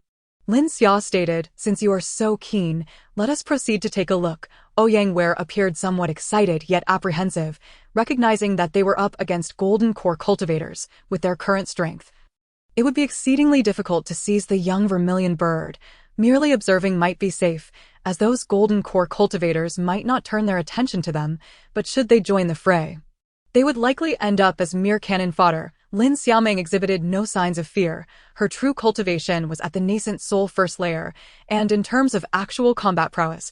Lin Xia stated, since you are so keen, let us proceed to take a look. Ouyang Wei appeared somewhat excited yet apprehensive, recognizing that they were up against golden core cultivators with their current strength. It would be exceedingly difficult to seize the young vermilion bird. Merely observing might be safe, as those golden core cultivators might not turn their attention to them, but should they join the fray, they would likely end up as mere cannon fodder. Lin Xiaoming exhibited no signs of fear. Her true cultivation was at the nascent soul first layer, and in terms of actual combat prowess,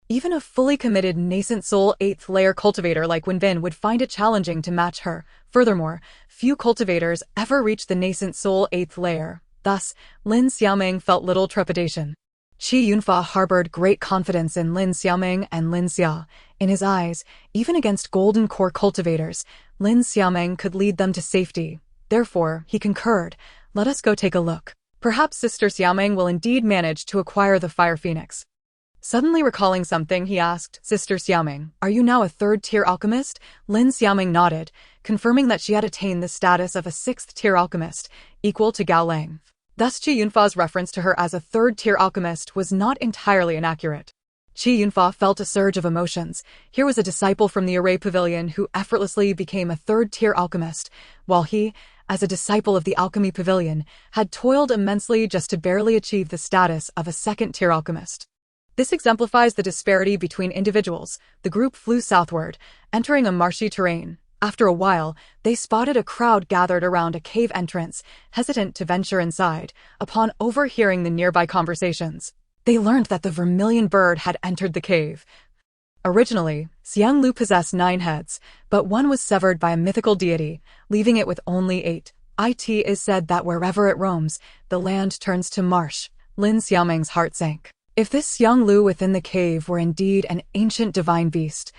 even a fully committed nascent soul 8th layer cultivator like Wenbin would find it challenging to match her. Furthermore, few cultivators ever reach the nascent soul 8th layer. Thus, Lin Xiaoming felt little trepidation. Qi Yunfa harbored great confidence in Lin Xiaoming and Lin Xia. In his eyes, even against golden core cultivators, Lin Xiaoming could lead them to safety. Therefore, he concurred, let us go take a look. Perhaps Sister Xiaoming will indeed manage to acquire the Fire Phoenix. Suddenly recalling something, he asked, Sister Xiaoming, are you now a 3rd-tier alchemist? Lin Xiaoming nodded, confirming that she had attained the status of a 6th-tier alchemist, equal to Gao Lang. Thus Qi Yunfa's reference to her as a 3rd-tier alchemist was not entirely inaccurate. Qi Yunfa felt a surge of emotions. Here was a disciple from the Array Pavilion who effortlessly became a 3rd-tier alchemist, while he, as a disciple of the Alchemy Pavilion, had toiled immensely just to barely achieve the status of a 2nd-tier alchemist. This exemplifies the disparity between individuals. The group flew southward, entering a marshy terrain. After a while, they spotted a crowd gathered around a cave entrance, hesitant to venture inside. Upon overhearing the nearby conversations, they learned that the vermilion bird had entered the cave. Originally, Xiang Lu possessed 9 heads, but one was severed by a mythical deity, leaving it with only 8. It is said that wherever it roams, the land turns to marsh. Lin Xiaoming's heart sank. If this Xiang Lu within the cave were indeed an ancient divine beast,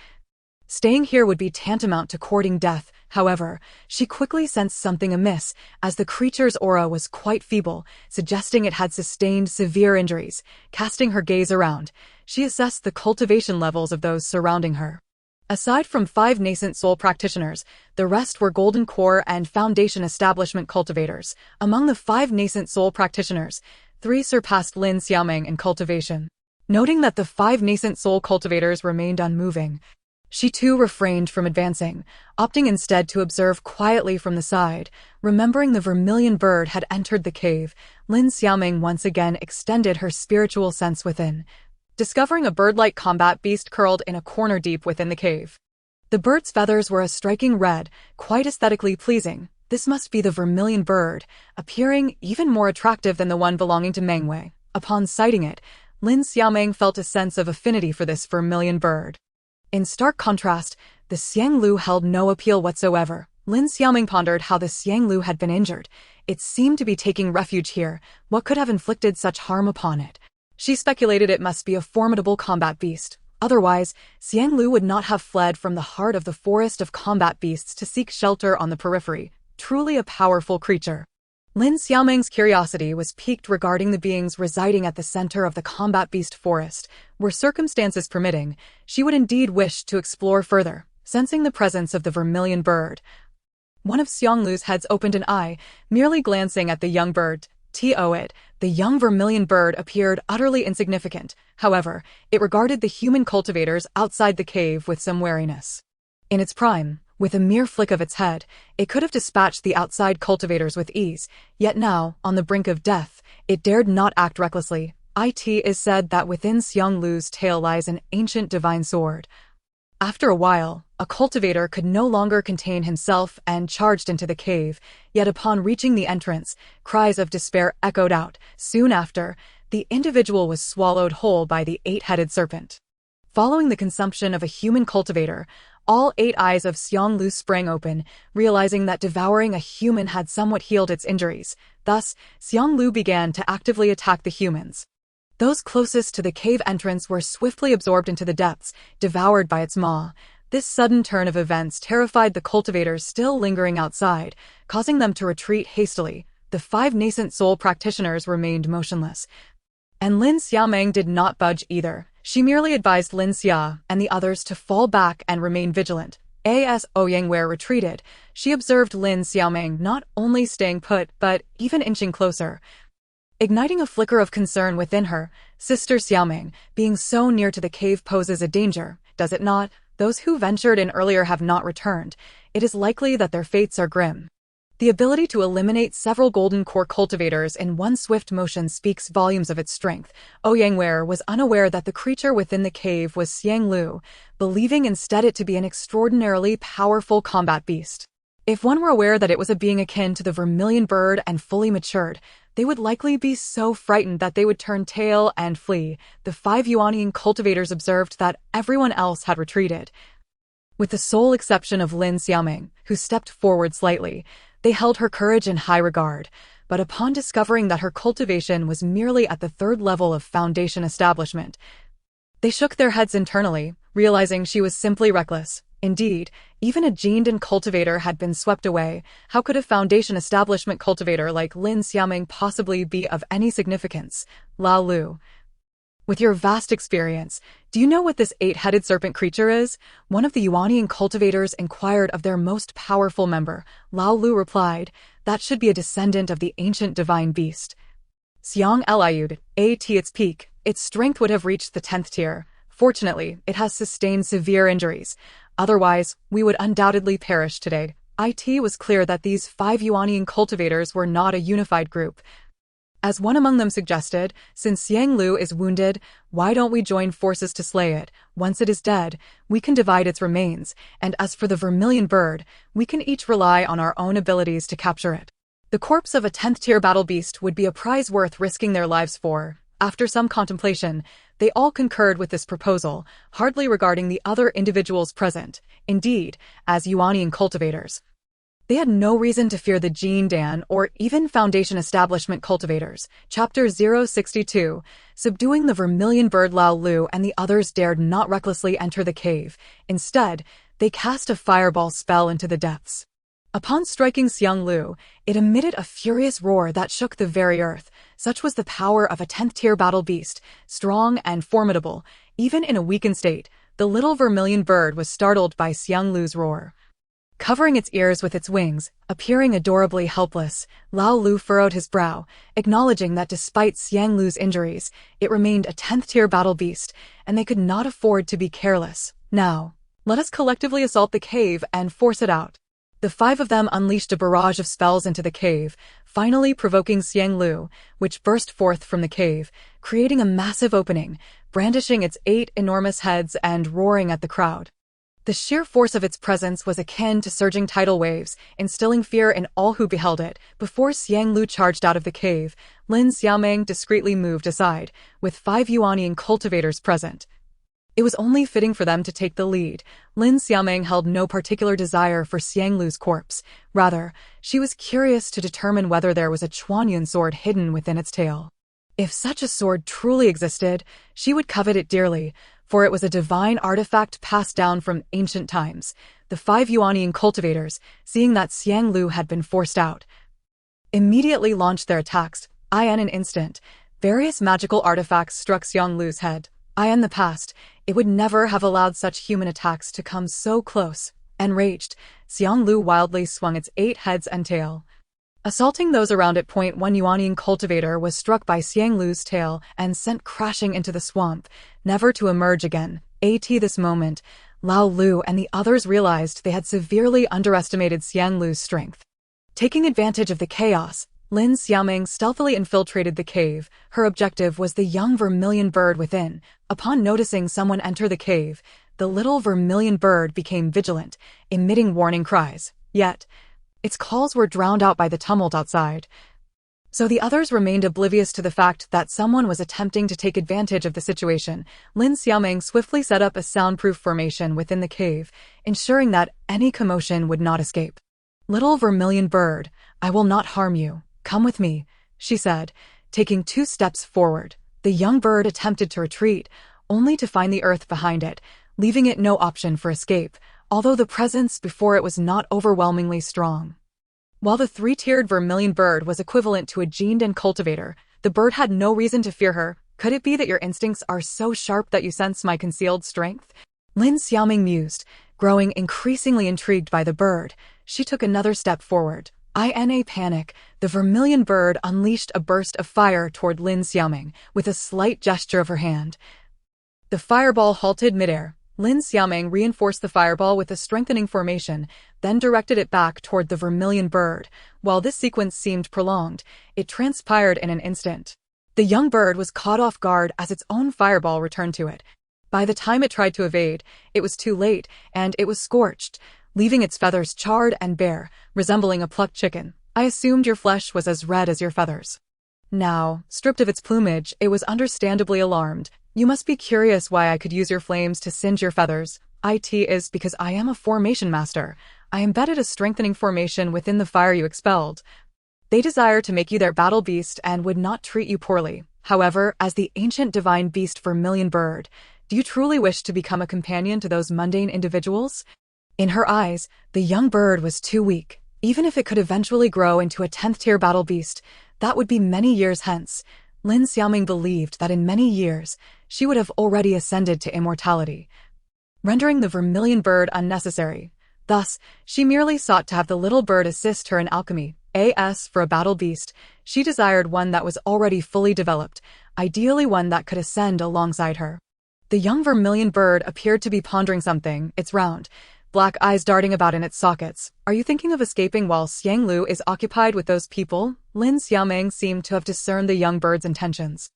staying here would be tantamount to courting death. However, she quickly sensed something amiss, as the creature's aura was quite feeble, suggesting it had sustained severe injuries. Casting her gaze around, she assessed the cultivation levels of those surrounding her. Aside from 5 nascent soul practitioners, the rest were golden core and foundation establishment cultivators. Among the 5 nascent soul practitioners, 3 surpassed Lin Xiaoming in cultivation. Noting that the 5 nascent soul cultivators remained unmoving, she too refrained from advancing, opting instead to observe quietly from the side. Remembering the vermilion bird had entered the cave, Lin Xiaoming once again extended her spiritual sense within, discovering a bird-like combat beast curled in a corner deep within the cave. The bird's feathers were a striking red, quite aesthetically pleasing. This must be the vermilion bird, appearing even more attractive than the one belonging to Meng Wei. Upon sighting it, Lin Xiaoming felt a sense of affinity for this vermilion bird. In stark contrast, the Xianglu held no appeal whatsoever. Lin Xiaoming pondered how the Xianglu had been injured. It seemed to be taking refuge here. What could have inflicted such harm upon it? She speculated it must be a formidable combat beast. Otherwise, Xianglu would not have fled from the heart of the forest of combat beasts to seek shelter on the periphery. Truly a powerful creature. Lin Xiaoming's curiosity was piqued regarding the beings residing at the center of the combat beast forest. Were circumstances permitting, she would indeed wish to explore further. Sensing the presence of the vermilion bird, one of Xianglu's heads opened an eye, merely glancing at the young bird. The young vermilion bird appeared utterly insignificant. However, it regarded the human cultivators outside the cave with some wariness. In its prime, with a mere flick of its head, it could have dispatched the outside cultivators with ease, yet now, on the brink of death, it dared not act recklessly. It is said that within Xianglu's tail lies an ancient divine sword. After a while, a cultivator could no longer contain himself and charged into the cave, yet upon reaching the entrance, cries of despair echoed out. Soon after, the individual was swallowed whole by the eight-headed serpent. Following the consumption of a human cultivator, all 8 eyes of Xianglu sprang open, realizing that devouring a human had somewhat healed its injuries. Thus, Xianglu began to actively attack the humans. Those closest to the cave entrance were swiftly absorbed into the depths, devoured by its maw. This sudden turn of events terrified the cultivators still lingering outside, causing them to retreat hastily. The 5 nascent soul practitioners remained motionless. And Lin Xiaoming did not budge either. She merely advised Lin Xia and the others to fall back and remain vigilant. As Ouyangware retreated, she observed Lin Xiaoming not only staying put but even inching closer. Igniting a flicker of concern within her, Sister Xiaoming, being so near to the cave poses a danger, does it not? Those who ventured in earlier have not returned. It is likely that their fates are grim. The ability to eliminate several golden core cultivators in one swift motion speaks volumes of its strength. Ouyangware was unaware that the creature within the cave was Xianglu, believing instead it to be an extraordinarily powerful combat beast. If one were aware that it was a being akin to the vermilion bird and fully matured, they would likely be so frightened that they would turn tail and flee. The 5 Yuanian cultivators observed that everyone else had retreated. With the sole exception of Lin Xiaoming, who stepped forward slightly, they held her courage in high regard, but upon discovering that her cultivation was merely at the 3rd level of foundation establishment, they shook their heads internally, realizing she was simply reckless. Indeed, even a gened cultivator had been swept away. How could a foundation establishment cultivator like Lin Xiaoming possibly be of any significance? Lao Lu, with your vast experience, do you know what this 8-headed serpent creature is? One of the Yuanian cultivators inquired of their most powerful member. Lao Lu replied, that should be a descendant of the ancient divine beast. Xiang Eliud, at its peak, its strength would have reached the 10th tier. Fortunately, it has sustained severe injuries. Otherwise, we would undoubtedly perish today. It was clear that these 5 Yuanian cultivators were not a unified group. As one among them suggested, since Xianglu is wounded, why don't we join forces to slay it? Once it is dead, we can divide its remains, and as for the vermilion bird, we can each rely on our own abilities to capture it. The corpse of a 10th-tier battle beast would be a prize worth risking their lives for. After some contemplation, they all concurred with this proposal, hardly regarding the other individuals present. Indeed, as Yuanian cultivators, they had no reason to fear the Jin Dan or even Foundation Establishment cultivators. Chapter 062, Subduing the Vermilion Bird. Lao Lu and the others dared not recklessly enter the cave. Instead, they cast a fireball spell into the depths. Upon striking Xianglu, it emitted a furious roar that shook the very earth. Such was the power of a 10th-tier battle beast, strong and formidable. Even in a weakened state, the little vermilion bird was startled by Xianglu's roar. Covering its ears with its wings, appearing adorably helpless, Lao Lu furrowed his brow, acknowledging that despite Xianglu's injuries, it remained a 10th-tier battle beast, and they could not afford to be careless. Now, let us collectively assault the cave and force it out. The 5 of them unleashed a barrage of spells into the cave, finally provoking Xianglu, which burst forth from the cave, creating a massive opening. brandishing its 8 enormous heads and roaring at the crowd. The sheer force of its presence was akin to surging tidal waves, instilling fear in all who beheld it. Before Xiang Lu charged out of the cave, Lin Xiaoming discreetly moved aside, with 5 Yuanian cultivators present. It was only fitting for them to take the lead. Lin Xiaoming held no particular desire for Xiang Lu's corpse. Rather, she was curious to determine whether there was a Chuanyuan sword hidden within its tail. If such a sword truly existed, she would covet it dearly, for it was a divine artifact passed down from ancient times. The 5 Yuanian cultivators, seeing that Xiang Lu had been forced out, immediately launched their attacks. In an instant, various magical artifacts struck Xiang Lu's head. In the past, it would never have allowed such human attacks to come so close. Enraged, Xiang Lu wildly swung its 8 heads and tail, assaulting those around it. 1 Yuanian cultivator was struck by Xiang Lu's tail and sent crashing into the swamp, never to emerge again. At this moment, Lao Lu and the others realized they had severely underestimated Xiang Lu's strength. Taking advantage of the chaos, Lin Xiaoming stealthily infiltrated the cave. Her objective was the young vermilion bird within. Upon noticing someone enter the cave, the little vermilion bird became vigilant, emitting warning cries. Yet, its calls were drowned out by the tumult outside. So the others remained oblivious to the fact that someone was attempting to take advantage of the situation. Lin Xiaoming swiftly set up a soundproof formation within the cave, ensuring that any commotion would not escape. "Little vermilion bird, I will not harm you. Come with me," she said, taking 2 steps forward. The young bird attempted to retreat, only to find the earth behind it, leaving it no option for escape, although the presence before it was not overwhelmingly strong. While the 3-tiered vermilion bird was equivalent to a gened cultivator, the bird had no reason to fear her. "Could it be that your instincts are so sharp that you sense my concealed strength?" Lin Xiaoming mused, growing increasingly intrigued by the bird. She took another step forward. In a panic, the vermilion bird unleashed a burst of fire toward Lin Xiaoming, with a slight gesture of her hand. The fireball halted midair. Lin Xiaoming reinforced the fireball with a strengthening formation, then directed it back toward the vermilion bird. While this sequence seemed prolonged, it transpired in an instant. The young bird was caught off guard as its own fireball returned to it. By the time it tried to evade, it was too late, and it was scorched, leaving its feathers charred and bare, resembling a plucked chicken. "I assumed your flesh was as red as your feathers." Now, stripped of its plumage, it was understandably alarmed. "You must be curious why I could use your flames to singe your feathers. It is because I am a formation master. I embedded a strengthening formation within the fire you expelled. They desire to make you their battle beast and would not treat you poorly. However, as the ancient divine beast vermilion bird, do you truly wish to become a companion to those mundane individuals?" In her eyes, the young bird was too weak. Even if it could eventually grow into a 10th-tier battle beast, that would be many years hence. Lin Xiaoming believed that in many years, she would have already ascended to immortality, rendering the vermilion bird unnecessary. Thus, she merely sought to have the little bird assist her in alchemy. As for a battle beast, she desired one that was already fully developed, ideally one that could ascend alongside her. The young vermilion bird appeared to be pondering something, its round, black eyes darting about in its sockets. "Are you thinking of escaping while Xiang Lu is occupied with those people?" Lin Xiaoming seemed to have discerned the young bird's intentions.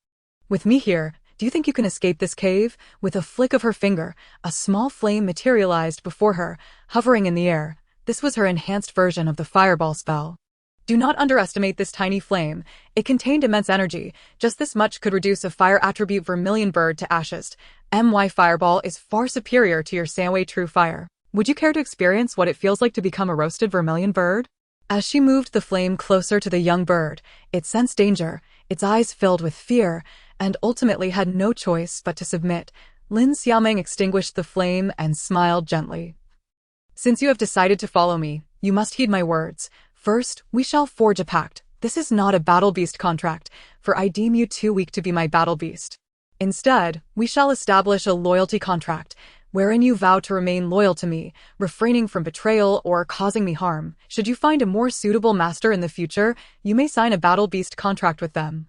"With me here, do you think you can escape this cave?" With a flick of her finger, a small flame materialized before her, hovering in the air. This was her enhanced version of the fireball spell. Do not underestimate this tiny flame. It contained immense energy. Just this much could reduce a fire attribute vermilion bird to ashes. My fireball is far superior to your Sanwei true fire. Would you care to experience what it feels like to become a roasted vermilion bird? As she moved the flame closer to the young bird, it sensed danger, its eyes filled with fear, and ultimately had no choice but to submit. Lin Xiaoming extinguished the flame and smiled gently. "Since you have decided to follow me, you must heed my words. First, we shall forge a pact. This is not a battle beast contract, for I deem you too weak to be my battle beast. Instead, we shall establish a loyalty contract, wherein you vow to remain loyal to me, refraining from betrayal or causing me harm. Should you find a more suitable master in the future, you may sign a battle beast contract with them.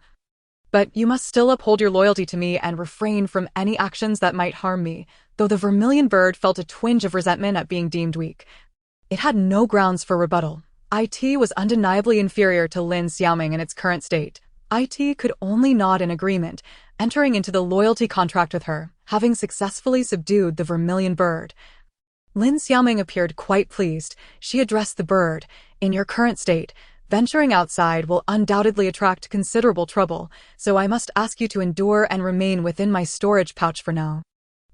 But you must still uphold your loyalty to me and refrain from any actions that might harm me." Though the vermilion bird felt a twinge of resentment at being deemed weak, it had no grounds for rebuttal. It was undeniably inferior to Lin Xiaoming in its current state. It could only nod in agreement, entering into the loyalty contract with her, having successfully subdued the vermilion bird. Lin Xiaoming appeared quite pleased. She addressed the bird. In your current state, venturing outside will undoubtedly attract considerable trouble, so I must ask you to endure and remain within my storage pouch for now.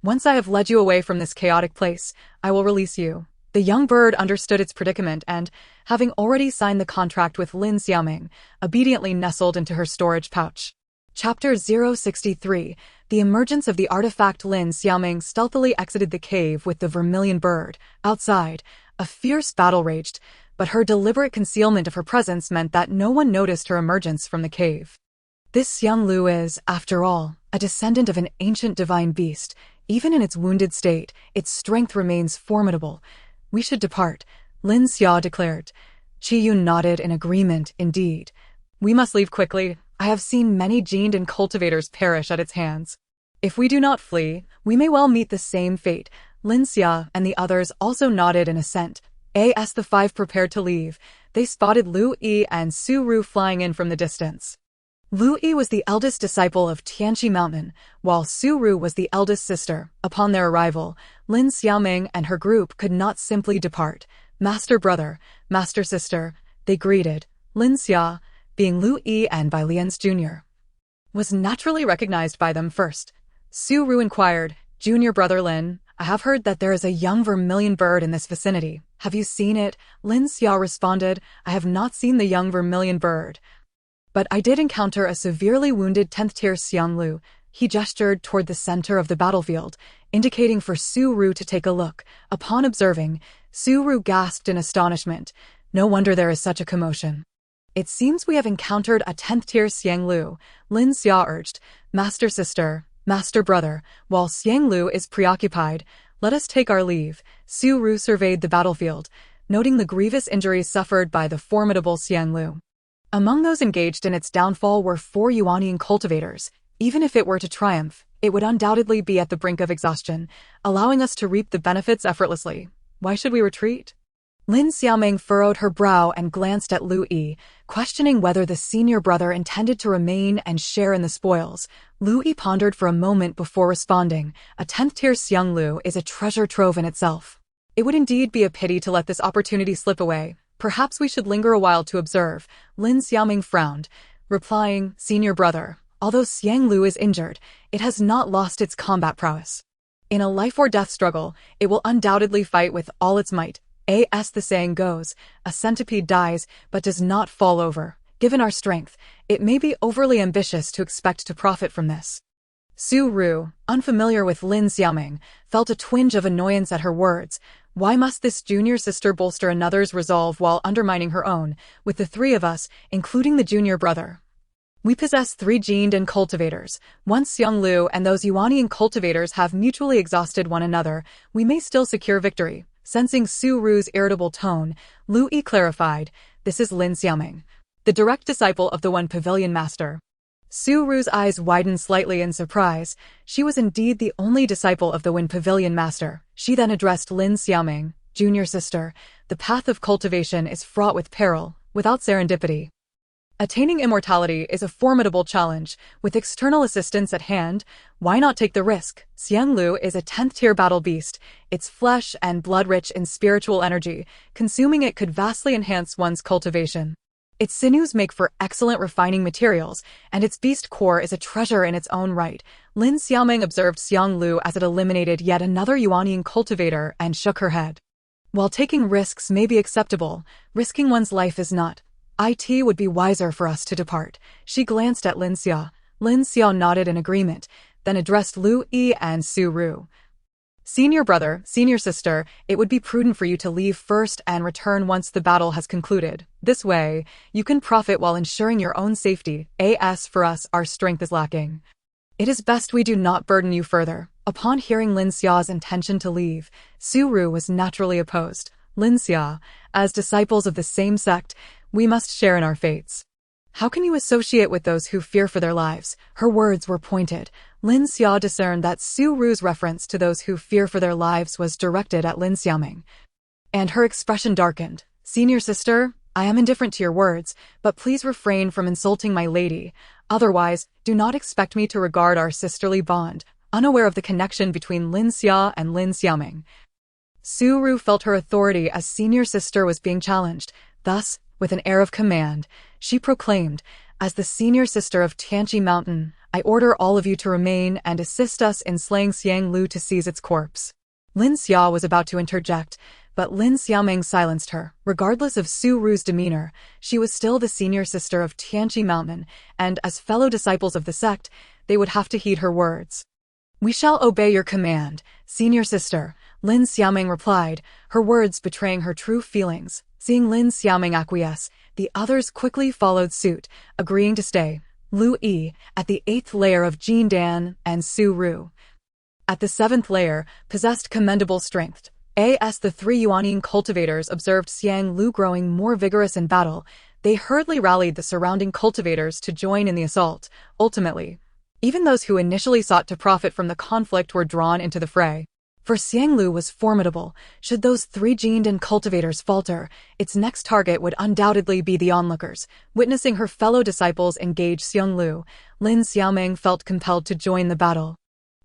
Once I have led you away from this chaotic place, I will release you. The young bird understood its predicament and, having already signed the contract with Lin Xiaoming, obediently nestled into her storage pouch. Chapter 063. The emergence of the artifact. Lin Xiaoming stealthily exited the cave with the vermilion bird. Outside, a fierce battle raged, but her deliberate concealment of her presence meant that no one noticed her emergence from the cave. This Xiang Lu is, after all, a descendant of an ancient divine beast. Even in its wounded state, its strength remains formidable. We should depart, Lin Xia declared. Qi Yun nodded in agreement. Indeed. We must leave quickly. I have seen many gened and cultivators perish at its hands. If we do not flee, we may well meet the same fate. Lin Xia and the others also nodded in assent. As the five prepared to leave, they spotted Lu Yi and Su Ru flying in from the distance. Lu Yi was the eldest disciple of Tianqi Mountain, while Su Ru was the eldest sister. Upon their arrival, Lin Xiaoming and her group could not simply depart. Master brother, master sister, they greeted. Lin Xia, being Lu Yi and Bai Lian's junior, was naturally recognized by them first. Su Ru inquired, Junior brother Lin, I have heard that there is a young vermilion bird in this vicinity. Have you seen it? Lin Xia responded, I have not seen the young vermilion bird, but I did encounter a severely wounded 10th tier Xiang Lu. He gestured toward the center of the battlefield, indicating for Su Ru to take a look. Upon observing, Su Ru gasped in astonishment. No wonder there is such a commotion. It seems we have encountered a 10th tier Xiang Lu, Lin Xia urged. Master sister, master brother, while Xiang Lu is preoccupied, let us take our leave. Su Ru surveyed the battlefield, noting the grievous injuries suffered by the formidable Xiang Lu. Among those engaged in its downfall were 4 Yuanian cultivators. Even if it were to triumph, it would undoubtedly be at the brink of exhaustion, allowing us to reap the benefits effortlessly. Why should we retreat? Lin Xiaoming furrowed her brow and glanced at Lu Yi, questioning whether the senior brother intended to remain and share in the spoils. Lu Yi pondered for a moment before responding. A 10th tier Xiang Lu is a treasure trove in itself. It would indeed be a pity to let this opportunity slip away. Perhaps we should linger a while to observe. Lin Xiaoming frowned, replying, Senior brother, although Xiang Lu is injured, it has not lost its combat prowess. In a life-or-death struggle, it will undoubtedly fight with all its might. As the saying goes, a centipede dies but does not fall over. Given our strength, it may be overly ambitious to expect to profit from this. Su Ru, unfamiliar with Lin Xiaoming, felt a twinge of annoyance at her words. Why must this junior sister bolster another's resolve while undermining her own, with the 3 of us, including the junior brother? We possess 3 gened and cultivators. Once Xiang Lu and those Yuanian cultivators have mutually exhausted one another, we may still secure victory. Sensing Su Ru's irritable tone, Lu Yi clarified, this is Lin Xiaoming, the direct disciple of the One Pavilion Master. Su Ru's eyes widened slightly in surprise. She was indeed the only disciple of the Wind Pavilion Master. She then addressed Lin Xiaoming, Junior sister, the path of cultivation is fraught with peril, without serendipity. Attaining immortality is a formidable challenge. With external assistance at hand, why not take the risk? Xiang Lu is a 10th tier battle beast, its flesh and blood rich in spiritual energy. Consuming it could vastly enhance one's cultivation. Its sinews make for excellent refining materials, and its beast core is a treasure in its own right. Lin Xiaoming observed Xiang Lu as it eliminated yet another Yuanian cultivator and shook her head. While taking risks may be acceptable, risking one's life is not. It would be wiser for us to depart. She glanced at Lin Xia. Lin Xia nodded in agreement, then addressed Lu Yi and Su Ru. Senior brother, senior sister, it would be prudent for you to leave first and return once the battle has concluded. This way, you can profit while ensuring your own safety. As for us, our strength is lacking. It is best we do not burden you further. Upon hearing Lin Xia's intention to leave, Su Ru was naturally opposed. Lin Xia, as disciples of the same sect, we must share in our fates. How can you associate with those who fear for their lives? Her words were pointed. Lin Xia discerned that Su Ru's reference to those who fear for their lives was directed at Lin Xiaoming, and her expression darkened. Senior sister, I am indifferent to your words, but please refrain from insulting my lady. Otherwise, do not expect me to regard our sisterly bond, unaware of the connection between Lin Xia and Lin Xiaoming. Su Ru felt her authority as senior sister was being challenged. Thus, with an air of command, she proclaimed, "As the senior sister of Tianqi Mountain, I order all of you to remain and assist us in slaying Xiang Lu to seize its corpse." Lin Xia was about to interject, but Lin Xiaoming silenced her. Regardless of Su Ru's demeanor, she was still the senior sister of Tianqi Mountain, and as fellow disciples of the sect, they would have to heed her words. "We shall obey your command, senior sister," Lin Xiaoming replied, her words betraying her true feelings. Seeing Lin Xiaoming acquiesce, the others quickly followed suit, agreeing to stay. Lu Yi, at the 8th layer of Jin Dan, and Su Ru, at the 7th layer, possessed commendable strength. As the three Yuaning cultivators observed Xiang Lu growing more vigorous in battle, they hurriedly rallied the surrounding cultivators to join in the assault. Ultimately, even those who initially sought to profit from the conflict were drawn into the fray. For Xiang Lu was formidable. Should those three Jindan cultivators falter, its next target would undoubtedly be the onlookers. Witnessing her fellow disciples engage Xiang Lu, Lin Xiaoming felt compelled to join the battle.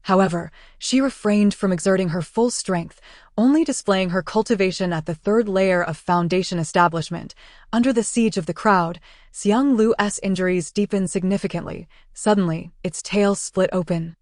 However, she refrained from exerting her full strength, only displaying her cultivation at the 3rd layer of foundation establishment. Under the siege of the crowd, Xiang Lu's injuries deepened significantly. Suddenly, its tail split open,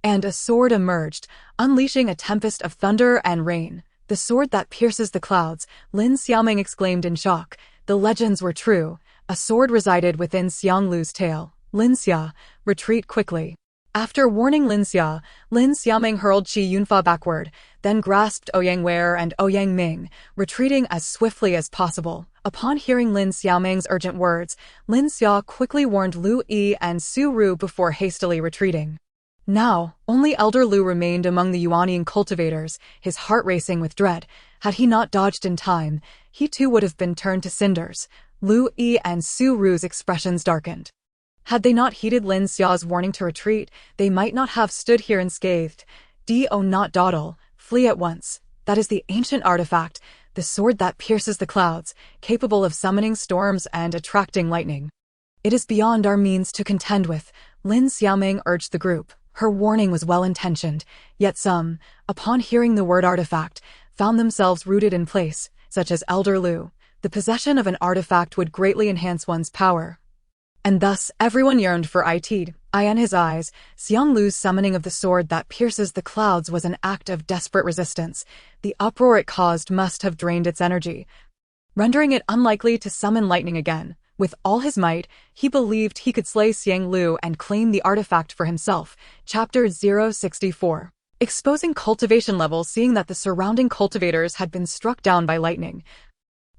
and a sword emerged, unleashing a tempest of thunder and rain. "The sword that pierces the clouds," Lin Xiaoming exclaimed in shock. The legends were true. A sword resided within Xiang Lu's tail. "Lin Xia, retreat quickly." After warning Lin Xia, Lin Xiaoming hurled Qi Yunfa backward, then grasped Ouyang Wei and Ouyang Ming, retreating as swiftly as possible. Upon hearing Lin Xiaoming's urgent words, Lin Xia quickly warned Lu Yi and Su Ru before hastily retreating. Now, only Elder Lu remained among the Yuanian cultivators, his heart racing with dread. Had he not dodged in time, he too would have been turned to cinders. Lu Yi and Su Ru's expressions darkened. Had they not heeded Lin Xia's warning to retreat, they might not have stood here unscathed. Do not dawdle, flee at once. That is the ancient artifact, the sword that pierces the clouds, capable of summoning storms and attracting lightning. It is beyond our means to contend with, Lin Xiaoming urged the group. Her warning was well-intentioned, yet some, upon hearing the word artifact, found themselves rooted in place, such as Elder Lu. The possession of an artifact would greatly enhance one's power, and thus everyone yearned for it. In his eyes, Xiang Lu's summoning of the sword that pierces the clouds was an act of desperate resistance. The uproar it caused must have drained its energy, rendering it unlikely to summon lightning again. With all his might, he believed he could slay Xiang Lu and claim the artifact for himself. Chapter 064. Exposing cultivation levels. Seeing that the surrounding cultivators had been struck down by lightning,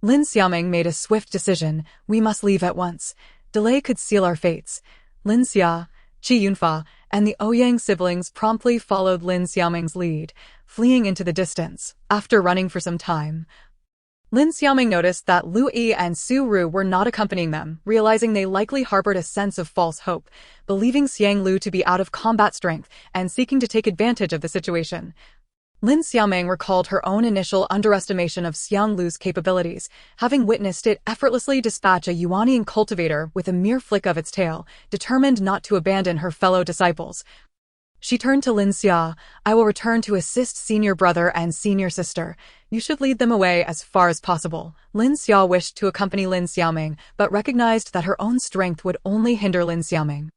Lin Xiaoming made a swift decision. "We must leave at once. Delay could seal our fates." Lin Xia, Qi Yunfa, and the Ouyang siblings promptly followed Lin Xiaoming's lead, fleeing into the distance. After running for some time, Lin Xiaoming noticed that Lu Yi and Su Ru were not accompanying them, realizing they likely harbored a sense of false hope, believing Xiang Lu to be out of combat strength and seeking to take advantage of the situation. Lin Xiaoming recalled her own initial underestimation of Xiang Lu's capabilities, having witnessed it effortlessly dispatch a Yuanian cultivator with a mere flick of its tail, determined not to abandon her fellow disciples. She turned to Lin Xia. "I will return to assist senior brother and senior sister. You should lead them away as far as possible." Lin Xia wished to accompany Lin Xiaoming, but recognized that her own strength would only hinder Lin Xiaoming.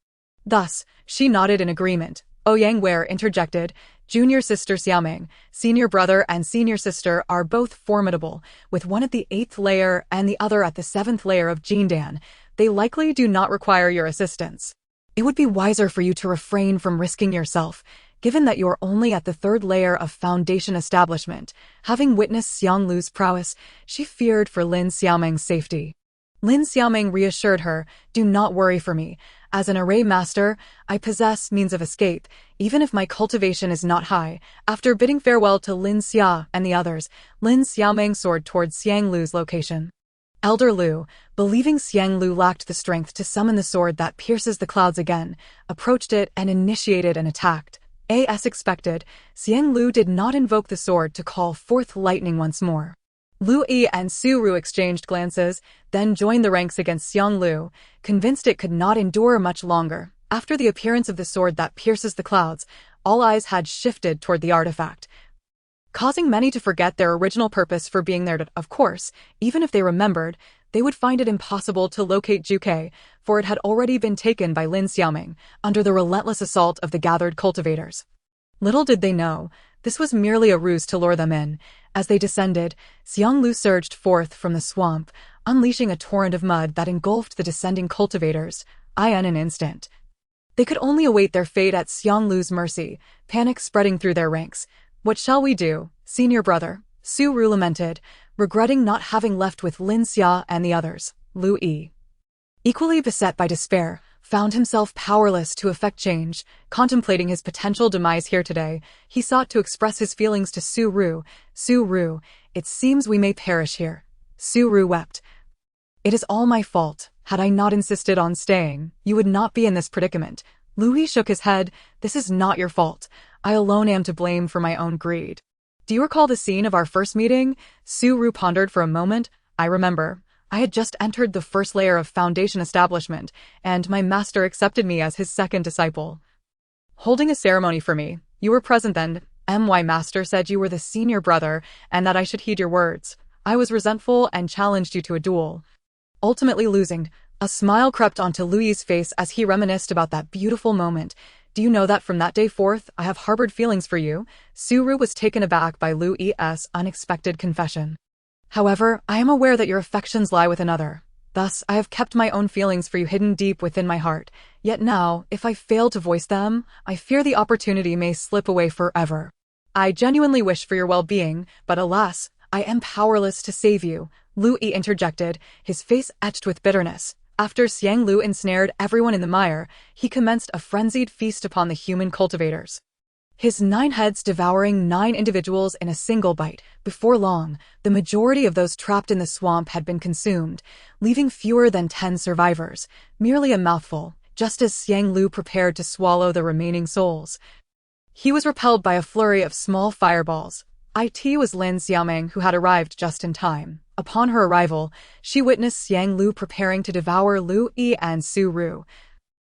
Thus, she nodded in agreement. Ouyang Wei interjected, "Junior sister Xiaoming, senior brother and senior sister are both formidable, with one at the 8th layer and the other at the 7th layer of Jindan. They likely do not require your assistance. It would be wiser for you to refrain from risking yourself, given that you are only at the 3rd layer of foundation establishment." Having witnessed Xiang Lu's prowess, she feared for Lin Xiaoming's safety. Lin Xiaoming reassured her, "Do not worry for me. As an array master, I possess means of escape, even if my cultivation is not high." After bidding farewell to Lin Xia and the others, Lin Xiaoming soared towards Xiang Lu's location. Elder Lu, believing Xiang Lu lacked the strength to summon the sword that pierces the clouds again, approached it and initiated an attack. As expected, Xiang Lu did not invoke the sword to call forth lightning once more. Lu Yi and Su Ru exchanged glances, then joined the ranks against Xiang Lu, convinced it could not endure much longer. After the appearance of the sword that pierces the clouds, all eyes had shifted toward the artifact, causing many to forget their original purpose for being there. Of course, even if they remembered, they would find it impossible to locate Juke, for it had already been taken by Lin Xiaoming, under the relentless assault of the gathered cultivators. Little did they know, this was merely a ruse to lure them in. As they descended, Xiang Lu surged forth from the swamp, unleashing a torrent of mud that engulfed the descending cultivators, in an instant. They could only await their fate at Xiang Lu's mercy, panic spreading through their ranks. "What shall we do, senior brother?" Su Ru lamented, regretting not having left with Lin Xia and the others. Lu Yi, equally beset by despair, found himself powerless to effect change. Contemplating his potential demise here today, he sought to express his feelings to Su Ru. "Su Ru, it seems we may perish here." Su Ru wept. "It is all my fault. Had I not insisted on staying, you would not be in this predicament." Lu Yi shook his head. "This is not your fault. I alone am to blame for my own greed." "Do you recall the scene of our first meeting?" Su Ru pondered for a moment. "I remember. I had just entered the first layer of foundation establishment, and my master accepted me as his second disciple, holding a ceremony for me. You were present then. My master said you were the senior brother, and that I should heed your words. I was resentful and challenged you to a duel, ultimately losing." A smile crept onto Lu Yi's face as he reminisced about that beautiful moment. "Do you know that from that day forth, I have harbored feelings for you?" Su Ru was taken aback by Lu Yi's unexpected confession. "However, I am aware that your affections lie with another. Thus, I have kept my own feelings for you hidden deep within my heart. Yet now, if I fail to voice them, I fear the opportunity may slip away forever. I genuinely wish for your well-being, but alas, I am powerless to save you." Lu Yi interjected, his face etched with bitterness. After Xiang Lu ensnared everyone in the mire, he commenced a frenzied feast upon the human cultivators, his 9 heads devouring 9 individuals in a single bite. Before long, the majority of those trapped in the swamp had been consumed, leaving fewer than 10 survivors, merely a mouthful, just as Xiang Lu prepared to swallow the remaining souls. He was repelled by a flurry of small fireballs. It was Lin Xiaoming who had arrived just in time. Upon her arrival, she witnessed Xiang Lu preparing to devour Lu Yi and Su Ru,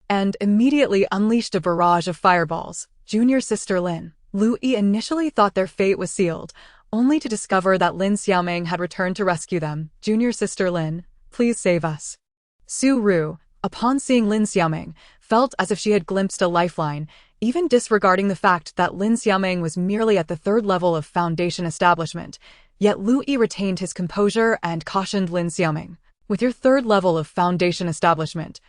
and immediately unleashed a barrage of fireballs. Junior sister Lin, Lu Yi initially thought their fate was sealed, only to discover that Lin Xiaoming had returned to rescue them. "Junior sister Lin, please save us." Su Ru, upon seeing Lin Xiaoming, felt as if she had glimpsed a lifeline, even disregarding the fact that Lin Xiaoming was merely at the 3rd level of foundation establishment. Yet Lu Yi retained his composure and cautioned Lin Xiaoming. "With your 3rd level of foundation establishment,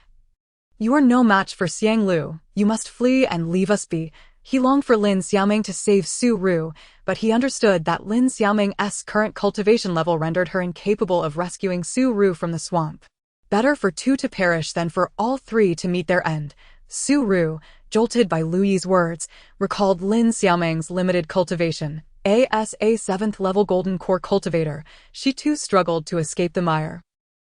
you are no match for Xiang Lu. You must flee and leave us be." He longed for Lin Xiaoming to save Su Ru, but he understood that Lin Xiaoming's current cultivation level rendered her incapable of rescuing Su Ru from the swamp. Better for 2 to perish than for all 3 to meet their end. Su Ru, jolted by Lu Yi's words, recalled Lin Xiaoming's limited cultivation. As a 7th level golden core cultivator, she too struggled to escape the mire.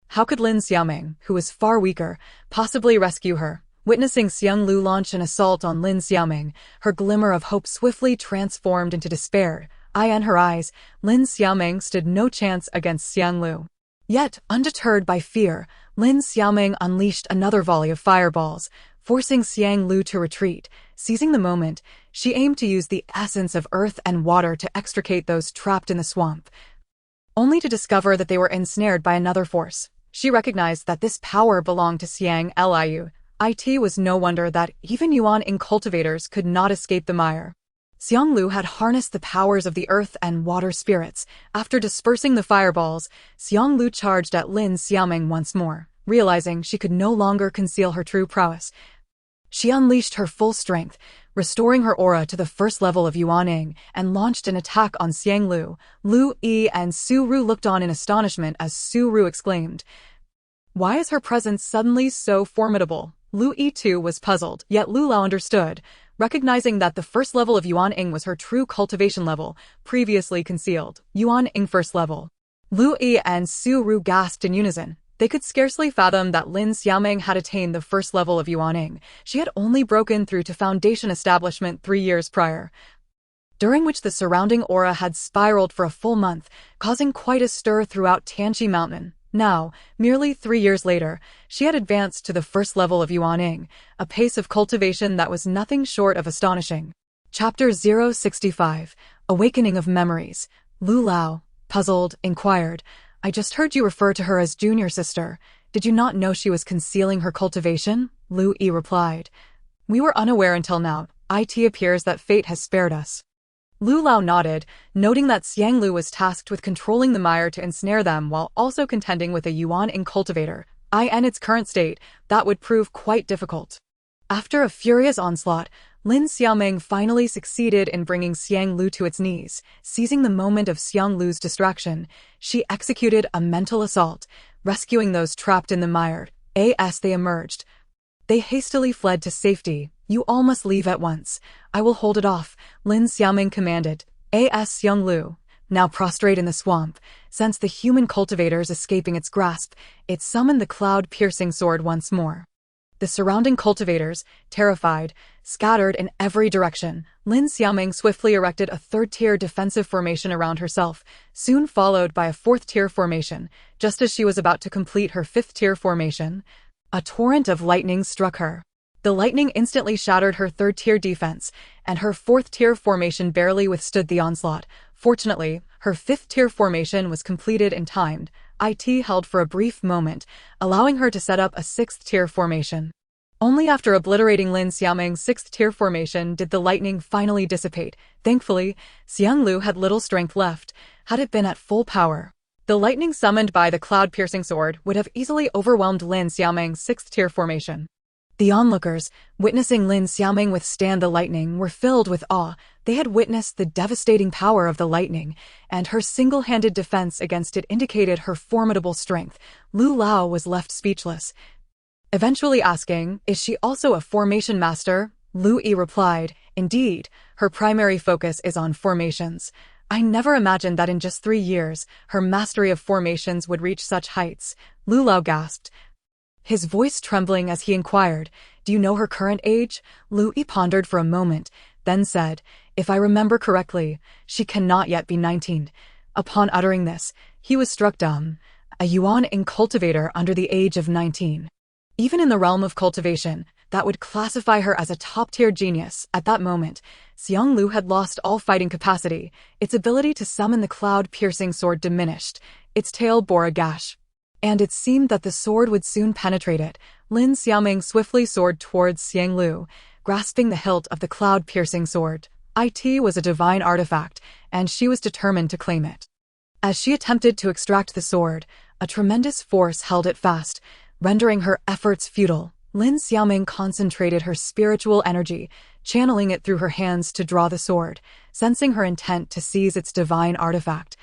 How could Lin Xiaoming, who was far weaker, possibly rescue her? Witnessing Xiang Lu launch an assault on Lin Xiaoming, her glimmer of hope swiftly transformed into despair. In her eyes, Lin Xiaoming stood no chance against Xiang Lu. Yet, undeterred by fear, Lin Xiaoming unleashed another volley of fireballs, forcing Xiang Lu to retreat. Seizing the moment, she aimed to use the essence of earth and water to extricate those trapped in the swamp, only to discover that they were ensnared by another force. She recognized that this power belonged to Xiang Liu. It was no wonder that even Yuan cultivators could not escape the mire. Xiang Lu had harnessed the powers of the earth and water spirits. After dispersing the fireballs, Xiang Lu charged at Lin Xiaoming once more. Realizing she could no longer conceal her true prowess, she unleashed her full strength, restoring her aura to the 1st level of Yuan, and launched an attack on Xiang Lu. Lu Yi and Su Ru looked on in astonishment as Su Ru exclaimed, "Why is her presence suddenly so formidable?" Lu Yi too was puzzled, yet Lu Lao understood, recognizing that the 1st level of Yuan was her true cultivation level, previously concealed. Yuan 1st level. Lu Yi and Su Ru gasped in unison. They could scarcely fathom that Lin Xiaoming had attained the 1st level of Yuan. She had only broken through to foundation establishment 3 years prior. during which the surrounding aura had spiraled for a full month, causing quite a stir throughout Tianqi Mountain. Now, merely 3 years later, she had advanced to the first level of Yuaning, a pace of cultivation that was nothing short of astonishing. Chapter 065, Awakening of Memories. Lu Lao, puzzled, inquired, I just heard you refer to her as junior sister. Did you not know she was concealing her cultivation? Lu Yi replied. We were unaware until now. It appears that fate has spared us. Lu Lao nodded, noting that Xiang Lu was tasked with controlling the mire to ensnare them while also contending with a yuan in cultivator. In its current state, that would prove quite difficult. After a furious onslaught, Lin Xiaoming finally succeeded in bringing Xiang Lu to its knees. Seizing the moment of Xiang Lu's distraction, she executed a mental assault, rescuing those trapped in the mire. As they emerged, they hastily fled to safety. You all must leave at once. I will hold it off, Lin Xiaoming commanded. Xiang Lu, now prostrate in the swamp, sensed the human cultivators escaping its grasp. It summoned the cloud-piercing sword once more. The surrounding cultivators, terrified, scattered in every direction. Lin Xiaoming swiftly erected a third-tier defensive formation around herself, soon followed by a fourth-tier formation. Just as she was about to complete her fifth-tier formation, a torrent of lightning struck her. The lightning instantly shattered her third-tier defense, and her fourth-tier formation barely withstood the onslaught. Fortunately, her fifth-tier formation was completed in time. It held for a brief moment, allowing her to set up a sixth-tier formation. Only after obliterating Lin Xiaoming's sixth-tier formation did the lightning finally dissipate. Thankfully, Xiang Lu had little strength left. Had it been at full power, the lightning summoned by the cloud-piercing sword would have easily overwhelmed Lin Xiaoming's sixth-tier formation. The onlookers, witnessing Lin Xiaoming withstand the lightning, were filled with awe. They had witnessed the devastating power of the lightning, and her single-handed defense against it indicated her formidable strength. Lu Lao was left speechless. Eventually asking, is she also a formation master? Lu Yi replied, indeed, her primary focus is on formations. I never imagined that in just 3 years, her mastery of formations would reach such heights. Lu Lao gasped, his voice trembling as he inquired, do you know her current age? Lu Yi pondered for a moment, then said, if I remember correctly, she cannot yet be 19. Upon uttering this, he was struck dumb. A yuan in cultivator under the age of 19. Even in the realm of cultivation, that would classify her as a top-tier genius. At that moment, Xiang Lu had lost all fighting capacity. Its ability to summon the cloud-piercing sword diminished. Its tail bore a gash, and it seemed that the sword would soon penetrate it. Lin Xiaoming swiftly soared towards Xiang Lu, grasping the hilt of the cloud-piercing sword. It was a divine artifact, and she was determined to claim it. As she attempted to extract the sword, a tremendous force held it fast, rendering her efforts futile. Lin Xiaoming concentrated her spiritual energy, channeling it through her hands to draw the sword, sensing her intent to seize its divine artifact.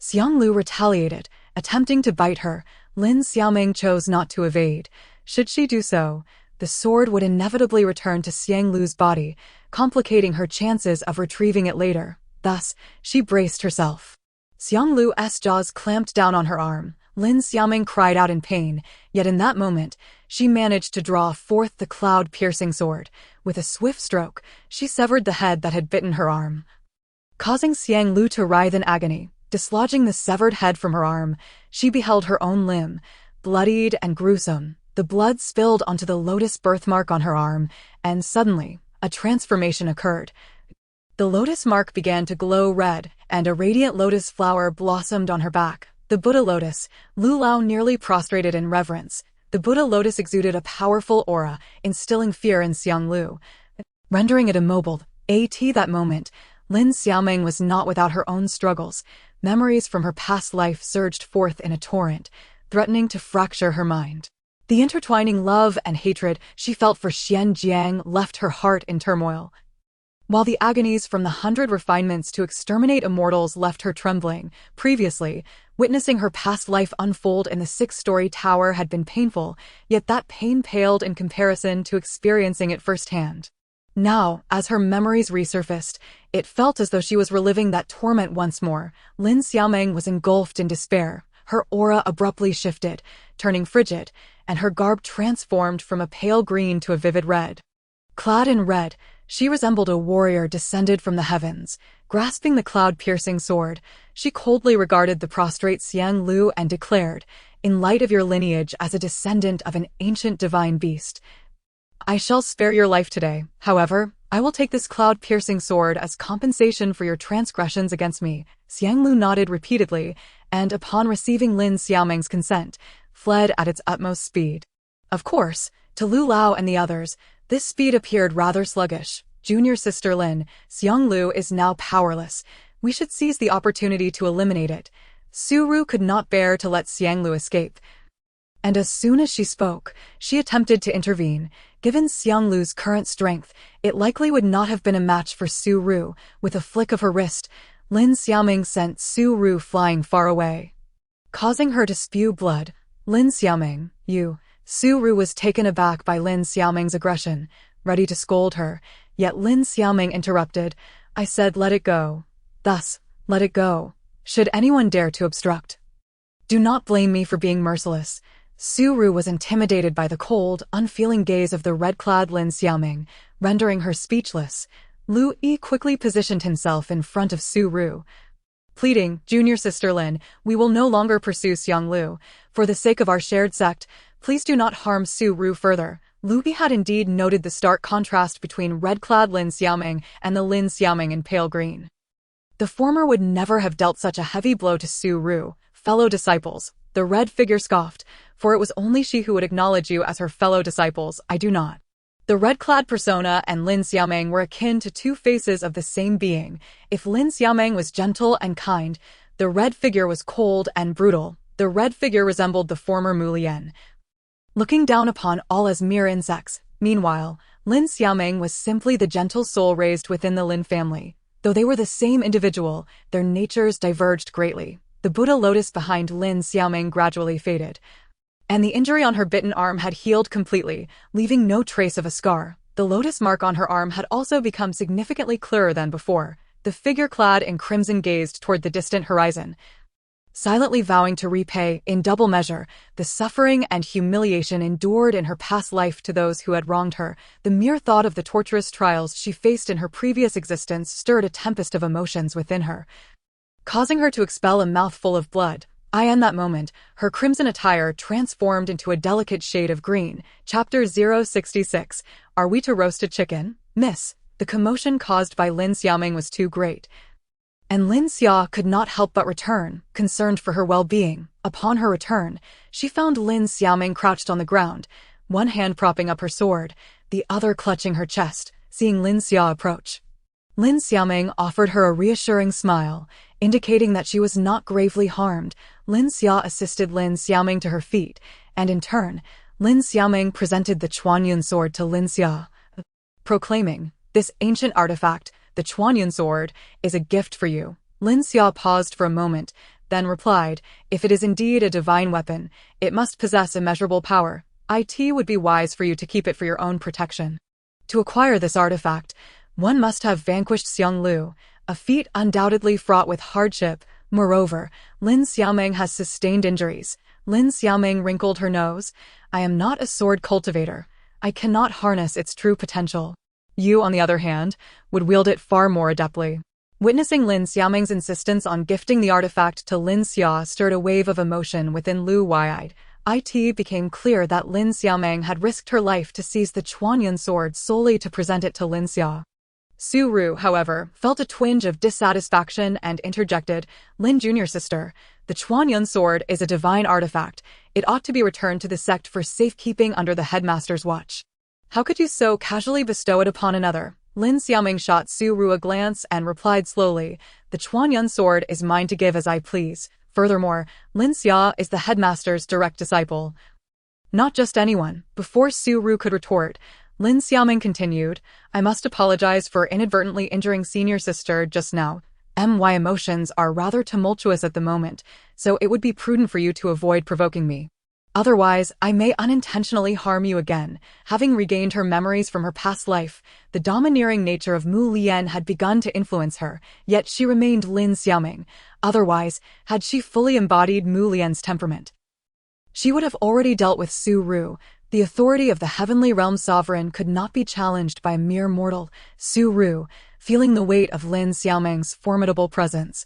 Xiang Lu retaliated, attempting to bite her. Lin Xiaoming chose not to evade. Should she do so, the sword would inevitably return to Xiang Lu's body, complicating her chances of retrieving it later. Thus, she braced herself. Xiang Lu's jaws clamped down on her arm. Lin Xiaoming cried out in pain, yet in that moment, she managed to draw forth the cloud-piercing sword. With a swift stroke, she severed the head that had bitten her arm, causing Xiang Lu to writhe in agony. Dislodging the severed head from her arm, she beheld her own limb, bloodied and gruesome. The blood spilled onto the lotus birthmark on her arm, and suddenly, a transformation occurred. The lotus mark began to glow red, and a radiant lotus flower blossomed on her back. The Buddha lotus. Lu Lao nearly prostrated in reverence. The Buddha lotus exuded a powerful aura, instilling fear in Xiang Lu, rendering it immobile. At that moment, Lin Xiaoming was not without her own struggles. Memories from her past life surged forth in a torrent, threatening to fracture her mind. The intertwining love and hatred she felt for Xian Jiang left her heart in turmoil, while the agonies from the 100 refinements to exterminate immortals left her trembling. Previously, witnessing her past life unfold in the 6-story tower had been painful, yet that pain paled in comparison to experiencing it firsthand. Now, as her memories resurfaced, it felt as though she was reliving that torment once more. Lin Xiaoming was engulfed in despair. Her aura abruptly shifted, turning frigid, and her garb transformed from a pale green to a vivid red. Clad in red, She resembled a warrior descended from the heavens. Grasping the cloud-piercing sword, she coldly regarded the prostrate Xiang Lu and declared, "In light of your lineage as a descendant of an ancient divine beast, I shall spare your life today. However, I will take this cloud-piercing sword as compensation for your transgressions against me." Xiang Lu nodded repeatedly, and upon receiving Lin Xiaoming's consent, fled at its utmost speed. Of course, to Lu Lao and the others, this speed appeared rather sluggish. Junior sister Lin, Xiang Lu is now powerless. We should seize the opportunity to eliminate it. Su Ru could not bear to let Xiang Lu escape, and as soon as she spoke, she attempted to intervene. Given Xiang Lu's current strength, it likely would not have been a match for Su Ru. With a flick of her wrist, Lin Xiaoming sent Su Ru flying far away, causing her to spew blood. "Lin Xiaoming, you..." Su Ru was taken aback by Lin Xiaoming's aggression, ready to scold her, yet Lin Xiaoming interrupted, "I said let it go. Thus, let it go. Should anyone dare to obstruct, do not blame me for being merciless." Su Ru was intimidated by the cold, unfeeling gaze of the red-clad Lin Xiaoming, rendering her speechless. Lu Yi quickly positioned himself in front of Su Ru, pleading, "Junior sister Lin, we will no longer pursue Xiang Lu. For the sake of our shared sect, please do not harm Su Ru further." Lu Yi had indeed noted the stark contrast between red-clad Lin Xiaoming and the Lin Xiaoming in pale green. The former would never have dealt such a heavy blow to Su Ru. "Fellow disciples," the red figure scoffed, "for it was only she who would acknowledge you as her fellow disciples. I do not." The red-clad persona and Lin Xiaoming were akin to two faces of the same being. If Lin Xiaoming was gentle and kind, the red figure was cold and brutal. The red figure resembled the former Mu Lian, looking down upon all as mere insects. Meanwhile, Lin Xiaoming was simply the gentle soul raised within the Lin family. Though they were the same individual, their natures diverged greatly. The Buddha lotus behind Lin Xiaoming gradually faded, and the injury on her bitten arm had healed completely, leaving no trace of a scar. The lotus mark on her arm had also become significantly clearer than before. The figure clad in crimson gazed toward the distant horizon, silently vowing to repay, in double measure, the suffering and humiliation endured in her past life to those who had wronged her. The mere thought of the torturous trials she faced in her previous existence stirred a tempest of emotions within her, causing her to expel a mouthful of blood. In that moment, her crimson attire transformed into a delicate shade of green. Chapter 066. Are we to roast a chicken? Miss. The commotion caused by Lin Xiaoming was too great, and Lin Xia could not help but return, concerned for her well-being. Upon her return, she found Lin Xiaoming crouched on the ground, one hand propping up her sword, the other clutching her chest. Seeing Lin Xia approach, Lin Xiaoming offered her a reassuring smile, indicating that she was not gravely harmed. Lin Xia assisted Lin Xiaoming to her feet, and in turn, Lin Xiaoming presented the Chuanyun sword to Lin Xia, proclaiming, "This ancient artifact, the Chuanyun sword, is a gift for you." Lin Xia paused for a moment, then replied, "If it is indeed a divine weapon, it must possess immeasurable power. It would be wise for you to keep it for your own protection. To acquire this artifact, one must have vanquished Xiang Lu, a feat undoubtedly fraught with hardship. Moreover, Lin Xiaoming has sustained injuries." Lin Xiaoming wrinkled her nose. "I am not a sword cultivator. I cannot harness its true potential. You, on the other hand, would wield it far more adeptly." Witnessing Lin Xiaoming's insistence on gifting the artifact to Lin Xia stirred a wave of emotion within Lu Yi. It became clear that Lin Xiaoming had risked her life to seize the Chuanyun sword solely to present it to Lin Xia. Su Ru, however, felt a twinge of dissatisfaction and interjected, "Lin junior sister, the Chuanyun sword is a divine artifact. It ought to be returned to the sect for safekeeping under the headmaster's watch. How could you so casually bestow it upon another?" Lin Xiaoming shot Su Ru a glance and replied slowly, "The Chuanyun sword is mine to give as I please. Furthermore, Lin Xia is the headmaster's direct disciple, not just anyone." Before Su Ru could retort, Lin Xiaoming continued, "I must apologize for inadvertently injuring senior sister just now. My emotions are rather tumultuous at the moment, so it would be prudent for you to avoid provoking me. Otherwise, I may unintentionally harm you again." Having regained her memories from her past life, the domineering nature of Mu Lian had begun to influence her, yet she remained Lin Xiaoming. Otherwise, had she fully embodied Mu Lian's temperament, she would have already dealt with Su Ru. The authority of the heavenly realm sovereign could not be challenged by a mere mortal. Su Ru, feeling the weight of Lin Xiaoming's formidable presence,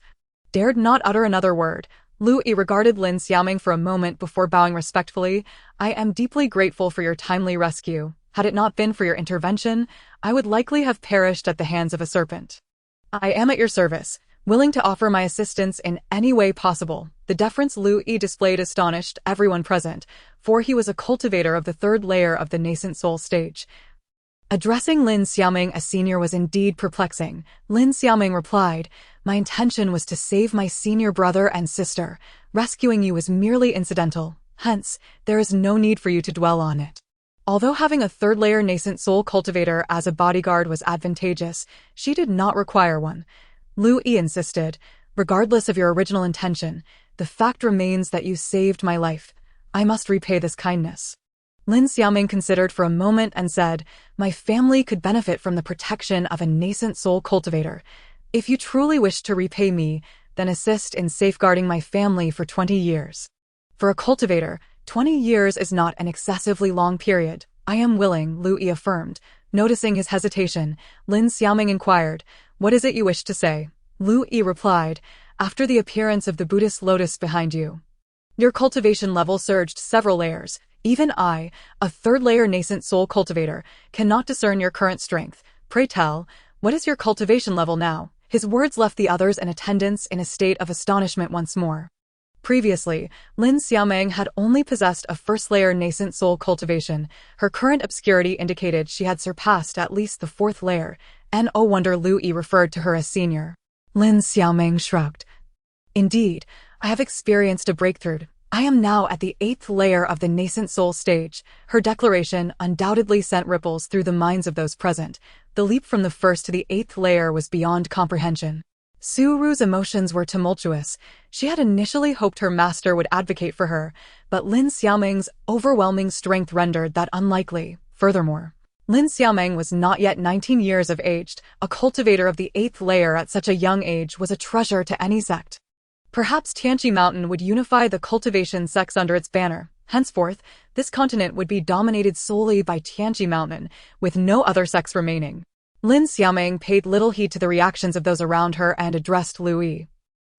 dared not utter another word. Lu Yi regarded Lin Xiaoming for a moment before bowing respectfully. I am deeply grateful for your timely rescue. Had it not been for your intervention, I would likely have perished at the hands of a serpent. I am at your service, willing to offer my assistance in any way possible. The deference Lu Yi displayed astonished everyone present, for he was a cultivator of the third layer of the nascent soul stage. Addressing Lin Xiaoming as senior was indeed perplexing. Lin Xiaoming replied, my intention was to save my senior brother and sister. Rescuing you was merely incidental. Hence, there is no need for you to dwell on it. Although having a third-layer nascent soul cultivator as a bodyguard was advantageous, she did not require one. Lu Yi insisted, regardless of your original intention, the fact remains that you saved my life. I must repay this kindness. Lin Xiaoming considered for a moment and said, my family could benefit from the protection of a nascent soul cultivator. If you truly wish to repay me, then assist in safeguarding my family for 20 years. For a cultivator, 20 years is not an excessively long period. I am willing, Lu Yi affirmed. Noticing his hesitation, Lin Xiaoming inquired, what is it you wish to say? Lu Yi replied, after the appearance of the Buddhist lotus behind you, your cultivation level surged several layers. Even I, a third-layer nascent soul cultivator, cannot discern your current strength. Pray tell, what is your cultivation level now? His words left the others in attendance in a state of astonishment once more. Previously, Lin Xiaoming had only possessed a first-layer nascent soul cultivation. Her current obscurity indicated she had surpassed at least the fourth layer. No wonder Lu Yi referred to her as senior. Lin Xiaoming shrugged. Indeed, I have experienced a breakthrough. I am now at the 8th layer of the nascent soul stage. Her declaration undoubtedly sent ripples through the minds of those present. The leap from the 1st to the 8th layer was beyond comprehension. Su Ru's emotions were tumultuous. She had initially hoped her master would advocate for her, but Lin Xiaoming's overwhelming strength rendered that unlikely. Furthermore, Lin Xiaoming was not yet 19 years of age. A cultivator of the 8th layer at such a young age was a treasure to any sect. Perhaps Tianqi Mountain would unify the cultivation sects under its banner. Henceforth, this continent would be dominated solely by Tianqi Mountain, with no other sects remaining. Lin Xiaoming paid little heed to the reactions of those around her and addressed Lu Yi.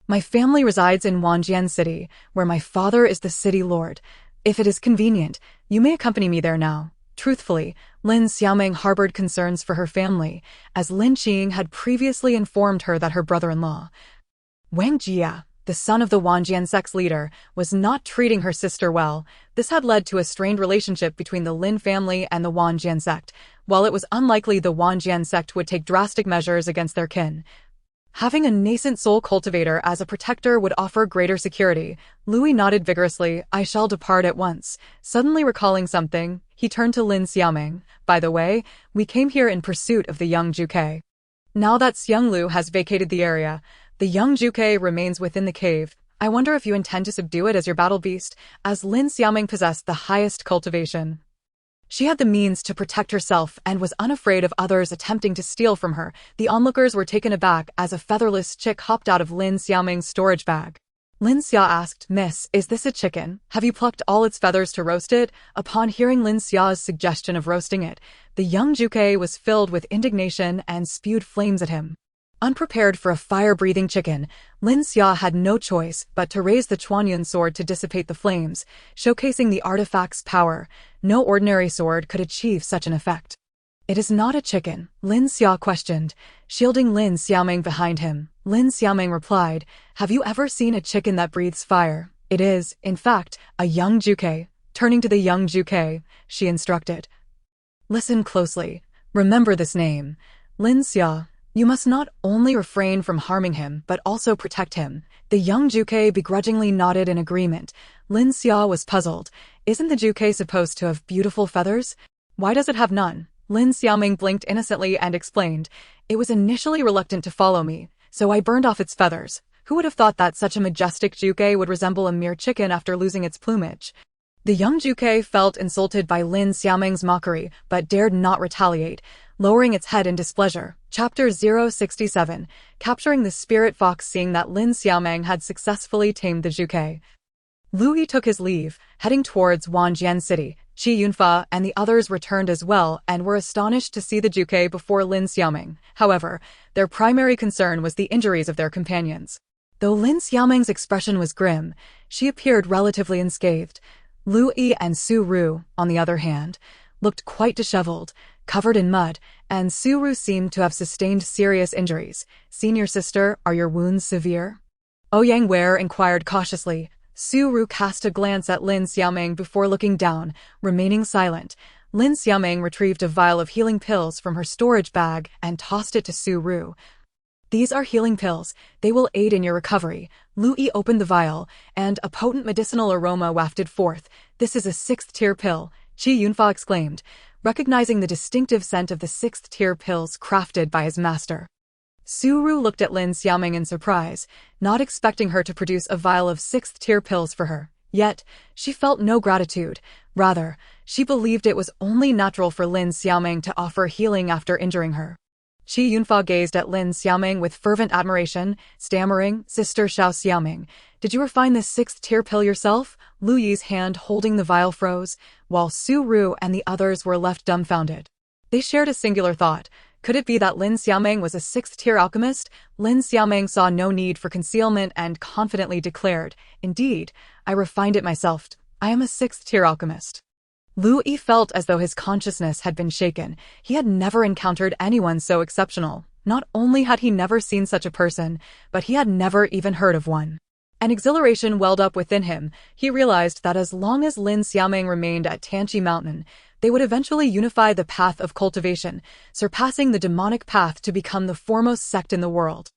My family resides in Wanjian City, where my father is the city lord. If it is convenient, you may accompany me there now. Truthfully, Lin Xiaoming harbored concerns for her family, as Lin Qing had previously informed her that her brother-in-law, Wang Jia, the son of the Wanjian sect's leader, was not treating her sister well. This had led to a strained relationship between the Lin family and the Wanjian sect. While it was unlikely the Wanjian sect would take drastic measures against their kin, having a nascent soul cultivator as a protector would offer greater security. Lu Yi nodded vigorously. I shall depart at once. Suddenly recalling something, he turned to Lin Xiaoming. By the way, we came here in pursuit of the young Juke. Now that Xiang Lu has vacated the area, the young Juke remains within the cave. I wonder if you intend to subdue it as your battle beast, as Lin Xiaoming possessed the highest cultivation. She had the means to protect herself and was unafraid of others attempting to steal from her. The onlookers were taken aback as a featherless chick hopped out of Lin Xiaoming's storage bag. Lin Xia asked, Miss, is this a chicken? Have you plucked all its feathers to roast it? Upon hearing Lin Xia's suggestion of roasting it, the young Juke was filled with indignation and spewed flames at him. Unprepared for a fire-breathing chicken, Lin Xia had no choice but to raise the Chuanyun sword to dissipate the flames, showcasing the artifact's power. No ordinary sword could achieve such an effect. It is not a chicken, Lin Xia questioned, shielding Lin Xiaoming behind him. Lin Xiaoming replied, have you ever seen a chicken that breathes fire? It is, in fact, a young Juke. Turning to the young Juke, she instructed. Listen closely. Remember this name. Lin Xia. You must not only refrain from harming him, but also protect him. The young Juke begrudgingly nodded in agreement. Lin Xia was puzzled. Isn't the Juke supposed to have beautiful feathers? Why does it have none? Lin Xiaoming blinked innocently and explained, it was initially reluctant to follow me, so I burned off its feathers. Who would have thought that such a majestic Juke would resemble a mere chicken after losing its plumage? The young Juke felt insulted by Lin Xiaoming's mockery, but dared not retaliate, lowering its head in displeasure. Chapter 067, Capturing the Spirit Fox. Seeing that Lin Xiaoming had successfully tamed the Juke, Lu Yi took his leave, heading towards Wanjian City. Qi Yunfa and the others returned as well and were astonished to see the Juke before Lin Xiaoming. However, their primary concern was the injuries of their companions. Though Lin Xiaoming's expression was grim, she appeared relatively unscathed. Lu Yi and Su Ru, on the other hand, looked quite disheveled, covered in mud, and Su Ru seemed to have sustained serious injuries. "Senior sister, are your wounds severe?" Ouyang Wei inquired cautiously. Su Ru cast a glance at Lin Xiaoming before looking down, remaining silent. Lin Xiaoming retrieved a vial of healing pills from her storage bag and tossed it to Su Ru. "These are healing pills. They will aid in your recovery." Lu Yi opened the vial, and a potent medicinal aroma wafted forth. "This is a 6th-tier pill," Qi Yunfa exclaimed, recognizing the distinctive scent of the 6th-tier pills crafted by his master. Su Ru looked at Lin Xiaoming in surprise, not expecting her to produce a vial of 6th-tier pills for her. Yet, she felt no gratitude. Rather, she believed it was only natural for Lin Xiaoming to offer healing after injuring her. Qi Yunfa gazed at Lin Xiaoming with fervent admiration, stammering, "Sister Xiao Xiaoming, did you refine this 6th-tier pill yourself?" Lu Yi's hand holding the vial froze, while Su Ru and the others were left dumbfounded. They shared a singular thought. Could it be that Lin Xiaoming was a 6th-tier alchemist? Lin Xiaoming saw no need for concealment and confidently declared, "Indeed, I refined it myself. I am a 6th-tier alchemist." Lu Yi felt as though his consciousness had been shaken. He had never encountered anyone so exceptional. Not only had he never seen such a person, but he had never even heard of one. An exhilaration welled up within him. He realized that as long as Lin Xiaoming remained at Tianqi Mountain, they would eventually unify the path of cultivation, surpassing the demonic path to become the foremost sect in the world.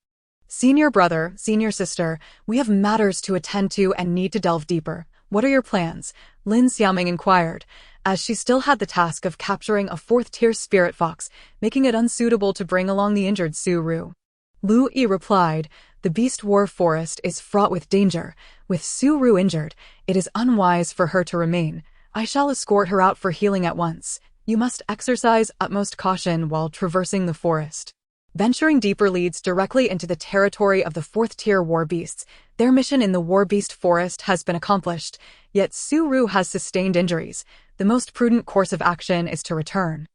"Senior brother, senior sister, we have matters to attend to and need to delve deeper. What are your plans?" Lin Xiaoming inquired, as she still had the task of capturing a 4th-tier spirit fox, making it unsuitable to bring along the injured Su Ru. Lu Yi replied, "The Beast War Forest is fraught with danger. With Su Ru injured, it is unwise for her to remain. I shall escort her out for healing at once. You must exercise utmost caution while traversing the forest." Venturing deeper leads directly into the territory of the 4th-tier war beasts. Their mission in the war beast forest has been accomplished, yet Su Ru has sustained injuries. The most prudent course of action is to return.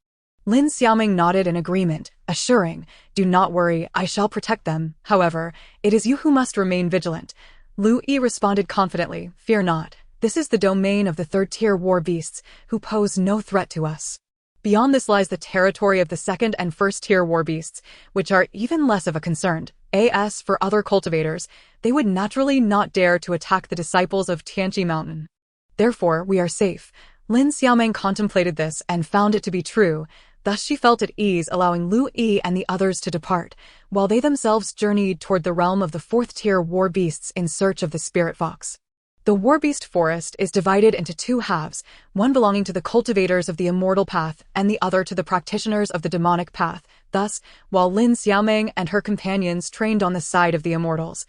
Lin Xiaoming nodded in agreement, assuring, "Do not worry, I shall protect them. However, it is you who must remain vigilant." Lu Yi responded confidently, "Fear not. This is the domain of the 3rd-tier war beasts, who pose no threat to us. Beyond this lies the territory of the 2nd and 1st-tier war beasts, which are even less of a concern. As for other cultivators, they would naturally not dare to attack the disciples of Tianqi Mountain. Therefore, we are safe." Lin Xiaoming contemplated this and found it to be true. Thus she felt at ease, allowing Lu Yi and the others to depart, while they themselves journeyed toward the realm of the 4th-tier war beasts in search of the spirit fox. The war beast forest is divided into 2 halves, one belonging to the cultivators of the immortal path and the other to the practitioners of the demonic path. Thus, while Lin Xiaoming and her companions trained on the side of the immortals,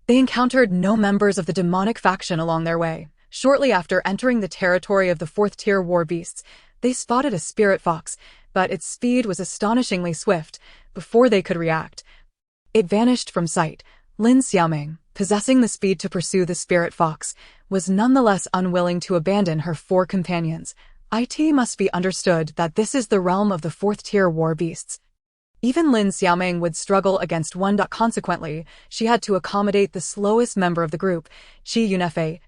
they encountered no members of the demonic faction along their way. Shortly after entering the territory of the 4th-tier war beasts, they spotted a spirit fox, but its speed was astonishingly swift. Before they could react, it vanished from sight. Lin Xiaoming, possessing the speed to pursue the spirit fox, was nonetheless unwilling to abandon her 4 companions. It must be understood that this is the realm of the 4th-tier war beasts. Even Lin Xiaoming would struggle against one. Consequently, she had to accommodate the slowest member of the group. Qi Yunfa.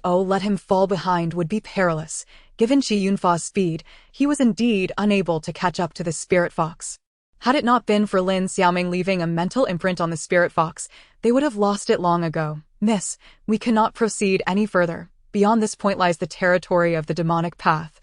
Let him fall behind would be perilous. Given Qi Yunfa's speed, he was indeed unable to catch up to the spirit fox. Had it not been for Lin Xiaoming leaving a mental imprint on the spirit fox, they would have lost it long ago. "Miss, we cannot proceed any further. Beyond this point lies the territory of the demonic path,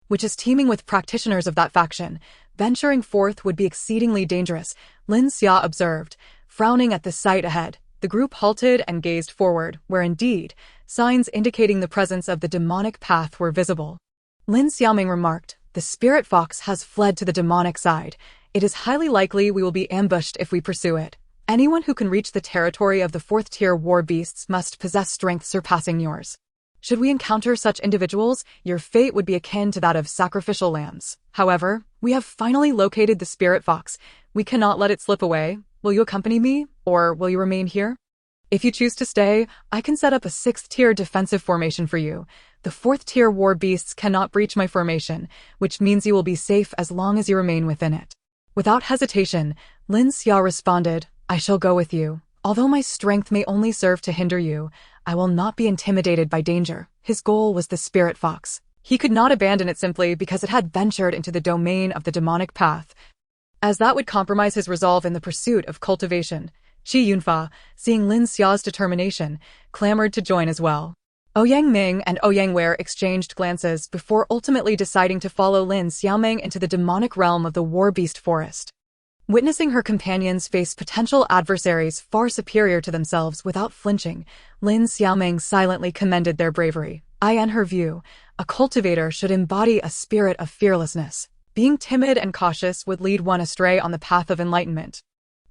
which is teeming with practitioners of that faction. Venturing forth would be exceedingly dangerous," Lin Xia observed, frowning at the sight ahead. The group halted and gazed forward, where indeed, signs indicating the presence of the demonic path were visible. Lin Xiaoming remarked, "The spirit fox has fled to the demonic side. It is highly likely we will be ambushed if we pursue it. Anyone who can reach the territory of the 4th-tier war beasts must possess strength surpassing yours. Should we encounter such individuals, your fate would be akin to that of sacrificial lambs. However, we have finally located the spirit fox. We cannot let it slip away. Will you accompany me, or will you remain here?" If you choose to stay, I can set up a 6th-tier defensive formation for you. The 4th-tier war beasts cannot breach my formation, which means you will be safe as long as you remain within it. Without hesitation, Lin Xia responded, I shall go with you. Although my strength may only serve to hinder you, I will not be intimidated by danger. His goal was the spirit fox. He could not abandon it simply because it had ventured into the domain of the demonic path, as that would compromise his resolve in the pursuit of cultivation. Shi Yunfa, seeing Lin Xia's determination, clamored to join as well. Ouyang Ming and Ouyang Wei exchanged glances before ultimately deciding to follow Lin Xiaoming into the demonic realm of the war beast forest. Witnessing her companions face potential adversaries far superior to themselves without flinching, Lin Xiaoming silently commended their bravery. In her view, a cultivator should embody a spirit of fearlessness. Being timid and cautious would lead one astray on the path of enlightenment.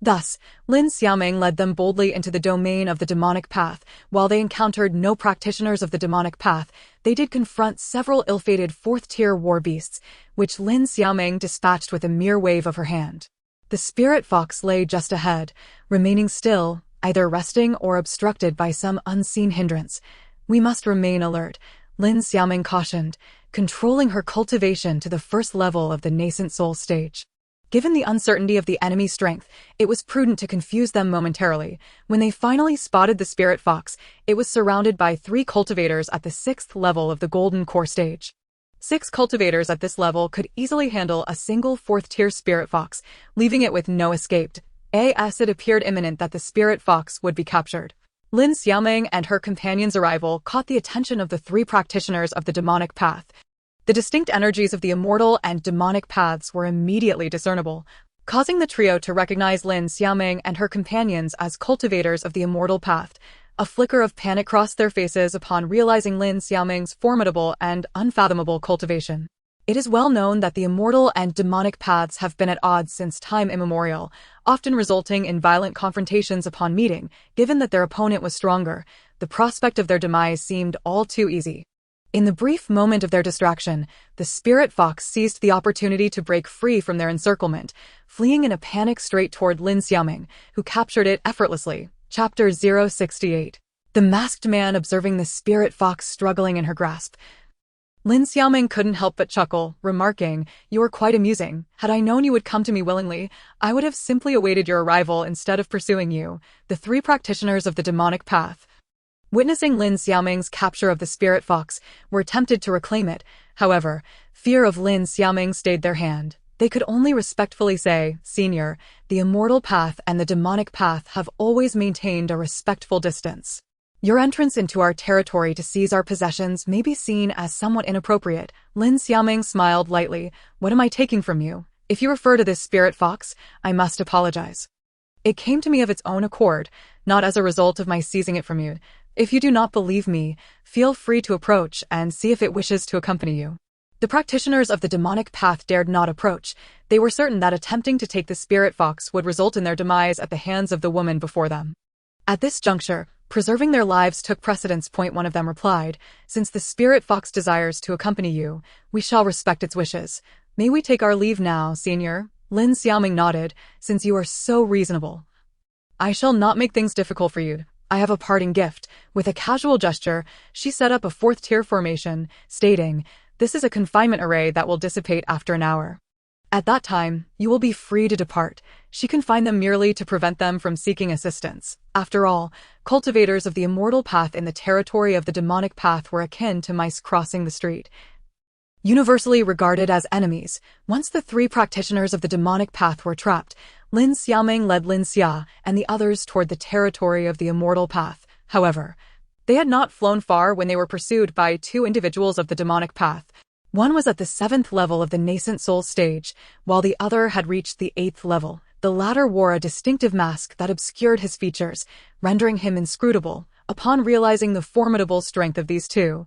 Thus, Lin Xiaoming led them boldly into the domain of the demonic path. While they encountered no practitioners of the demonic path, they did confront several ill-fated 4th-tier war beasts, which Lin Xiaoming dispatched with a mere wave of her hand. The spirit fox lay just ahead, remaining still, either resting or obstructed by some unseen hindrance. We must remain alert, Lin Xiaoming cautioned, controlling her cultivation to the 1st level of the nascent soul stage. Given the uncertainty of the enemy's strength, it was prudent to confuse them momentarily. When they finally spotted the spirit fox, it was surrounded by 3 cultivators at the 6th level of the golden core stage. 6 cultivators at this level could easily handle a single 4th-tier spirit fox, leaving it with no escape. As it appeared imminent that the spirit fox would be captured. Lin Xiaoming and her companion's arrival caught the attention of the 3 practitioners of the demonic path. The distinct energies of the immortal and demonic paths were immediately discernible, causing the trio to recognize Lin Xiaoming and her companions as cultivators of the immortal path. A flicker of panic crossed their faces upon realizing Lin Xiaoming's formidable and unfathomable cultivation. It is well known that the immortal and demonic paths have been at odds since time immemorial, often resulting in violent confrontations upon meeting. Given that their opponent was stronger, the prospect of their demise seemed all too easy. In the brief moment of their distraction, the spirit fox seized the opportunity to break free from their encirclement, fleeing in a panic straight toward Lin Xiaoming, who captured it effortlessly. Chapter 068. The masked man observing the spirit fox struggling in her grasp. Lin Xiaoming couldn't help but chuckle, remarking, "You are quite amusing. Had I known you would come to me willingly, I would have simply awaited your arrival instead of pursuing you." The 3 practitioners of the demonic path, witnessing Lin Xiaoming's capture of the spirit fox, were tempted to reclaim it. However, fear of Lin Xiaoming stayed their hand. They could only respectfully say, "Senior, the immortal path and the demonic path have always maintained a respectful distance. Your entrance into our territory to seize our possessions may be seen as somewhat inappropriate." Lin Xiaoming smiled lightly. "What am I taking from you? If you refer to this spirit fox, I must apologize. It came to me of its own accord, not as a result of my seizing it from you. If you do not believe me, feel free to approach and see if it wishes to accompany you." The practitioners of the demonic path dared not approach. They were certain that attempting to take the spirit fox would result in their demise at the hands of the woman before them. At this juncture, preserving their lives took precedence. One of them replied, "Since the spirit fox desires to accompany you, we shall respect its wishes. May we take our leave now, senior?" Lin Xiaoming nodded. "Since you are so reasonable, I shall not make things difficult for you. I have a parting gift." With a casual gesture, she set up a 4th-tier formation, stating, "This is a confinement array that will dissipate after an hour. At that time, you will be free to depart." She confined them merely to prevent them from seeking assistance. After all, cultivators of the immortal path in the territory of the demonic path were akin to mice crossing the street, universally regarded as enemies. Once the 3 practitioners of the demonic path were trapped, Lin Xiaoming led Lin Xia and the others toward the territory of the immortal path. However, they had not flown far when they were pursued by 2 individuals of the demonic path. One was at the 7th level of the nascent soul stage, while the other had reached the 8th level. The latter wore a distinctive mask that obscured his features, rendering him inscrutable. Upon realizing the formidable strength of these 2,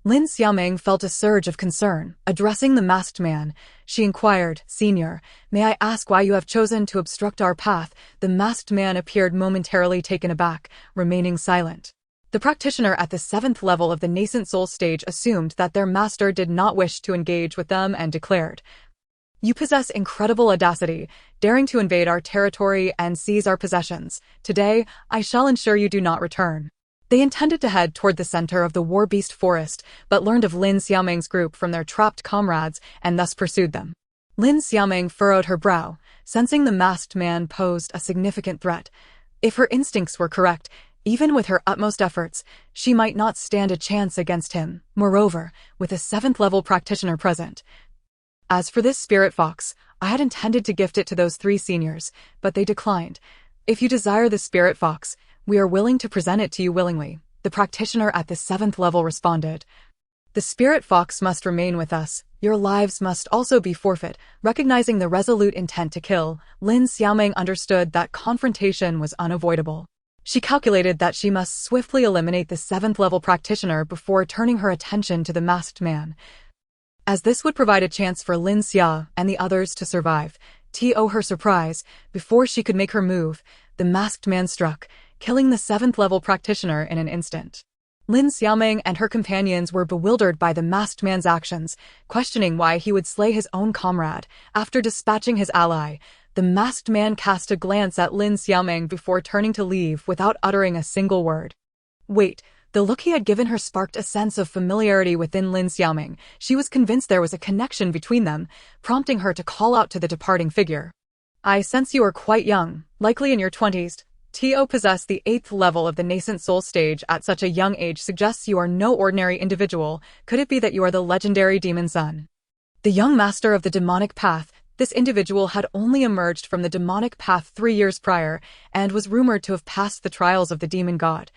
Lin Xiaoming felt a surge of concern. Addressing the masked man, she inquired, "Senior, may I ask why you have chosen to obstruct our path?" The masked man appeared momentarily taken aback, remaining silent. The practitioner at the 7th level of the nascent soul stage assumed that their master did not wish to engage with them and declared, You possess incredible audacity, daring to invade our territory and seize our possessions. Today, I shall ensure you do not return. They intended to head toward the center of the war beast forest, but learned of Lin Xiaoming's group from their trapped comrades and thus pursued them. Lin Xiaoming furrowed her brow, sensing the masked man posed a significant threat. If her instincts were correct, even with her utmost efforts, she might not stand a chance against him. Moreover, with a 7th-level practitioner present. As for this spirit fox, I had intended to gift it to those 3 seniors, but they declined. If you desire the spirit fox, we are willing to present it to you willingly, the practitioner at the 7th level responded. The spirit fox must remain with us. Your lives must also be forfeit. Recognizing the resolute intent to kill, Lin Xiaoming understood that confrontation was unavoidable. She calculated that she must swiftly eliminate the 7th level practitioner before turning her attention to the masked man. As this would provide a chance for Lin Xia and the others to survive, to her surprise, before she could make her move, the masked man struck, killing the 7th level practitioner in an instant. Lin Xiaoming and her companions were bewildered by the masked man's actions, questioning why he would slay his own comrade. After dispatching his ally, the masked man cast a glance at Lin Xiaoming before turning to leave without uttering a single word. Wait, the look he had given her sparked a sense of familiarity within Lin Xiaoming. She was convinced there was a connection between them, prompting her to call out to the departing figure. I sense you are quite young, likely in your 20s. To possess the 8th level of the nascent soul stage at such a young age suggests you are no ordinary individual. Could it be that you are the legendary demon son? The young master of the demonic path. This individual had only emerged from the demonic path 3 years prior and was rumored to have passed the trials of the demon god,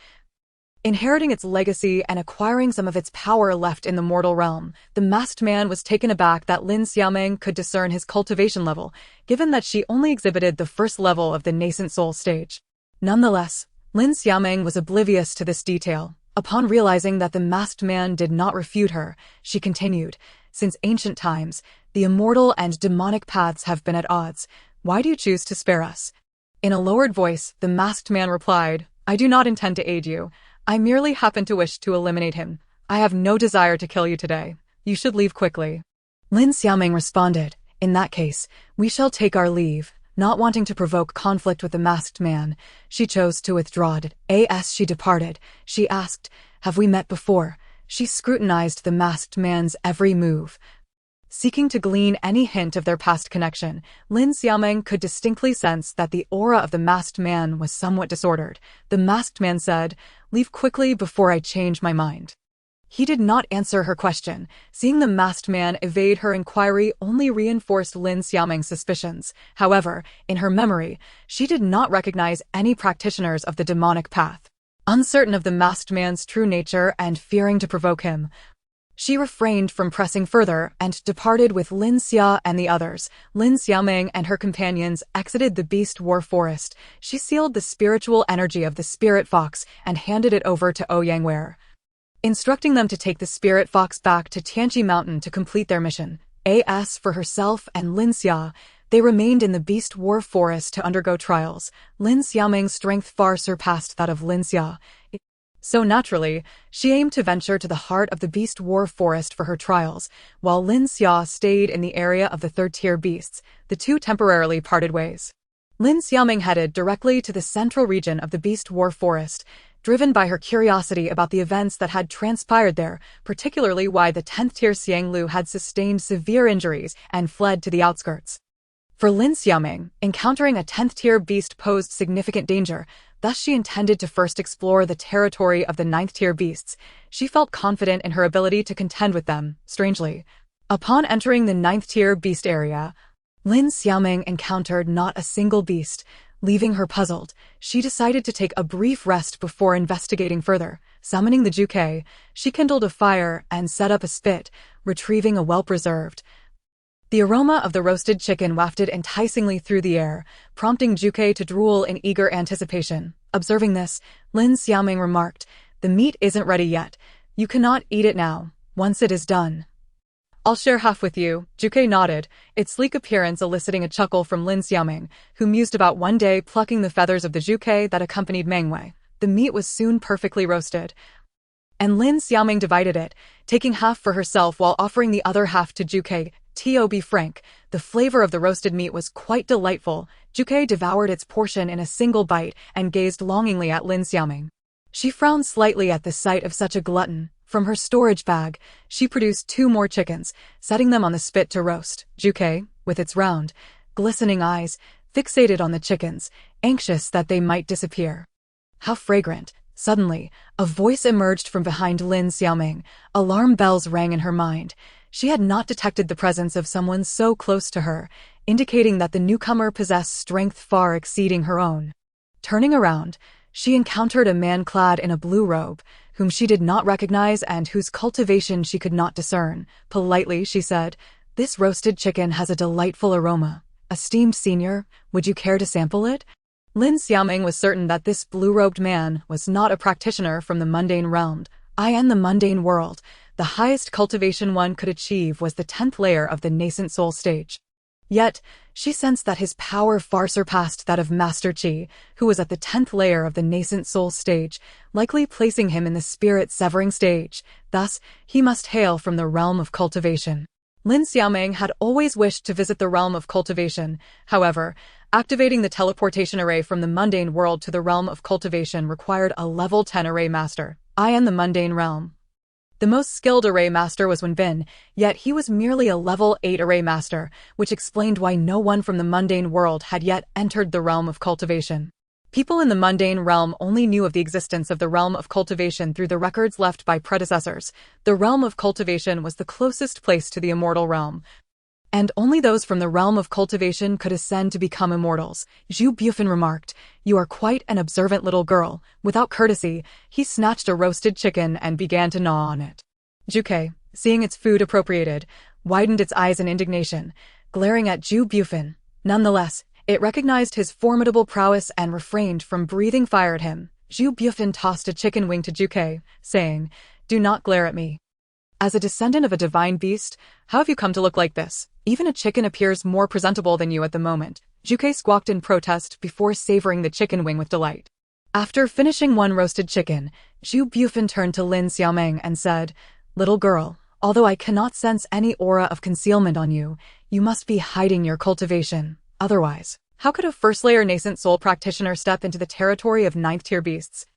inheriting its legacy and acquiring some of its power left in the mortal realm. The masked man was taken aback that Lin Xiaoming could discern his cultivation level, given that she only exhibited the 1st level of the nascent soul stage. Nonetheless, Lin Xiaoming was oblivious to this detail. Upon realizing that the masked man did not refute her, she continued, since ancient times, the immortal and demonic paths have been at odds. Why do you choose to spare us? In a lowered voice, the masked man replied, I do not intend to aid you. I merely happen to wish to eliminate him. I have no desire to kill you today. You should leave quickly. Lin Xiaoming responded, in that case, we shall take our leave. Not wanting to provoke conflict with the masked man, she chose to withdraw. As she departed, she asked, have we met before? She scrutinized the masked man's every move. Seeking to glean any hint of their past connection, Lin Xiaoming could distinctly sense that the aura of the masked man was somewhat disordered. The masked man said, leave quickly before I change my mind. He did not answer her question. Seeing the masked man evade her inquiry only reinforced Lin Xiaoming's suspicions. However, in her memory, she did not recognize any practitioners of the demonic path. Uncertain of the masked man's true nature and fearing to provoke him, she refrained from pressing further and departed with Lin Xia and the others. Lin Xiaoming and her companions exited the beast war forest. She sealed the spiritual energy of the spirit fox and handed it over to Ouyangware, instructing them to take the spirit fox back to Tianqi Mountain to complete their mission. As for herself and Lin Xia, they remained in the beast war forest to undergo trials. Lin Xiaoming's strength far surpassed that of Lin Xia. So naturally, she aimed to venture to the heart of the beast war forest for her trials, while Lin Xia stayed in the area of the 3rd-tier beasts. The two temporarily parted ways. Lin Xiaoming headed directly to the central region of the beast war forest, driven by her curiosity about the events that had transpired there, particularly why the 10th-tier Xianglu had sustained severe injuries and fled to the outskirts. For Lin Xiaoming, encountering a 10th-tier beast posed significant danger, thus she intended to first explore the territory of the 9th-tier beasts. She felt confident in her ability to contend with them. Strangely, upon entering the 9th-tier beast area, Lin Xiaoming encountered not a single beast. Leaving her puzzled, she decided to take a brief rest before investigating further. Summoning the Juke, she kindled a fire and set up a spit, retrieving a well-preserved. The aroma of the roasted chicken wafted enticingly through the air, prompting Juke to drool in eager anticipation. Observing this, Lin Xiaoming remarked, the meat isn't ready yet. You cannot eat it now. Once it is done, I'll share half with you. Juke nodded, its sleek appearance eliciting a chuckle from Lin Xiaoming, who mused about one day plucking the feathers of the Juke that accompanied Mengwei. The meat was soon perfectly roasted. and Lin Xiaoming divided it, taking half for herself while offering the other half to Juke. To be frank, the flavor of the roasted meat was quite delightful. Juke devoured its portion in a single bite and gazed longingly at Lin Xiaoming. She frowned slightly at the sight of such a glutton. From her storage bag, she produced 2 more chickens, setting them on the spit to roast. Juke, with its round, glistening eyes, fixated on the chickens, anxious that they might disappear. How fragrant! Suddenly, a voice emerged from behind Lin Xiaoming. Alarm bells rang in her mind. She had not detected the presence of someone so close to her, indicating that the newcomer possessed strength far exceeding her own. Turning around, she encountered a man clad in a blue robe, whom she did not recognize and whose cultivation she could not discern. Politely, she said, "This roasted chicken has a delightful aroma. Esteemed senior, would you care to sample it?" Lin Xiaoming was certain that this blue-robed man was not a practitioner from the mundane realm. In the mundane world, the highest cultivation one could achieve was the 10th layer of the nascent soul stage. Yet, she sensed that his power far surpassed that of Master Qi, who was at the 10th layer of the nascent soul stage, likely placing him in the spirit-severing stage. Thus, he must hail from the realm of cultivation. Lin Xiaoming had always wished to visit the realm of cultivation. However, activating the teleportation array from the mundane world to the realm of cultivation required a level 10 array master. In the mundane realm, the most skilled array master was Wenbin, yet he was merely a level 8 array master, which explained why no one from the mundane world had yet entered the realm of cultivation. People in the mundane realm only knew of the existence of the realm of cultivation through the records left by predecessors. The realm of cultivation was the closest place to the immortal realm, and only those from the realm of cultivation could ascend to become immortals. Zhu Bufin remarked, "You are quite an observant little girl." Without courtesy, he snatched a roasted chicken and began to gnaw on it. Juke, seeing its food appropriated, widened its eyes in indignation, glaring at Zhu Bufin. Nonetheless, it recognized his formidable prowess and refrained from breathing fire at him. Zhu Bufin tossed a chicken wing to Juke, saying, "Do not glare at me. As a descendant of a divine beast, how have you come to look like this? Even a chicken appears more presentable than you at the moment." Juke squawked in protest before savoring the chicken wing with delight. After finishing one roasted chicken, Zhu Bufin turned to Lin Xiaoming and said, "Little girl, although I cannot sense any aura of concealment on you, you must be hiding your cultivation. Otherwise, how could a first-layer nascent soul practitioner step into the territory of 9th-tier beasts?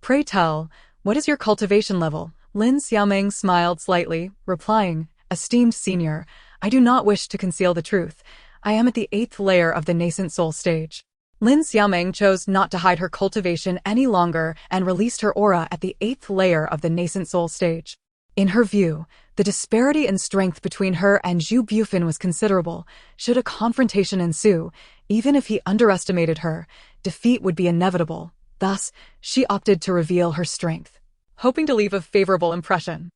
Pray tell, what is your cultivation level?" Lin Xiaoming smiled slightly, replying, "Esteemed senior, I do not wish to conceal the truth. I am at the 8th layer of the nascent soul stage." Lin Xiaoming chose not to hide her cultivation any longer and released her aura at the 8th layer of the nascent soul stage. In her view, the disparity in strength between her and Zhu Bufin was considerable. Should a confrontation ensue, even if he underestimated her, defeat would be inevitable. Thus, she opted to reveal her strength, hoping to leave a favorable impression.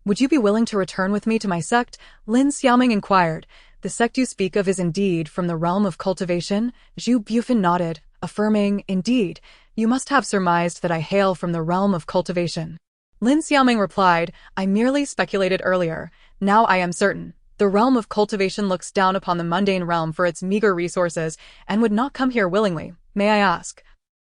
"Would you be willing to return with me to my sect?" Lin Xiaoming inquired. "The sect you speak of is indeed from the realm of cultivation?" Zhu Bufin nodded, affirming, "Indeed, you must have surmised that I hail from the realm of cultivation." Lin Xiaoming replied, "I merely speculated earlier. Now I am certain. The realm of cultivation looks down upon the mundane realm for its meager resources and would not come here willingly. May I ask?"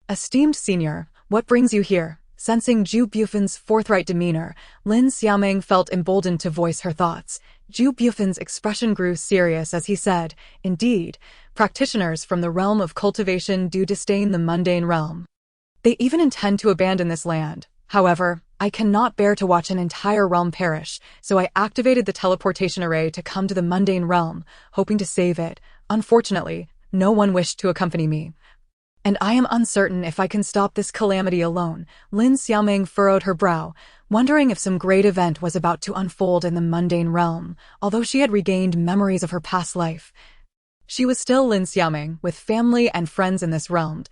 "Esteemed senior, what brings you here?" Sensing Zhu Bufin's forthright demeanor, Lin Xiaoming felt emboldened to voice her thoughts. Zhu Bufin's expression grew serious as he said, "Indeed, practitioners from the realm of cultivation do disdain the mundane realm. They even intend to abandon this land. However, I cannot bear to watch an entire realm perish, so I activated the teleportation array to come to the mundane realm, hoping to save it. Unfortunately, no one wished to accompany me, and I am uncertain if I can stop this calamity alone." Lin Xiaoming furrowed her brow, wondering if some great event was about to unfold in the mundane realm. Although she had regained memories of her past life, she was still Lin Xiaoming, with family and friends in this realm.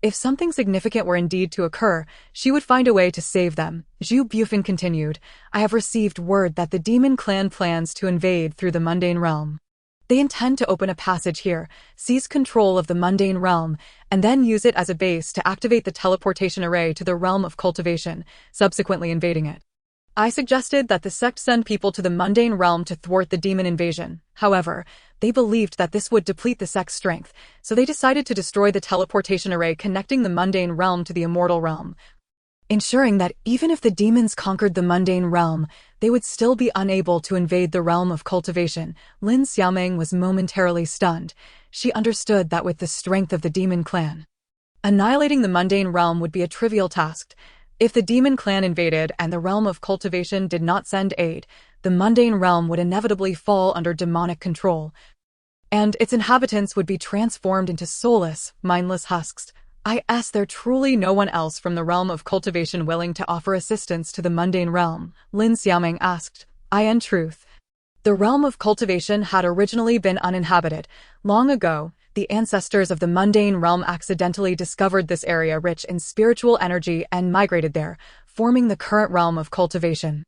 If something significant were indeed to occur, she would find a way to save them. Zhu Bufin continued, "I have received word that the demon clan plans to invade through the mundane realm. They intend to open a passage here, seize control of the mundane realm, and then use it as a base to activate the teleportation array to the realm of cultivation, subsequently invading it. I suggested that the sect send people to the mundane realm to thwart the demon invasion. However, they believed that this would deplete the sect's strength, so they decided to destroy the teleportation array connecting the mundane realm to the immortal realm. ensuring that even if the demons conquered the mundane realm, they would still be unable to invade the realm of cultivation. Lin Xiaoming was momentarily stunned. She understood that with the strength of the demon clan, annihilating the mundane realm would be a trivial task. If the demon clan invaded and the realm of cultivation did not send aid, the mundane realm would inevitably fall under demonic control, and its inhabitants would be transformed into soulless, mindless husks. Is there truly no one else from the realm of cultivation willing to offer assistance to the mundane realm? Lin Xiaoming asked. In truth, the realm of cultivation had originally been uninhabited. Long ago, the ancestors of the mundane realm accidentally discovered this area rich in spiritual energy and migrated there, forming the current realm of cultivation.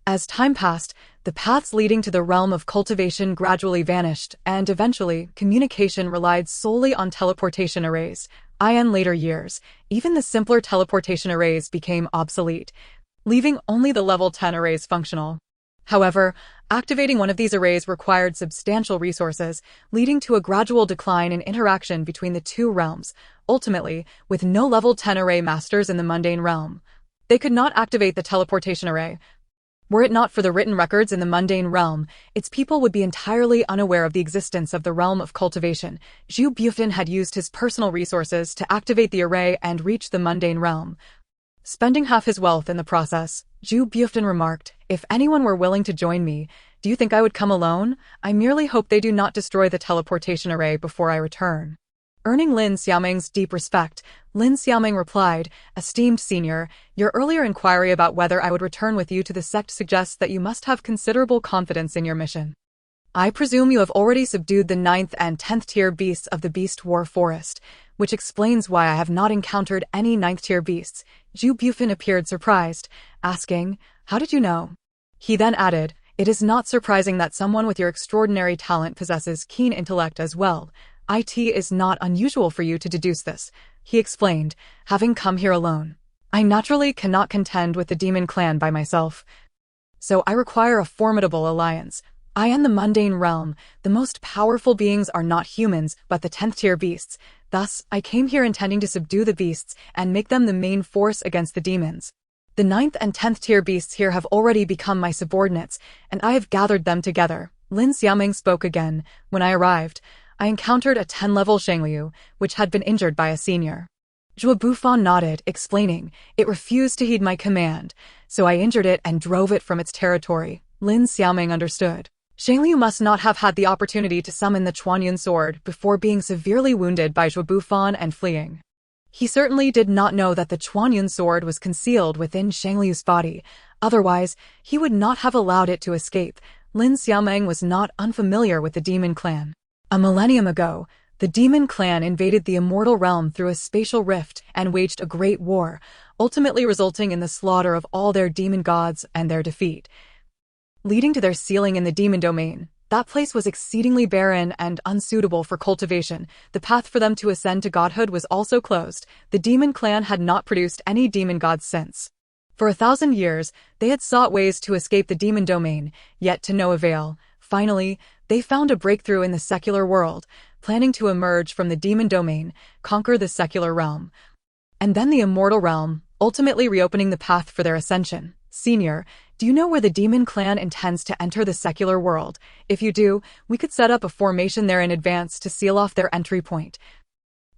As time passed, the paths leading to the realm of cultivation gradually vanished, and eventually, communication relied solely on teleportation arrays. In later years, even the simpler teleportation arrays became obsolete, leaving only the level 10 arrays functional. However, activating one of these arrays required substantial resources, leading to a gradual decline in interaction between the two realms. Ultimately, with no level 10 array masters in the mundane realm, they could not activate the teleportation array. Were it not for the written records in the mundane realm, its people would be entirely unaware of the existence of the realm of cultivation. Zhu Bufin had used his personal resources to activate the array and reach the mundane realm, spending half his wealth in the process. Zhu Bufin remarked, "If anyone were willing to join me, do you think I would come alone? I merely hope they do not destroy the teleportation array before I return." Earning Lin Xiaoming's deep respect, Lin Xiaoming replied, "Esteemed senior, your earlier inquiry about whether I would return with you to the sect suggests that you must have considerable confidence in your mission. I presume you have already subdued the 9th and 10th tier beasts of the Beast War Forest, which explains why I have not encountered any 9th tier beasts." Zhu Bufin appeared surprised, asking, "How did you know?" He then added, "It is not surprising that someone with your extraordinary talent possesses keen intellect as well. It is not unusual for you to deduce this," he explained, "having come here alone. I naturally cannot contend with the demon clan by myself, so I require a formidable alliance. In the mundane realm, the most powerful beings are not humans, but the 10th tier beasts. Thus, I came here intending to subdue the beasts and make them the main force against the demons. The 9th and 10th tier beasts here have already become my subordinates, and I have gathered them together." Lin Xiaoming spoke again. "When I arrived, I encountered a 10-level Shangliu, which had been injured by a senior." Zhuo Bufan nodded, explaining, "It refused to heed my command, so I injured it and drove it from its territory." Lin Xiaoming understood. Shangliu must not have had the opportunity to summon the Chuanyun sword before being severely wounded by Zhuo Bufan and fleeing. He certainly did not know that the Chuanyun sword was concealed within Shangliu's body, otherwise he would not have allowed it to escape. Lin Xiaoming was not unfamiliar with the demon clan. A millennium ago, the demon clan invaded the immortal realm through a spatial rift and waged a great war, ultimately resulting in the slaughter of all their demon gods and their defeat, leading to their sealing in the demon domain. That place was exceedingly barren and unsuitable for cultivation. The path for them to ascend to godhood was also closed. The demon clan had not produced any demon gods since. For 1,000 years, they had sought ways to escape the demon domain, yet to no avail. Finally, they found a breakthrough in the secular world, planning to emerge from the demon domain, conquer the secular realm, and then the immortal realm, ultimately reopening the path for their ascension. Senior, do you know where the demon clan intends to enter the secular world? If you do, we could set up a formation there in advance to seal off their entry point,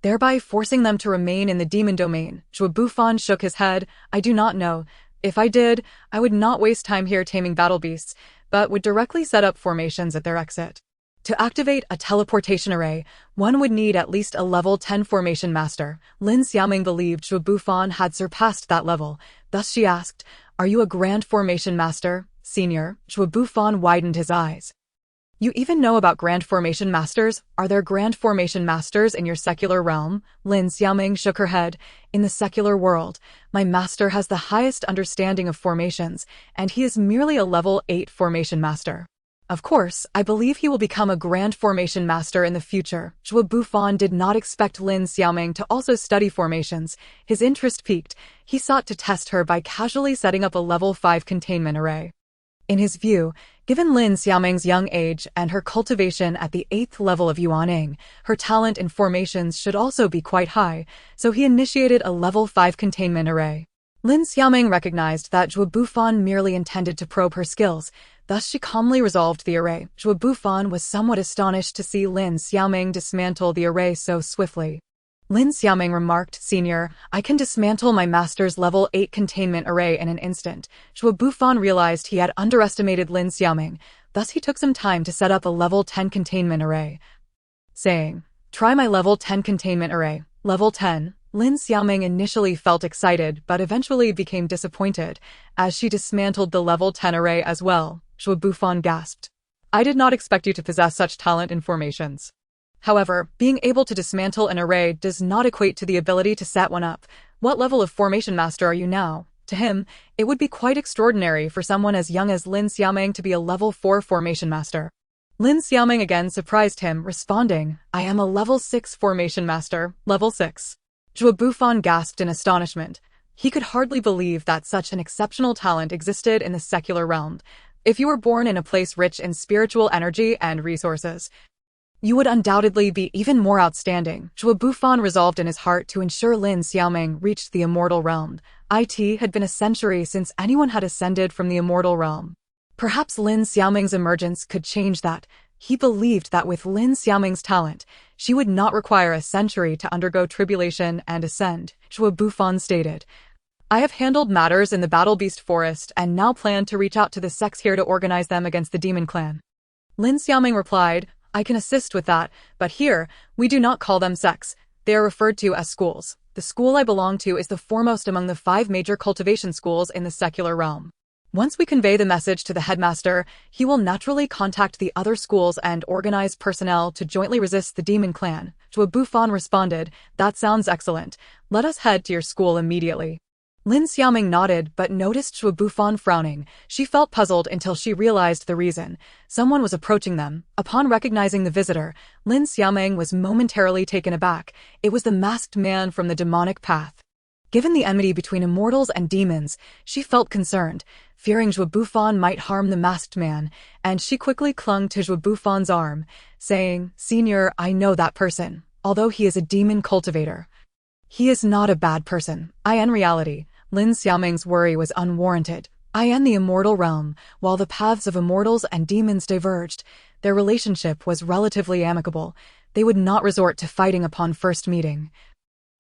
thereby forcing them to remain in the demon domain. Zhuo Bufan shook his head. "I do not know. If I did, I would not waste time here taming battle beasts, but would directly set up formations at their exit." To activate a teleportation array, one would need at least a level 10 formation master. Lin Xiaoming believed Zhuo Bufan had surpassed that level. Thus she asked, "Are you a grand formation master, senior?" Zhuo Bufan widened his eyes. "You even know about grand formation masters? Are there grand formation masters in your secular realm?" Lin Xiaoming shook her head. "In the secular world, my master has the highest understanding of formations, and he is merely a level 8 formation master. Of course, I believe he will become a grand formation master in the future." Zhuo Bufan did not expect Lin Xiaoming to also study formations. His interest piqued. He sought to test her by casually setting up a level 5 containment array. In his view, given Lin Xiaoming's young age and her cultivation at the 8th level of Yuaning, her talent in formations should also be quite high, so he initiated a level 5 containment array. Lin Xiaoming recognized that Zhuo Bufan merely intended to probe her skills, thus she calmly resolved the array. Zhuo Bufan was somewhat astonished to see Lin Xiaoming dismantle the array so swiftly. Lin Xiaoming remarked, "Senior, I can dismantle my master's level 8 containment array in an instant." Zhuo Bufan realized he had underestimated Lin Xiaoming, thus he took some time to set up a level 10 containment array, saying, "Try my level 10 containment array." Level 10. Lin Xiaoming initially felt excited but eventually became disappointed as she dismantled the level 10 array as well. Zhuo Bufan gasped, "I did not expect you to possess such talent in formations." However, being able to dismantle an array does not equate to the ability to set one up. What level of formation master are you now? To him, it would be quite extraordinary for someone as young as Lin Xiaoming to be a level 4 formation master. Lin Xiaoming again surprised him, responding, "I am a level 6 formation master, level 6. Zhuo Bufan gasped in astonishment. He could hardly believe that such an exceptional talent existed in the secular realm. If you were born in a place rich in spiritual energy and resources, you would undoubtedly be even more outstanding. Zhuo Bufan resolved in his heart to ensure Lin Xiaoming reached the immortal realm. It had been a century since anyone had ascended from the immortal realm. Perhaps Lin Xiaoming's emergence could change that. He believed that with Lin Xiaoming's talent, she would not require a century to undergo tribulation and ascend. Zhuo Bufan stated, "I have handled matters in the Battle Beast Forest and now plan to reach out to the sects here to organize them against the demon clan." Lin Xiaoming replied, "I can assist with that, but here, we do not call them sects. They are referred to as schools. The school I belong to is the foremost among the 5 major cultivation schools in the secular realm. Once we convey the message to the headmaster, he will naturally contact the other schools and organize personnel to jointly resist the demon clan." Zhuo Bufan responded, "That sounds excellent. Let us head to your school immediately." Lin Xiaoming nodded but noticed Zhuo Bufan frowning. She felt puzzled until she realized the reason. Someone was approaching them. Upon recognizing the visitor, Lin Xiaoming was momentarily taken aback. It was the masked man from the demonic path. Given the enmity between immortals and demons, she felt concerned, fearing Zhuo Bufan might harm the masked man, and she quickly clung to Zhuo Bufan's arm, saying, "Senior, I know that person. Although he is a demon cultivator, he is not a bad person. In reality." Lin Xiaoming's worry was unwarranted. In the immortal realm, while the paths of immortals and demons diverged, their relationship was relatively amicable. They would not resort to fighting upon first meeting.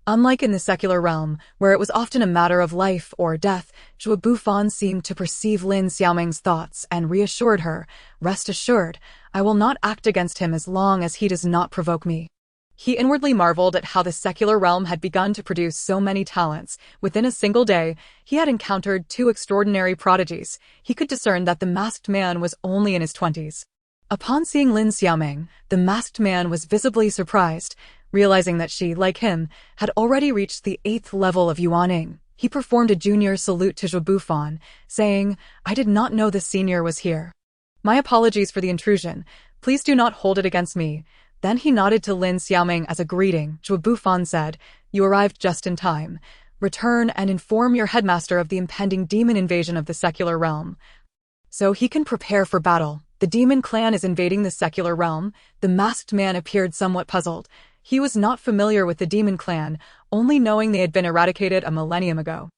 Unlike in the secular realm, where it was often a matter of life or death, Zhuo Bufan seemed to perceive Lin Xiaoming's thoughts and reassured her, "Rest assured, I will not act against him as long as he does not provoke me." He inwardly marveled at how the secular realm had begun to produce so many talents. Within a single day, he had encountered 2 extraordinary prodigies. He could discern that the masked man was only in his 20s. Upon seeing Lin Xiaoming, the masked man was visibly surprised, realizing that she, like him, had already reached the 8th level of Yuaning. He performed a junior salute to Zhuo Bufan, saying, "I did not know the senior was here. My apologies for the intrusion. Please do not hold it against me." Then he nodded to Lin Xiaoming as a greeting. Zhuo Bufan said, "You arrived just in time. Return and inform your headmaster of the impending demon invasion of the secular realm, so he can prepare for battle. The demon clan is invading the secular realm." The masked man appeared somewhat puzzled. He was not familiar with the demon clan, only knowing they had been eradicated a millennium ago.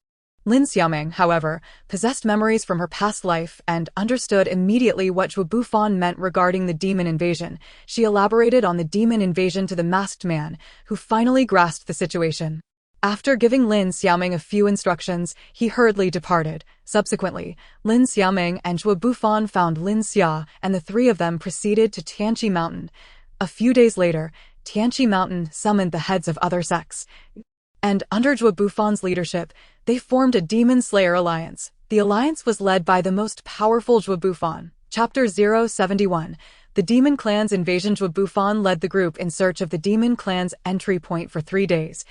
Lin Xiaoming, however, possessed memories from her past life and understood immediately what Zhuo Bufan meant regarding the demon invasion. She elaborated on the demon invasion to the masked man, who finally grasped the situation. After giving Lin Xiaoming a few instructions, he hurriedly departed. Subsequently, Lin Xiaoming and Zhuo Bufan found Lin Xia, and the 3 of them proceeded to Tianqi Mountain. A few days later, Tianqi Mountain summoned the heads of other sects, and under Zhuo Bufan's leadership, they formed a Demon Slayer alliance. The alliance was led by the most powerful Zhuo Bufan. Chapter 071. The Demon Clan's invasion. Zhuo Bufan led the group in search of the Demon Clan's entry point for 3 days.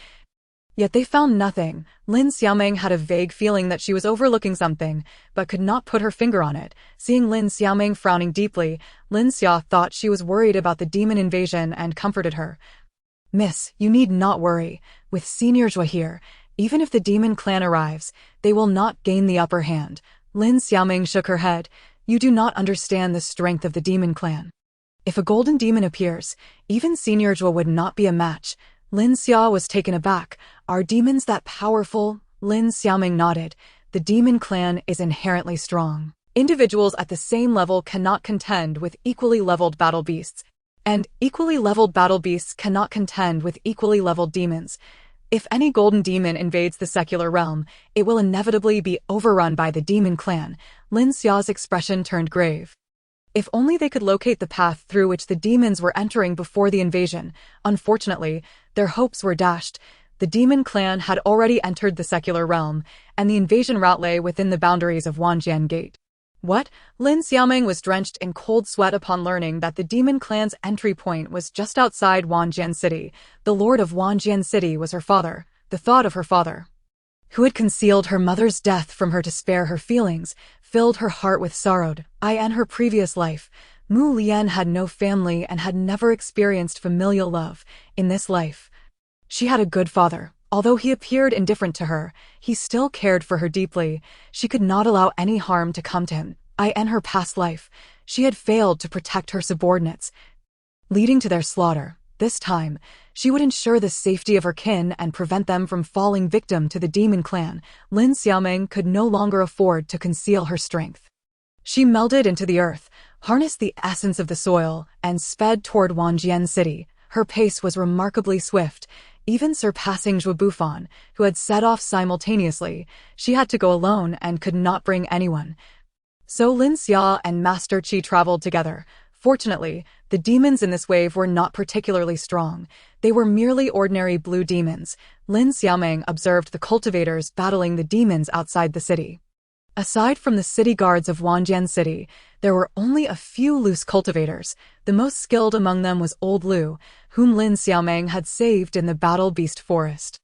Yet they found nothing. Lin Xiaoming had a vague feeling that she was overlooking something, but could not put her finger on it. Seeing Lin Xiaoming frowning deeply, Lin Xia thought she was worried about the demon invasion and comforted her. "Miss, you need not worry. With Senior Zhuo here, even if the demon clan arrives, they will not gain the upper hand." Lin Xiaoming shook her head. "You do not understand the strength of the demon clan. If a golden demon appears, even Senior Zhuo would not be a match." Lin Xia was taken aback. "Are demons that powerful?" Lin Xiaoming nodded. The demon clan is inherently strong. Individuals at the same level cannot contend with equally leveled battle beasts, and equally leveled battle beasts cannot contend with equally leveled demons. If any golden demon invades the secular realm, it will inevitably be overrun by the demon clan. Lin Xiao's expression turned grave. If only they could locate the path through which the demons were entering before the invasion. Unfortunately, their hopes were dashed. The demon clan had already entered the secular realm, and the invasion route lay within the boundaries of Wanjian Gate. What? Lin Xiaoming was drenched in cold sweat upon learning that the demon clan's entry point was just outside Wanjian City. The lord of Wanjian City was her father. The thought of her father, who had concealed her mother's death from her to spare her feelings, filled her heart with sorrow. In her previous life, Mu Lian had no family and had never experienced familial love. In this life, she had a good father. Although he appeared indifferent to her, he still cared for her deeply. She could not allow any harm to come to him. In her past life, she had failed to protect her subordinates, leading to their slaughter. This time, she would ensure the safety of her kin and prevent them from falling victim to the demon clan. Lin Xiaoming could no longer afford to conceal her strength. She melded into the earth, harnessed the essence of the soil, and sped toward Wanjian City. Her pace was remarkably swift, even surpassing Zhuo Bufan, who had set off simultaneously. She had to go alone and could not bring anyone. So Lin Xia and Master Qi traveled together. Fortunately, the demons in this wave were not particularly strong. They were merely ordinary blue demons. Lin Xiaoming observed the cultivators battling the demons outside the city. Aside from the city guards of Wanjian City, there were only a few loose cultivators. The most skilled among them was Old Lu, whom Lin Xiaoming had saved in the battle beast forest.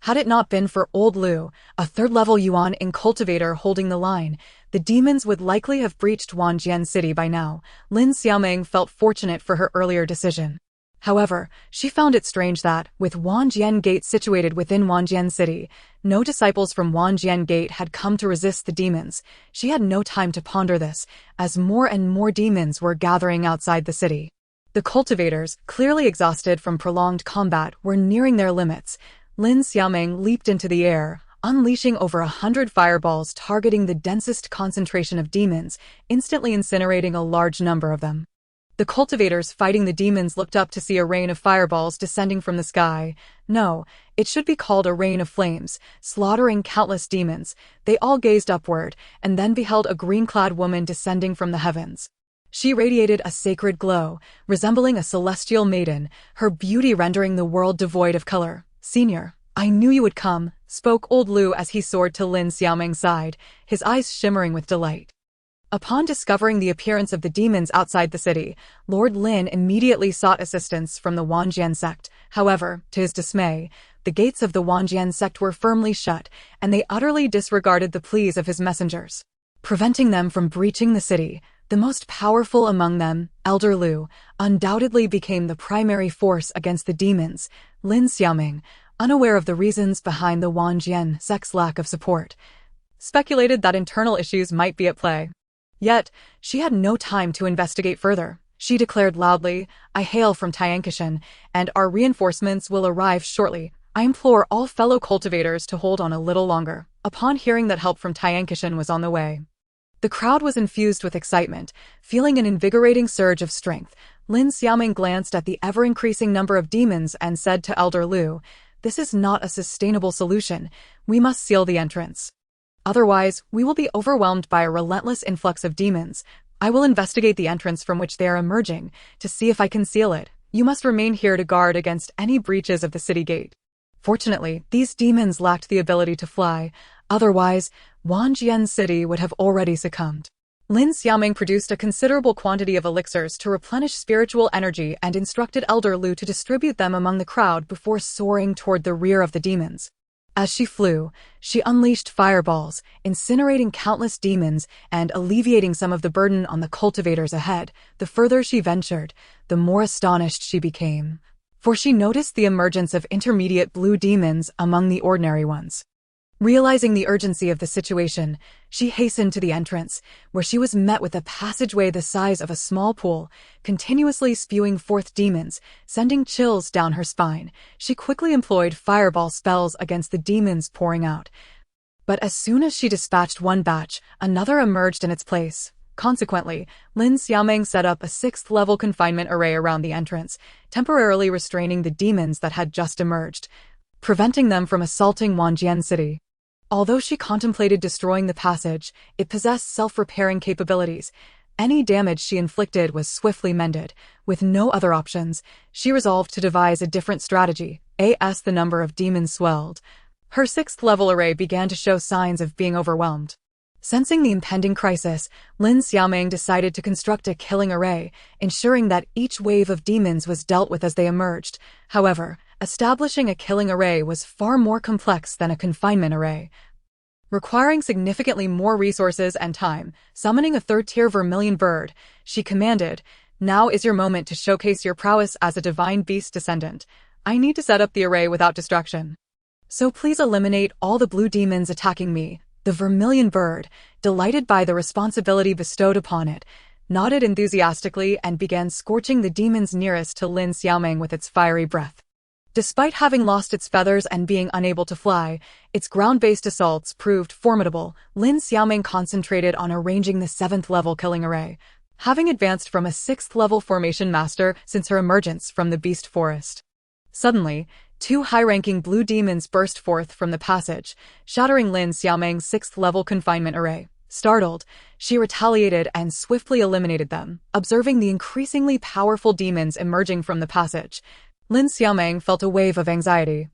Had it not been for Old Lu, a third-level Yuan in cultivator holding the line, the demons would likely have breached Wanjian City by now. Lin Xiaoming felt fortunate for her earlier decision. However, she found it strange that, with Wanjian Gate situated within Wanjian City, no disciples from Wanjian Gate had come to resist the demons. She had no time to ponder this, as more and more demons were gathering outside the city. The cultivators, clearly exhausted from prolonged combat, were nearing their limits. Lin Xiaoming leaped into the air, unleashing over 100 fireballs targeting the densest concentration of demons, instantly incinerating a large number of them. The cultivators fighting the demons looked up to see a rain of fireballs descending from the sky. No, it should be called a rain of flames, slaughtering countless demons. They all gazed upward, and then beheld a green-clad woman descending from the heavens. She radiated a sacred glow, resembling a celestial maiden, her beauty rendering the world devoid of color. "Senior, I knew you would come," spoke Old Lu as he soared to Lin Xiaoming's side, his eyes shimmering with delight. Upon discovering the appearance of the demons outside the city, Lord Lin immediately sought assistance from the Wanjian sect. However, to his dismay, the gates of the Wanjian sect were firmly shut, and they utterly disregarded the pleas of his messengers, preventing them from breaching the city. The most powerful among them, Elder Lu, undoubtedly became the primary force against the demons. Lin Xiaoming, unaware of the reasons behind the Wanjian sect's lack of support, speculated that internal issues might be at play. Yet, she had no time to investigate further. She declared loudly, "I hail from Tiankishan, and our reinforcements will arrive shortly. I implore all fellow cultivators to hold on a little longer." Upon hearing that help from Tiankishan was on the way, the crowd was infused with excitement, feeling an invigorating surge of strength. Lin Xiaoming glanced at the ever-increasing number of demons and said to Elder Lu, "This is not a sustainable solution. We must seal the entrance. Otherwise, we will be overwhelmed by a relentless influx of demons. I will investigate the entrance from which they are emerging to see if I can seal it. You must remain here to guard against any breaches of the city gate." Fortunately, these demons lacked the ability to fly. Otherwise, Wanjian City would have already succumbed. Lin Xiaoming produced a considerable quantity of elixirs to replenish spiritual energy and instructed Elder Lu to distribute them among the crowd before soaring toward the rear of the demons. As she flew, she unleashed fireballs, incinerating countless demons and alleviating some of the burden on the cultivators ahead. The further she ventured, the more astonished she became, for she noticed the emergence of intermediate blue demons among the ordinary ones. Realizing the urgency of the situation, she hastened to the entrance, where she was met with a passageway the size of a small pool, continuously spewing forth demons, sending chills down her spine. She quickly employed fireball spells against the demons pouring out. But as soon as she dispatched one batch, another emerged in its place. Consequently, Lin Xiaoming set up a 6th-level confinement array around the entrance, temporarily restraining the demons that had just emerged, preventing them from assaulting Wanjian City. Although she contemplated destroying the passage, it possessed self-repairing capabilities. Any damage she inflicted was swiftly mended. With no other options, she resolved to devise a different strategy. As the number of demons swelled, her 6th-level array began to show signs of being overwhelmed. Sensing the impending crisis, Lin Xiaoming decided to construct a killing array, ensuring that each wave of demons was dealt with as they emerged. However, establishing a killing array was far more complex than a confinement array, requiring significantly more resources and time. Summoning a 3rd-tier vermilion bird, she commanded, "Now is your moment to showcase your prowess as a divine beast descendant. I need to set up the array without distraction. So please eliminate all the blue demons attacking me." The vermilion bird, delighted by the responsibility bestowed upon it, nodded enthusiastically and began scorching the demons nearest to Lin Xiaoming with its fiery breath. Despite having lost its feathers and being unable to fly, its ground-based assaults proved formidable. Lin Xiaoming concentrated on arranging the 7th-level killing array, having advanced from a 6th-level formation master since her emergence from the beast forest. Suddenly, 2 high-ranking blue demons burst forth from the passage, shattering Lin Xiaoming's 6th-level confinement array. Startled, she retaliated and swiftly eliminated them. Observing the increasingly powerful demons emerging from the passage, Lin Xiaoming felt a wave of anxiety.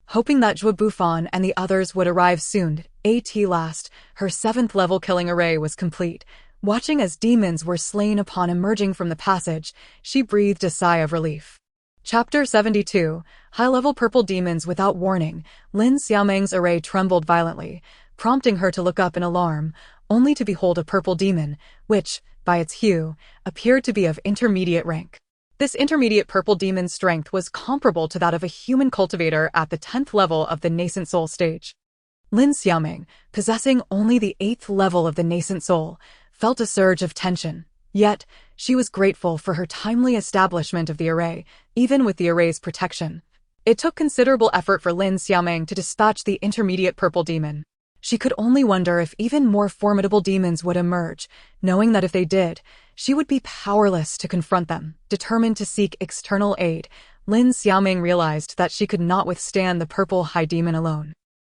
Hoping that Zhou Bufan and the others would arrive soon, at last, her 7th-level killing array was complete. Watching as demons were slain upon emerging from the passage, she breathed a sigh of relief. Chapter 72. High-level purple demons without warning. Lin Xiaoming's array trembled violently, prompting her to look up in alarm, only to behold a purple demon, which, by its hue, appeared to be of intermediate rank. This intermediate purple demon's strength was comparable to that of a human cultivator at the 10th level of the nascent soul stage. Lin Xiaoming, possessing only the 8th level of the nascent soul, felt a surge of tension. Yet, she was grateful for her timely establishment of the array, even with the array's protection. It took considerable effort for Lin Xiaoming to dispatch the intermediate purple demon. She could only wonder if even more formidable demons would emerge, knowing that if they did, she would be powerless to confront them. Determined to seek external aid, Lin Xiaoming realized that she could not withstand the purple high demon alone.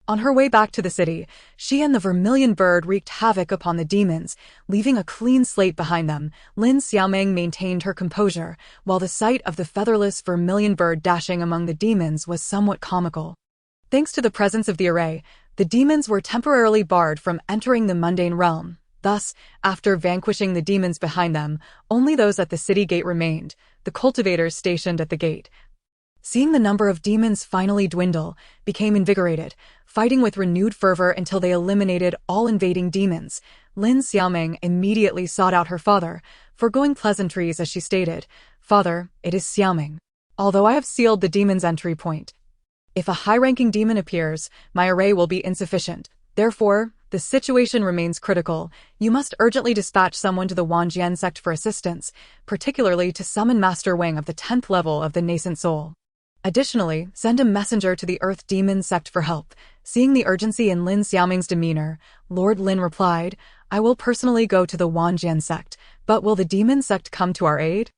On her way back to the city, she and the vermilion bird wreaked havoc upon the demons, leaving a clean slate behind them. Lin Xiaoming maintained her composure, while the sight of the featherless vermilion bird dashing among the demons was somewhat comical. Thanks to the presence of the array, the demons were temporarily barred from entering the mundane realm. Thus, after vanquishing the demons behind them, only those at the city gate remained, the cultivators stationed at the gate, seeing the number of demons finally dwindle, became invigorated, fighting with renewed fervor until they eliminated all invading demons. Lin Xiaoming immediately sought out her father, foregoing pleasantries as she stated, "Father, it is Xiaoming. Although I have sealed the demon's entry point, if a high-ranking demon appears, my array will be insufficient. Therefore, the situation remains critical. You must urgently dispatch someone to the Wanjian sect for assistance, particularly to summon Master Wang of the 10th level of the nascent soul. Additionally, send a messenger to the Earth Demon sect for help." Seeing the urgency in Lin Xiaoming's demeanor, Lord Lin replied, "I will personally go to the Wanjian sect, but will the demon sect come to our aid?"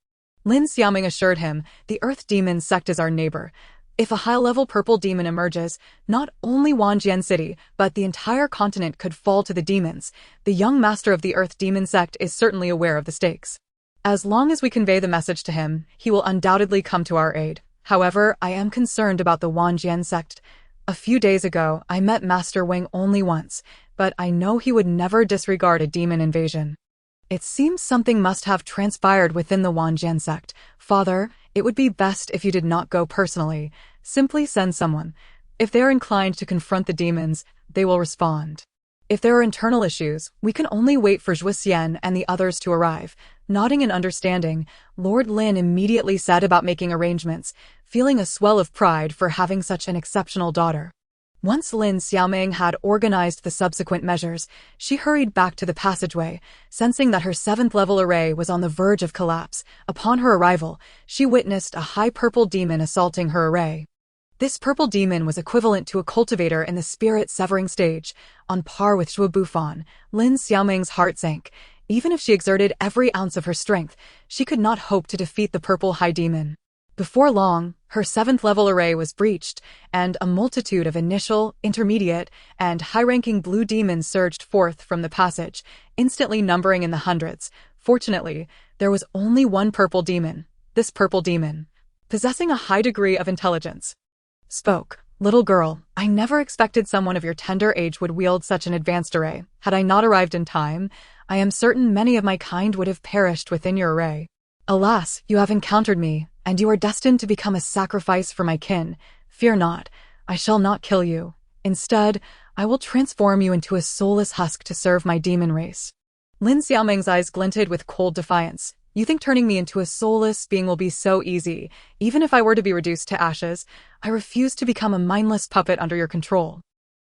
Lin Xiaoming assured him, "The Earth Demon sect is our neighbor. If a high-level purple demon emerges, not only Wanjian City, but the entire continent could fall to the demons. The young master of the Earth Demon sect is certainly aware of the stakes. As long as we convey the message to him, he will undoubtedly come to our aid. However, I am concerned about the Wanjian sect. A few days ago, I met Master Wang only once, but I know he would never disregard a demon invasion. It seems something must have transpired within the Wanjian sect. Father, it would be best if you did not go personally. Simply send someone. If they are inclined to confront the demons, they will respond. If there are internal issues, we can only wait for Zhuo Xian and the others to arrive." Nodding in understanding, Lord Lin immediately set about making arrangements, feeling a swell of pride for having such an exceptional daughter. Once Lin Xiaoming had organized the subsequent measures, she hurried back to the passageway, sensing that her 7th-level array was on the verge of collapse. Upon her arrival, she witnessed a high purple demon assaulting her array. This purple demon was equivalent to a cultivator in the spirit-severing stage, on par with Zhuo Bufan. Lin Xiaoming's heart sank. Even if she exerted every ounce of her strength, she could not hope to defeat the purple high demon. Before long, her 7th-level array was breached, and a multitude of initial, intermediate, and high-ranking blue demons surged forth from the passage, instantly numbering in the hundreds. Fortunately, there was only one purple demon. This purple demon, possessing a high degree of intelligence, spoke. Little girl, I never expected someone of your tender age would wield such an advanced array. Had I not arrived in time, I am certain many of my kind would have perished within your array. Alas, you have encountered me, and you are destined to become a sacrifice for my kin. Fear not, I shall not kill you. Instead, I will transform you into a soulless husk to serve my demon race. Lin Xiaoming's eyes glinted with cold defiance. You think turning me into a soulless being will be so easy? Even if I were to be reduced to ashes, I refuse to become a mindless puppet under your control.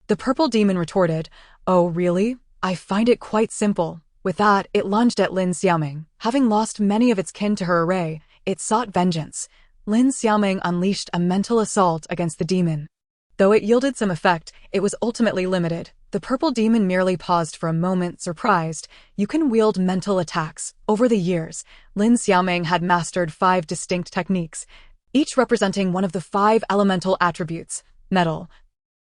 The purple demon retorted, Oh, really? I find it quite simple. With that, it lunged at Lin Xiaoming. Having lost many of its kin to her array, it sought vengeance. Lin Xiaoming unleashed a mental assault against the demon. Though it yielded some effect, it was ultimately limited. The purple demon merely paused for a moment, surprised. You can wield mental attacks. Over the years, Lin Xiaoming had mastered 5 distinct techniques, each representing one of the 5 elemental attributes: metal,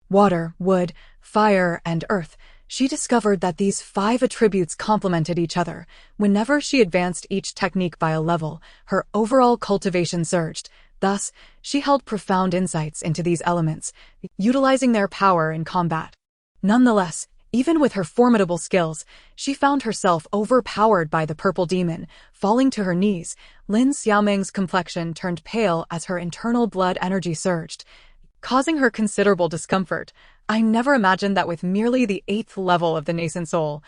water, wood, fire, and earth. She discovered that these 5 attributes complemented each other. Whenever she advanced each technique by a level, her overall cultivation surged. Thus, she held profound insights into these elements, utilizing their power in combat. Nonetheless, even with her formidable skills, she found herself overpowered by the purple demon. Falling to her knees, Lin Xiaoming's complexion turned pale as her internal blood energy surged, causing her considerable discomfort. I never imagined that with merely the 8th level of the nascent soul,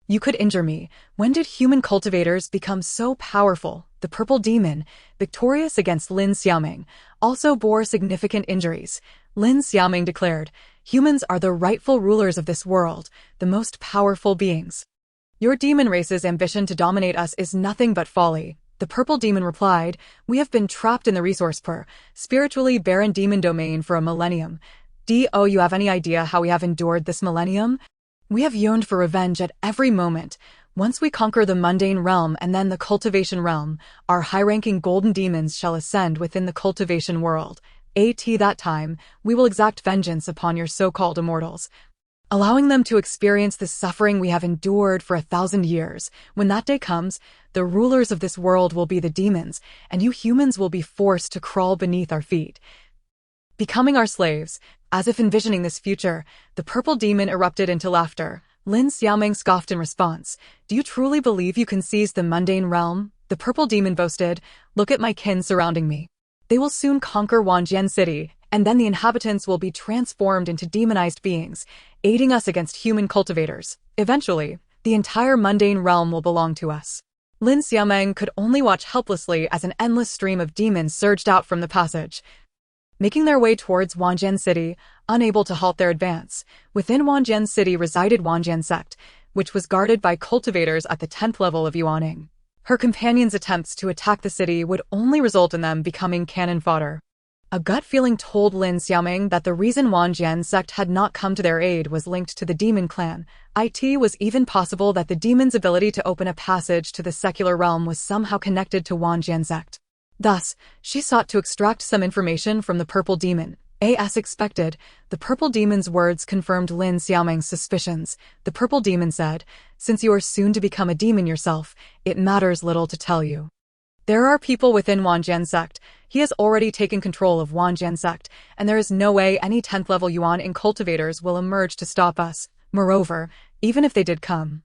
you could injure me. When did human cultivators become so powerful? The purple demon, victorious against Lin Xiaoming, also bore significant injuries. Lin Xiaoming declared, Humans are the rightful rulers of this world, the most powerful beings. Your demon race's ambition to dominate us is nothing but folly. The purple demon replied, We have been trapped in the resource poor, spiritually barren demon domain for a millennium. Do you have any idea how we have endured this millennium? We have yearned for revenge at every moment. Once we conquer the mundane realm and then the cultivation realm, our high-ranking golden demons shall ascend within the cultivation world. At that time, we will exact vengeance upon your so-called immortals, allowing them to experience the suffering we have endured for 1,000 years. When that day comes, the rulers of this world will be the demons, and you humans will be forced to crawl beneath our feet, becoming our slaves. As if envisioning this future, the purple demon erupted into laughter. Lin Xiaoming scoffed in response. Do you truly believe you can seize the mundane realm? The purple demon boasted. Look at my kin surrounding me. They will soon conquer Wanjian City, and then the inhabitants will be transformed into demonized beings, aiding us against human cultivators. Eventually, the entire mundane realm will belong to us. Lin Xiaoming could only watch helplessly as an endless stream of demons surged out from the passage, making their way towards Wanjian City, unable to halt their advance. Within Wanjian City resided Wanjian Sect, which was guarded by cultivators at the 10th level of Yuaning. Her companions' attempts to attack the city would only result in them becoming cannon fodder. A gut feeling told Lin Xiaoming that the reason Wanjian Sect had not come to their aid was linked to the demon clan. It was even possible that the demon's ability to open a passage to the secular realm was somehow connected to Wanjian Sect. Thus, she sought to extract some information from the purple demon. As expected, the purple demon's words confirmed Lin Xiaoming's suspicions. The purple demon said, Since you are soon to become a demon yourself, it matters little to tell you. There are people within Wanjian Sect. He has already taken control of Wanjian Sect, and there is no way any 10th level Yuan in cultivators will emerge to stop us. Moreover, even if they did come,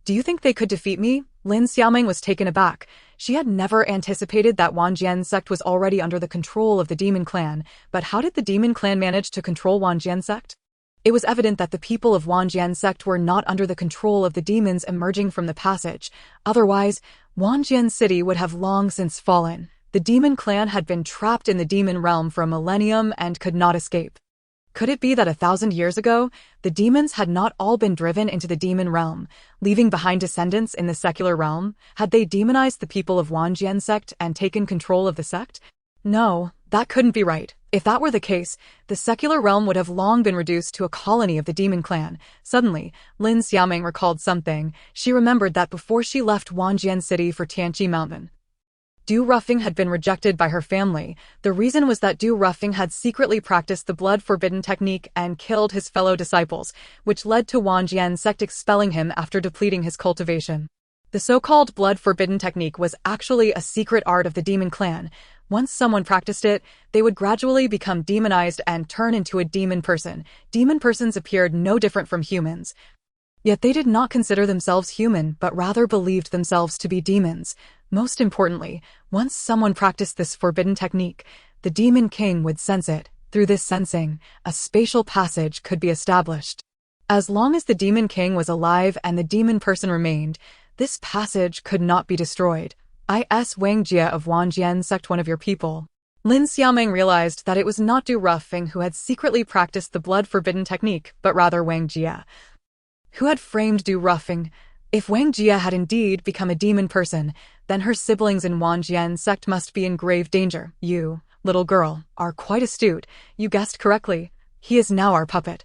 do you think they could defeat me? Lin Xiaoming was taken aback. She had never anticipated that Wanjian Sect was already under the control of the demon clan, but how did the demon clan manage to control Wanjian Sect? It was evident that the people of Wanjian Sect were not under the control of the demons emerging from the passage. Otherwise, Wanjian City would have long since fallen. The demon clan had been trapped in the demon realm for a millennium and could not escape. Could it be that 1,000 years ago, the demons had not all been driven into the demon realm, leaving behind descendants in the secular realm? Had they demonized the people of Wanjian Sect and taken control of the sect? No, that couldn't be right. If that were the case, the secular realm would have long been reduced to a colony of the demon clan. Suddenly, Lin Xiaoming recalled something. She remembered that before she left Wanjian City for Tianqi Mountain, Du Ruffing had been rejected by her family. The reason was that Du Ruffing had secretly practiced the blood-forbidden technique and killed his fellow disciples, which led to Wanjian sect expelling him after depleting his cultivation. The so-called blood-forbidden technique was actually a secret art of the demon clan. Once someone practiced it, they would gradually become demonized and turn into a demon person. Demon persons appeared no different from humans. Yet they did not consider themselves human, but rather believed themselves to be demons. Most importantly, once someone practiced this forbidden technique, the demon king would sense it. Through this sensing, a spatial passage could be established. As long as the demon king was alive and the demon person remained, this passage could not be destroyed. Is Wang Jie of Wanjian sect one of your people? Lin Xiaoming realized that it was not Du Ruffing who had secretly practiced the blood-forbidden technique, but rather Wang Jie, who had framed Du Ruffing. If Wang Jie had indeed become a demon person, then her siblings in Wanjian sect must be in grave danger. You, little girl, are quite astute. You guessed correctly. He is now our puppet.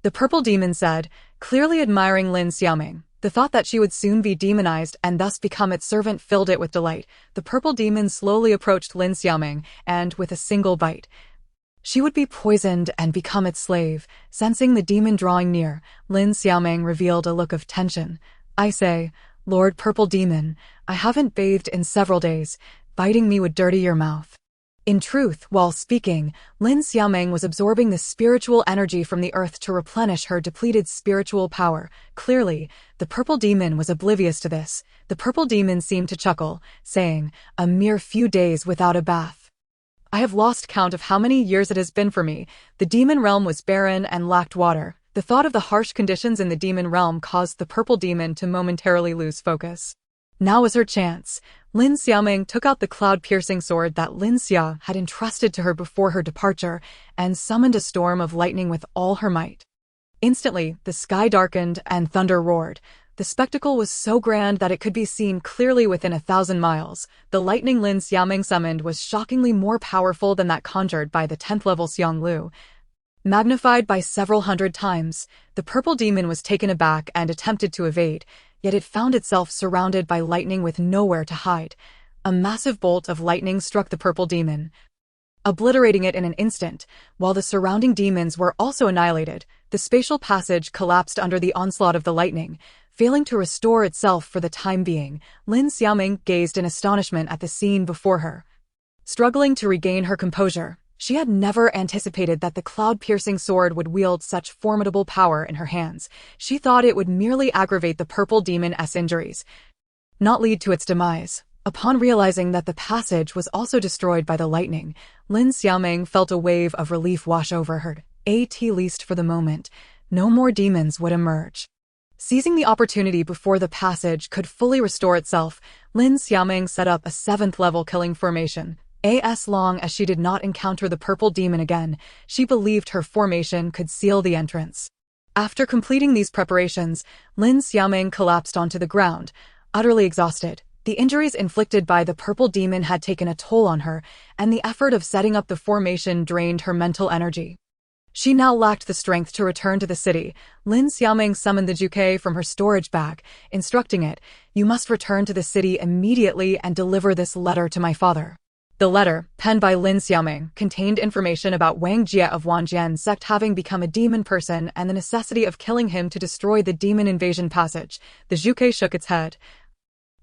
The purple demon said, clearly admiring Lin Xiaoming. The thought that she would soon be demonized and thus become its servant filled it with delight. The purple demon slowly approached Lin Xiaoming, and with a single bite, she would be poisoned and become its slave. Sensing the demon drawing near, Lin Xiaoming revealed a look of tension. I say, Lord Purple Demon, I haven't bathed in several days. Biting me would dirty your mouth. In truth, while speaking, Lin Xiaoming was absorbing the spiritual energy from the earth to replenish her depleted spiritual power. Clearly, the purple demon was oblivious to this. The purple demon seemed to chuckle, saying, a mere few days without a bath. I have lost count of how many years it has been for me. The demon realm was barren and lacked water. The thought of the harsh conditions in the demon realm caused the purple demon to momentarily lose focus. Now was her chance. Lin Xiaoming took out the cloud-piercing sword that Lin Xia had entrusted to her before her departure and summoned a storm of lightning with all her might. Instantly, the sky darkened and thunder roared. The spectacle was so grand that it could be seen clearly within 1,000 miles. The lightning Lin Xiaoming summoned was shockingly more powerful than that conjured by the 10th level Xiang Lu. Magnified by several hundred times, the purple demon was taken aback and attempted to evade, yet it found itself surrounded by lightning with nowhere to hide. A massive bolt of lightning struck the purple demon, obliterating it in an instant. While the surrounding demons were also annihilated, the spatial passage collapsed under the onslaught of the lightning. Failing to restore itself for the time being, Lin Xiaoming gazed in astonishment at the scene before her. Struggling to regain her composure, she had never anticipated that the cloud-piercing sword would wield such formidable power in her hands. She thought it would merely aggravate the purple demon's injuries, not lead to its demise. Upon realizing that the passage was also destroyed by the lightning, Lin Xiaoming felt a wave of relief wash over her. At least for the moment, no more demons would emerge. Seizing the opportunity before the passage could fully restore itself, Lin Xiaoming set up a 7th-level killing formation. As long as she did not encounter the purple demon again, she believed her formation could seal the entrance. After completing these preparations, Lin Xiaoming collapsed onto the ground, utterly exhausted. The injuries inflicted by the purple demon had taken a toll on her, and the effort of setting up the formation drained her mental energy. She now lacked the strength to return to the city. Lin Xiaoming summoned the juke from her storage bag, instructing it, "You must return to the city immediately and deliver this letter to my father." The letter, penned by Lin Xiaoming, contained information about Wang Jie of Wanjian sect having become a demon person and the necessity of killing him to destroy the demon invasion passage. The juke shook its head.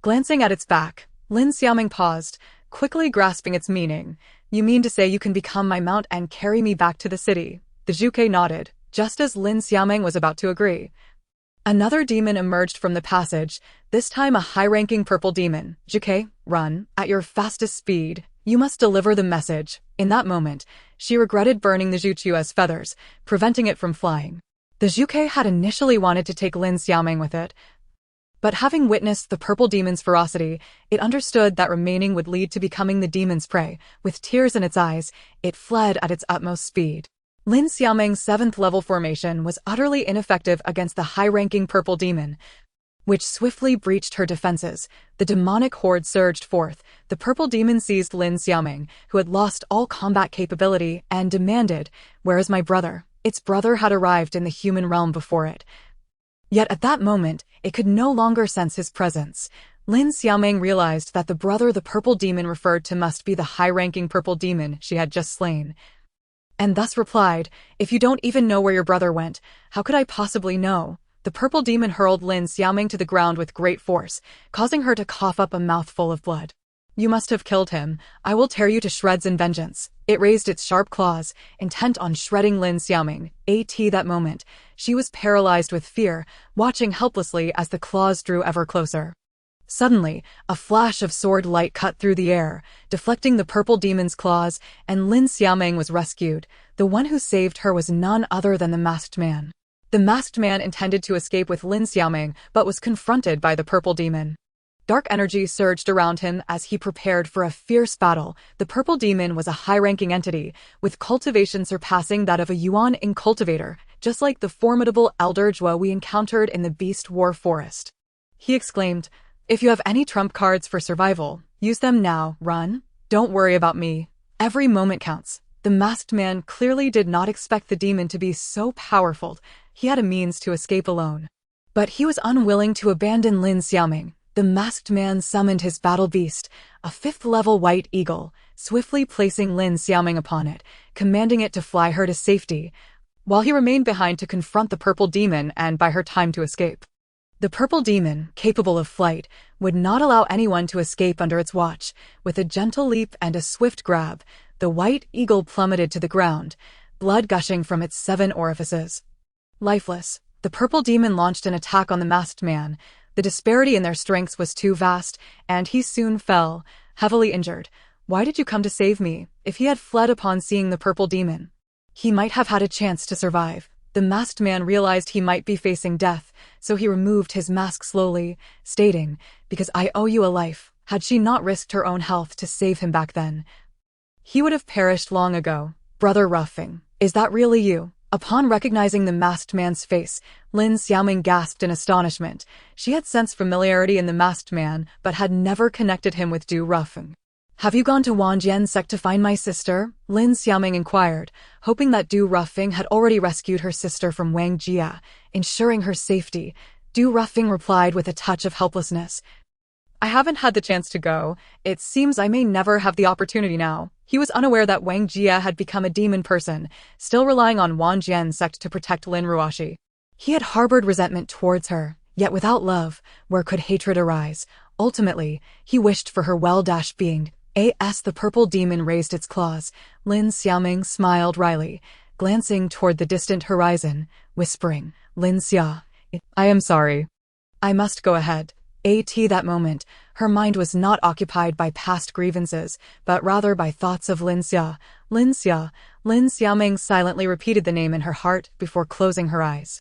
Glancing at its back, Lin Xiaoming paused, quickly grasping its meaning. "You mean to say you can become my mount and carry me back to the city?" The juke nodded, just as Lin Xiaoming was about to agree. Another demon emerged from the passage, this time a high-ranking purple demon. "Juke, run, at your fastest speed. You must deliver the message." In that moment, she regretted burning the Juchu's feathers, preventing it from flying. The juke had initially wanted to take Lin Xiaoming with it, but having witnessed the purple demon's ferocity, it understood that remaining would lead to becoming the demon's prey. With tears in its eyes, it fled at its utmost speed. Lin Xiaoming's 7th-level formation was utterly ineffective against the high-ranking purple demon. which swiftly breached her defenses. The demonic horde surged forth. The purple demon seized Lin Xiaoming, who had lost all combat capability, and demanded, "Where is my brother?" Its brother had arrived in the human realm before it. Yet at that moment, it could no longer sense his presence. Lin Xiaoming realized that the brother the purple demon referred to must be the high-ranking purple demon she had just slain, and thus replied, "If you don't even know where your brother went, how could I possibly know?" The purple demon hurled Lin Xiaoming to the ground with great force, causing her to cough up a mouthful of blood. "You must have killed him. I will tear you to shreds in vengeance." It raised its sharp claws, intent on shredding Lin Xiaoming. At that moment, she was paralyzed with fear, watching helplessly as the claws drew ever closer. Suddenly, a flash of sword light cut through the air, deflecting the purple demon's claws, and Lin Xiaoming was rescued. The one who saved her was none other than the masked man. The masked man intended to escape with Lin Xiaoming, but was confronted by the purple demon. Dark energy surged around him as he prepared for a fierce battle. The purple demon was a high-ranking entity, with cultivation surpassing that of a yuan cultivator, just like the formidable elder Zhuo we encountered in the Beast War Forest. He exclaimed, "If you have any trump cards for survival, use them now. Run. Don't worry about me. Every moment counts." The masked man clearly did not expect the demon to be so powerful. He had a means to escape alone. But he was unwilling to abandon Lin Xiaoming. The masked man summoned his battle beast, a 5th-level white eagle, swiftly placing Lin Xiaoming upon it, commanding it to fly her to safety, while he remained behind to confront the purple demon and buy her time to escape. The purple demon, capable of flight, would not allow anyone to escape under its watch. With a gentle leap and a swift grab, the white eagle plummeted to the ground, blood gushing from its 7 orifices. Lifeless, the purple demon launched an attack on the masked man. The disparity in their strengths was too vast, and he soon fell, heavily injured. "Why did you come to save me?" If he had fled upon seeing the purple demon, he might have had a chance to survive. The masked man realized he might be facing death, so he removed his mask slowly, stating, "Because I owe you a life." Had she not risked her own health to save him back then, he would have perished long ago. "Brother Ruffing, is that really you?" Upon recognizing the masked man's face, Lin Xiaoming gasped in astonishment. She had sensed familiarity in the masked man, but had never connected him with Du Ruffing. "Have you gone to Wangjian sect to find my sister?" Lin Xiaoming inquired, hoping that Du Ruffing had already rescued her sister from Wang Jia, ensuring her safety. Du Ruffing replied with a touch of helplessness, "I haven't had the chance to go. It seems I may never have the opportunity now." He was unaware that Wang Jia had become a demon person, still relying on Wangjian sect to protect Lin Ruoxi. He had harbored resentment towards her, yet without love, where could hatred arise? Ultimately, he wished for her well-being. As the purple demon raised its claws, Lin Xiaoming smiled wryly, glancing toward the distant horizon, whispering, "Lin Xia, I am sorry. I must go ahead." At that moment, her mind was not occupied by past grievances, but rather by thoughts of Lin Xia. Lin Xia. Lin Xiaoming silently repeated the name in her heart before closing her eyes.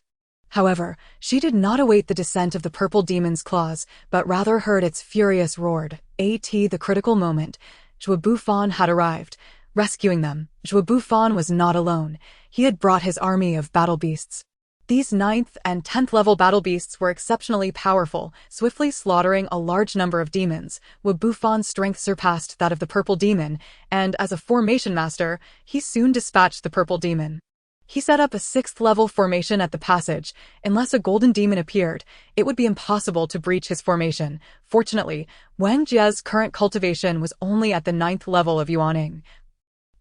However, she did not await the descent of the purple demon's claws, but rather heard its furious roar. At the critical moment, Zhuo Bufan had arrived, rescuing them. Zhuo Bufan was not alone. He had brought his army of battle beasts. These 9th and 10th level battle beasts were exceptionally powerful, swiftly slaughtering a large number of demons. Zhuo Bufan's strength surpassed that of the purple demon, and as a formation master, he soon dispatched the purple demon. He set up a 6th level formation at the passage. Unless a golden demon appeared, it would be impossible to breach his formation. Fortunately, Wang Jia's current cultivation was only at the 9th level of Yuaning,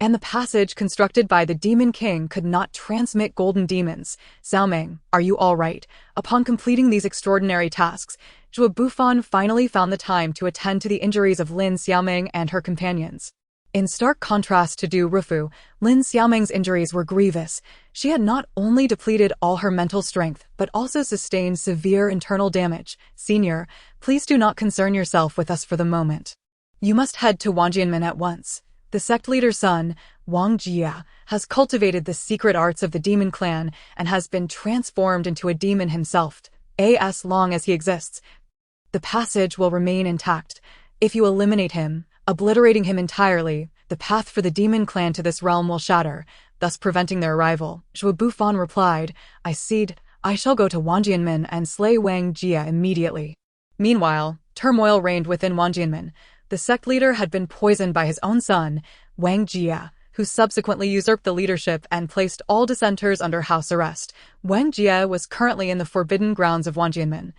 and the passage constructed by the Demon King could not transmit golden demons. "Xiaoming, are you all right?" Upon completing these extraordinary tasks, Zhuo Bufan finally found the time to attend to the injuries of Lin Xiaoming and her companions. In stark contrast to Du Rufu, Lin Xiaoming's injuries were grievous. She had not only depleted all her mental strength, but also sustained severe internal damage. "Senior, please do not concern yourself with us for the moment. You must head to Wangjianmen at once. The sect leader's son, Wang Jia, has cultivated the secret arts of the demon clan and has been transformed into a demon himself. As long as he exists, the passage will remain intact. If you eliminate him, obliterating him entirely, the path for the demon clan to this realm will shatter, thus preventing their arrival." Zhuo Bufan replied, I shall go to Wang Jianmin and slay Wang Jia immediately. Meanwhile, turmoil reigned within Wang Jianmin. The sect leader had been poisoned by his own son, Wang Jia, who subsequently usurped the leadership and placed all dissenters under house arrest. Wang Jia was currently in the forbidden grounds of Wang Jianmin,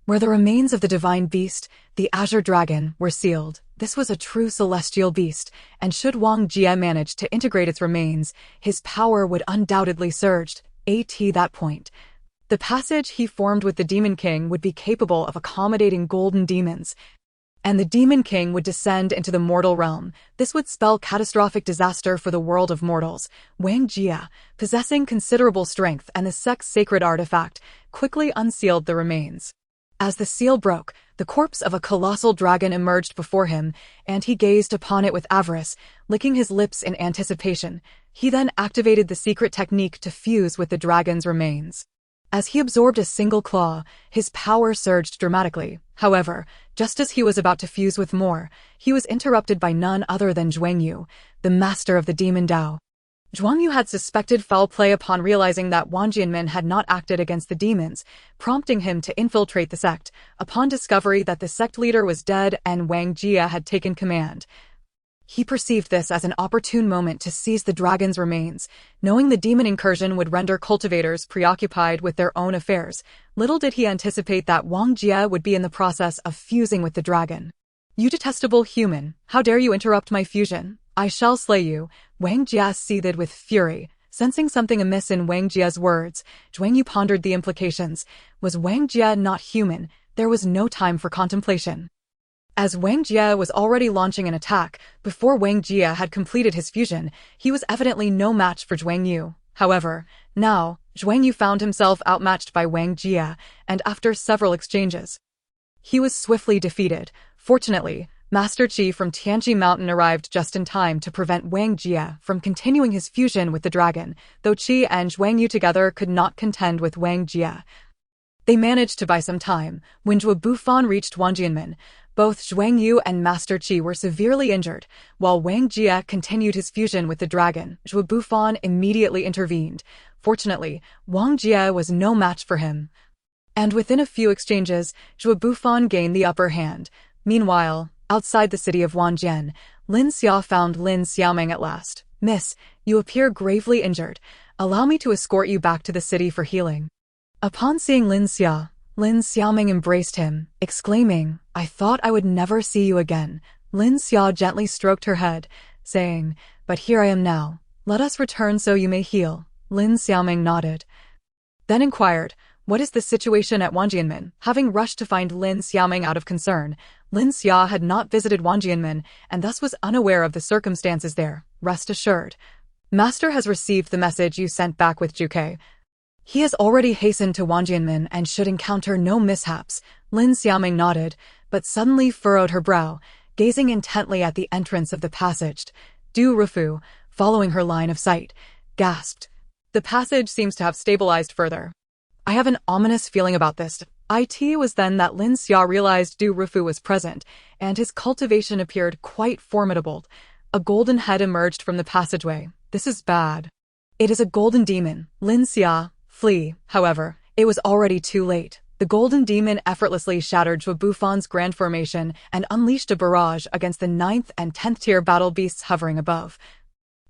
where the remains of the divine beast, the azure dragon, were sealed. This was a true celestial beast, and should Wang Jia manage to integrate its remains, his power would undoubtedly surge. At that point, the passage he formed with the Demon King would be capable of accommodating golden demons, and the Demon King would descend into the mortal realm. This would spell catastrophic disaster for the world of mortals. Wang Jia, possessing considerable strength and the sect's sacred artifact, quickly unsealed the remains. As the seal broke, the corpse of a colossal dragon emerged before him, and he gazed upon it with avarice, licking his lips in anticipation. He then activated the secret technique to fuse with the dragon's remains. As he absorbed a single claw, his power surged dramatically. However, just as he was about to fuse with more, he was interrupted by none other than Zhuang Yu, the master of the demon Dao. Zhuang Yu had suspected foul play upon realizing that Wang Jianmin had not acted against the demons, prompting him to infiltrate the sect. Upon discovery that the sect leader was dead and Wang Jia had taken command, he perceived this as an opportune moment to seize the dragon's remains. Knowing the demon incursion would render cultivators preoccupied with their own affairs, little did he anticipate that Wang Jia would be in the process of fusing with the dragon. "You detestable human, how dare you interrupt my fusion? I shall slay you." Wang Jia seethed with fury. Sensing something amiss in Wang Jia's words, Zhuang Yu pondered the implications. Was Wang Jia not human? There was no time for contemplation. As Wang Jia was already launching an attack, before Wang Jia had completed his fusion, he was evidently no match for Zhuang Yu. However, now, Zhuang Yu found himself outmatched by Wang Jia, and after several exchanges, he was swiftly defeated. Fortunately, Master Qi from Tianji Mountain arrived just in time to prevent Wang Jia from continuing his fusion with the dragon. Though Qi and Zhuang Yu together could not contend with Wang Jia, they managed to buy some time. When Zhuo Bufan reached Wang Jianmin, both Zhuang Yu and Master Qi were severely injured. While Wang Jia continued his fusion with the dragon, Zhuo Bufan immediately intervened. Fortunately, Wang Jia was no match for him, and within a few exchanges, Zhuo Bufan gained the upper hand. Meanwhile, outside the city of Wanjian, Lin Xia found Lin Xiaoming at last. "Miss, you appear gravely injured. Allow me to escort you back to the city for healing." Upon seeing Lin Xia, Lin Xiaoming embraced him, exclaiming, "I thought I would never see you again." Lin Xia gently stroked her head, saying, "But here I am now. Let us return so you may heal." Lin Xiaoming nodded, then inquired, "What is the situation at Wanjianmin?" Having rushed to find Lin Xiaoming out of concern, Lin Xia had not visited Wanjianmin and thus was unaware of the circumstances there. "Rest assured, Master has received the message you sent back with Zhuke. He has already hastened to Wanjianmin and should encounter no mishaps." Lin Xiaoming nodded, but suddenly furrowed her brow, gazing intently at the entrance of the passage. Du Rufu, following her line of sight, gasped, "The passage seems to have stabilized further. I have an ominous feeling about this." It was then that Lin Xia realized Du Rufu was present, and his cultivation appeared quite formidable. A golden head emerged from the passageway. "This is bad. It is a golden demon." Lin Xia, flee. However, it was already too late. The golden demon effortlessly shattered Zhuo Bufan's grand formation and unleashed a barrage against the 9th and 10th tier battle beasts hovering above,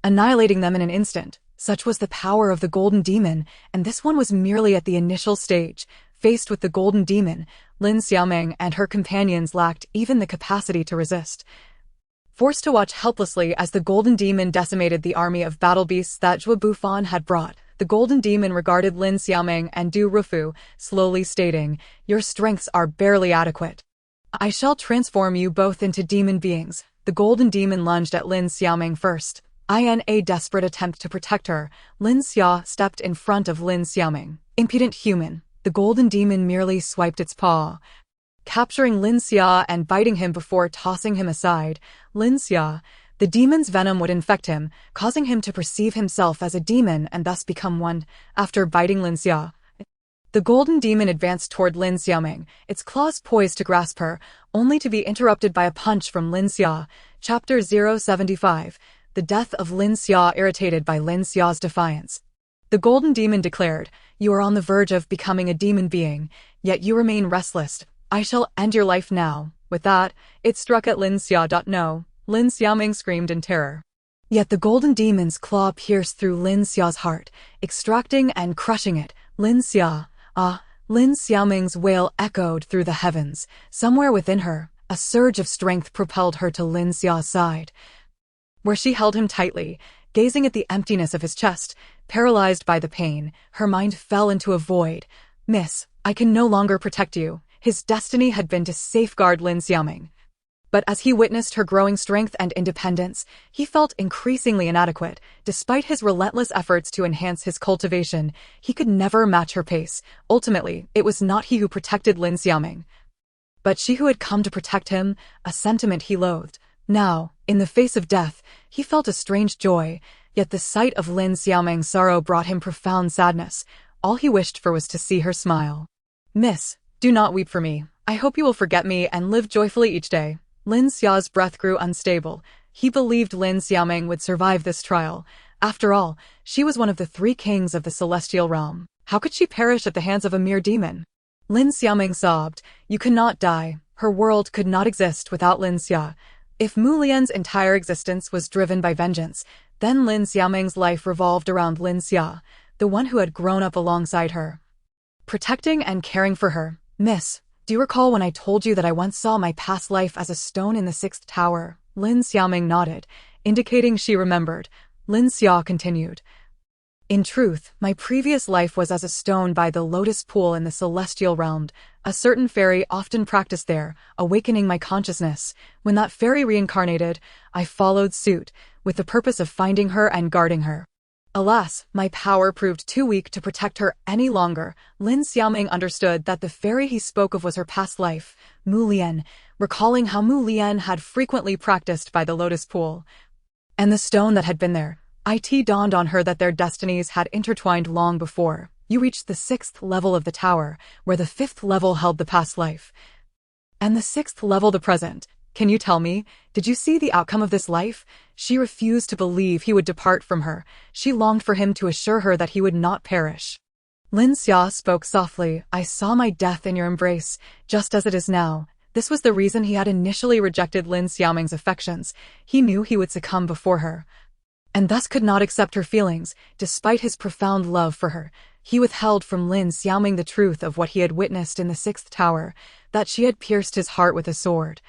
annihilating them in an instant. Such was the power of the golden demon, and this one was merely at the initial stage. Faced with the golden demon, Lin Xiaoming and her companions lacked even the capacity to resist. Forced to watch helplessly as the golden demon decimated the army of battle beasts that Zhuo Bufan had brought, the golden demon regarded Lin Xiaoming and Du Rufu, slowly stating, "Your strengths are barely adequate. I shall transform you both into demon beings." The golden demon lunged at Lin Xiaoming first. In a desperate attempt to protect her, Lin Xia stepped in front of Lin Xiaoming. Impudent human. The golden demon merely swiped its paw, capturing Lin Xia and biting him before tossing him aside. Lin Xia, the demon's venom would infect him, causing him to perceive himself as a demon and thus become one. After biting Lin Xia, the golden demon advanced toward Lin Xiaoming, its claws poised to grasp her, only to be interrupted by a punch from Lin Xia. Chapter 075. The death of Lin Xia. Irritated by Lin Xia's defiance, the golden demon declared, You are on the verge of becoming a demon being, yet you remain restless. I shall end your life now." With that, it struck at Lin Xia. No, Lin Xiaoming screamed in terror. Yet the golden demon's claw pierced through Lin Xia's heart, extracting and crushing it. Lin Xia, ah! Lin Xiaoming's wail echoed through the heavens. Somewhere within her, a surge of strength propelled her to Lin Xia's side, where she held him tightly, gazing at the emptiness of his chest. Paralyzed by the pain, her mind fell into a void. "Miss, I can no longer protect you." His destiny had been to safeguard Lin Xiaoming. But as he witnessed her growing strength and independence, he felt increasingly inadequate. Despite his relentless efforts to enhance his cultivation, he could never match her pace. Ultimately, it was not he who protected Lin Xiaoming, but she who had come to protect him, a sentiment he loathed. Now, in the face of death, he felt a strange joy, yet the sight of Lin Xiaoming's sorrow brought him profound sadness. All he wished for was to see her smile. "Miss, do not weep for me. I hope you will forget me and live joyfully each day." Lin Xia's breath grew unstable. He believed Lin Xiaoming would survive this trial. After all, she was one of the 3 kings of the celestial realm. How could she perish at the hands of a mere demon? Lin Xiaoming sobbed. You cannot die. Her world could not exist without Lin Xia. If Mu Lian's entire existence was driven by vengeance, then Lin Xiaoming's life revolved around Lin Xia, the one who had grown up alongside her, protecting and caring for her. "Miss, do you recall when I told you that I once saw my past life as a stone in the 6th tower?" Lin Xiaoming nodded, indicating she remembered. Lin Xia continued. "In truth, my previous life was as a stone by the lotus pool in the celestial realm. A certain fairy often practiced there, awakening my consciousness. When that fairy reincarnated, I followed suit, with the purpose of finding her and guarding her. Alas, my power proved too weak to protect her any longer." Lin Xiaoming understood that the fairy he spoke of was her past life, Mu Lian, recalling how Mu Lian had frequently practiced by the lotus pool, and the stone that had been there. It dawned on her that their destinies had intertwined long before. You reached the 6th level of the tower, where the 5th level held the past life, and the 6th level the present. Can you tell me, did you see the outcome of this life? She refused to believe he would depart from her. She longed for him to assure her that he would not perish. Lin Xia spoke softly. "I saw my death in your embrace, just as it is now." This was the reason he had initially rejected Lin Xiaoming's affections. He knew he would succumb before her, and thus could not accept her feelings. Despite his profound love for her, he withheld from Lin Xiaoming the truth of what he had witnessed in the 6th tower, that she had pierced his heart with a sword,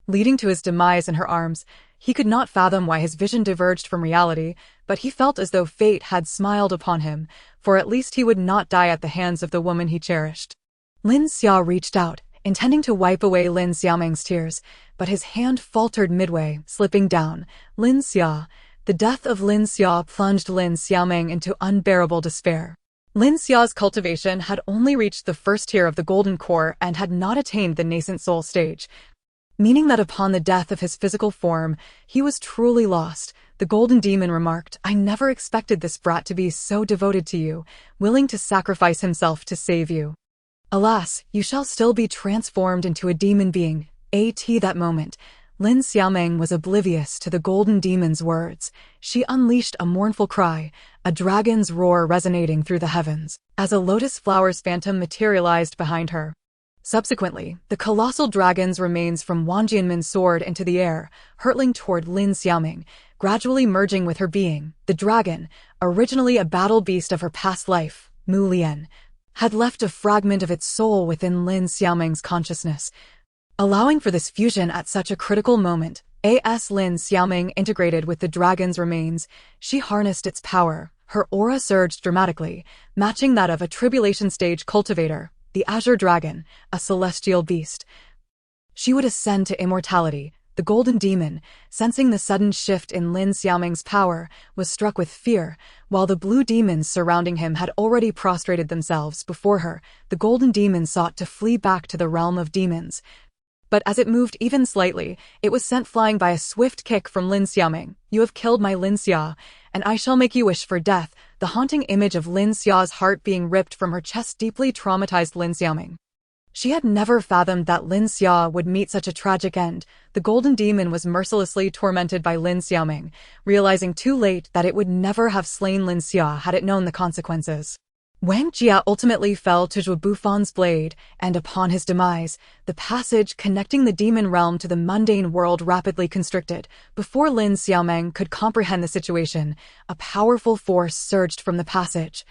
leading to his demise in her arms. He could not fathom why his vision diverged from reality, but he felt as though fate had smiled upon him, for at least he would not die at the hands of the woman he cherished. Lin Xia reached out, intending to wipe away Lin Xiaoming's tears, but his hand faltered midway, slipping down. Lin Xia. The death of Lin Xia plunged Lin Xiaoming into unbearable despair. Lin Xia's cultivation had only reached the 1st tier of the golden core and had not attained the nascent soul stage, meaning that upon the death of his physical form, he was truly lost. The golden demon remarked, "I never expected this brat to be so devoted to you, willing to sacrifice himself to save you. Alas, you shall still be transformed into a demon being." At that moment, Lin Xiaoming was oblivious to the golden demon's words. She unleashed a mournful cry, a dragon's roar resonating through the heavens, as a lotus flower's phantom materialized behind her. Subsequently, the colossal dragon's remains from Wang Jianmin soared into the air, hurtling toward Lin Xiaoming, gradually merging with her being. The dragon, originally a battle beast of her past life, Mu Lian, had left a fragment of its soul within Lin Xiaoming's consciousness, allowing for this fusion at such a critical moment. As Lin Xiaoming integrated with the dragon's remains, she harnessed its power. Her aura surged dramatically, matching that of a tribulation stage cultivator, the azure dragon, a celestial beast. She would ascend to immortality. The golden demon, sensing the sudden shift in Lin Xiaoming's power, was struck with fear. While the blue demons surrounding him had already prostrated themselves before her, the golden demon sought to flee back to the realm of demons. But as it moved even slightly, it was sent flying by a swift kick from Lin Xiaoming. "You have killed my Lin Xia, and I shall make you wish for death." The haunting image of Lin Xia's heart being ripped from her chest deeply traumatized Lin Xiaoming. She had never fathomed that Lin Xia would meet such a tragic end. The golden demon was mercilessly tormented by Lin Xiaoming, realizing too late that it would never have slain Lin Xia had it known the consequences. Wang Jia ultimately fell to Zhuo Bufan's blade, and upon his demise, the passage connecting the demon realm to the mundane world rapidly constricted. Before Lin Xiaomeng could comprehend the situation, a powerful force surged from the passage,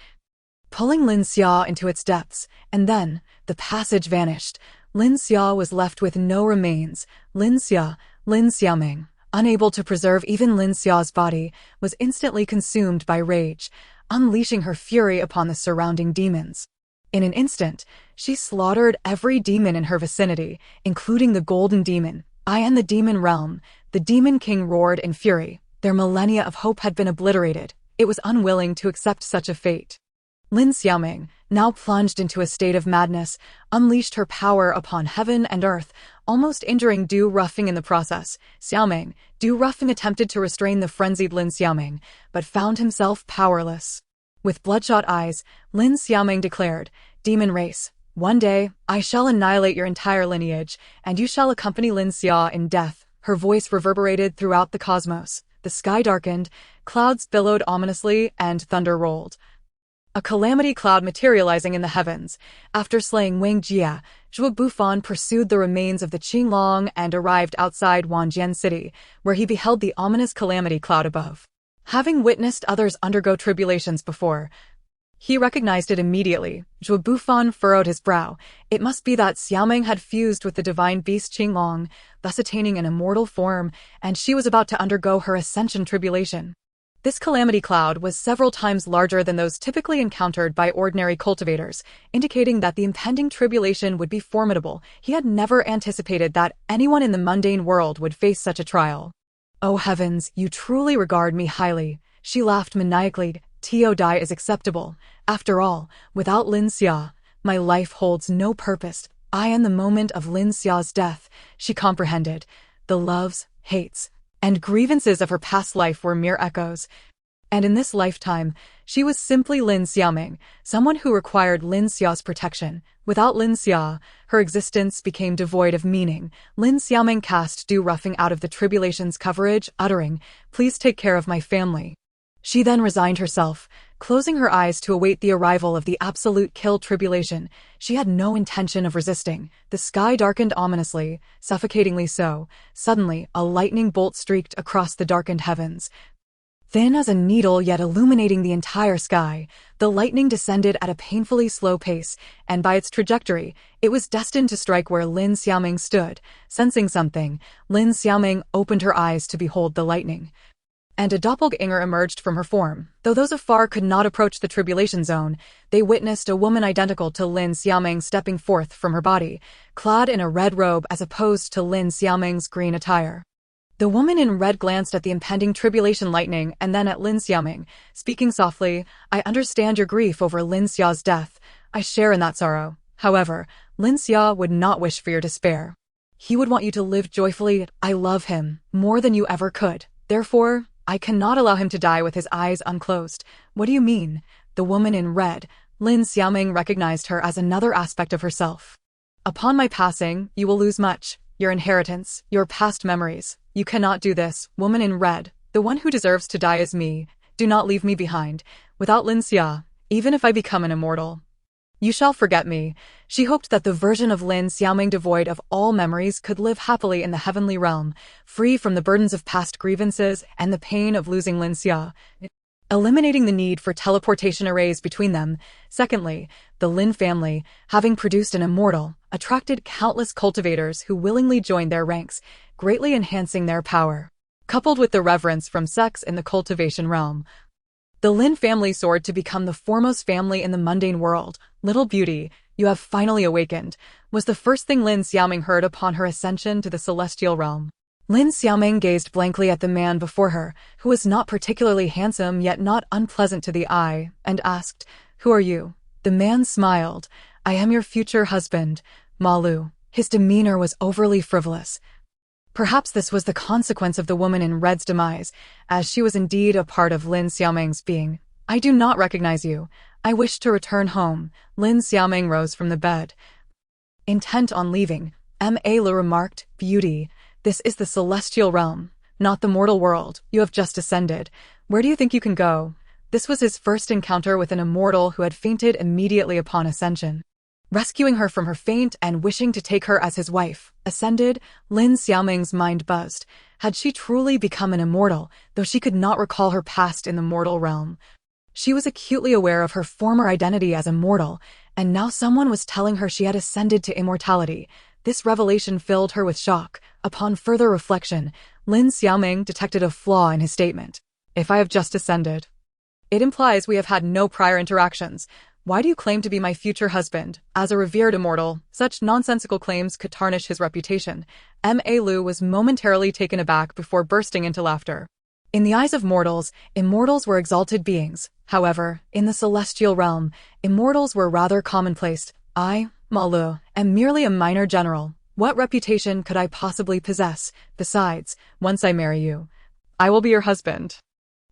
pulling Lin Xia into its depths, and then, the passage vanished. Lin Xia was left with no remains. Lin Xiaomeng, unable to preserve even Lin Xia's body, was instantly consumed by rage, unleashing her fury upon the surrounding demons. In an instant, she slaughtered every demon in her vicinity, including the golden demon. I and the demon realm. The demon king roared in fury. Their millennia of hope had been obliterated. It was unwilling to accept such a fate. Lin Xiaomeng, now plunged into a state of madness, unleashed her power upon heaven and earth, almost injuring Du Ruffing in the process. Du Ruffing attempted to restrain the frenzied Lin Xiaomeng, but found himself powerless. With bloodshot eyes, Lin Xiaomeng declared, "Demon race, one day, I shall annihilate your entire lineage, and you shall accompany Lin Xia in death." Her voice reverberated throughout the cosmos. The sky darkened, clouds billowed ominously, and thunder rolled. A calamity cloud materializing in the heavens. After slaying Wang Jia, Zhuo Bufan pursued the remains of the Qinglong and arrived outside Wanjian City, where he beheld the ominous calamity cloud above. Having witnessed others undergo tribulations before, he recognized it immediately. Zhuo Bufan furrowed his brow. It must be that Xiaomeng had fused with the divine beast Qinglong, thus attaining an immortal form, and she was about to undergo her ascension tribulation. This calamity cloud was several times larger than those typically encountered by ordinary cultivators, indicating that the impending tribulation would be formidable. He had never anticipated that anyone in the mundane world would face such a trial. "Oh heavens, you truly regard me highly," she laughed maniacally. "To die is acceptable. After all, without Lin Xia, my life holds no purpose. I am the moment of Lin Xia's death." She comprehended. The loves, hates, and grievances of her past life were mere echoes. And in this lifetime, she was simply Lin Xiaomeng, someone who required Lin Xia's protection. Without Lin Xia, her existence became devoid of meaning. Lin Xiaomeng cast Du Ruffing out of the tribulation's coverage, uttering, "Please take care of my family." She then resigned herself, closing her eyes to await the arrival of the absolute kill tribulation. She had no intention of resisting. The sky darkened ominously, suffocatingly so. Suddenly, a lightning bolt streaked across the darkened heavens. Thin as a needle yet illuminating the entire sky, the lightning descended at a painfully slow pace, and by its trajectory, it was destined to strike where Lin Xiaomeng stood. Sensing something, Lin Xiaomeng opened her eyes to behold the lightning, and a doppelganger emerged from her form. Though those afar could not approach the tribulation zone, they witnessed a woman identical to Lin Xiaomeng stepping forth from her body, clad in a red robe as opposed to Lin Xiaomeng's green attire. The woman in red glanced at the impending tribulation lightning and then at Lin Xiaomeng, speaking softly, "I understand your grief over Lin Xia's death. I share in that sorrow. However, Lin Xia would not wish for your despair. He would want you to live joyfully. I love him more than you ever could. Therefore, I cannot allow him to die with his eyes unclosed." "What do you mean?" The woman in red, Lin Xiaomeng recognized her as another aspect of herself. "Upon my passing, you will lose much. Your inheritance, your past memories. You cannot do this." Woman in red, "The one who deserves to die is me. Do not leave me behind. Without Lin Xia, even if I become an immortal, you shall forget me." She hoped that the version of Lin Xiaomeng devoid of all memories could live happily in the heavenly realm, free from the burdens of past grievances and the pain of losing Lin Xia, eliminating the need for teleportation arrays between them. Secondly, the Lin family, having produced an immortal, attracted countless cultivators who willingly joined their ranks, greatly enhancing their power. Coupled with the reverence from sex in the cultivation realm, the Lin family soared to become the foremost family in the mundane world. "Little beauty, you have finally awakened," was the first thing Lin Xiaomeng heard upon her ascension to the celestial realm. Lin Xiaomeng gazed blankly at the man before her, who was not particularly handsome yet not unpleasant to the eye, and asked, "Who are you?" The man smiled. "I am your future husband, Malu." His demeanor was overly frivolous. Perhaps this was the consequence of the woman in red's demise, as she was indeed a part of Lin Xiaomeng's being. "I do not recognize you. I wish to return home." Lin Xiaomeng rose from the bed. Intent on leaving, Ma remarked, "Beauty, this is the celestial realm, not the mortal world. You have just ascended. Where do you think you can go?" This was his first encounter with an immortal who had fainted immediately upon ascension. Rescuing her from her faint and wishing to take her as his wife, ascended, Lin Xiaoming's mind buzzed. Had she truly become an immortal, though she could not recall her past in the mortal realm? She was acutely aware of her former identity as a mortal, and now someone was telling her she had ascended to immortality. This revelation filled her with shock. Upon further reflection, Lin Xiaoming detected a flaw in his statement. If I have just ascended, it implies we have had no prior interactions. Why do you claim to be my future husband? As a revered immortal, such nonsensical claims could tarnish his reputation. Ma Lu was momentarily taken aback before bursting into laughter. In the eyes of mortals, immortals were exalted beings. However, in the celestial realm, immortals were rather commonplace. I, Ma Lu, am merely a minor general. What reputation could I possibly possess? Besides, once I marry you, I will be your husband.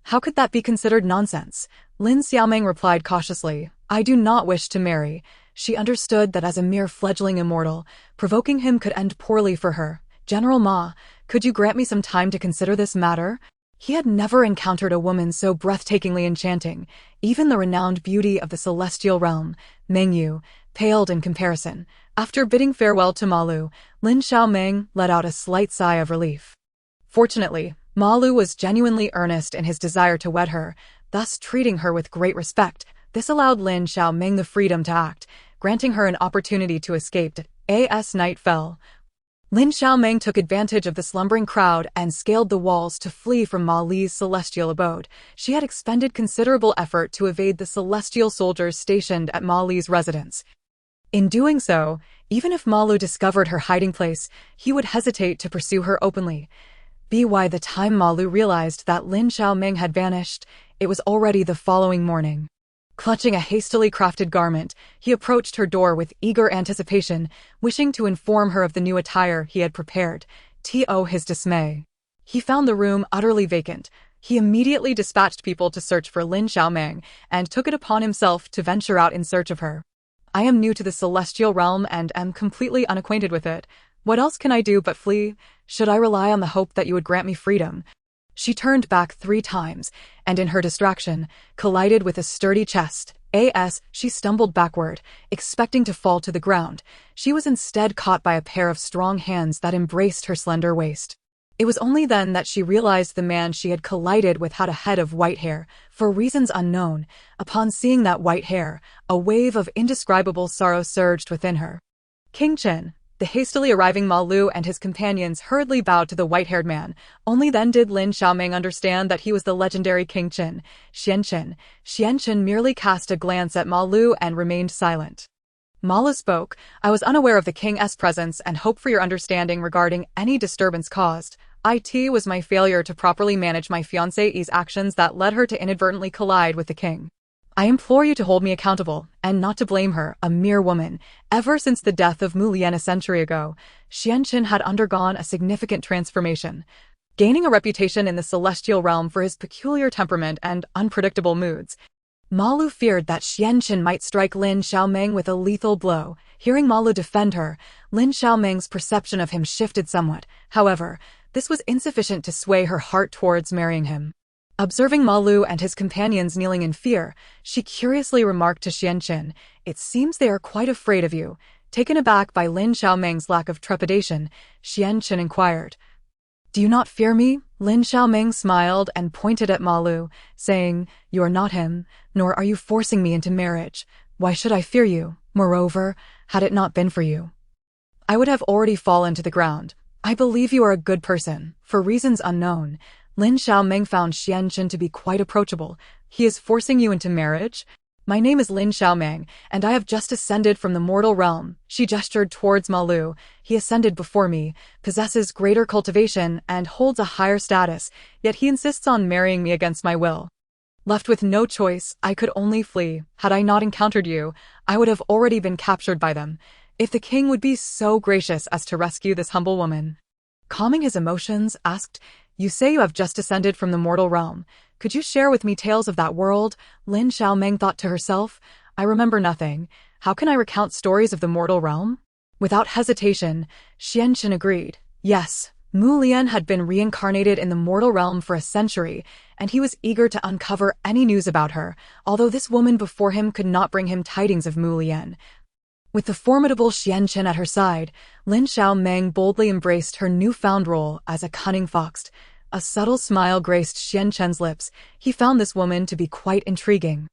How could that be considered nonsense? Lin Xiaoming replied cautiously. I do not wish to marry. She understood that as a mere fledgling immortal, provoking him could end poorly for her. General Ma, could you grant me some time to consider this matter? He had never encountered a woman so breathtakingly enchanting. Even the renowned beauty of the celestial realm, Meng Yu, paled in comparison. After bidding farewell to Ma Lu, Lin Xiaoming let out a slight sigh of relief. Fortunately, Ma Lu was genuinely earnest in his desire to wed her, thus treating her with great respect. This allowed Lin Xiaoming the freedom to act, granting her an opportunity to escape. As night fell, Lin Xiaoming took advantage of the slumbering crowd and scaled the walls to flee from Ma Li's celestial abode. She had expended considerable effort to evade the celestial soldiers stationed at Ma Li's residence. In doing so, even if Ma Lu discovered her hiding place, he would hesitate to pursue her openly. By the time Ma Lu realized that Lin Xiaoming had vanished, it was already the following morning. Clutching a hastily crafted garment, he approached her door with eager anticipation, wishing to inform her of the new attire he had prepared. To his dismay, he found the room utterly vacant. He immediately dispatched people to search for Lin Xiaoming and took it upon himself to venture out in search of her. I am new to the celestial realm and am completely unacquainted with it. What else can I do but flee? Should I rely on the hope that you would grant me freedom? She turned back 3 times, and in her distraction, collided with a sturdy chest. As she stumbled backward, expecting to fall to the ground, she was instead caught by a pair of strong hands that embraced her slender waist. It was only then that she realized the man she had collided with had a head of white hair, for reasons unknown. Upon seeing that white hair, a wave of indescribable sorrow surged within her. King Chen. The hastily arriving Ma Lu and his companions hurriedly bowed to the white-haired man. Only then did Lin Xiaoming understand that he was the legendary King Chen. Xian Chen merely cast a glance at Ma Lu and remained silent. Ma Lu spoke. I was unaware of the king's presence and hope for your understanding regarding any disturbance caused. It was my failure to properly manage my fiancée's actions that led her to inadvertently collide with the king. I implore you to hold me accountable, and not to blame her, a mere woman. Ever since the death of Mu Lian a century ago, Xian Chen had undergone a significant transformation, gaining a reputation in the celestial realm for his peculiar temperament and unpredictable moods. Ma Lu feared that Xian Chen might strike Lin Xiaoming with a lethal blow. Hearing Ma Lu defend her, Lin Xiaoming's perception of him shifted somewhat. However, this was insufficient to sway her heart towards marrying him. Observing Ma Lu and his companions kneeling in fear, she curiously remarked to Xian Chen, "It seems they are quite afraid of you." Taken aback by Lin Xiaoming's lack of trepidation, Xian Chen inquired, "Do you not fear me?" Lin Xiaoming smiled and pointed at Ma Lu, saying, "You are not him, nor are you forcing me into marriage. Why should I fear you? Moreover, had it not been for you, I would have already fallen to the ground. I believe you are a good person." For reasons unknown, Lin Xiaoming found Xian Chen to be quite approachable. "He is forcing you into marriage? My name is Lin Xiaoming, and I have just ascended from the mortal realm." She gestured towards Ma Lu. "He ascended before me, possesses greater cultivation, and holds a higher status, yet he insists on marrying me against my will. Left with no choice, I could only flee. Had I not encountered you, I would have already been captured by them. If the king would be so gracious as to rescue this humble woman." Calming his emotions, asked, "You say you have just ascended from the mortal realm. Could you share with me tales of that world?" Lin Xiaoming thought to herself, "I remember nothing. How can I recount stories of the mortal realm?" Without hesitation, Xian Chen agreed. "Yes, Mu Lian had been reincarnated in the mortal realm for a century, and he was eager to uncover any news about her, although this woman before him could not bring him tidings of Mu Lian. With the formidable Xianchen at her side, Lin Xiaomeng boldly embraced her newfound role as a cunning fox. A subtle smile graced Xianchen's lips. He found this woman to be quite intriguing.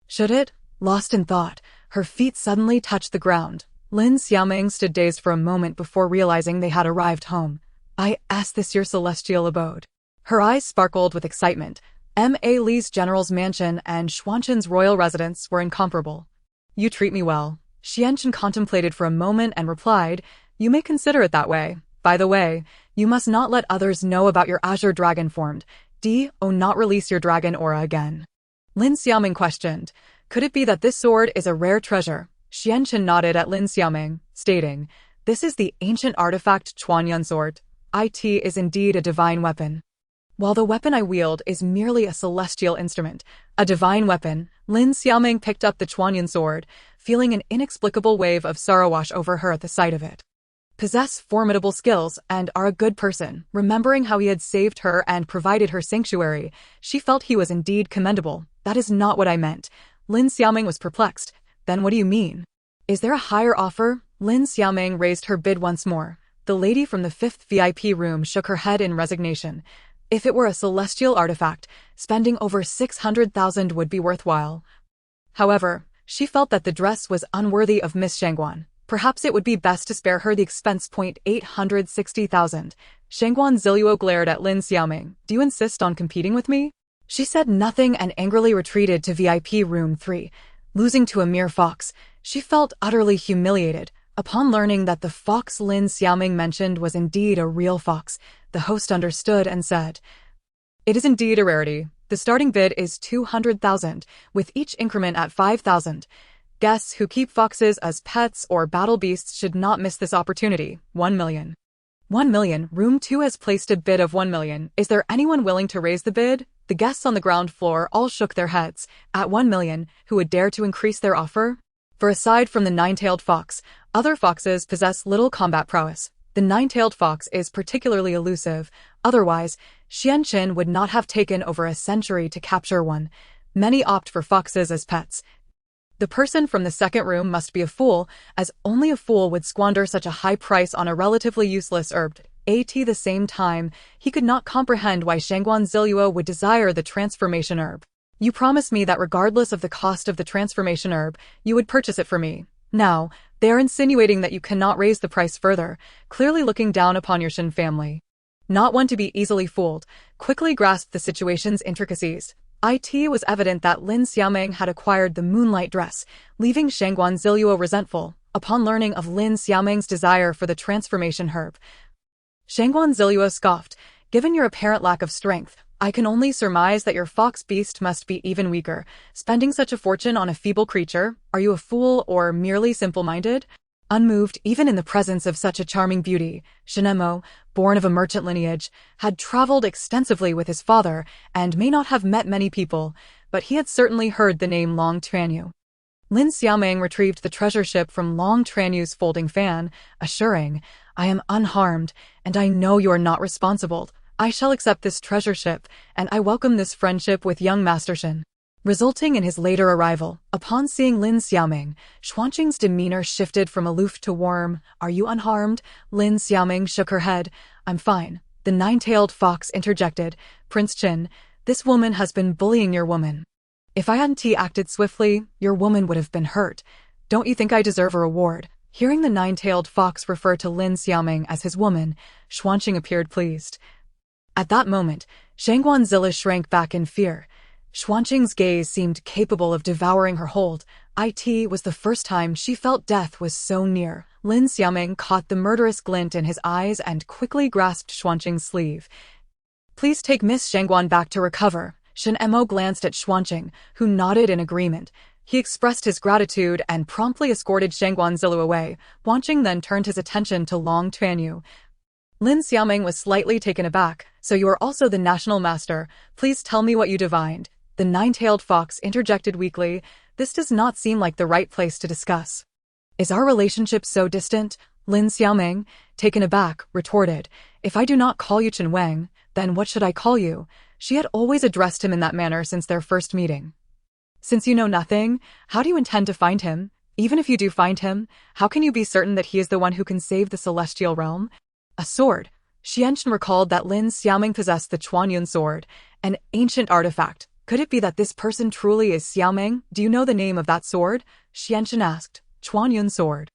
Should it? Lost in thought, her feet suddenly touched the ground. Lin Xiaomeng stood dazed for a moment before realizing they had arrived home. "I asked this your celestial abode." Her eyes sparkled with excitement. M.A. Li's general's mansion and Xuanchen's royal residence were incomparable. "You treat me well." Xianchen contemplated for a moment and replied, "You may consider it that way. By the way, you must not let others know about your azure dragon formed. Not release your dragon aura again." Lin Xiaoming questioned, "Could it be that this sword is a rare treasure?" Xianchen nodded at Lin Xiaoming, stating, "This is the ancient artifact Chuanyun sword. It is indeed a divine weapon." While the weapon I wield is merely a celestial instrument, a divine weapon, Lin Xiaoming picked up the Chuanyun sword, feeling an inexplicable wave of sorrow wash over her at the sight of it. Possess formidable skills and are a good person. Remembering how he had saved her and provided her sanctuary, she felt he was indeed commendable. "That is not what I meant." Lin Xiaoming was perplexed. "Then what do you mean? Is there a higher offer?" Lin Xiaoming raised her bid once more. The lady from the 5th VIP room shook her head in resignation. If it were a celestial artifact, spending over 600,000 would be worthwhile. However, she felt that the dress was unworthy of Miss Shangguan. Perhaps it would be best to spare her the expense. 860,000. Shangguan Ziluo glared at Lin Xiaoming. "Do you insist on competing with me?" She said nothing and angrily retreated to VIP room 3. Losing to a mere fox, she felt utterly humiliated. Upon learning that the fox Lin Xiaoming mentioned was indeed a real fox, the host understood and said, "It is indeed a rarity. The starting bid is 200,000, with each increment at 5,000. Guests who keep foxes as pets or battle beasts should not miss this opportunity. 1 million. 1 million. Room 2 has placed a bid of 1 million. Is there anyone willing to raise the bid?" The guests on the ground floor all shook their heads. At 1 million, who would dare to increase their offer? For aside from the nine-tailed fox, other foxes possess little combat prowess. The nine-tailed fox is particularly elusive. Otherwise, Xianchen would not have taken over a century to capture one. Many opt for foxes as pets. The person from the second room must be a fool, as only a fool would squander such a high price on a relatively useless herb. At the same time, he could not comprehend why Shangguan Ziluo would desire the transformation herb. "You promised me that regardless of the cost of the transformation herb, you would purchase it for me. Now, they are insinuating that you cannot raise the price further, clearly looking down upon your Shin family." Not one to be easily fooled, quickly grasped the situation's intricacies. It was evident that Lin Xiaoming had acquired the moonlight dress, leaving Shangguan Ziluo resentful. Upon learning of Lin Xiaoming's desire for the transformation herb, Shangguan Ziluo scoffed, "Given your apparent lack of strength, I can only surmise that your fox beast must be even weaker. Spending such a fortune on a feeble creature, are you a fool or merely simple-minded?" Unmoved even in the presence of such a charming beauty, Shinemo, born of a merchant lineage, had traveled extensively with his father and may not have met many people, but he had certainly heard the name Long Tranyu. Lin Xiaoming retrieved the treasure ship from Long Tranyu's folding fan, assuring, "I am unharmed, and I know you are not responsible. I shall accept this treasure ship, and I welcome this friendship with young Master Shin." Resulting in his later arrival, upon seeing Lin Xiaoming, Xuanqing's demeanor shifted from aloof to warm. "Are you unharmed?" Lin Xiaoming shook her head. "I'm fine." The nine-tailed fox interjected, "Prince Qin, this woman has been bullying your woman. If I hadn't acted swiftly, your woman would have been hurt. Don't you think I deserve a reward?" Hearing the nine-tailed fox refer to Lin Xiaoming as his woman, Xuanqing appeared pleased. At that moment, Shangguan Ziluo shrank back in fear. Xuanqing's gaze seemed capable of devouring her hold. It was the first time she felt death was so near. Lin Xiaoming caught the murderous glint in his eyes and quickly grasped Xuanqing's sleeve. "Please take Miss Shangguan back to recover." Shin Mo glanced at Xuanqing, who nodded in agreement. He expressed his gratitude and promptly escorted Shangguan Ziluo away. Xuanqing then turned his attention to Long Tranyu. Lin Xiaoming was slightly taken aback. "So you are also the national master. Please tell me what you divined." The nine-tailed fox interjected weakly. "This does not seem like the right place to discuss." "Is our relationship so distant?" Lin Xiaoming, taken aback, retorted, "If I do not call you Chen Wang, then what should I call you?" She had always addressed him in that manner since their first meeting. "Since you know nothing, how do you intend to find him? Even if you do find him, how can you be certain that he is the one who can save the celestial realm?" A sword. Xianchen recalled that Lin Xiaoming possessed the Chuanyun sword, an ancient artifact. Could it be that this person truly is Xiaoming? "Do you know the name of that sword?" Xianchen asked. "Chuanyun sword."